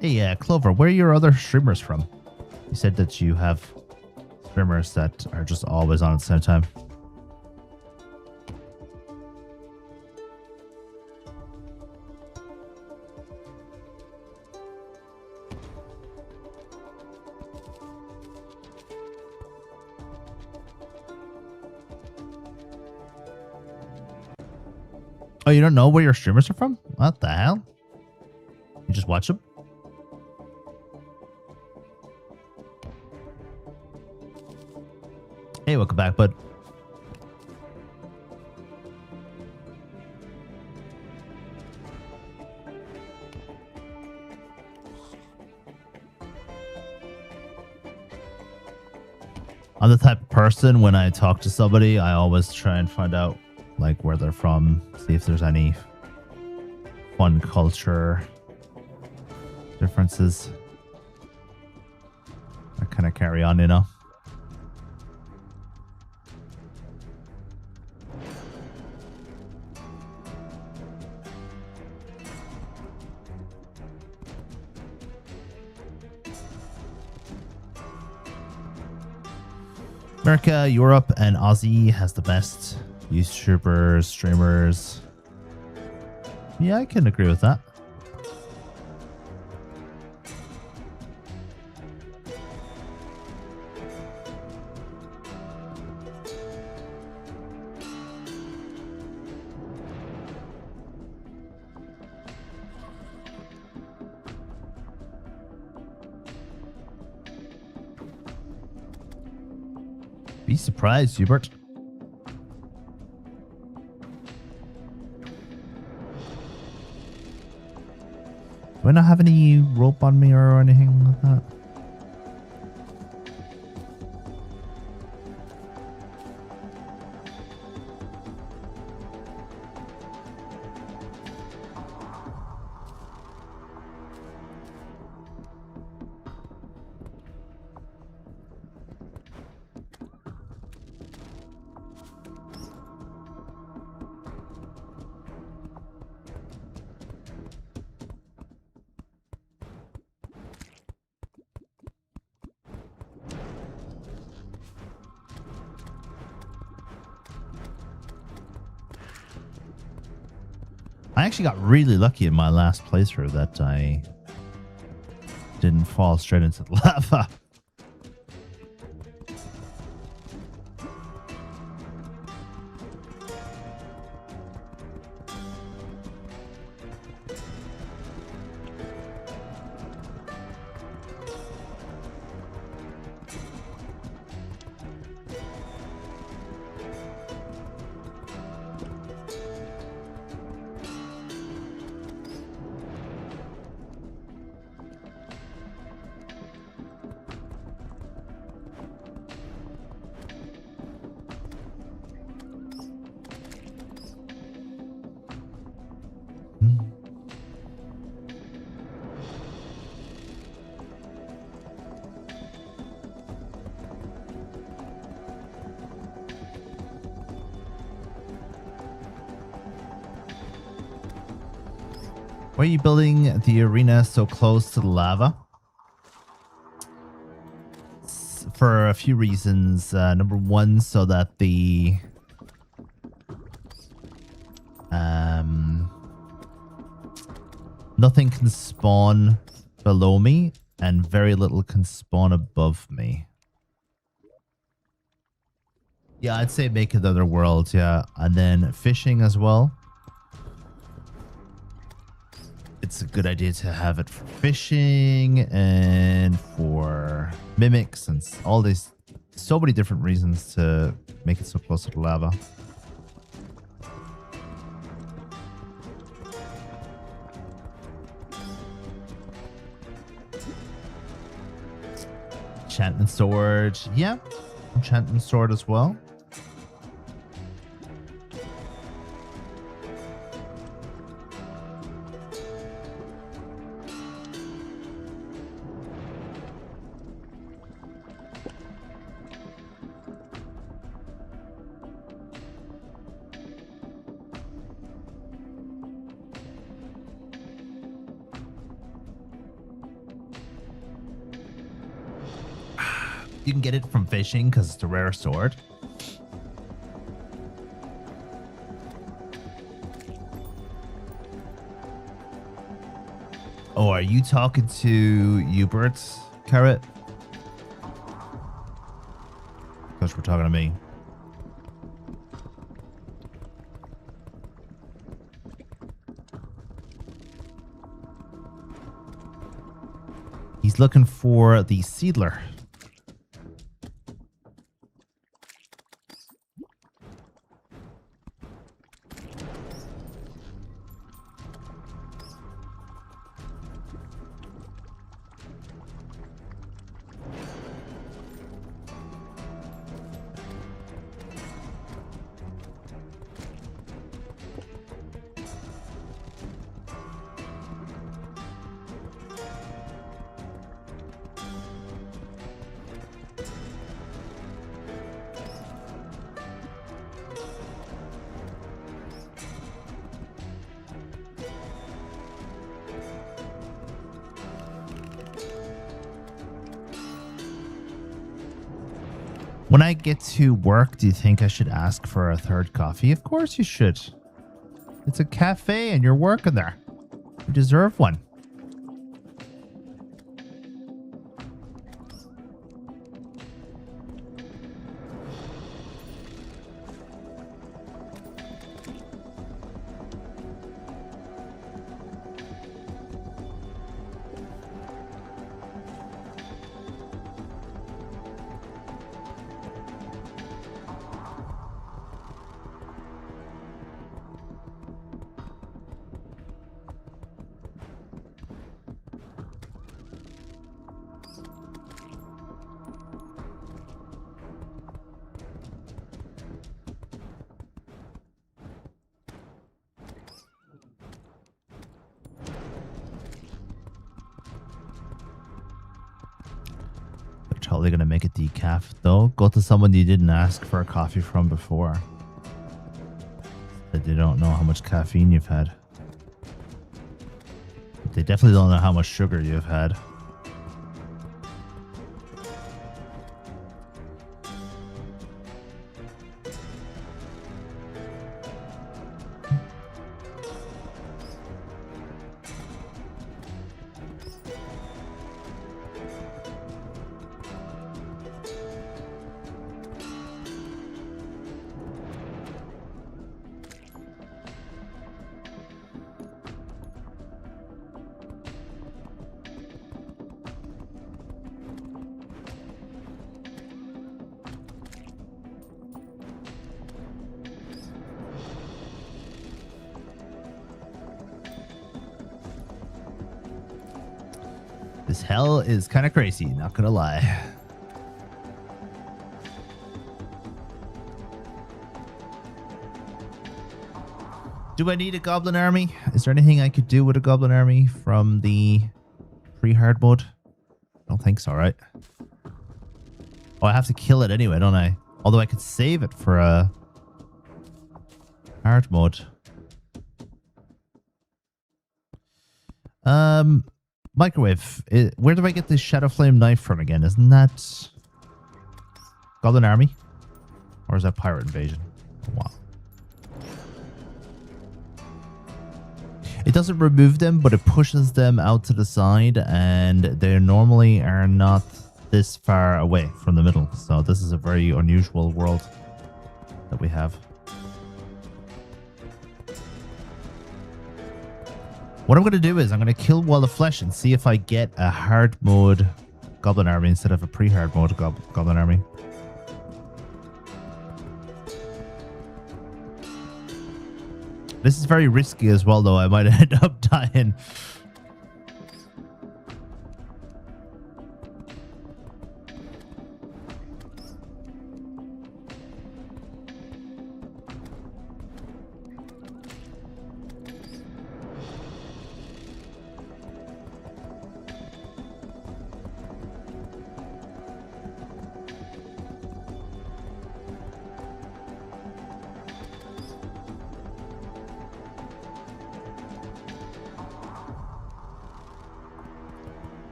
Hey, Clover, where are your other streamers from? You said that you have streamers that are just always on at the same time. Oh, you don't know where your streamers are from? What the hell? You just watch them? Hey, welcome back, bud. I'm the type of person, when I talk to somebody, I always try and find out like where they're from, see if there's any fun culture differences. I kind of carry on, you know. America, Europe, and Aussie has the best YouTubers, streamers. Yeah, I can agree with that. Be surprised, Hubert. Do I not have any rope on me or anything like that? I actually got really lucky in my last playthrough that I didn't fall straight into the lava. Why are you building the arena so close to the lava? For a few reasons. Number one, so that the Nothing can spawn below me, and very little can spawn above me. Yeah, I'd say make another world, yeah. And then fishing as well. It's a good idea to have it for fishing and for mimics and all these, so many different reasons to make it so close to the lava. Enchantment sword. Yeah. Enchantment sword as well. You can get it from fishing because it's a rare sword. Oh, are you talking to Hubert, Carrot? Because we're talking to me. He's looking for the Seedler. When I get to work, do you think I should ask for a third coffee? Of course you should. It's a cafe and you're working there. You deserve one. Totally gonna make it decaf though. Go to someone you didn't ask for a coffee from before. That they don't know how much caffeine you've had. They definitely don't know how much sugar you've had. This hell is kind of crazy, not gonna lie. Do I need a goblin army? Is there anything I could do with a goblin army from the pre-hard mode? I don't think so, right? Oh, I have to kill it anyway, don't I? Although I could save it for a hard mode. Microwave. Where do I get this Shadow Flame knife from again? Isn't that Goblin Army? Or is that Pirate Invasion? Wow. It doesn't remove them, but it pushes them out to the side, and they normally are not this far away from the middle. So this is a very unusual world that we have. What I'm going to do is I'm going to kill Wall of Flesh and see if I get a hard mode Goblin Army instead of a pre-hard mode Goblin Army. This is very risky as well, though. I might end up dying.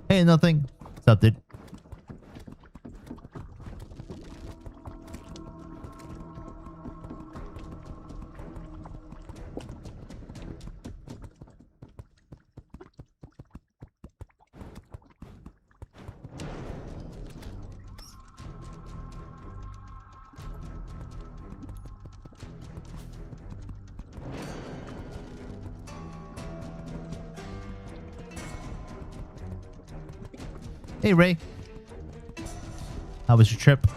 Hey, nothing. What's up, dude? Hey, Ray. How was your trip?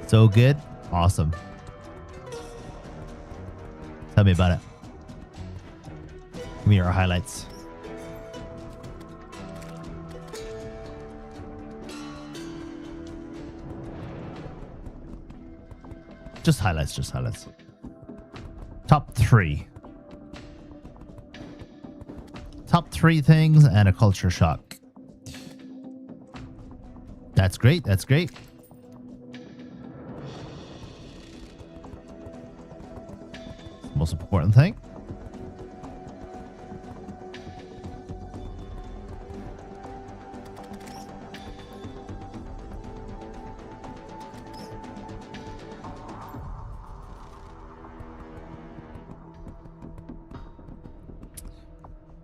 So good? Awesome. Tell me about it. Give me your highlights. Just highlights, just highlights. Top 3. Top 3 things and a culture shock. That's great. That's great. Most important thing.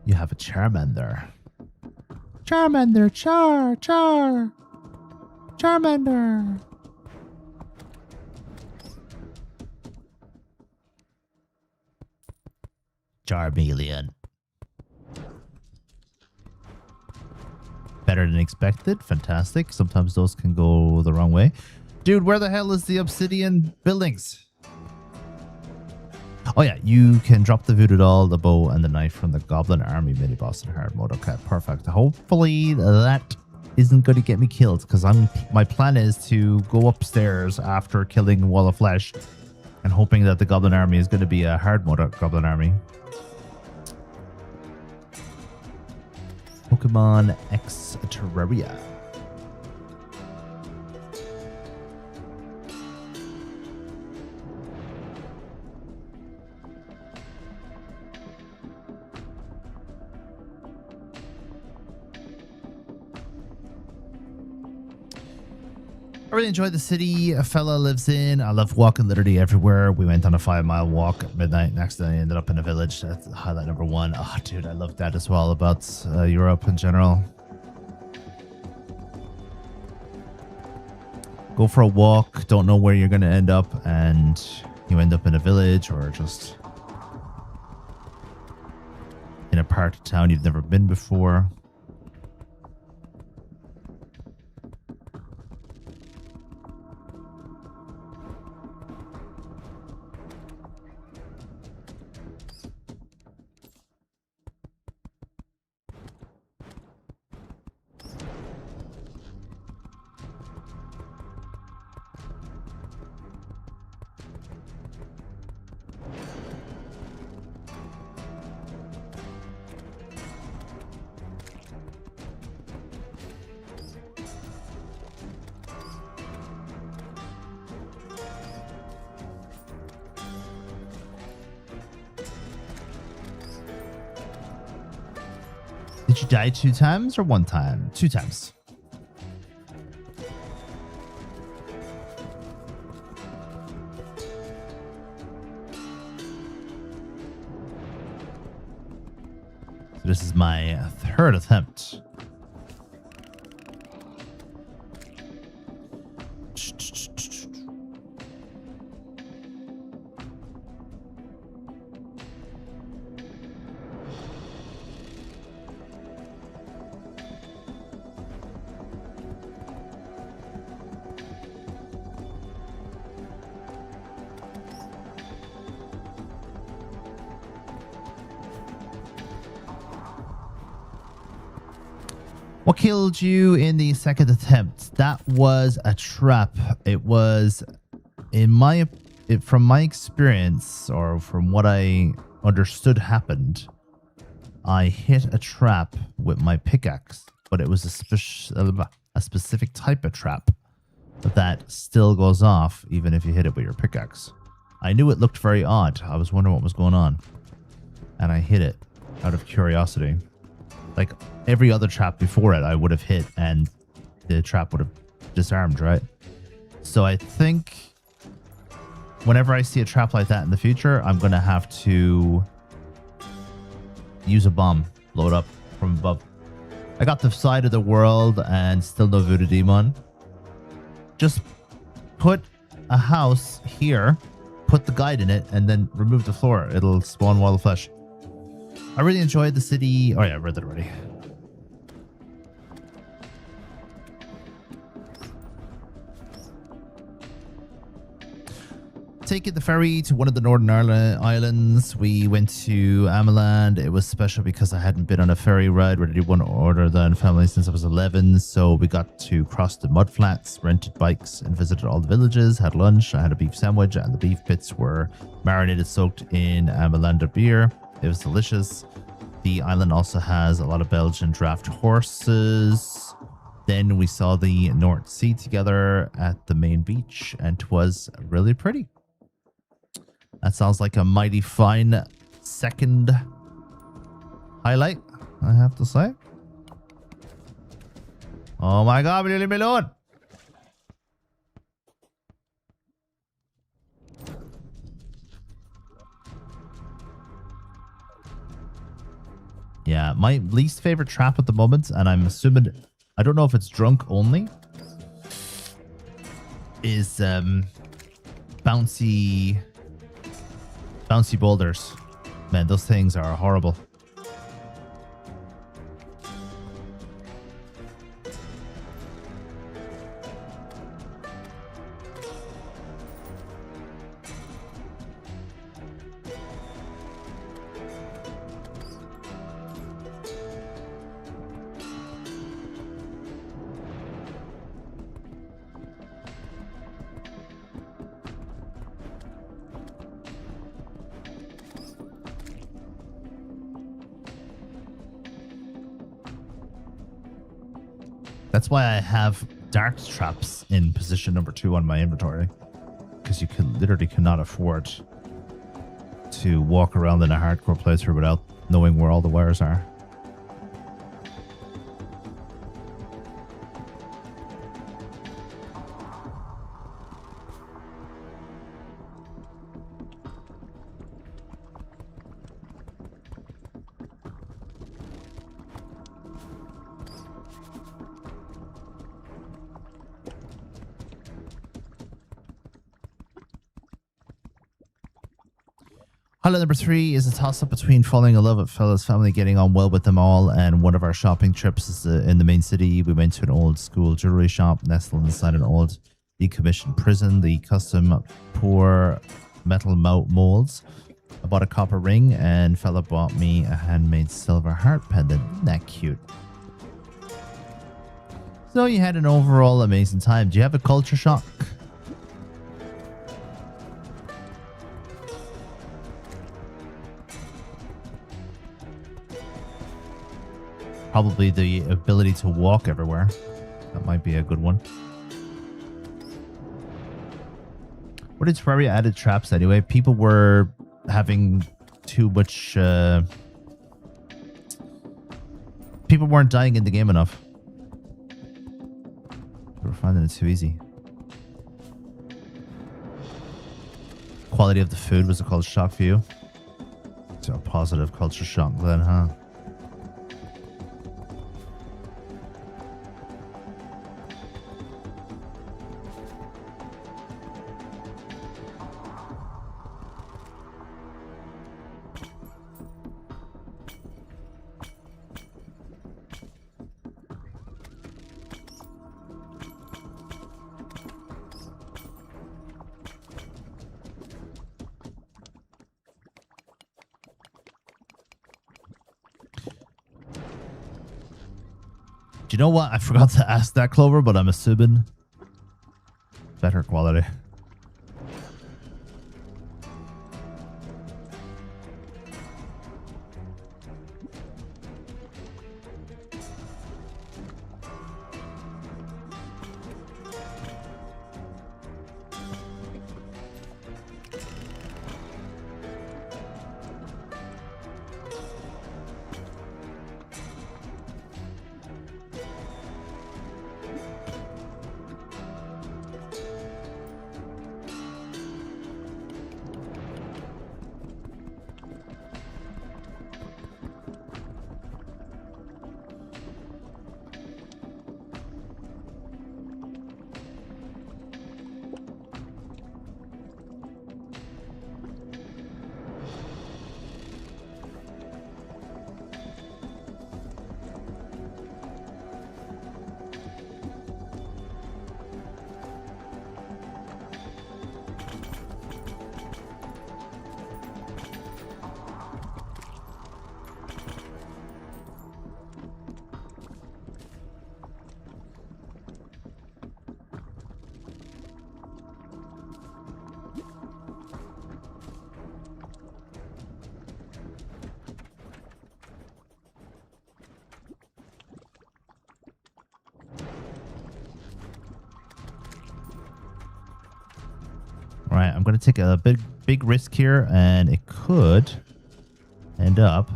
You have a Charmander. Charmander, Charmander. Charmeleon. Better than expected. Fantastic. Sometimes those can go the wrong way. Dude, where the hell is the obsidian buildings? Oh yeah, you can drop the Voodoo Doll, the bow, and the knife from the Goblin Army mini-boss in hard mode. Okay, perfect. Hopefully that isn't going to get me killed, because my plan is to go upstairs after killing Wall of Flesh and hoping that the Goblin Army is going to be a hard mode Goblin Army. Pokemon X Terraria. I really enjoyed the city a fella lives in. I love walking literally everywhere. We went on a 5-mile walk at midnight. Next day I ended up in a village. That's highlight number 1. Oh, dude, I love that as well about Europe in general. Go for a walk. Don't know where you're going to end up. And you end up in a village or just in a part of town you've never been before. Did you die 2 times or 1 time? 2 times. This is my third attempt. What killed you in the second attempt? That was a trap. It was, from my experience, or from what I understood happened, I hit a trap with my pickaxe, but it was a specific type of trap that still goes off even if you hit it with your pickaxe. I knew it looked very odd. I was wondering what was going on, and I hit it out of curiosity. Like every other trap before it, I would have hit and the trap would have disarmed, right? So I think whenever I see a trap like that in the future, I'm going to have to use a bomb, blow it up from above. I got the side of the world and still no voodoo demon. Just put a house here, put the guide in it, and then remove the floor. It'll spawn wild flesh. I really enjoyed the city. Oh yeah, I read that already. Taking the ferry to one of the Northern Ireland islands. We went to Amaland. It was special because I hadn't been on a ferry ride where I did one order than family since I was 11. So we got to cross the mud flats, rented bikes, and visited all the villages. Had lunch. I had a beef sandwich, and the beef bits were marinated, soaked in Amalander beer. It was delicious. The island also has a lot of Belgian draft horses. Then we saw the North Sea together at the main beach, and it was really pretty. That sounds like a mighty fine second highlight, I have to say. Oh my god, leave me alone. Yeah, my least favorite trap at the moment, and I'm assuming, I don't know if it's drunk only, is bouncy boulders. Man, those things are horrible. That's why I have dart traps in position number 2 on my inventory, because you literally cannot afford to walk around in a hardcore playthrough without knowing where all the wires are. Highlight number 3 is a toss-up between falling in love with Fella's family, getting on well with them all, and one of our shopping trips is in the main city. We went to an old school jewelry shop nestled inside an old decommissioned prison. The custom pour metal molds. I bought a copper ring, and Fella bought me a handmade silver heart pendant. Isn't that cute? So you had an overall amazing time. Do you have a culture shock? Probably the ability to walk everywhere. That might be a good one. What did Terraria added traps anyway? People were having too much... people weren't dying in the game enough. They were finding it too easy. Quality of the food was a culture shock for you. So a positive culture shock then, huh? Do you know what? I forgot to ask that, Clover, but I'm assuming better quality. All right, I'm going to take a big risk here, and it could end up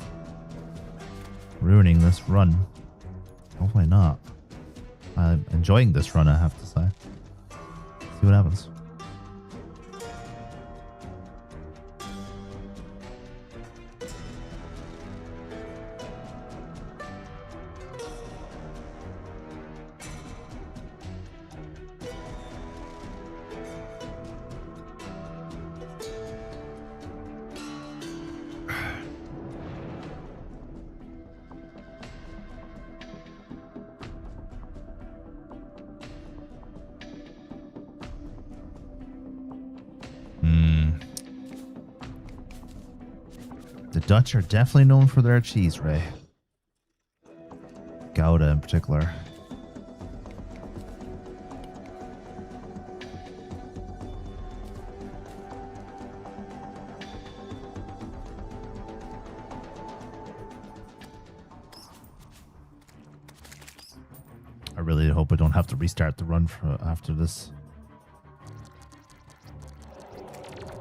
ruining this run. Hopefully not. I'm enjoying this run, I have to say. See what happens. The Dutch are definitely known for their cheese, Ray. Gouda in particular. I really hope I don't have to restart the run for after this.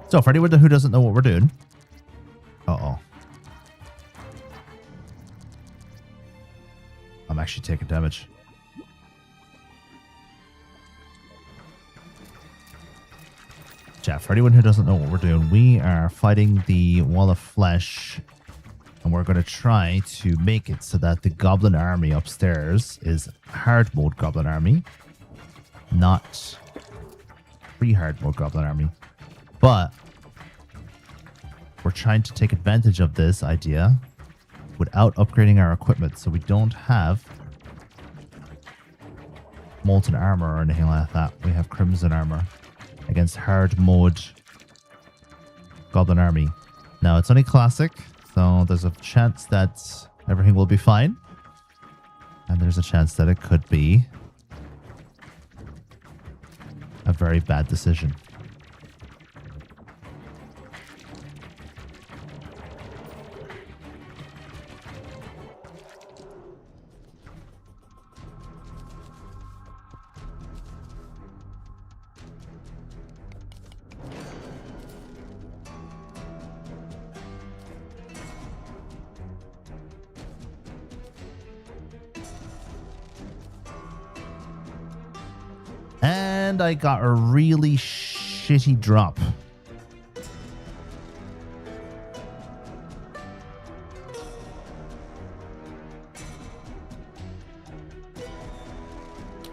So for anyone who doesn't know what we're doing. Uh-oh. I'm actually taking damage. Chat, for anyone who doesn't know what we're doing, we are fighting the wall of flesh, and we're going to try to make it so that the goblin army upstairs is hard mode goblin army, not free hard mode goblin army. But we're trying to take advantage of this idea without upgrading our equipment, so we don't have molten armor or anything like that. We have crimson armor against hard mode goblin army. Now it's only classic, so there's a chance that everything will be fine, and there's a chance that it could be a very bad decision. And I got a really shitty drop.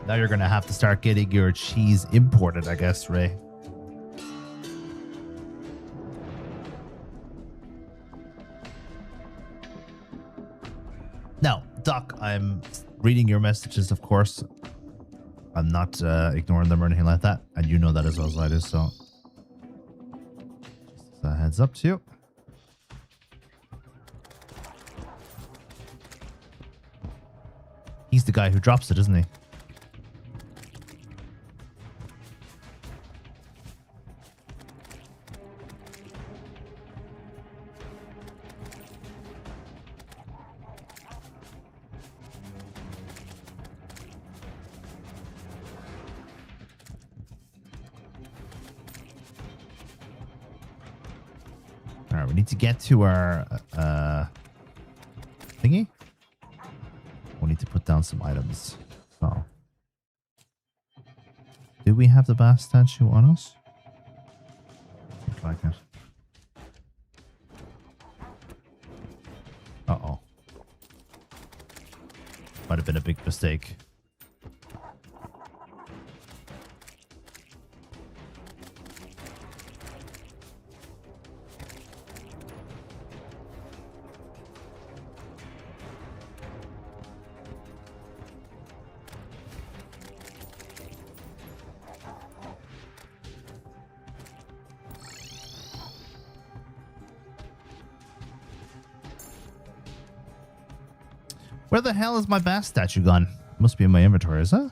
Now you're going to have to start getting your cheese imported, I guess, Ray. Now, Doc, I'm reading your messages, of course. I'm not ignoring them or anything like that. And you know that as well as I do, so just a heads up to you. He's the guy who drops it, isn't he? All right, we need to get to our thingy. We need to put down some items. So, do we have the bass statue on us? Looks like it. Uh-oh. Might have been a big mistake. Where the hell is my bass statue gone? Must be in my inventory, is it?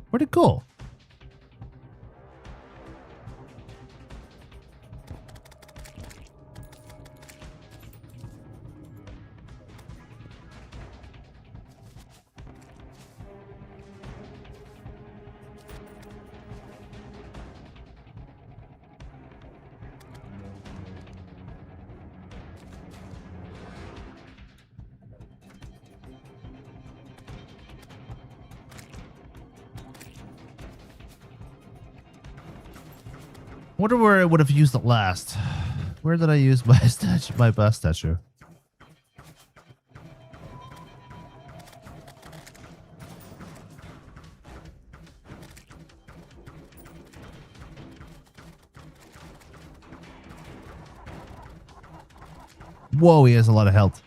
Where'd it go? Wonder where I would have used it last. Where did I use my statue, my bass statue? Whoa, he has a lot of health.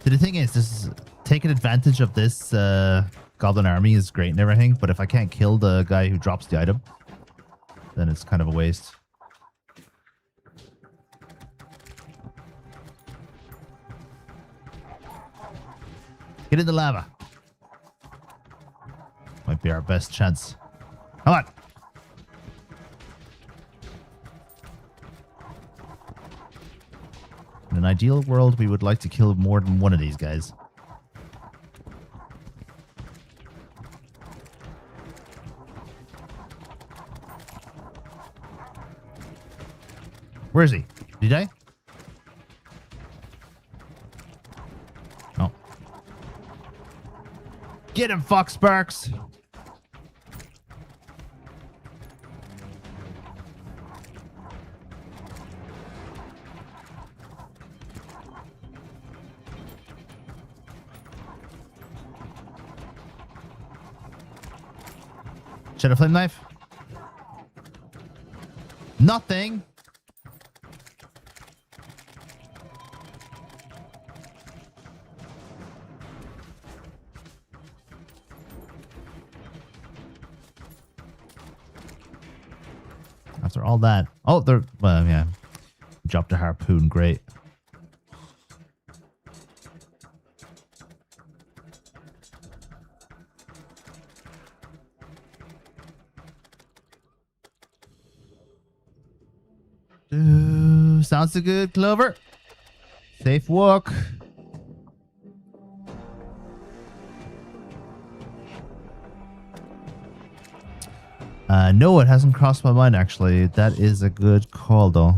So the thing is, this is taking advantage of this goblin army is great and everything, but if I can't kill the guy who drops the item, then it's kind of a waste. Get in the lava. Might be our best chance. Come on. In an ideal world, we would like to kill more than one of these guys. Where is he? Did he die? Oh. Get him, Fox Sparks! Shadow flame knife? Nothing! After all that. Oh, they're... Well, yeah. Dropped a harpoon. Great. Sounds so good, Clover. Safe walk. No, it hasn't crossed my mind, actually. That is a good call, though.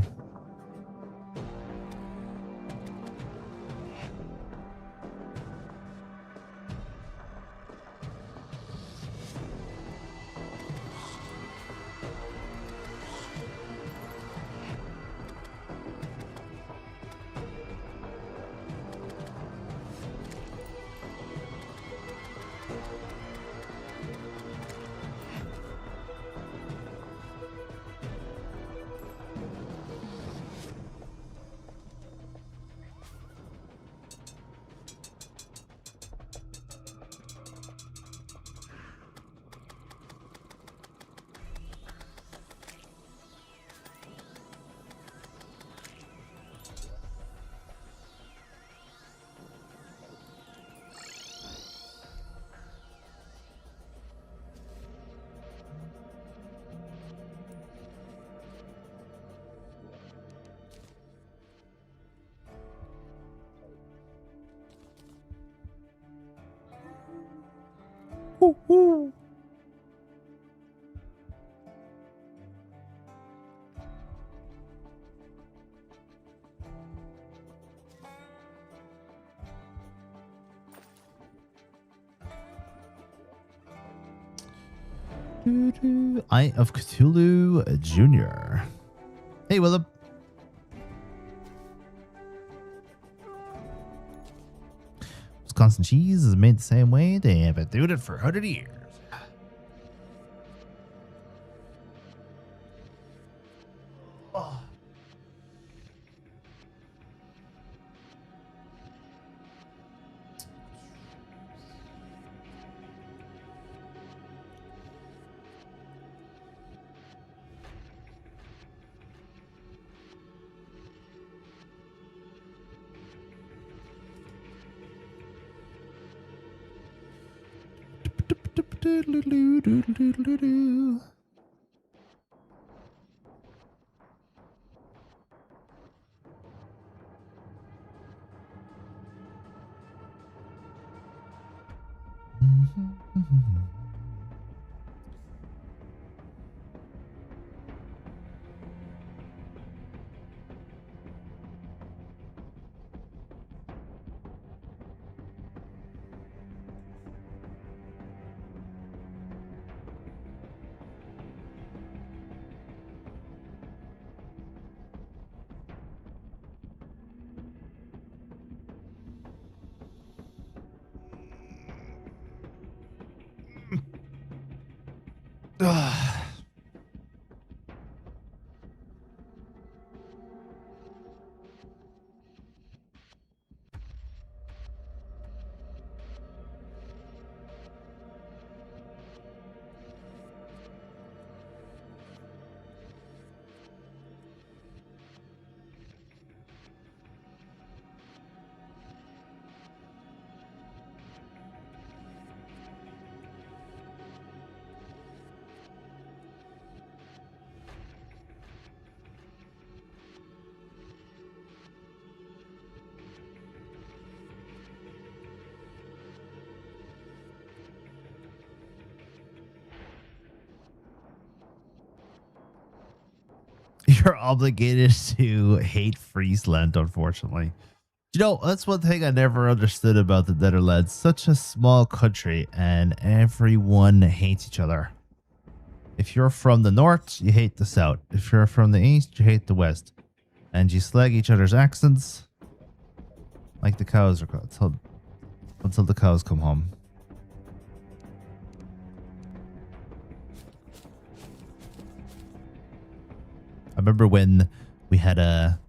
Woo-hoo. Eye of Cthulhu Jr. Hey, Willem. Wisconsin cheese is made the same way. They have been doing it for 100 years. Oh. You're obligated to hate Friesland, unfortunately. You know, that's one thing I never understood about the Netherlands. Such a small country, and everyone hates each other. If you're from the north, you hate the south. If you're from the east, you hate the west. And you slag each other's accents like the cows are until the cows come home. I remember when we had a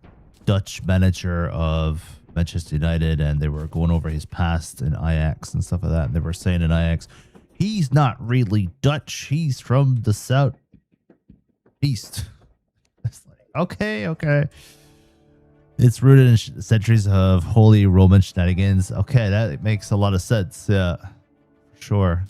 Dutch manager of Manchester United and they were going over his past in Ajax and stuff like that. And they were saying in Ajax, he's not really Dutch. He's from the south east. It's like, okay. It's rooted in centuries of holy Roman shenanigans. Okay, that makes a lot of sense. Yeah, sure.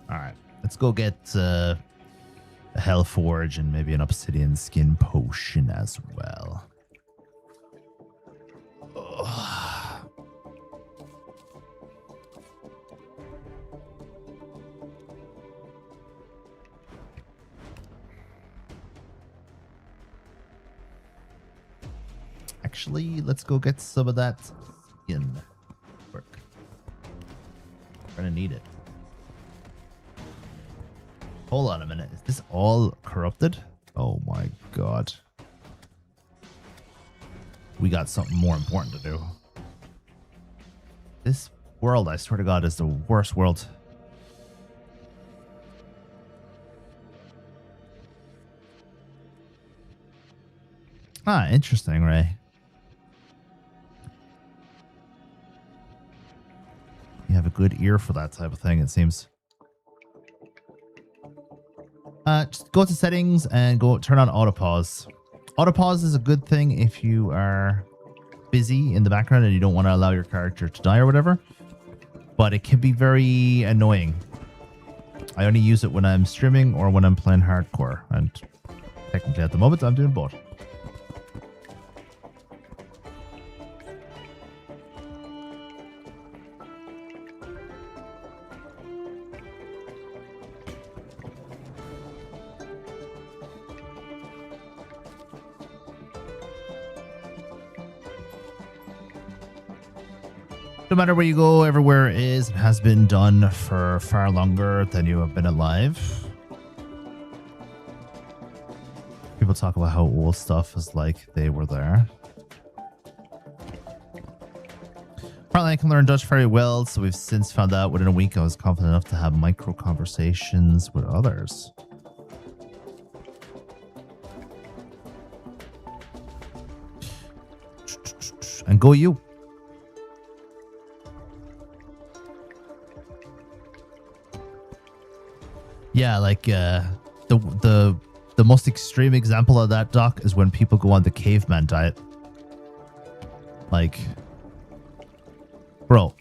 All right, let's go get a Hell Forge and maybe an Obsidian Skin Potion as well. Ugh. Actually, let's go get some of that skin work. We're gonna need it. Hold on a minute. Is this all corrupted? Oh my god. We got something more important to do. This world, I swear to God, is the worst world. Ah, interesting, Ray. You have a good ear for that type of thing, it seems. Just go to settings and go turn on auto pause. Auto pause is a good thing if you are busy in the background and you don't want to allow your character to die or whatever, but it can be very annoying. I only use it when I'm streaming or when I'm playing hardcore, and technically at the moment I'm doing both. No matter where you go, everywhere is and has been done for far longer than you have been alive. People talk about how old stuff is like they were there. Apparently I can learn Dutch very well, so we've since found out within a week I was confident enough to have micro conversations with others. And go you. Yeah, like the most extreme example of that, Doc, is when people go on the caveman diet. Like, bro,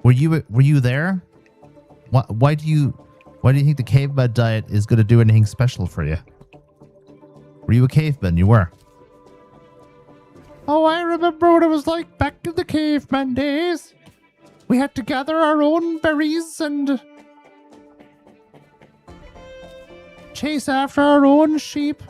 were you there? Why do you think the caveman diet is going to do anything special for you? Were you a caveman? You were. Oh, I remember what it was like back in the caveman days. We had to gather our own berries and chase after our own sheep.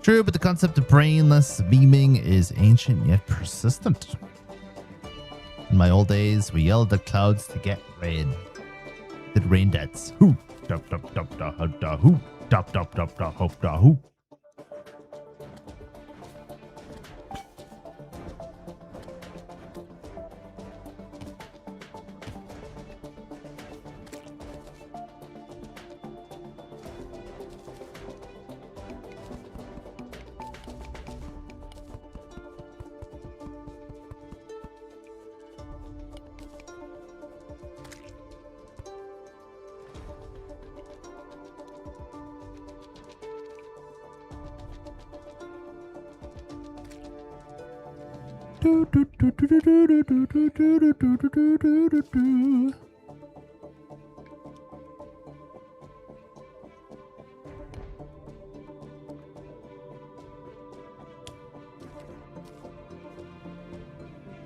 True, but the concept of brainless beaming is ancient yet persistent. In my old days, we yelled at clouds to get rain. Did rain dads. Who? Dup dup dup da ha da who? Dup dup dup da hop da who?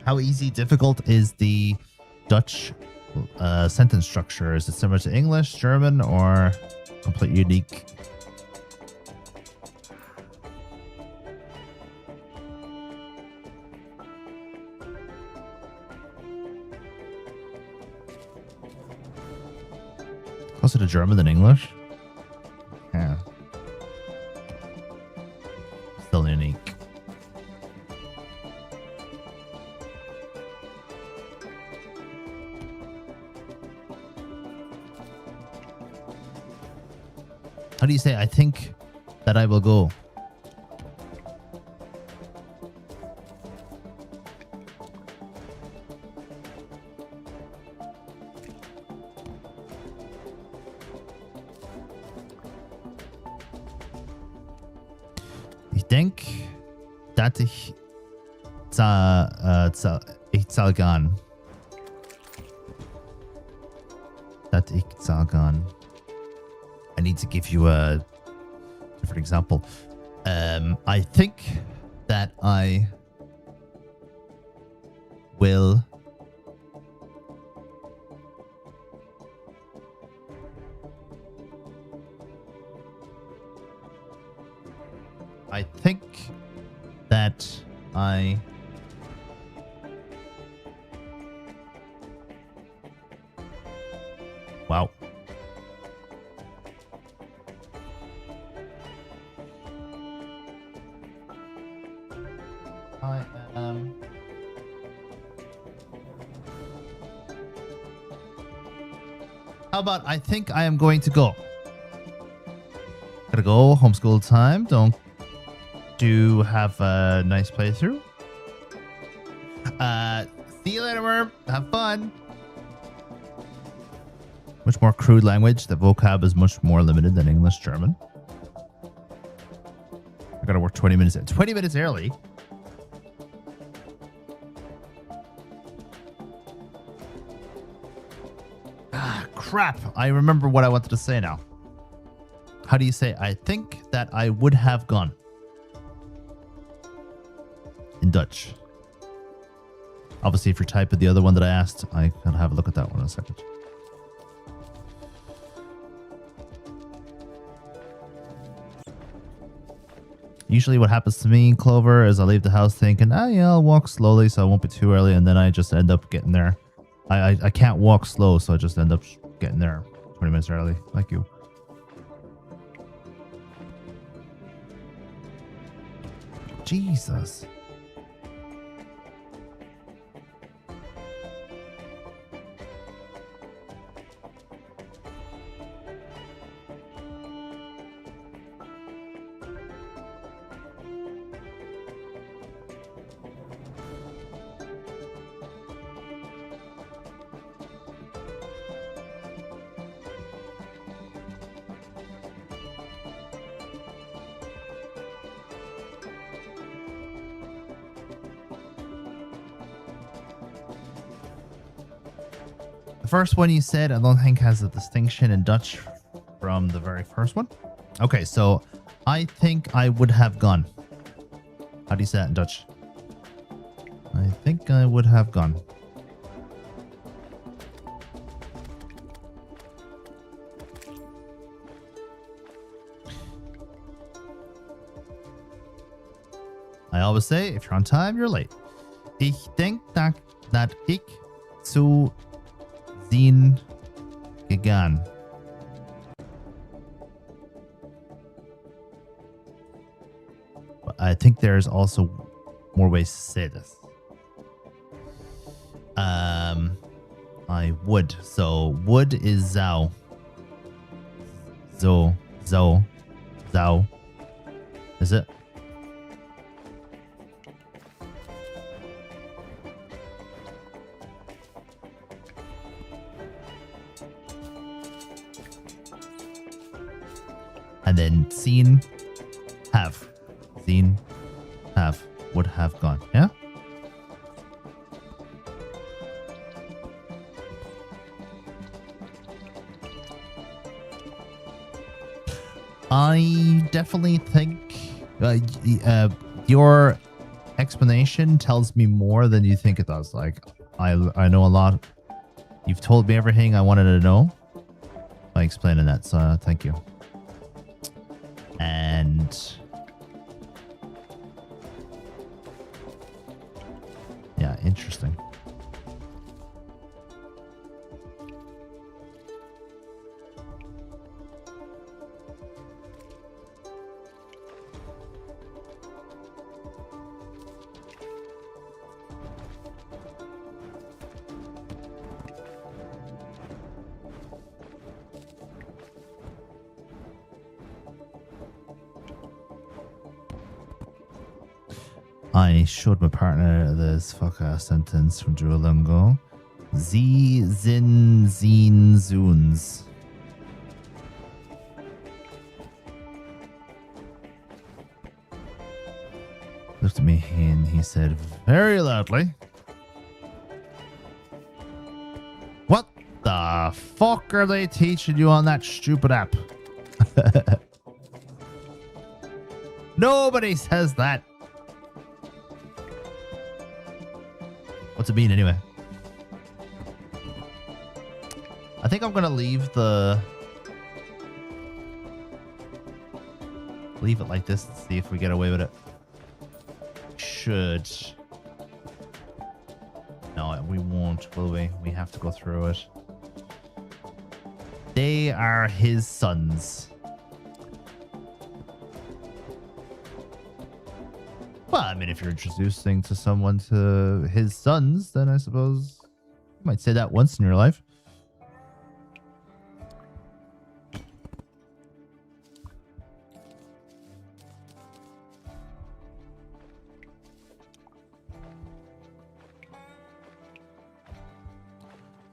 How easy, difficult is the Dutch sentence structure? Is it similar to English, German, or completely unique? Closer to German than English? Yeah. Still unique. How do you say, I think that I will go? Ich denk, dass ich zahl gehen. That ich zahl gehen. I need to give you a different example. I think that I will Wow. I am How about I think I am going to go? Gotta go. Homeschool time. Don't do have a nice playthrough. See you later, Worm. Have fun. Much more crude language. The vocab is much more limited than English, German. I gotta work 20 minutes. 20 minutes early. Ah, crap. I remember what I wanted to say now. How do you say, I think that I would have gone? In Dutch. Obviously, if you're typing the other one that I asked, I can have a look at that one in a second. Usually what happens to me, Clover, is I leave the house thinking, yeah, I'll walk slowly so I won't be too early, and then I just end up getting there. I can't walk slow, so I just end up getting there 20 minutes early, like you. Jesus. First one you said, I don't think has a distinction in Dutch from the very first one. Okay, so I think I would have gone. How do you say that in Dutch? I think I would have gone. I always say, if you're on time, you're late. Ich denk dat ik zu zien gegaan. But I think there's also more ways to say this. I would. So would is zou. Zo, zou. Is it? And then seen, have. Seen, have. Would have gone. Yeah? I definitely think your explanation tells me more than you think it does. Like, I know a lot. You've told me everything I wanted to know by explaining that. So thank you. And yeah, interesting. I showed my partner this fuck-ass sentence from Duolingo. Sie sind Zuns. Looked at me and he said very loudly, "What the fuck are they teaching you on that stupid app?" Nobody says that. What's it mean anyway? I think I'm gonna leave it like this and see if we get away with it. Should. No, we won't, will we? We have to go through it. They are his sons. Well, I mean, if you're introducing to someone to his sons, then I suppose you might say that once in your life.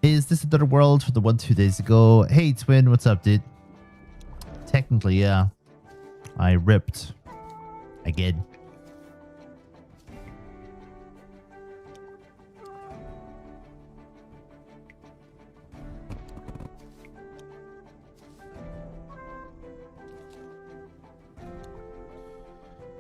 Is this another world for the 1-2 days ago? Hey, Twin, what's up, dude? Technically, yeah. I ripped again.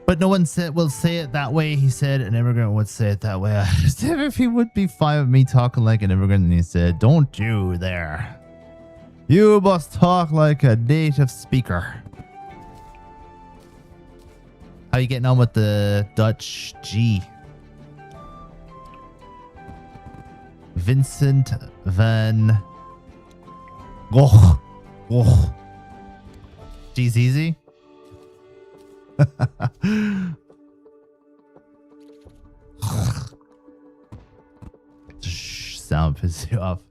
But no one will say it that way. He said an immigrant would say it that way. I asked him if he would be fine with me talking like an immigrant, and he said, "Don't you there. You must talk like a native speaker." How you getting on with the Dutch G? Vincent van Gogh. Gogh. G's easy. Sound pisses you off.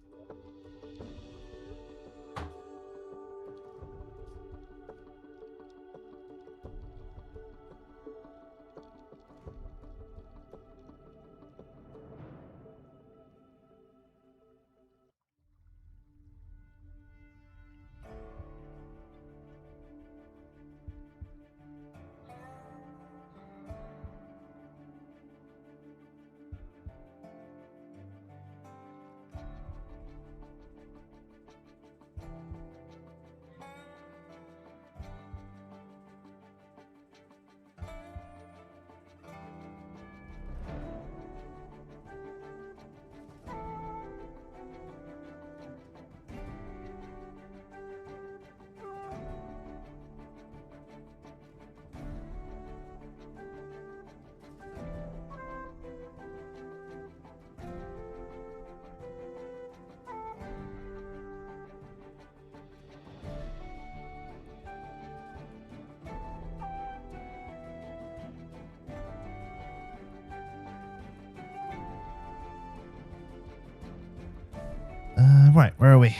Right, where are we?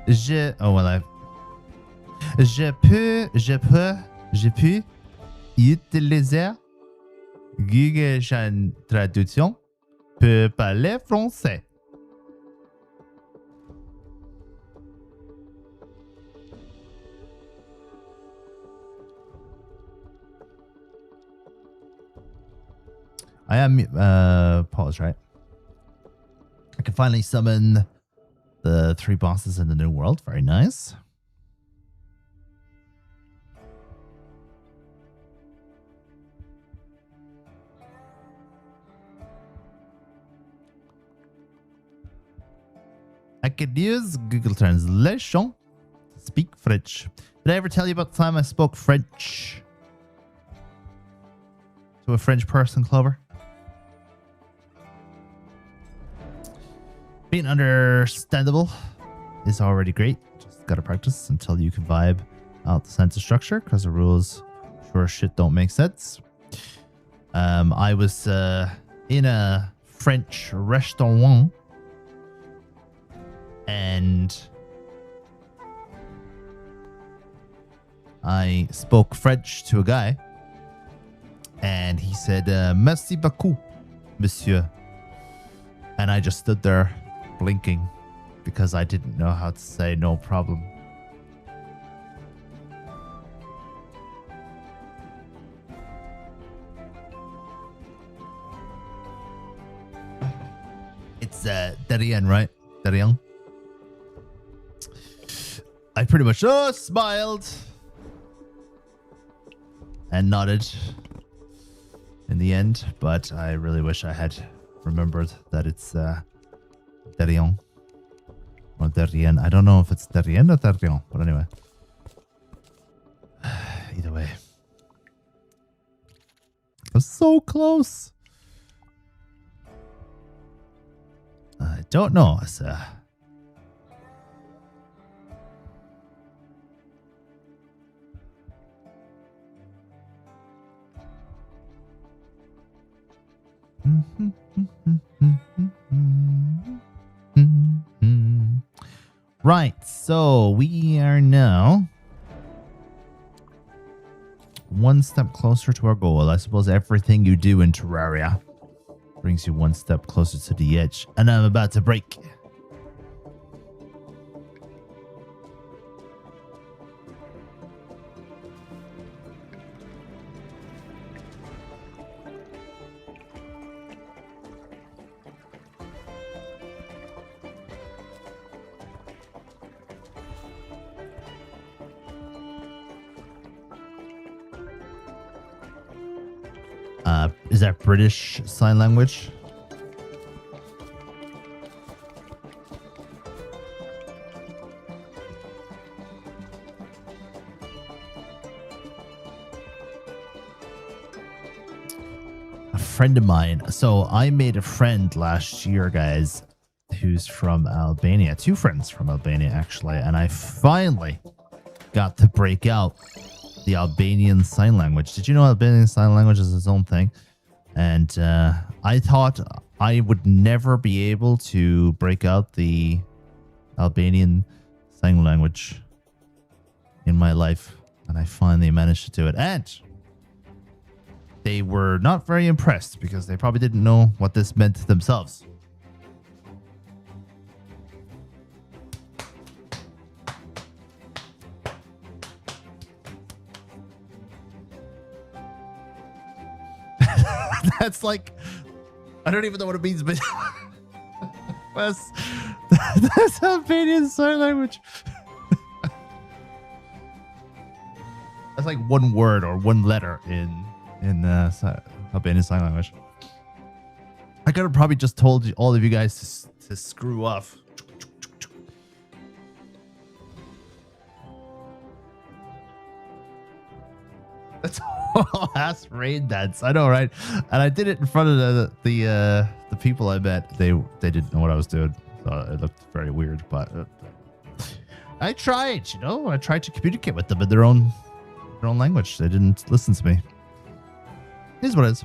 Je peux utiliser Google Traduction pour parler français. I am Paul's right. I can finally summon the 3 bosses in the new world. Very nice. I could use Google Translation to speak French. Did I ever tell you about the time I spoke French to a French person, Clover? Being understandable is already great. Just gotta practice until you can vibe out the sense of structure, because the rules sure as shit don't make sense. I was in a French restaurant, and I spoke French to a guy, and he said, "Merci beaucoup, monsieur." And I just stood there blinking because I didn't know how to say no problem. It's Darien, right? Darien. I pretty much smiled and nodded in the end, but I really wish I had remembered that it's Darien or Darien. I don't know if it's Darien or Darien, but anyway. Either way. I was so close. I don't know, sir. Right, so we are now one step closer to our goal. I suppose everything you do in Terraria brings you one step closer to the edge, and I'm about to break. Is that British Sign Language? A friend of mine. So I made a friend last year, guys, who's from Albania. 2 friends from Albania, actually. And I finally got to break out the Albanian Sign Language. Did you know Albanian Sign Language is its own thing? And I thought I would never be able to break out the Albanian Sign Language in my life. And I finally managed to do it. And they were not very impressed because they probably didn't know what this meant to themselves. That's like, I don't even know what it means, but that's Albanian Sign Language. That's like one word or one letter in Albanian Sign Language. I could have probably just told all of you guys to screw off. That's ass rain dance. I know, right? And I did it in front of the people I met. They didn't know what I was doing, so it looked very weird. But I tried, you know. I tried to communicate with them in their own language. They didn't listen to me. Here's what it is.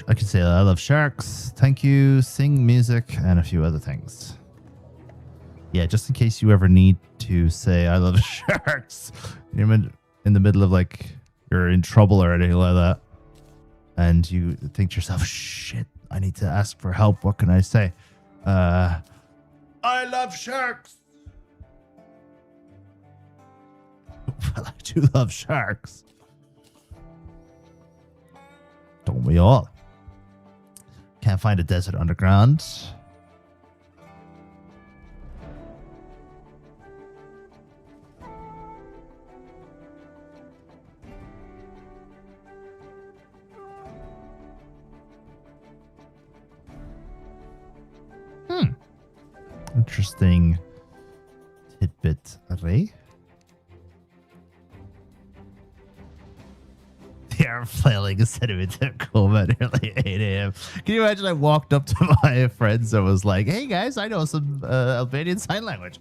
I can say I love sharks. Thank you. Sing music and a few other things. Yeah, just in case you ever need to say I love sharks. You're in the middle of like you're in trouble or anything like that. And you think to yourself, shit, I need to ask for help. What can I say? I love sharks. Well, I do love sharks. Don't we all? Can't find a desert underground. Interesting tidbit array. They are flailing a sentimental coma at nearly 8 a.m. Can you imagine I walked up to my friends and was like, hey guys, I know some Albanian Sign Language.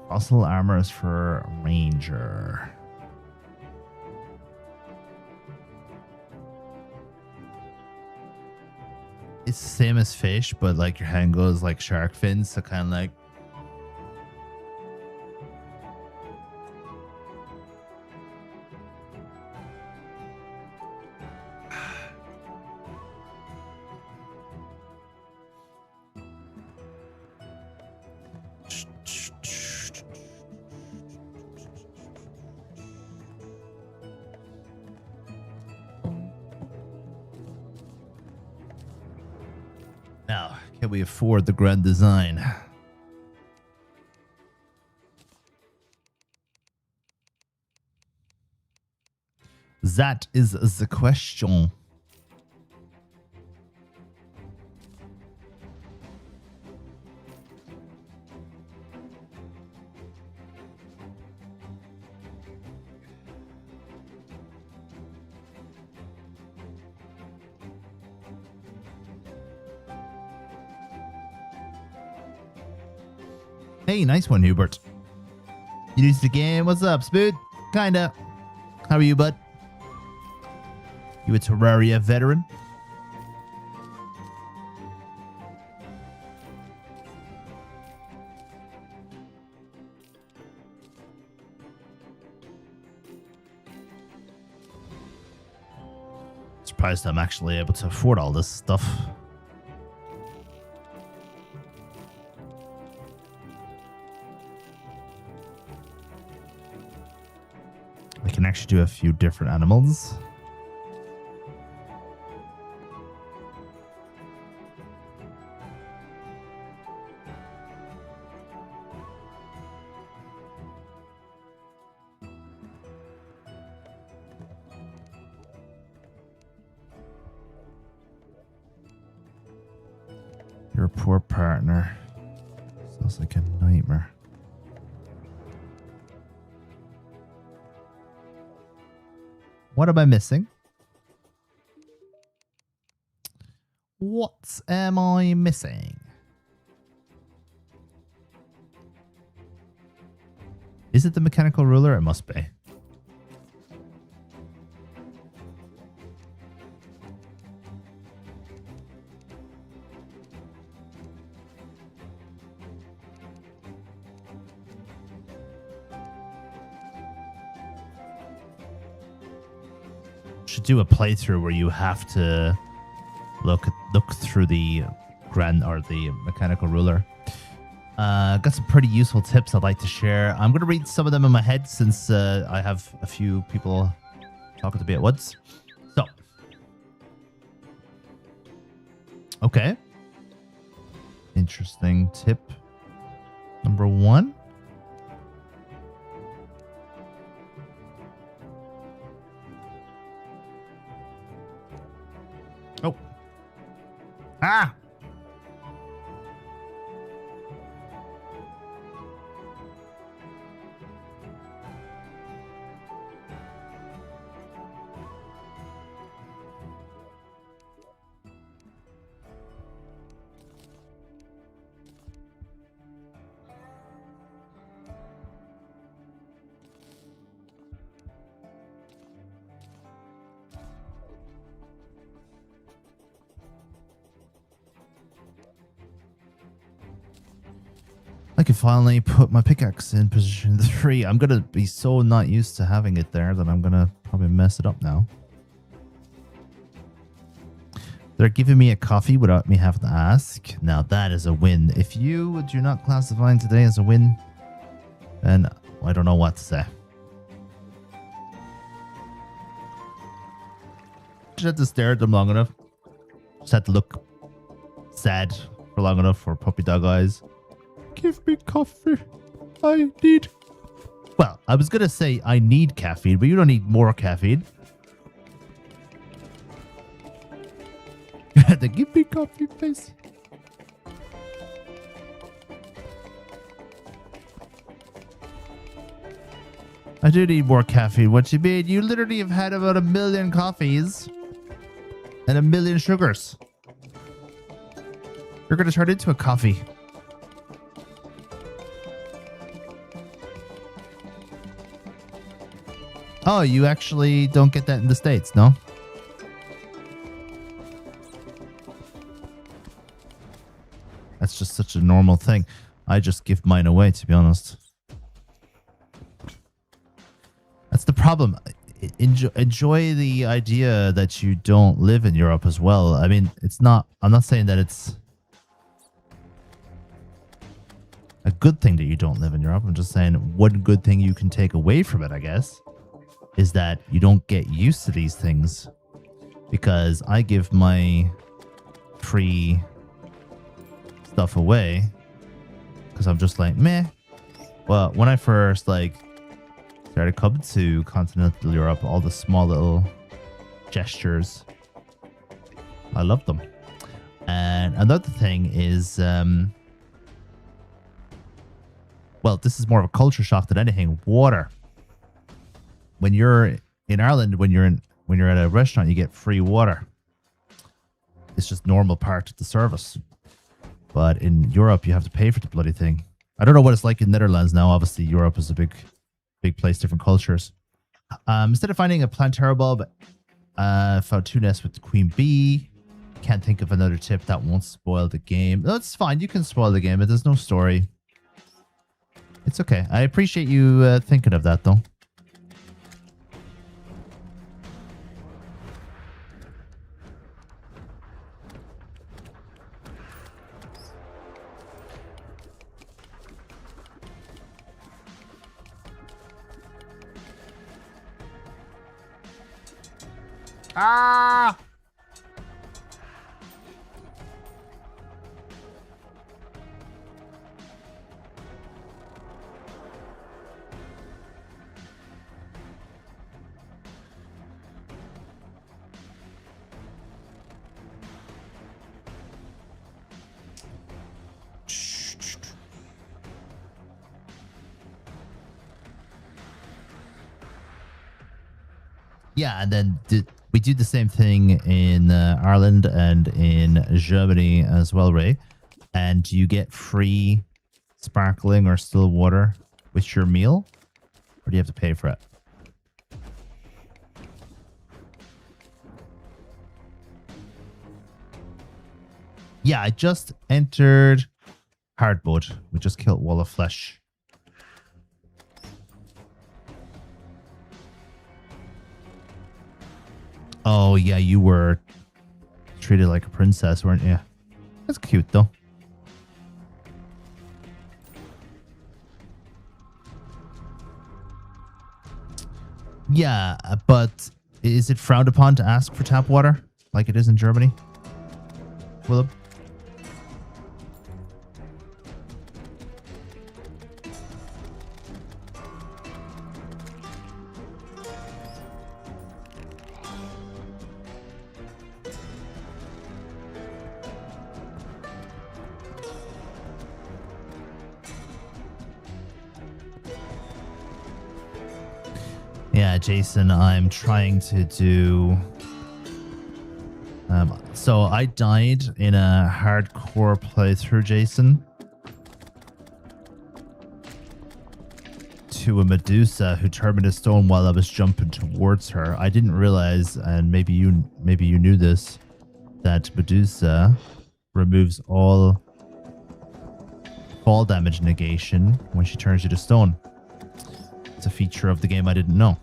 Fossil armor is for Ranger. It's the same as fish, but like your hand goes like shark fins, so kind of like. Now, can we afford the grand design? That is the question. Hey, nice one, Hubert. You new to the game? What's up, Spood? Kinda. How are you, bud? You a Terraria veteran? Surprised I'm actually able to afford all this stuff. I can actually do a few different animals. Your poor partner. Sounds like a nightmare. What am I missing? What am I missing? Is it the mechanical ruler? It must be. Should do a playthrough where you have to look through the mechanical ruler. Got some pretty useful tips I'd like to share. I'm going to read some of them in my head since I have a few people talking to me at once. So, okay. Interesting tip. Number 1. Oh. Ah! I can finally put my pickaxe in position 3. I'm going to be so not used to having it there that I'm going to probably mess it up now. They're giving me a coffee without me having to ask. Now that is a win. If you do not classify today as a win, then I don't know what to say. Just had to stare at them long enough. Just had to look sad for long enough for puppy dog eyes. Give me coffee. I need... Well, I was going to say I need caffeine, but you don't need more caffeine. Then give me coffee, please. I do need more caffeine. What you mean? You literally have had about 1 million coffees and 1 million sugars. You're going to turn into a coffee. Oh, you actually don't get that in the States, no? That's just such a normal thing. I just give mine away, to be honest. That's the problem. Enjoy the idea that you don't live in Europe as well. I mean, it's not... I'm not saying that it's a good thing that you don't live in Europe. I'm just saying one good thing you can take away from it, I guess, is that you don't get used to these things. Because I give my free stuff away because I'm just like, meh. Well, when I first started coming to continental Europe, all the small little gestures, I love them. And another thing is, well, this is more of a culture shock than anything. Water. When you're in Ireland, when you're at a restaurant, you get free water. It's just normal part of the service. But in Europe, you have to pay for the bloody thing. I don't know what it's like in Netherlands now. Obviously, Europe is a big place, different cultures. Instead of finding a planetary bulb, found 2 nests with the queen bee. Can't think of another tip that won't spoil the game. No, it's fine. You can spoil the game, but there's no story. It's okay. I appreciate you thinking of that, though. Ah! Yeah, and then we do the same thing in Ireland and in Germany as well, Ray. And you get free sparkling or still water with your meal, or do you have to pay for it? Yeah, I just entered hard mode. We just killed Wall of Flesh. Oh, yeah, you were treated like a princess, weren't you? That's cute, though. Yeah, but is it frowned upon to ask for tap water like it is in Germany? Willem? Yeah, Jason, I'm trying to do... so I died in a hardcore playthrough, Jason, to a Medusa who turned me to stone while I was jumping towards her. I didn't realize, and maybe you knew this, that Medusa removes all fall damage negation when she turns you to stone. It's a feature of the game I didn't know.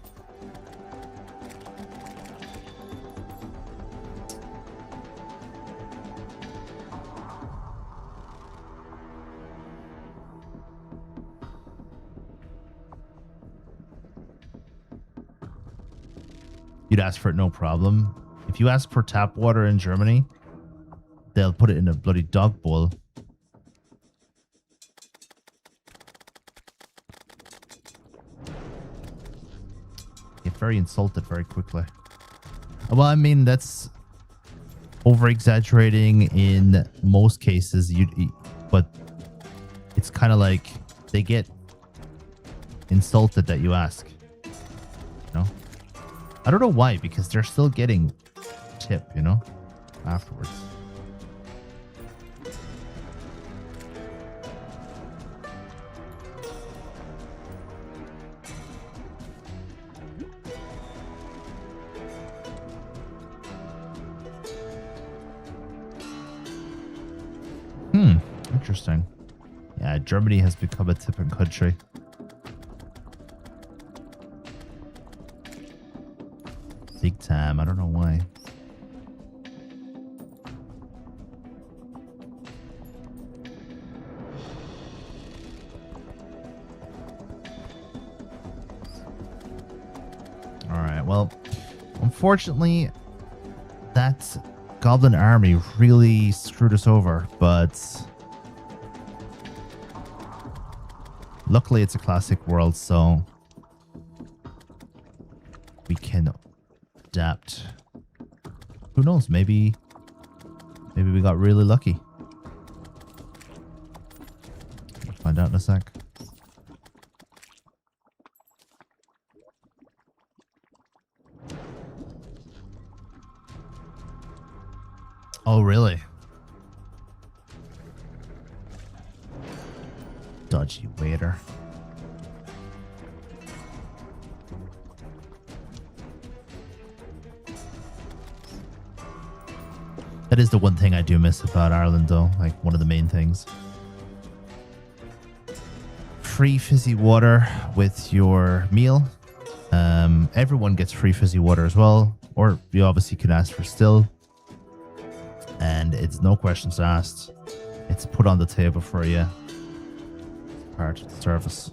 You'd ask for it no problem. If you ask for tap water in Germany, they'll put it in a bloody dog bowl. Get very insulted very quickly. Well, I mean, that's over-exaggerating in most cases, but it's kind of like they get insulted that you ask. You know? I don't know why, because they're still getting tip, you know, afterwards. Interesting. Yeah, Germany has become a tipping country. Big time. I don't know why. All right. Well, unfortunately, that Goblin army really screwed us over, but luckily it's a classic world, so we can adapt. Who knows? Maybe we got really lucky. We'll find out in a sec. Oh, really? Dodgy waiter. That is the one thing I do miss about Ireland, though. Like, one of the main things. Free fizzy water with your meal. Everyone gets free fizzy water as well. Or you obviously can ask for still. And it's no questions asked. It's put on the table for you. It's part of the service.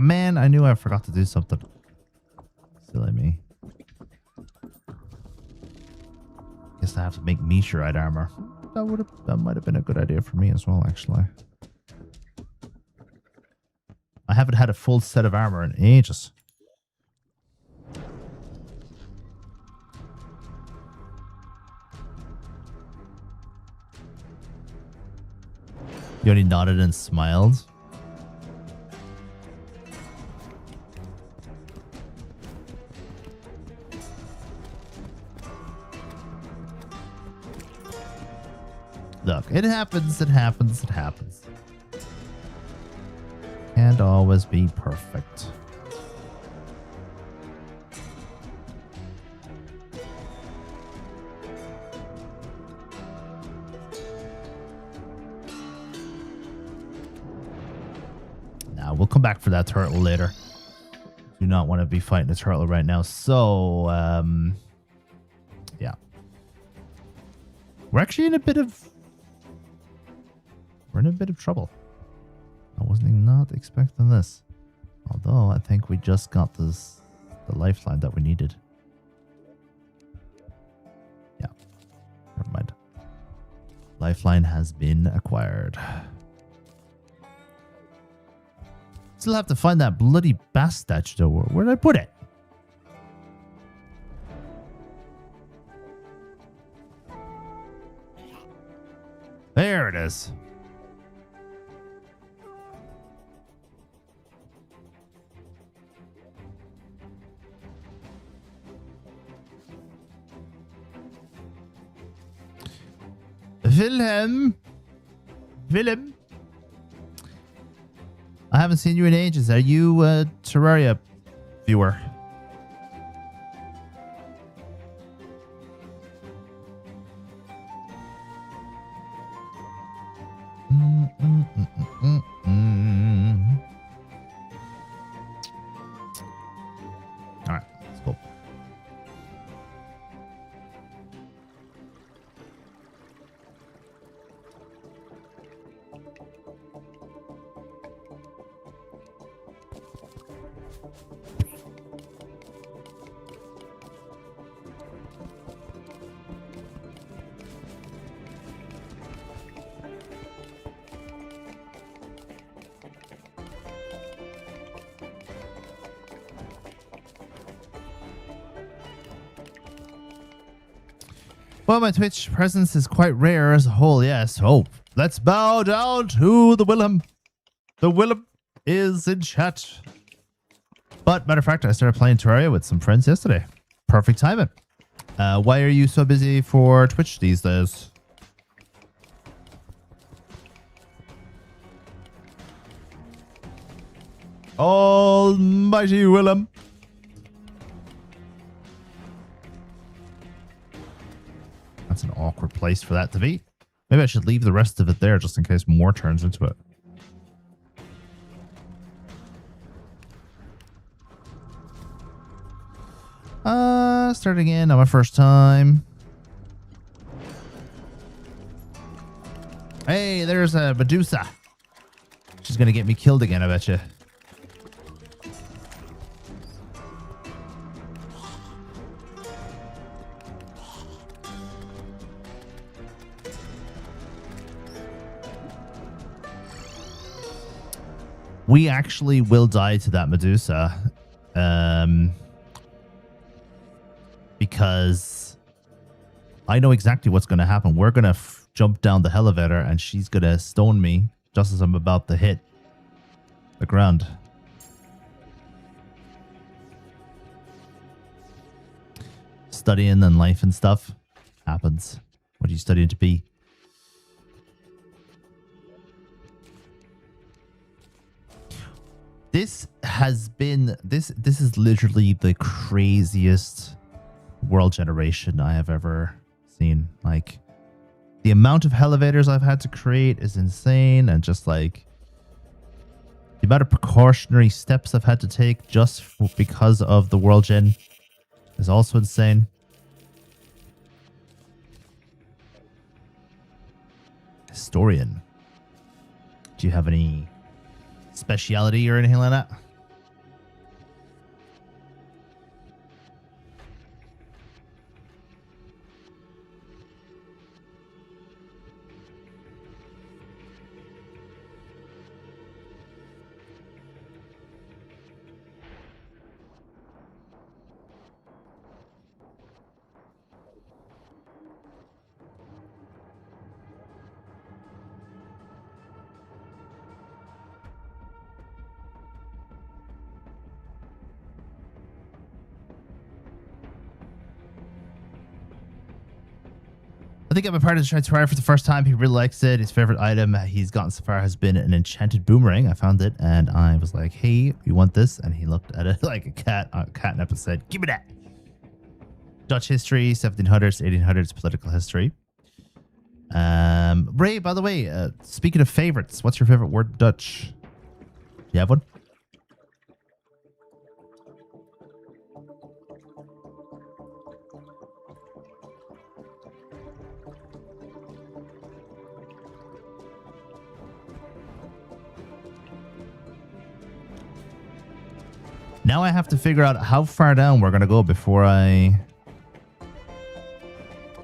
Man, I knew I forgot to do something. Silly me. Guess I have to make meteorite armor. That might have been a good idea for me as well, actually. I haven't had a full set of armor in ages. You only nodded and smiled. Look, it happens, it happens, it happens. Can't always be perfect. Now, we'll come back for that turtle later. Do not want to be fighting a turtle right now. So, yeah. We're actually in a bit of... We're in a bit of trouble. I wasn't not expecting this. Although, I think we just got the lifeline that we needed. Yeah. Never mind. Lifeline has been acquired. Still have to find that bloody bass statue though. Where did I put it? There it is. Willem. I haven't seen you in ages. Are you a Terraria viewer? All right, let's go. Well, my Twitch presence is quite rare as a whole, yes. Oh, let's bow down to the Willem. The Willem is in chat. But, matter of fact, I started playing Terraria with some friends yesterday. Perfect timing. Why are you so busy for Twitch these days? Almighty Willem. That's an awkward place for that to be. Maybe I should leave the rest of it there just in case more turns into it. Start again on my first time. Hey, there's a Medusa. She's gonna get me killed again, I bet you. We actually will die to that Medusa. Because I know exactly what's going to happen. We're going to jump down the elevator and she's going to stone me just as I'm about to hit the ground. Studying and life and stuff happens. What are you studying to be? This has been this is literally the craziest world generation I have ever seen. Like, the amount of elevators I've had to create is insane, and just like the amount of precautionary steps I've had to take just because of the world gen is also insane. Historian. Do you have any speciality or anything like that? I think I'm a part of the Terraria for the first time. He really likes it. His favorite item he's gotten so far has been an enchanted boomerang. I found it and I was like, hey, you want this? And he looked at it like a catnip and said, give me that. Dutch history, 1700s, 1800s, political history. Ray, by the way, speaking of favorites, what's your favorite word in Dutch? Do you have one? Now I have to figure out how far down we're going to go before I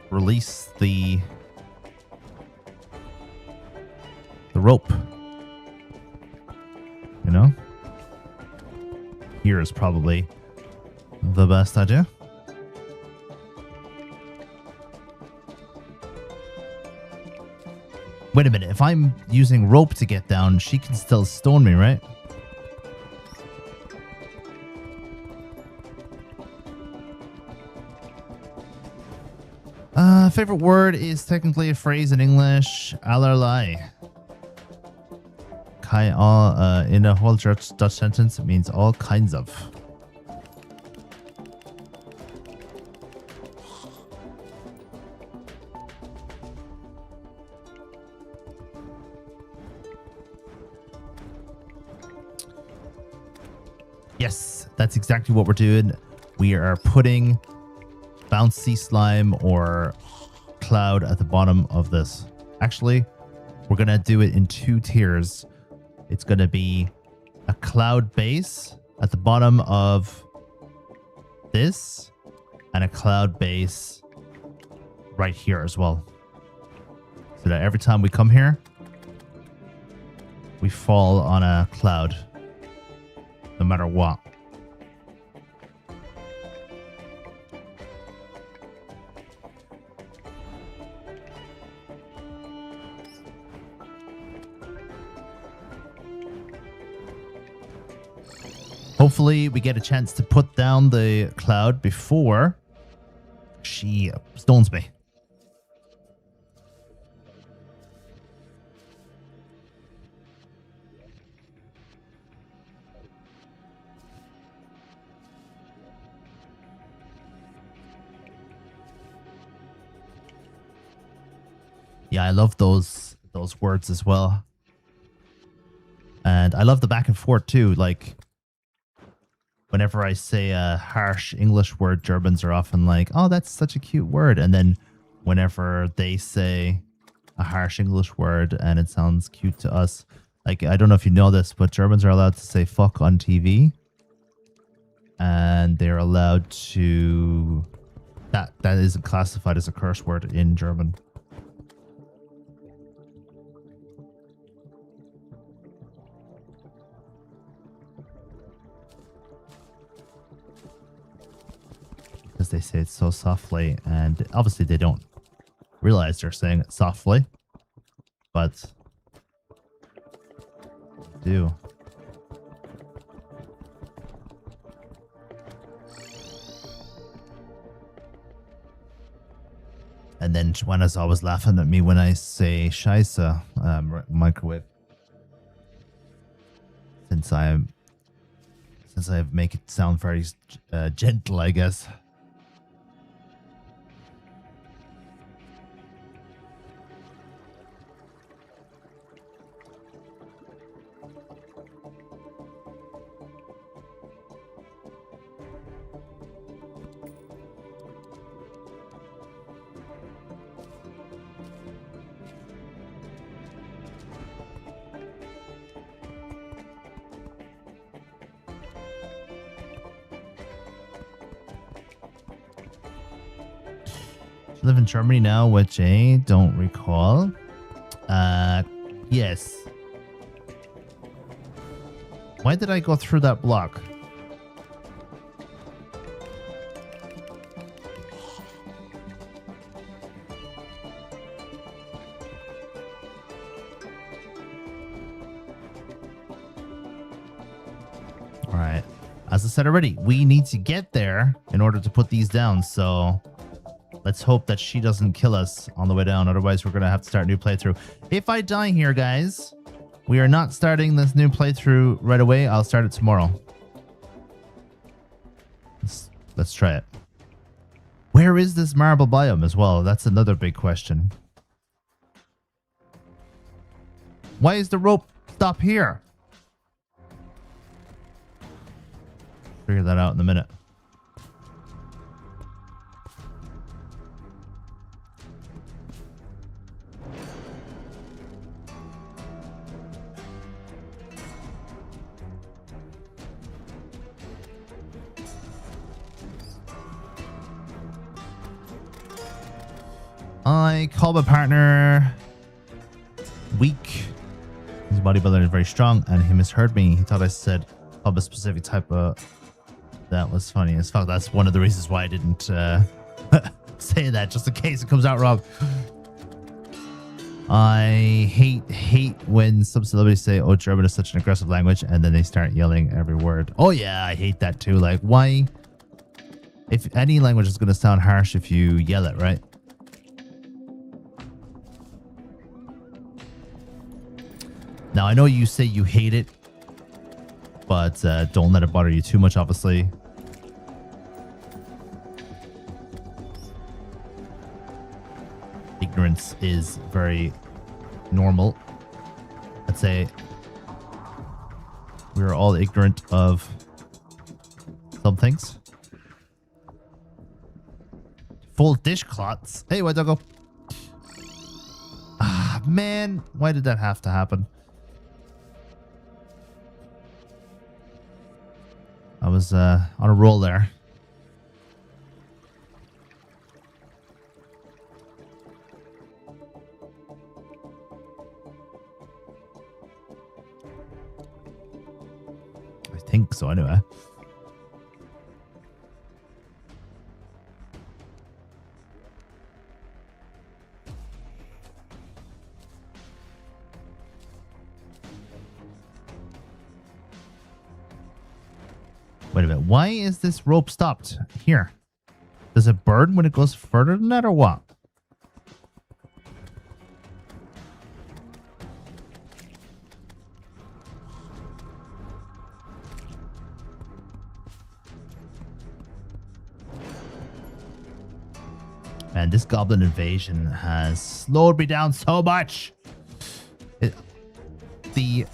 release the rope. You know? Here is probably the best idea. Wait a minute. If I'm using rope to get down, she can still stone me, right? Favorite word is technically a phrase in English. Allerlei. In a whole Dutch sentence, it means all kinds of. Yes, that's exactly what we're doing. We are putting bouncy slime or cloud at the bottom of this. Actually, we're going to do it in 2 tiers. It's going to be a cloud base at the bottom of this and a cloud base right here as well. So that every time we come here, we fall on a cloud, no matter what. Hopefully we get a chance to put down the cloud before she stones me. Yeah, I love those words as well. And I love the back and forth too. Like, whenever I say a harsh English word, Germans are often like, oh, that's such a cute word. And then whenever they say a harsh English word and it sounds cute to us, like, I don't know if you know this, but Germans are allowed to say fuck on TV. And they're allowed to... That isn't classified as a curse word in German. because they say it so softly, and obviously they don't realize they're saying it softly, but they do. And then Joanna's always laughing at me when I say Scheisse, microwave. Since I make it sound very gentle, I guess. Live in Germany now, which I don't recall. Yes. Why did I go through that block? All right. As I said already, we need to get there in order to put these down, so let's hope that she doesn't kill us on the way down. Otherwise, we're going to have to start a new playthrough. If I die here, guys, we are not starting this new playthrough right away. I'll start it tomorrow. Let's try it. Where is this marble biome as well? That's another big question. Why is the rope stop here? Figure that out in a minute. I call my partner weak. His bodybuilder is very strong, and he misheard me. He thought I said of a specific type of... That was funny as fuck. That's one of the reasons why I didn't say that, just in case it comes out wrong. I hate when some celebrities say, oh, German is such an aggressive language, and then they start yelling every word. Oh yeah, I hate that too. Like, why? If any language is going to sound harsh if you yell it, right? Now, I know you say you hate it, but don't let it bother you too much, obviously. Ignorance is very normal. I'd say we are all ignorant of some things. Full dishcloths. Hey, where'd that go? Ah, man. Why did that have to happen? I was on a roll there. I think so, anyway. Wait a minute. Why is this rope stopped here? Does it burn when it goes further than that or what? Man, this goblin invasion has slowed me down so much. The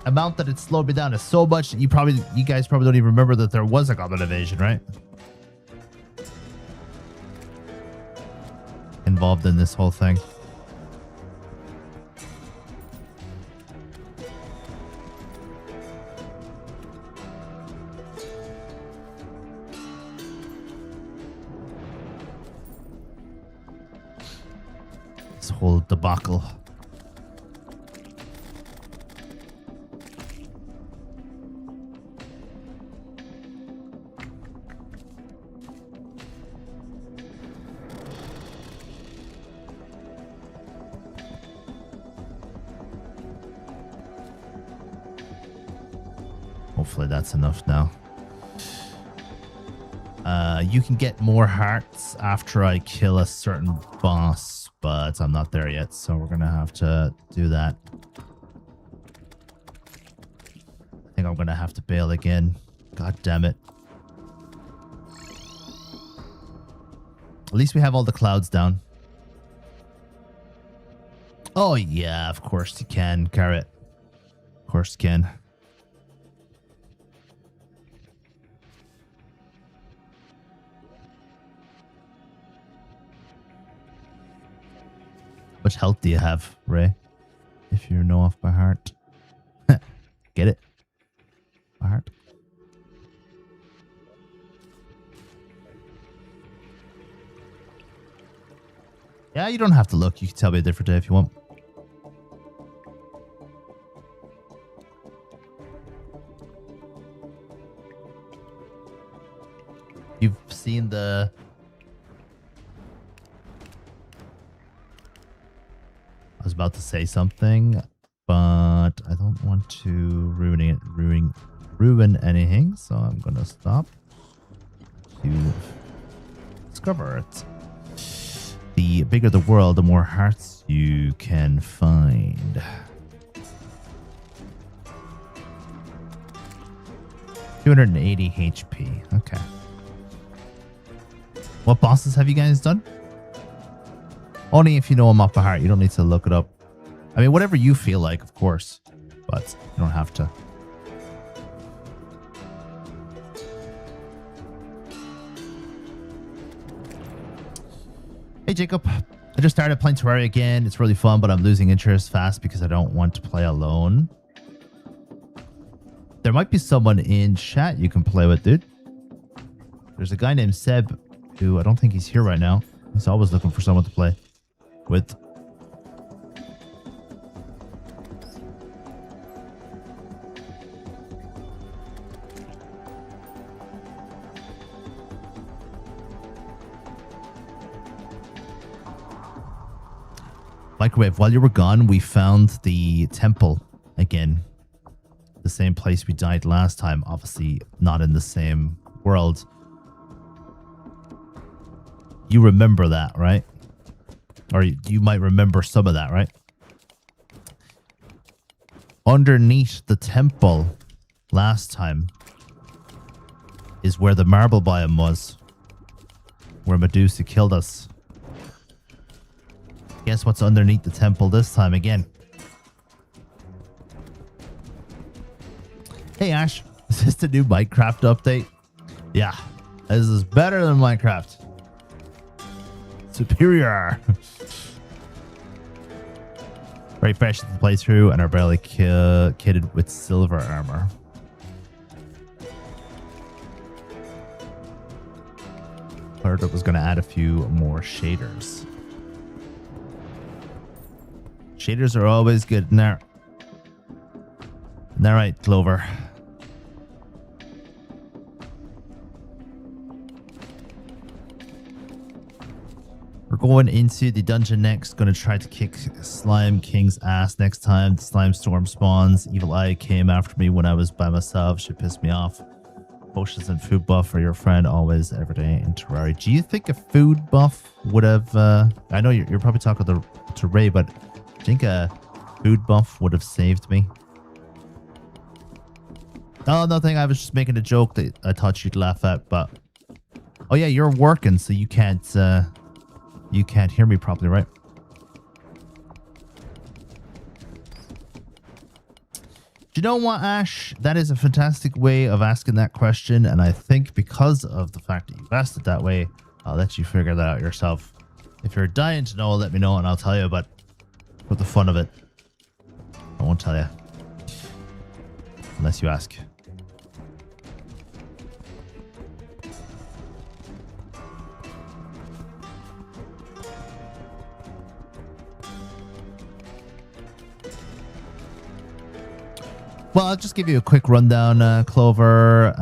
amount that it slowed me down is so much that you guys probably don't even remember that there was a goblin invasion, right? Involved in this whole thing. This whole debacle. hopefully that's enough now. You can get more hearts after I kill a certain boss, but I'm not there yet, so we're gonna have to do that. I think I'm gonna have to bail again. God damn it. At least we have all the clouds down. Oh yeah, of course you can, Carrot. Of course you can. How much health do you have, Ray? If you know off by heart. Get it? By heart. Yeah, you don't have to look. You can tell me a different day if you want. You've seen the... I was about to say something, but I don't want to ruin anything, so I'm gonna stop to discover it. The bigger the world, the more hearts you can find. 280 HP. Okay. What bosses have you guys done? Only if you know them off by heart. You don't need to look it up. I mean, whatever you feel like, of course. But you don't have to. Hey, Jacob. I just started playing Terraria again. It's really fun, but I'm losing interest fast because I don't want to play alone. There might be someone in chat you can play with, dude. There's a guy named Seb who I don't think he's here right now. He's always looking for someone to play with. Microwave, while you were gone, we found the temple again. The same place we died last time. Obviously not in the same world. You remember that, right? Or you might remember some of that, right? Underneath the temple last time is where the marble biome was. Where Medusa killed us. Guess what's underneath the temple this time again? Hey Ash, is this the new Minecraft update? Yeah, this is better than Minecraft. Superior. Very fresh to the playthrough and are barely kitted with silver armor. Heard it was going to add a few more shaders. Shaders are always good in there. Isn't that right, Clover? We're going into the dungeon next. Going to try to kick Slime King's ass next time. The Slime Storm spawns. Evil Eye came after me when I was by myself. She pissed me off. Potions and food buff for your friend always, every day in Terraria. Do you think a food buff would have... I know you're probably talking to Ray, but I think a food buff would have saved me. Oh, nothing. I was just making a joke that I thought you'd laugh at, but... Oh yeah, you're working, so you can't hear me properly, right? Do you know what, Ash? That is a fantastic way of asking that question, and I think because of the fact that you've asked it that way, I'll let you figure that out yourself. If you're dying to know, let me know and I'll tell you, but for the fun of it, I won't tell you. Unless you ask. Well, I'll just give you a quick rundown, Clover.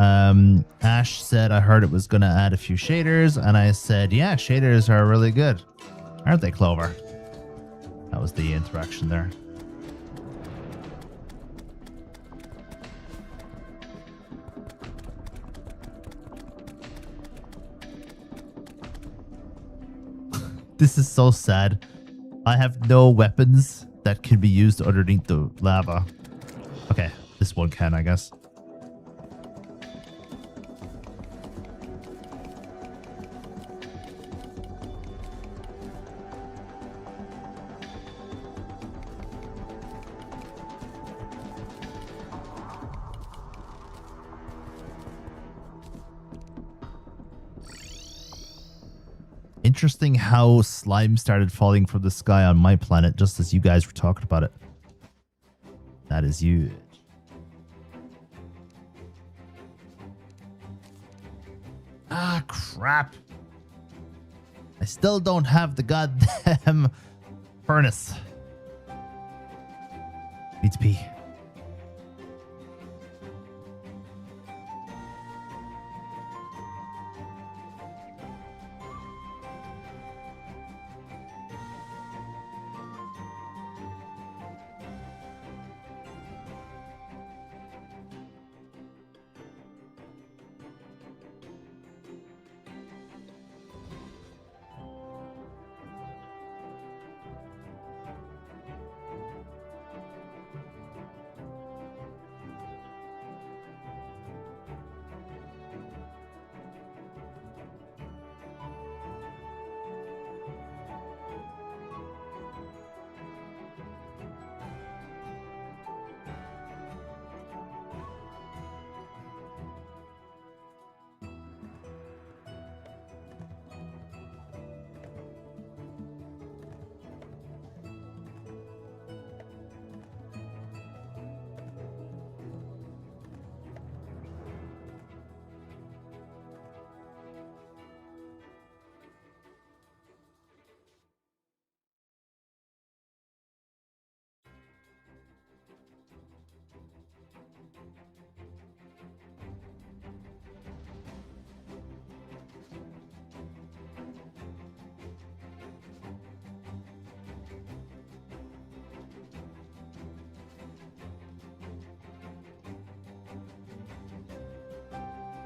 Ash said, I heard it was going to add a few shaders, and I said, yeah, shaders are really good. Aren't they, Clover? That was the interaction there. so sad. I have no weapons that can be used underneath the lava. Okay, this one can, I guess. Interesting how slime started falling from the sky on my planet just as you guys were talking about it. That is huge. Ah, crap. I still don't have the goddamn furnace. Need to pee.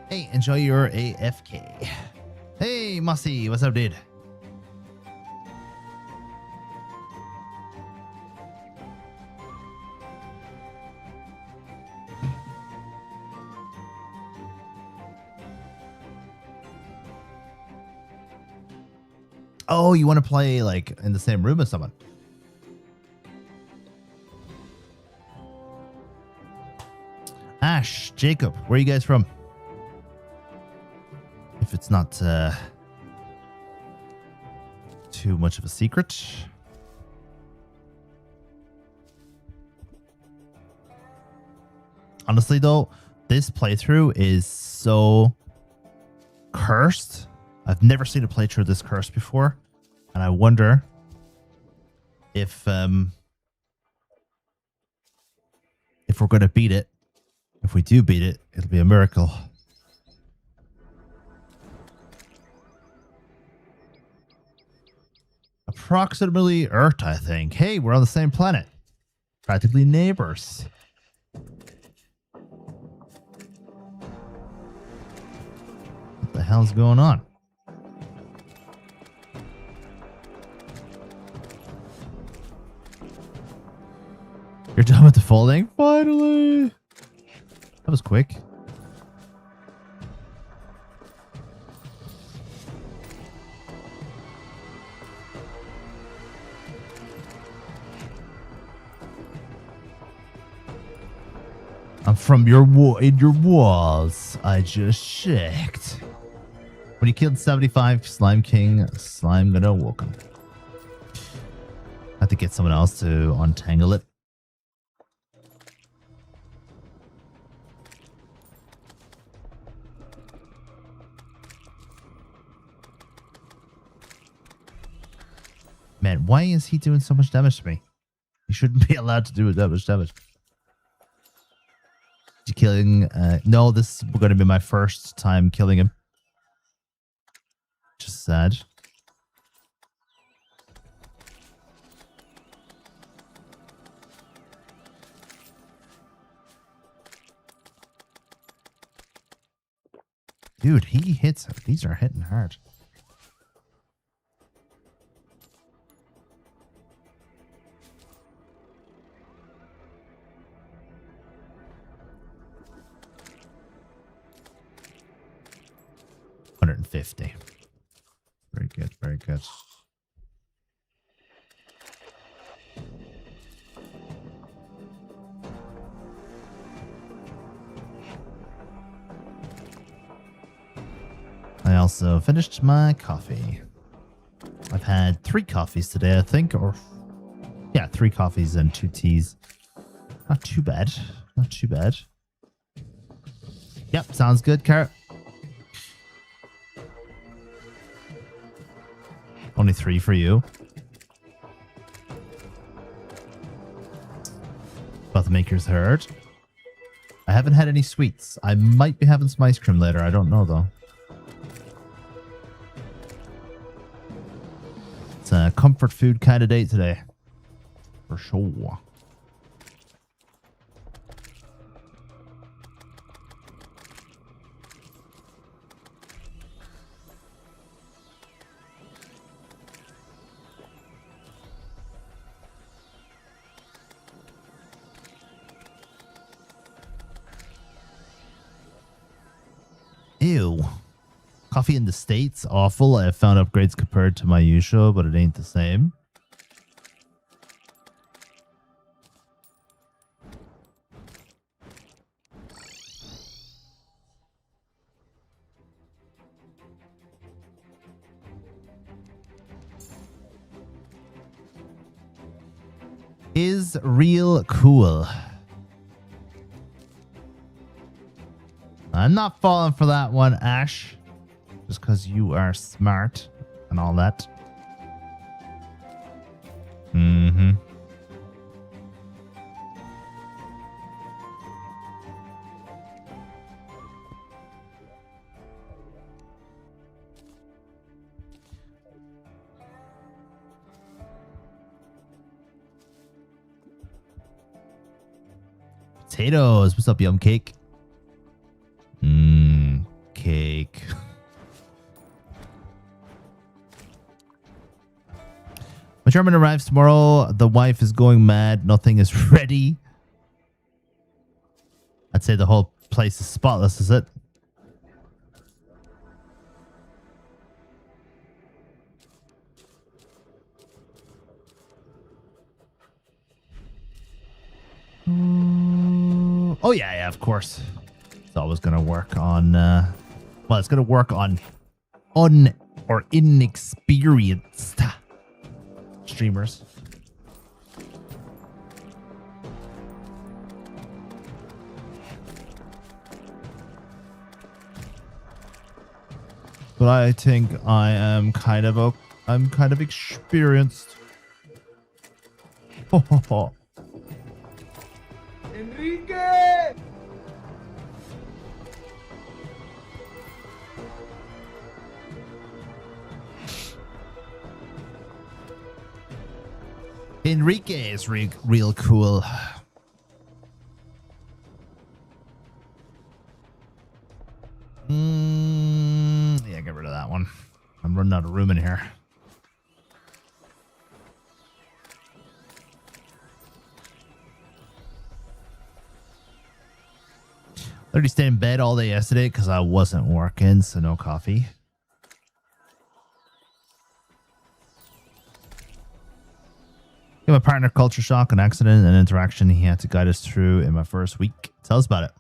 Hey, enjoy your AFK. Hey, Mossy, what's up, dude? Oh, you want to play like in the same room as someone? Ash, Jacob, where are you guys from? If it's not too much of a secret. Honestly, though, this playthrough is so cursed. I've never seen a playthrough this cursed before, and I wonder if we're going to beat it. If we do beat it, it'll be a miracle. Approximately Earth, I think. Hey, we're on the same planet. Practically neighbors. What the hell's going on? You're done with the folding? Finally! That was quick. I'm from your in your walls. I just checked. When you killed 75 Slime King, Slime gonna walk him. I have to get someone else to untangle it. Man, why is he doing so much damage to me? He shouldn't be allowed to do that much damage. Killing no, this is going to be my first time killing him. Just sad. Dude, he hits. These are hitting hard. 150. Very good, very good. I also finished my coffee. I've had 3 coffees today, I think, or yeah, 3 coffees and 2 teas. Not too bad. Not too bad. Yep, sounds good, Carrot. Only 3 for you. About the maker's herd. I haven't had any sweets. I might be having some ice cream later. I don't know, though. It's a comfort food kind of day today. For sure. Ew. Coffee in the States, awful. I have found upgrades compared to my usual, but it ain't the same. Is real cool. I'm not falling for that one, Ash. Just because you are smart and all that. Mm-hmm. Potatoes. What's up, Yum Cake? Cake. My German arrives tomorrow. The wife is going mad. Nothing is ready. I'd say the whole place is spotless, is it? Oh, yeah, of course. It's always going to work on, well, it's going to work on or inexperienced streamers. But I think I am kind of experienced. Ho ho ho. Enrique! Enrique is real cool. Yeah, get rid of that one. I'm running out of room in here. Literally stayed in bed all day yesterday because I wasn't working, so no coffee. Give my partner culture shock, an accident, an interaction he had to guide us through in my first week. Tell us about it.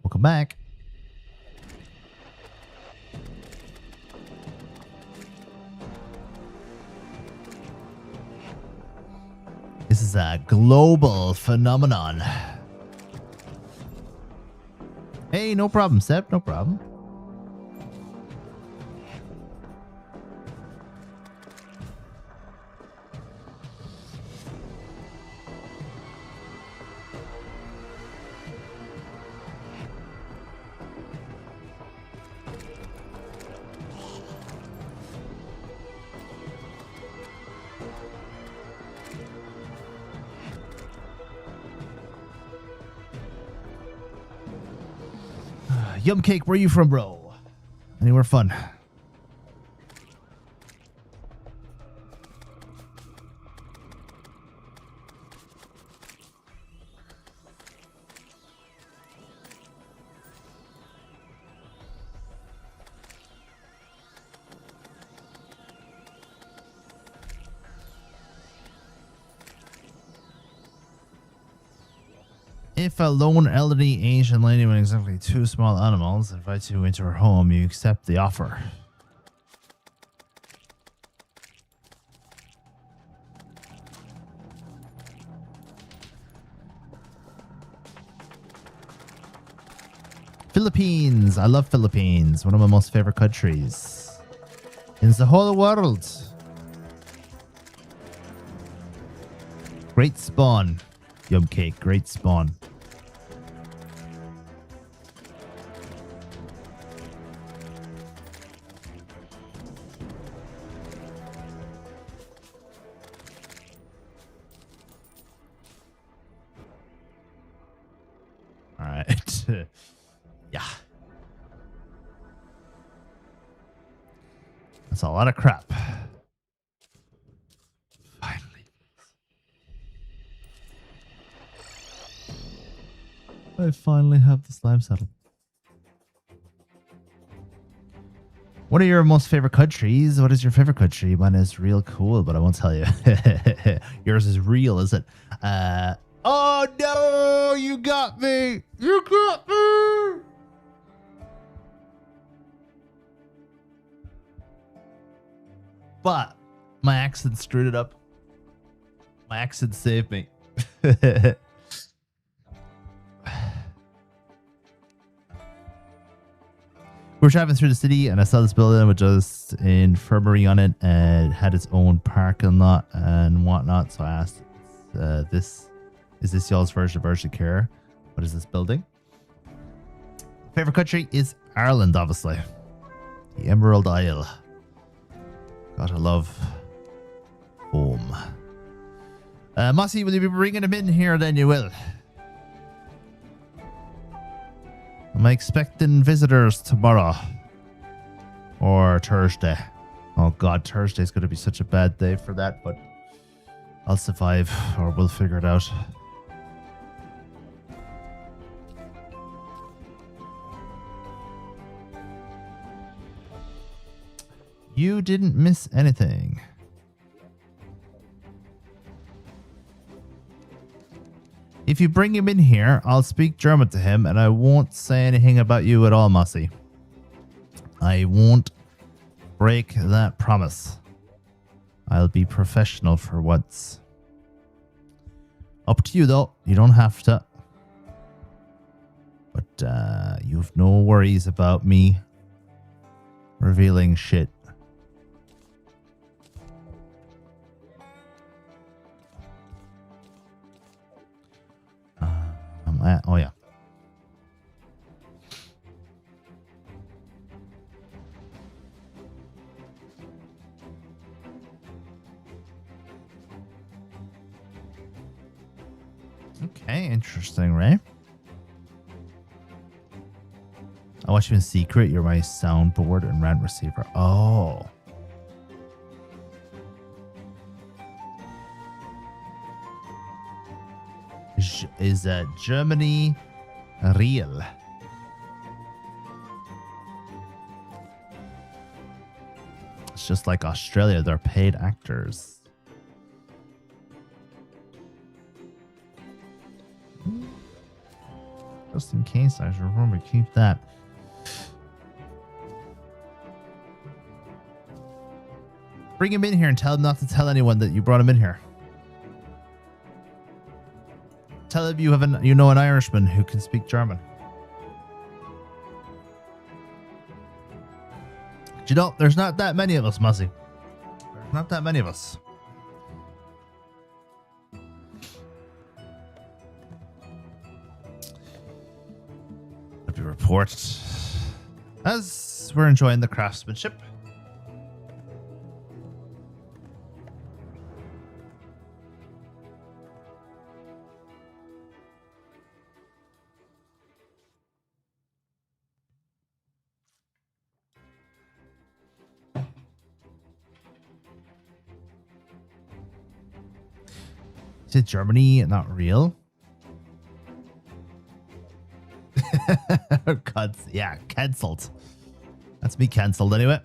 Welcome back. This is a global phenomenon. Hey, no problem, Seb. No problem. Yum Cake, where are you from, bro? Anywhere fun? If a lone elderly Asian lady with exactly 2 small animals invites you into her home, you accept the offer. Philippines. I love Philippines. One of my most favorite countries in the whole world. Great spawn. Yum Cake. Great spawn. All right. Yeah. That's a lot of crap. Finally. I finally have the slime settled. What are your most favorite countries? What is your favorite country? Mine is real cool, but I won't tell you. Yours is real, is it? Oh no! You got me! You got me! But my accent screwed it up. My accent saved me. We were driving through the city and I saw this building with just infirmary on it and it had its own parking lot and whatnot. So I asked, is this y'all's version of urgent care? What is this building? Favorite country is Ireland, obviously. The Emerald Isle. Gotta love home. Mossy, will you be bringing them in here? Then you will. Am I expecting visitors tomorrow? Or Thursday? Oh god, Thursday's going to be such a bad day for that, but I'll survive, or we'll figure it out. You didn't miss anything. If you bring him in here, I'll speak German to him and I won't say anything about you at all, Mossy. I won't break that promise. I'll be professional for once. Up to you though. You don't have to. But you've no worries about me revealing shit. Oh yeah. Okay, interesting, Ray. I watch you in secret. You're my soundboard and rant receiver. Oh. Is Germany real? It's just like Australia. They're paid actors. Just in case, I should remember to keep that. Bring him in here and tell him not to tell anyone that you brought him in here. Tell him you know an Irishman who can speak German. Do you know, there's not that many of us, Muzzy. There's not that many of us. Let me report. As we're enjoying the craftsmanship. Is it Germany not real? Yeah, cancelled. That's me cancelled anyway.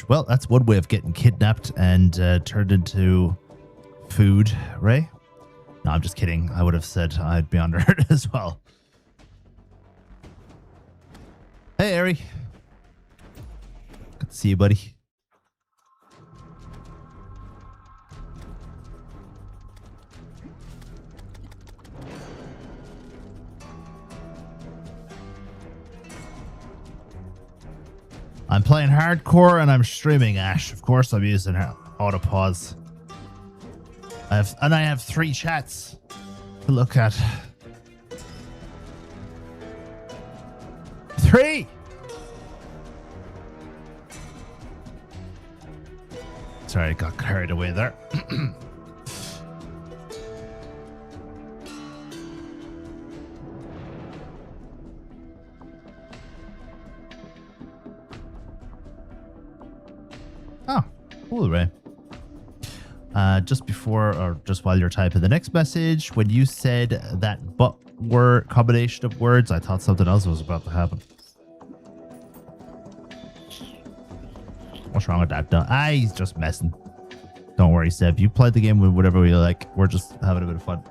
Well, that's one way of getting kidnapped and turned into food, Ray. No, I'm just kidding. I would have said I'd be under it as well. Hey, Ari. Good to see you, buddy. I'm playing hardcore and I'm streaming, Ash. Of course I'm using auto pause. I have 3 chats to look at. 3! Sorry, I got carried away there. Oh, cool, Ray. Just before, or just while you're typing the next message, when you said that but word combination of words, I thought something else was about to happen. What's wrong with that? He's just messing. Don't worry, Seb. You play the game with whatever we like. We're just having a bit of fun.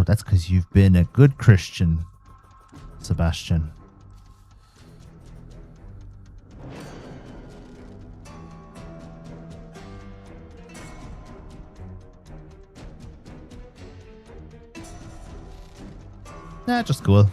That's because you've been a good Christian, Sebastian. Nah, just cool.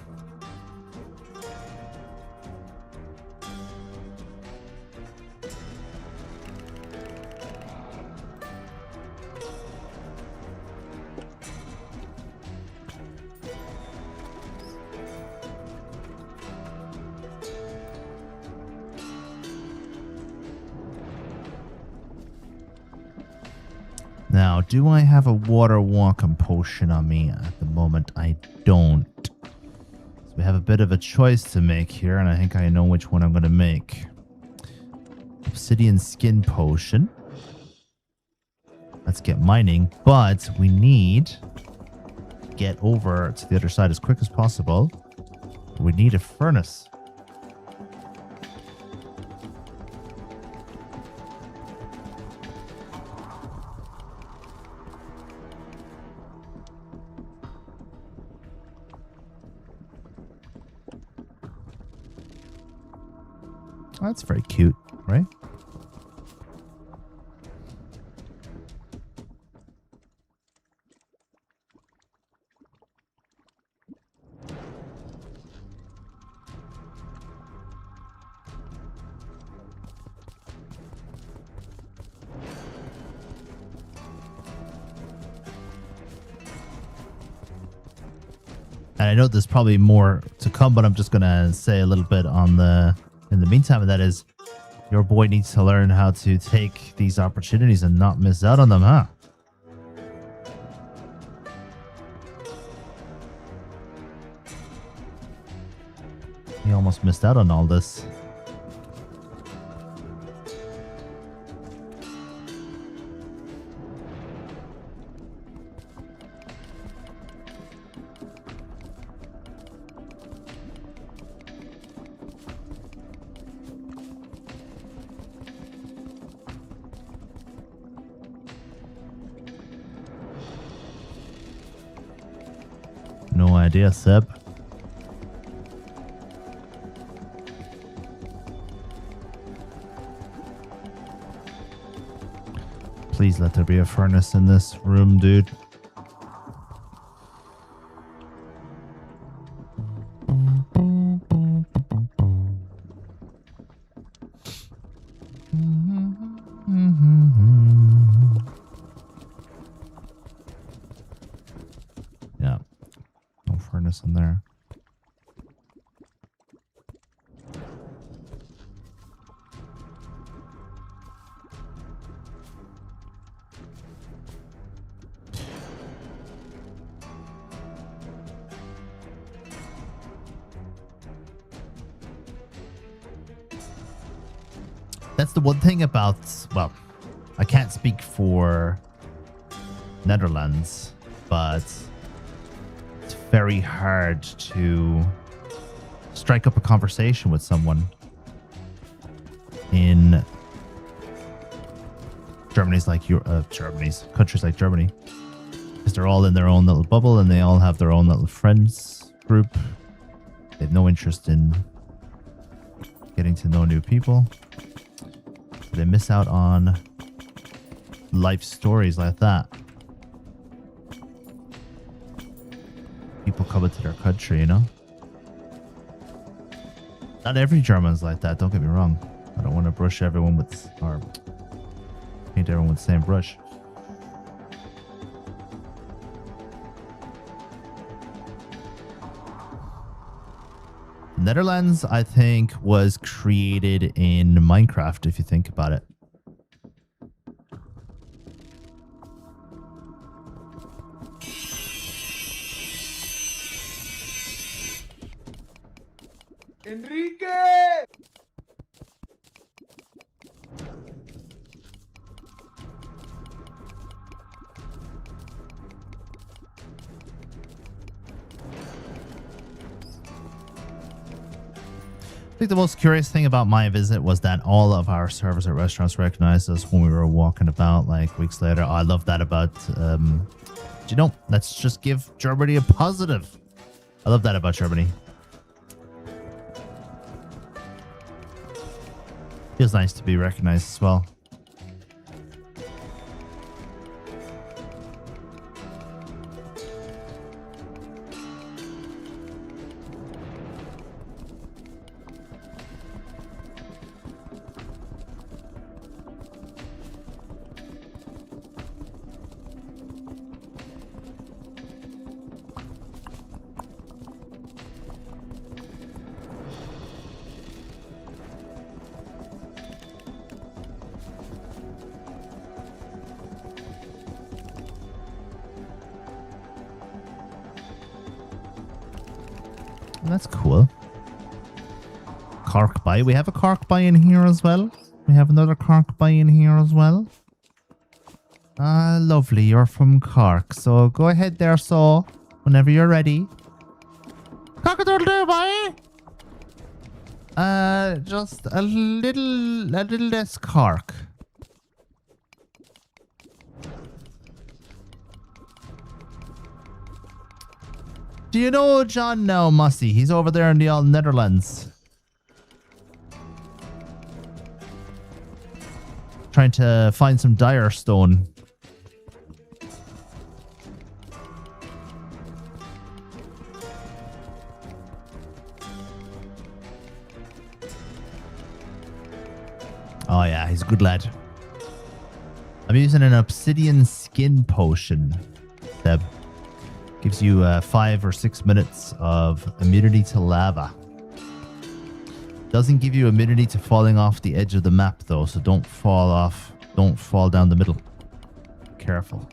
Now, do I have a water walking potion on me at the moment? I don't. So we have a bit of a choice to make here, and I think I know which one I'm going to make. Obsidian skin potion. Let's get mining, but we need to get over to the other side as quick as possible. We need a furnace. That's very cute, right? And I know there's probably more to come, but I'm just going to say a little bit on in the meantime, and that is your boy needs to learn how to take these opportunities and not miss out on them, huh? He almost missed out on all this. No idea, Seb. Please let there be a furnace in this room, dude. That's the one thing about, well, I can't speak for Netherlands, but it's very hard to strike up a conversation with someone in countries like Germany, because they're all in their own little bubble and they all have their own little friends group. They have no interest in getting to know new people. They miss out on life stories like that. People come into their country, you know? Not every German's like that, don't get me wrong. I don't want to brush everyone with, or paint everyone with the same brush. Netherlands, I think, was created in Minecraft, if you think about it. Enrique! I think the most curious thing about my visit was that all of our servers at restaurants recognized us when we were walking about like weeks later. Oh, I love that about, you know, let's just give Germany a positive. I love that about Germany. Feels nice to be recognized as well. That's cool. Cork buy. We have a cork buy in here as well. We have another cork buy in here as well. Ah, lovely. You're from Cork. So go ahead there, so whenever you're ready. Cock-a-doodle-doo, boy. Just a little less Cork. Do you know John now, Mussy? He's over there in the old Netherlands. Trying to find some dire stone. Oh yeah, he's a good lad. I'm using an obsidian skin potion, Seb. Gives you 5 or 6 minutes of immunity to lava. Doesn't give you immunity to falling off the edge of the map though, so don't fall off. Don't fall down the middle. Careful.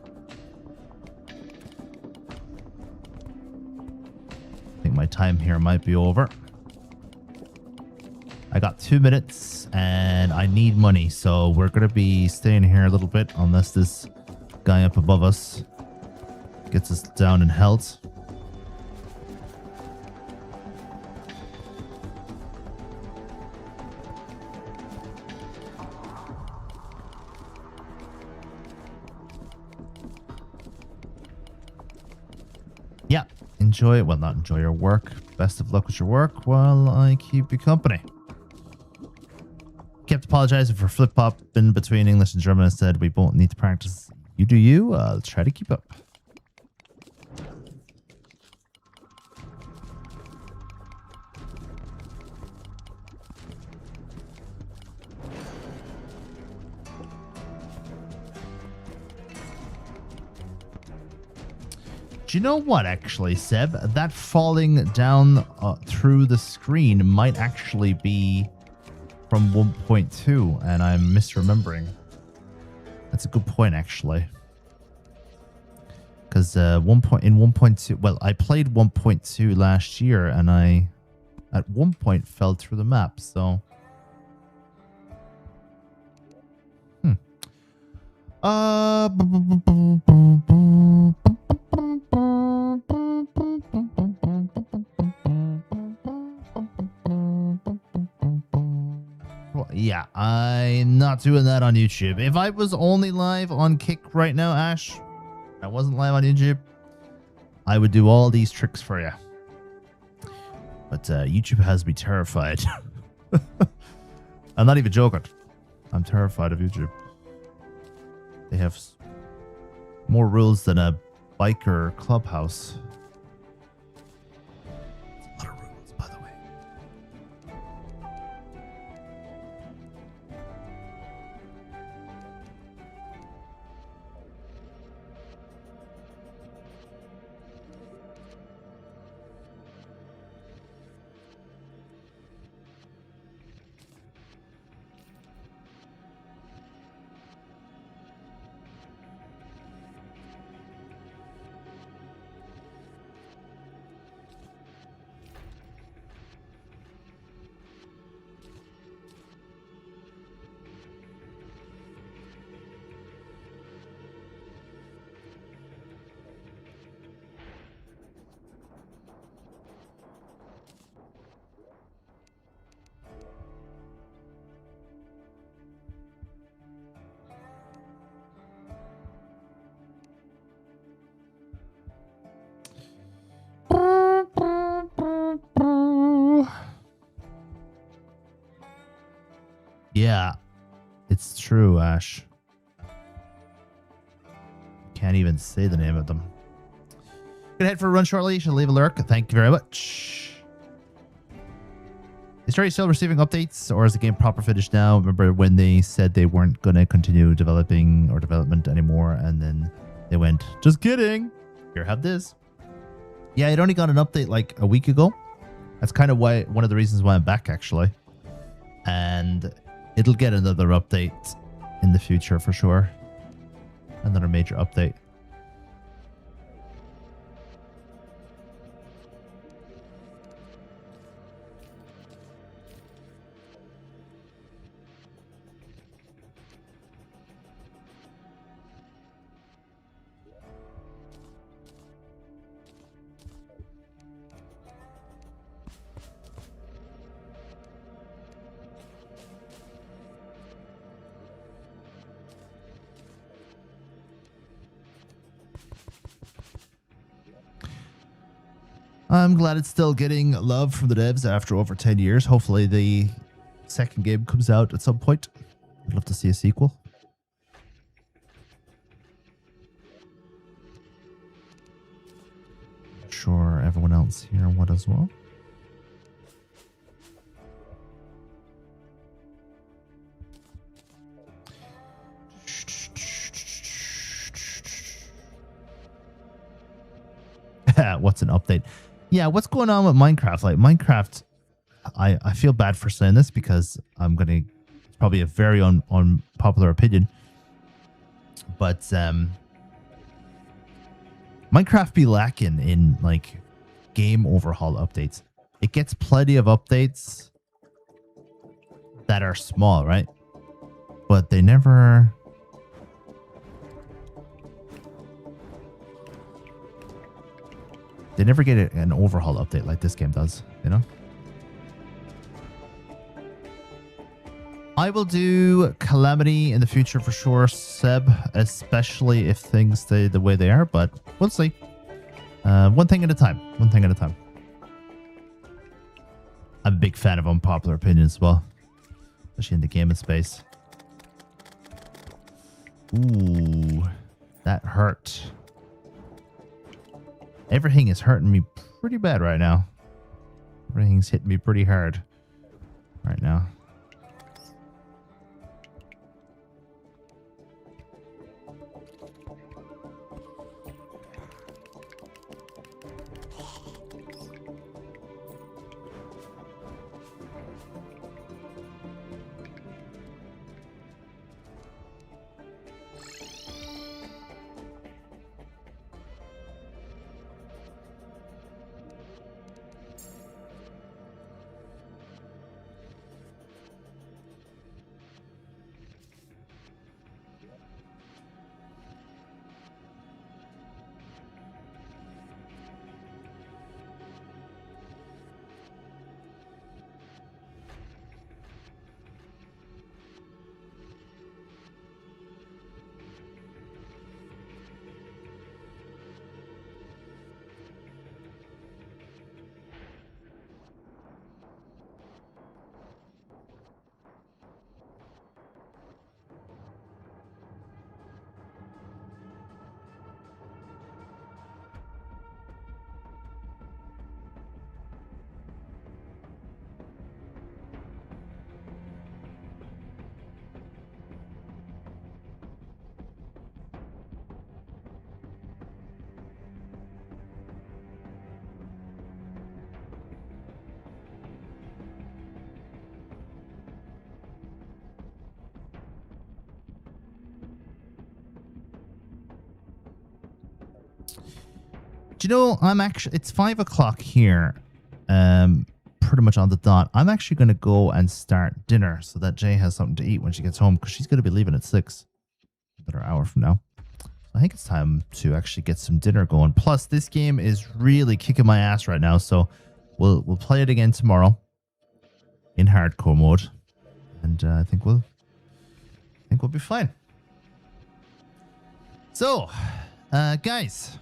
I think my time here might be over. I got 2 minutes and I need money, so we're going to be staying here a little bit unless this guy up above us gets us down in health. Yeah, enjoy it. Well, not enjoy your work. Best of luck with your work while I keep you company. Kept apologizing for flip-flopping between English and German. I said we both need to practice. You do you. I'll try to keep up. Do you know what, actually, Seb? That falling down through the screen might actually be from 1.2, and I'm misremembering. That's a good point, actually. Because in 1.2, well, I played 1.2 last year, and I, at one point, fell through the map, so Uh, well, yeah, I'm not doing that on YouTube. If I was only live on Kick right now, Ash, I wasn't live on YouTube, I would do all these tricks for you. But YouTube has me terrified. I'm not even joking. I'm terrified of YouTube. They have more rules than a biker clubhouse. It's a lot of rules, by the way. Yeah, it's true, Ash. Can't even say the name of them. Gonna head for a run shortly. You should leave a lurk. Thank you very much. Is Terraria still receiving updates, or is the game proper finished now? Remember when they said they weren't gonna continue developing or development anymore, and then they went, just kidding. Here, have this. Yeah, it only got an update like a week ago. That's kind of why one of the reasons why I'm back, actually. And it'll get another update in the future for sure. Another major update. I'm glad it's still getting love from the devs after over 10 years. Hopefully the second game comes out at some point. I'd love to see a sequel. Sure, everyone else here would as well. What's an update? Yeah, what's going on with Minecraft? Like Minecraft, I feel bad for saying this because it's probably a very unpopular opinion, but Minecraft be lacking in like game overhaul updates. It gets plenty of updates that are small, right? But they never get an overhaul update like this game does, you know? I will do Calamity in the future for sure, Seb, especially if things stay the way they are, but we'll see. One thing at a time. One thing at a time. I'm a big fan of unpopular opinions as well, especially in the gaming space. Ooh, that hurt. Everything is hurting me pretty bad right now. Everything's hitting me pretty hard right now. Do you know, it's 5 o'clock here. Pretty much on the dot. I'm actually going to go and start dinner so that Jay has something to eat when she gets home, because she's going to be leaving at 6. Another hour from now. I think it's time to actually get some dinner going. Plus, this game is really kicking my ass right now, so we'll play it again tomorrow in hardcore mode, and I think we'll be fine. So, guys,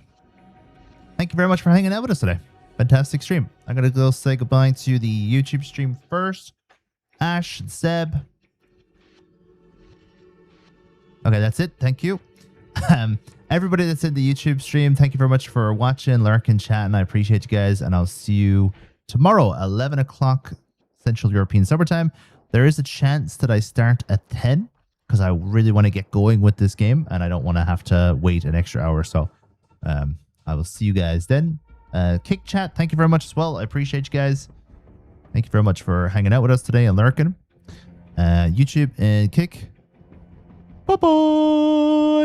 thank you very much for hanging out with us today. Fantastic stream. I'm going to go say goodbye to the YouTube stream first. Ash, Zeb. Okay, that's it. Thank you. Everybody that's in the YouTube stream, thank you very much for watching, lurking, chatting. I appreciate you guys, and I'll see you tomorrow, 11 o'clock Central European Summertime. There is a chance that I start at 10 because I really want to get going with this game, and I don't want to have to wait an extra hour. So I will see you guys then. Kick chat, thank you very much as well. I appreciate you guys. Thank you very much for hanging out with us today and lurking. YouTube and Kick. Bye-bye.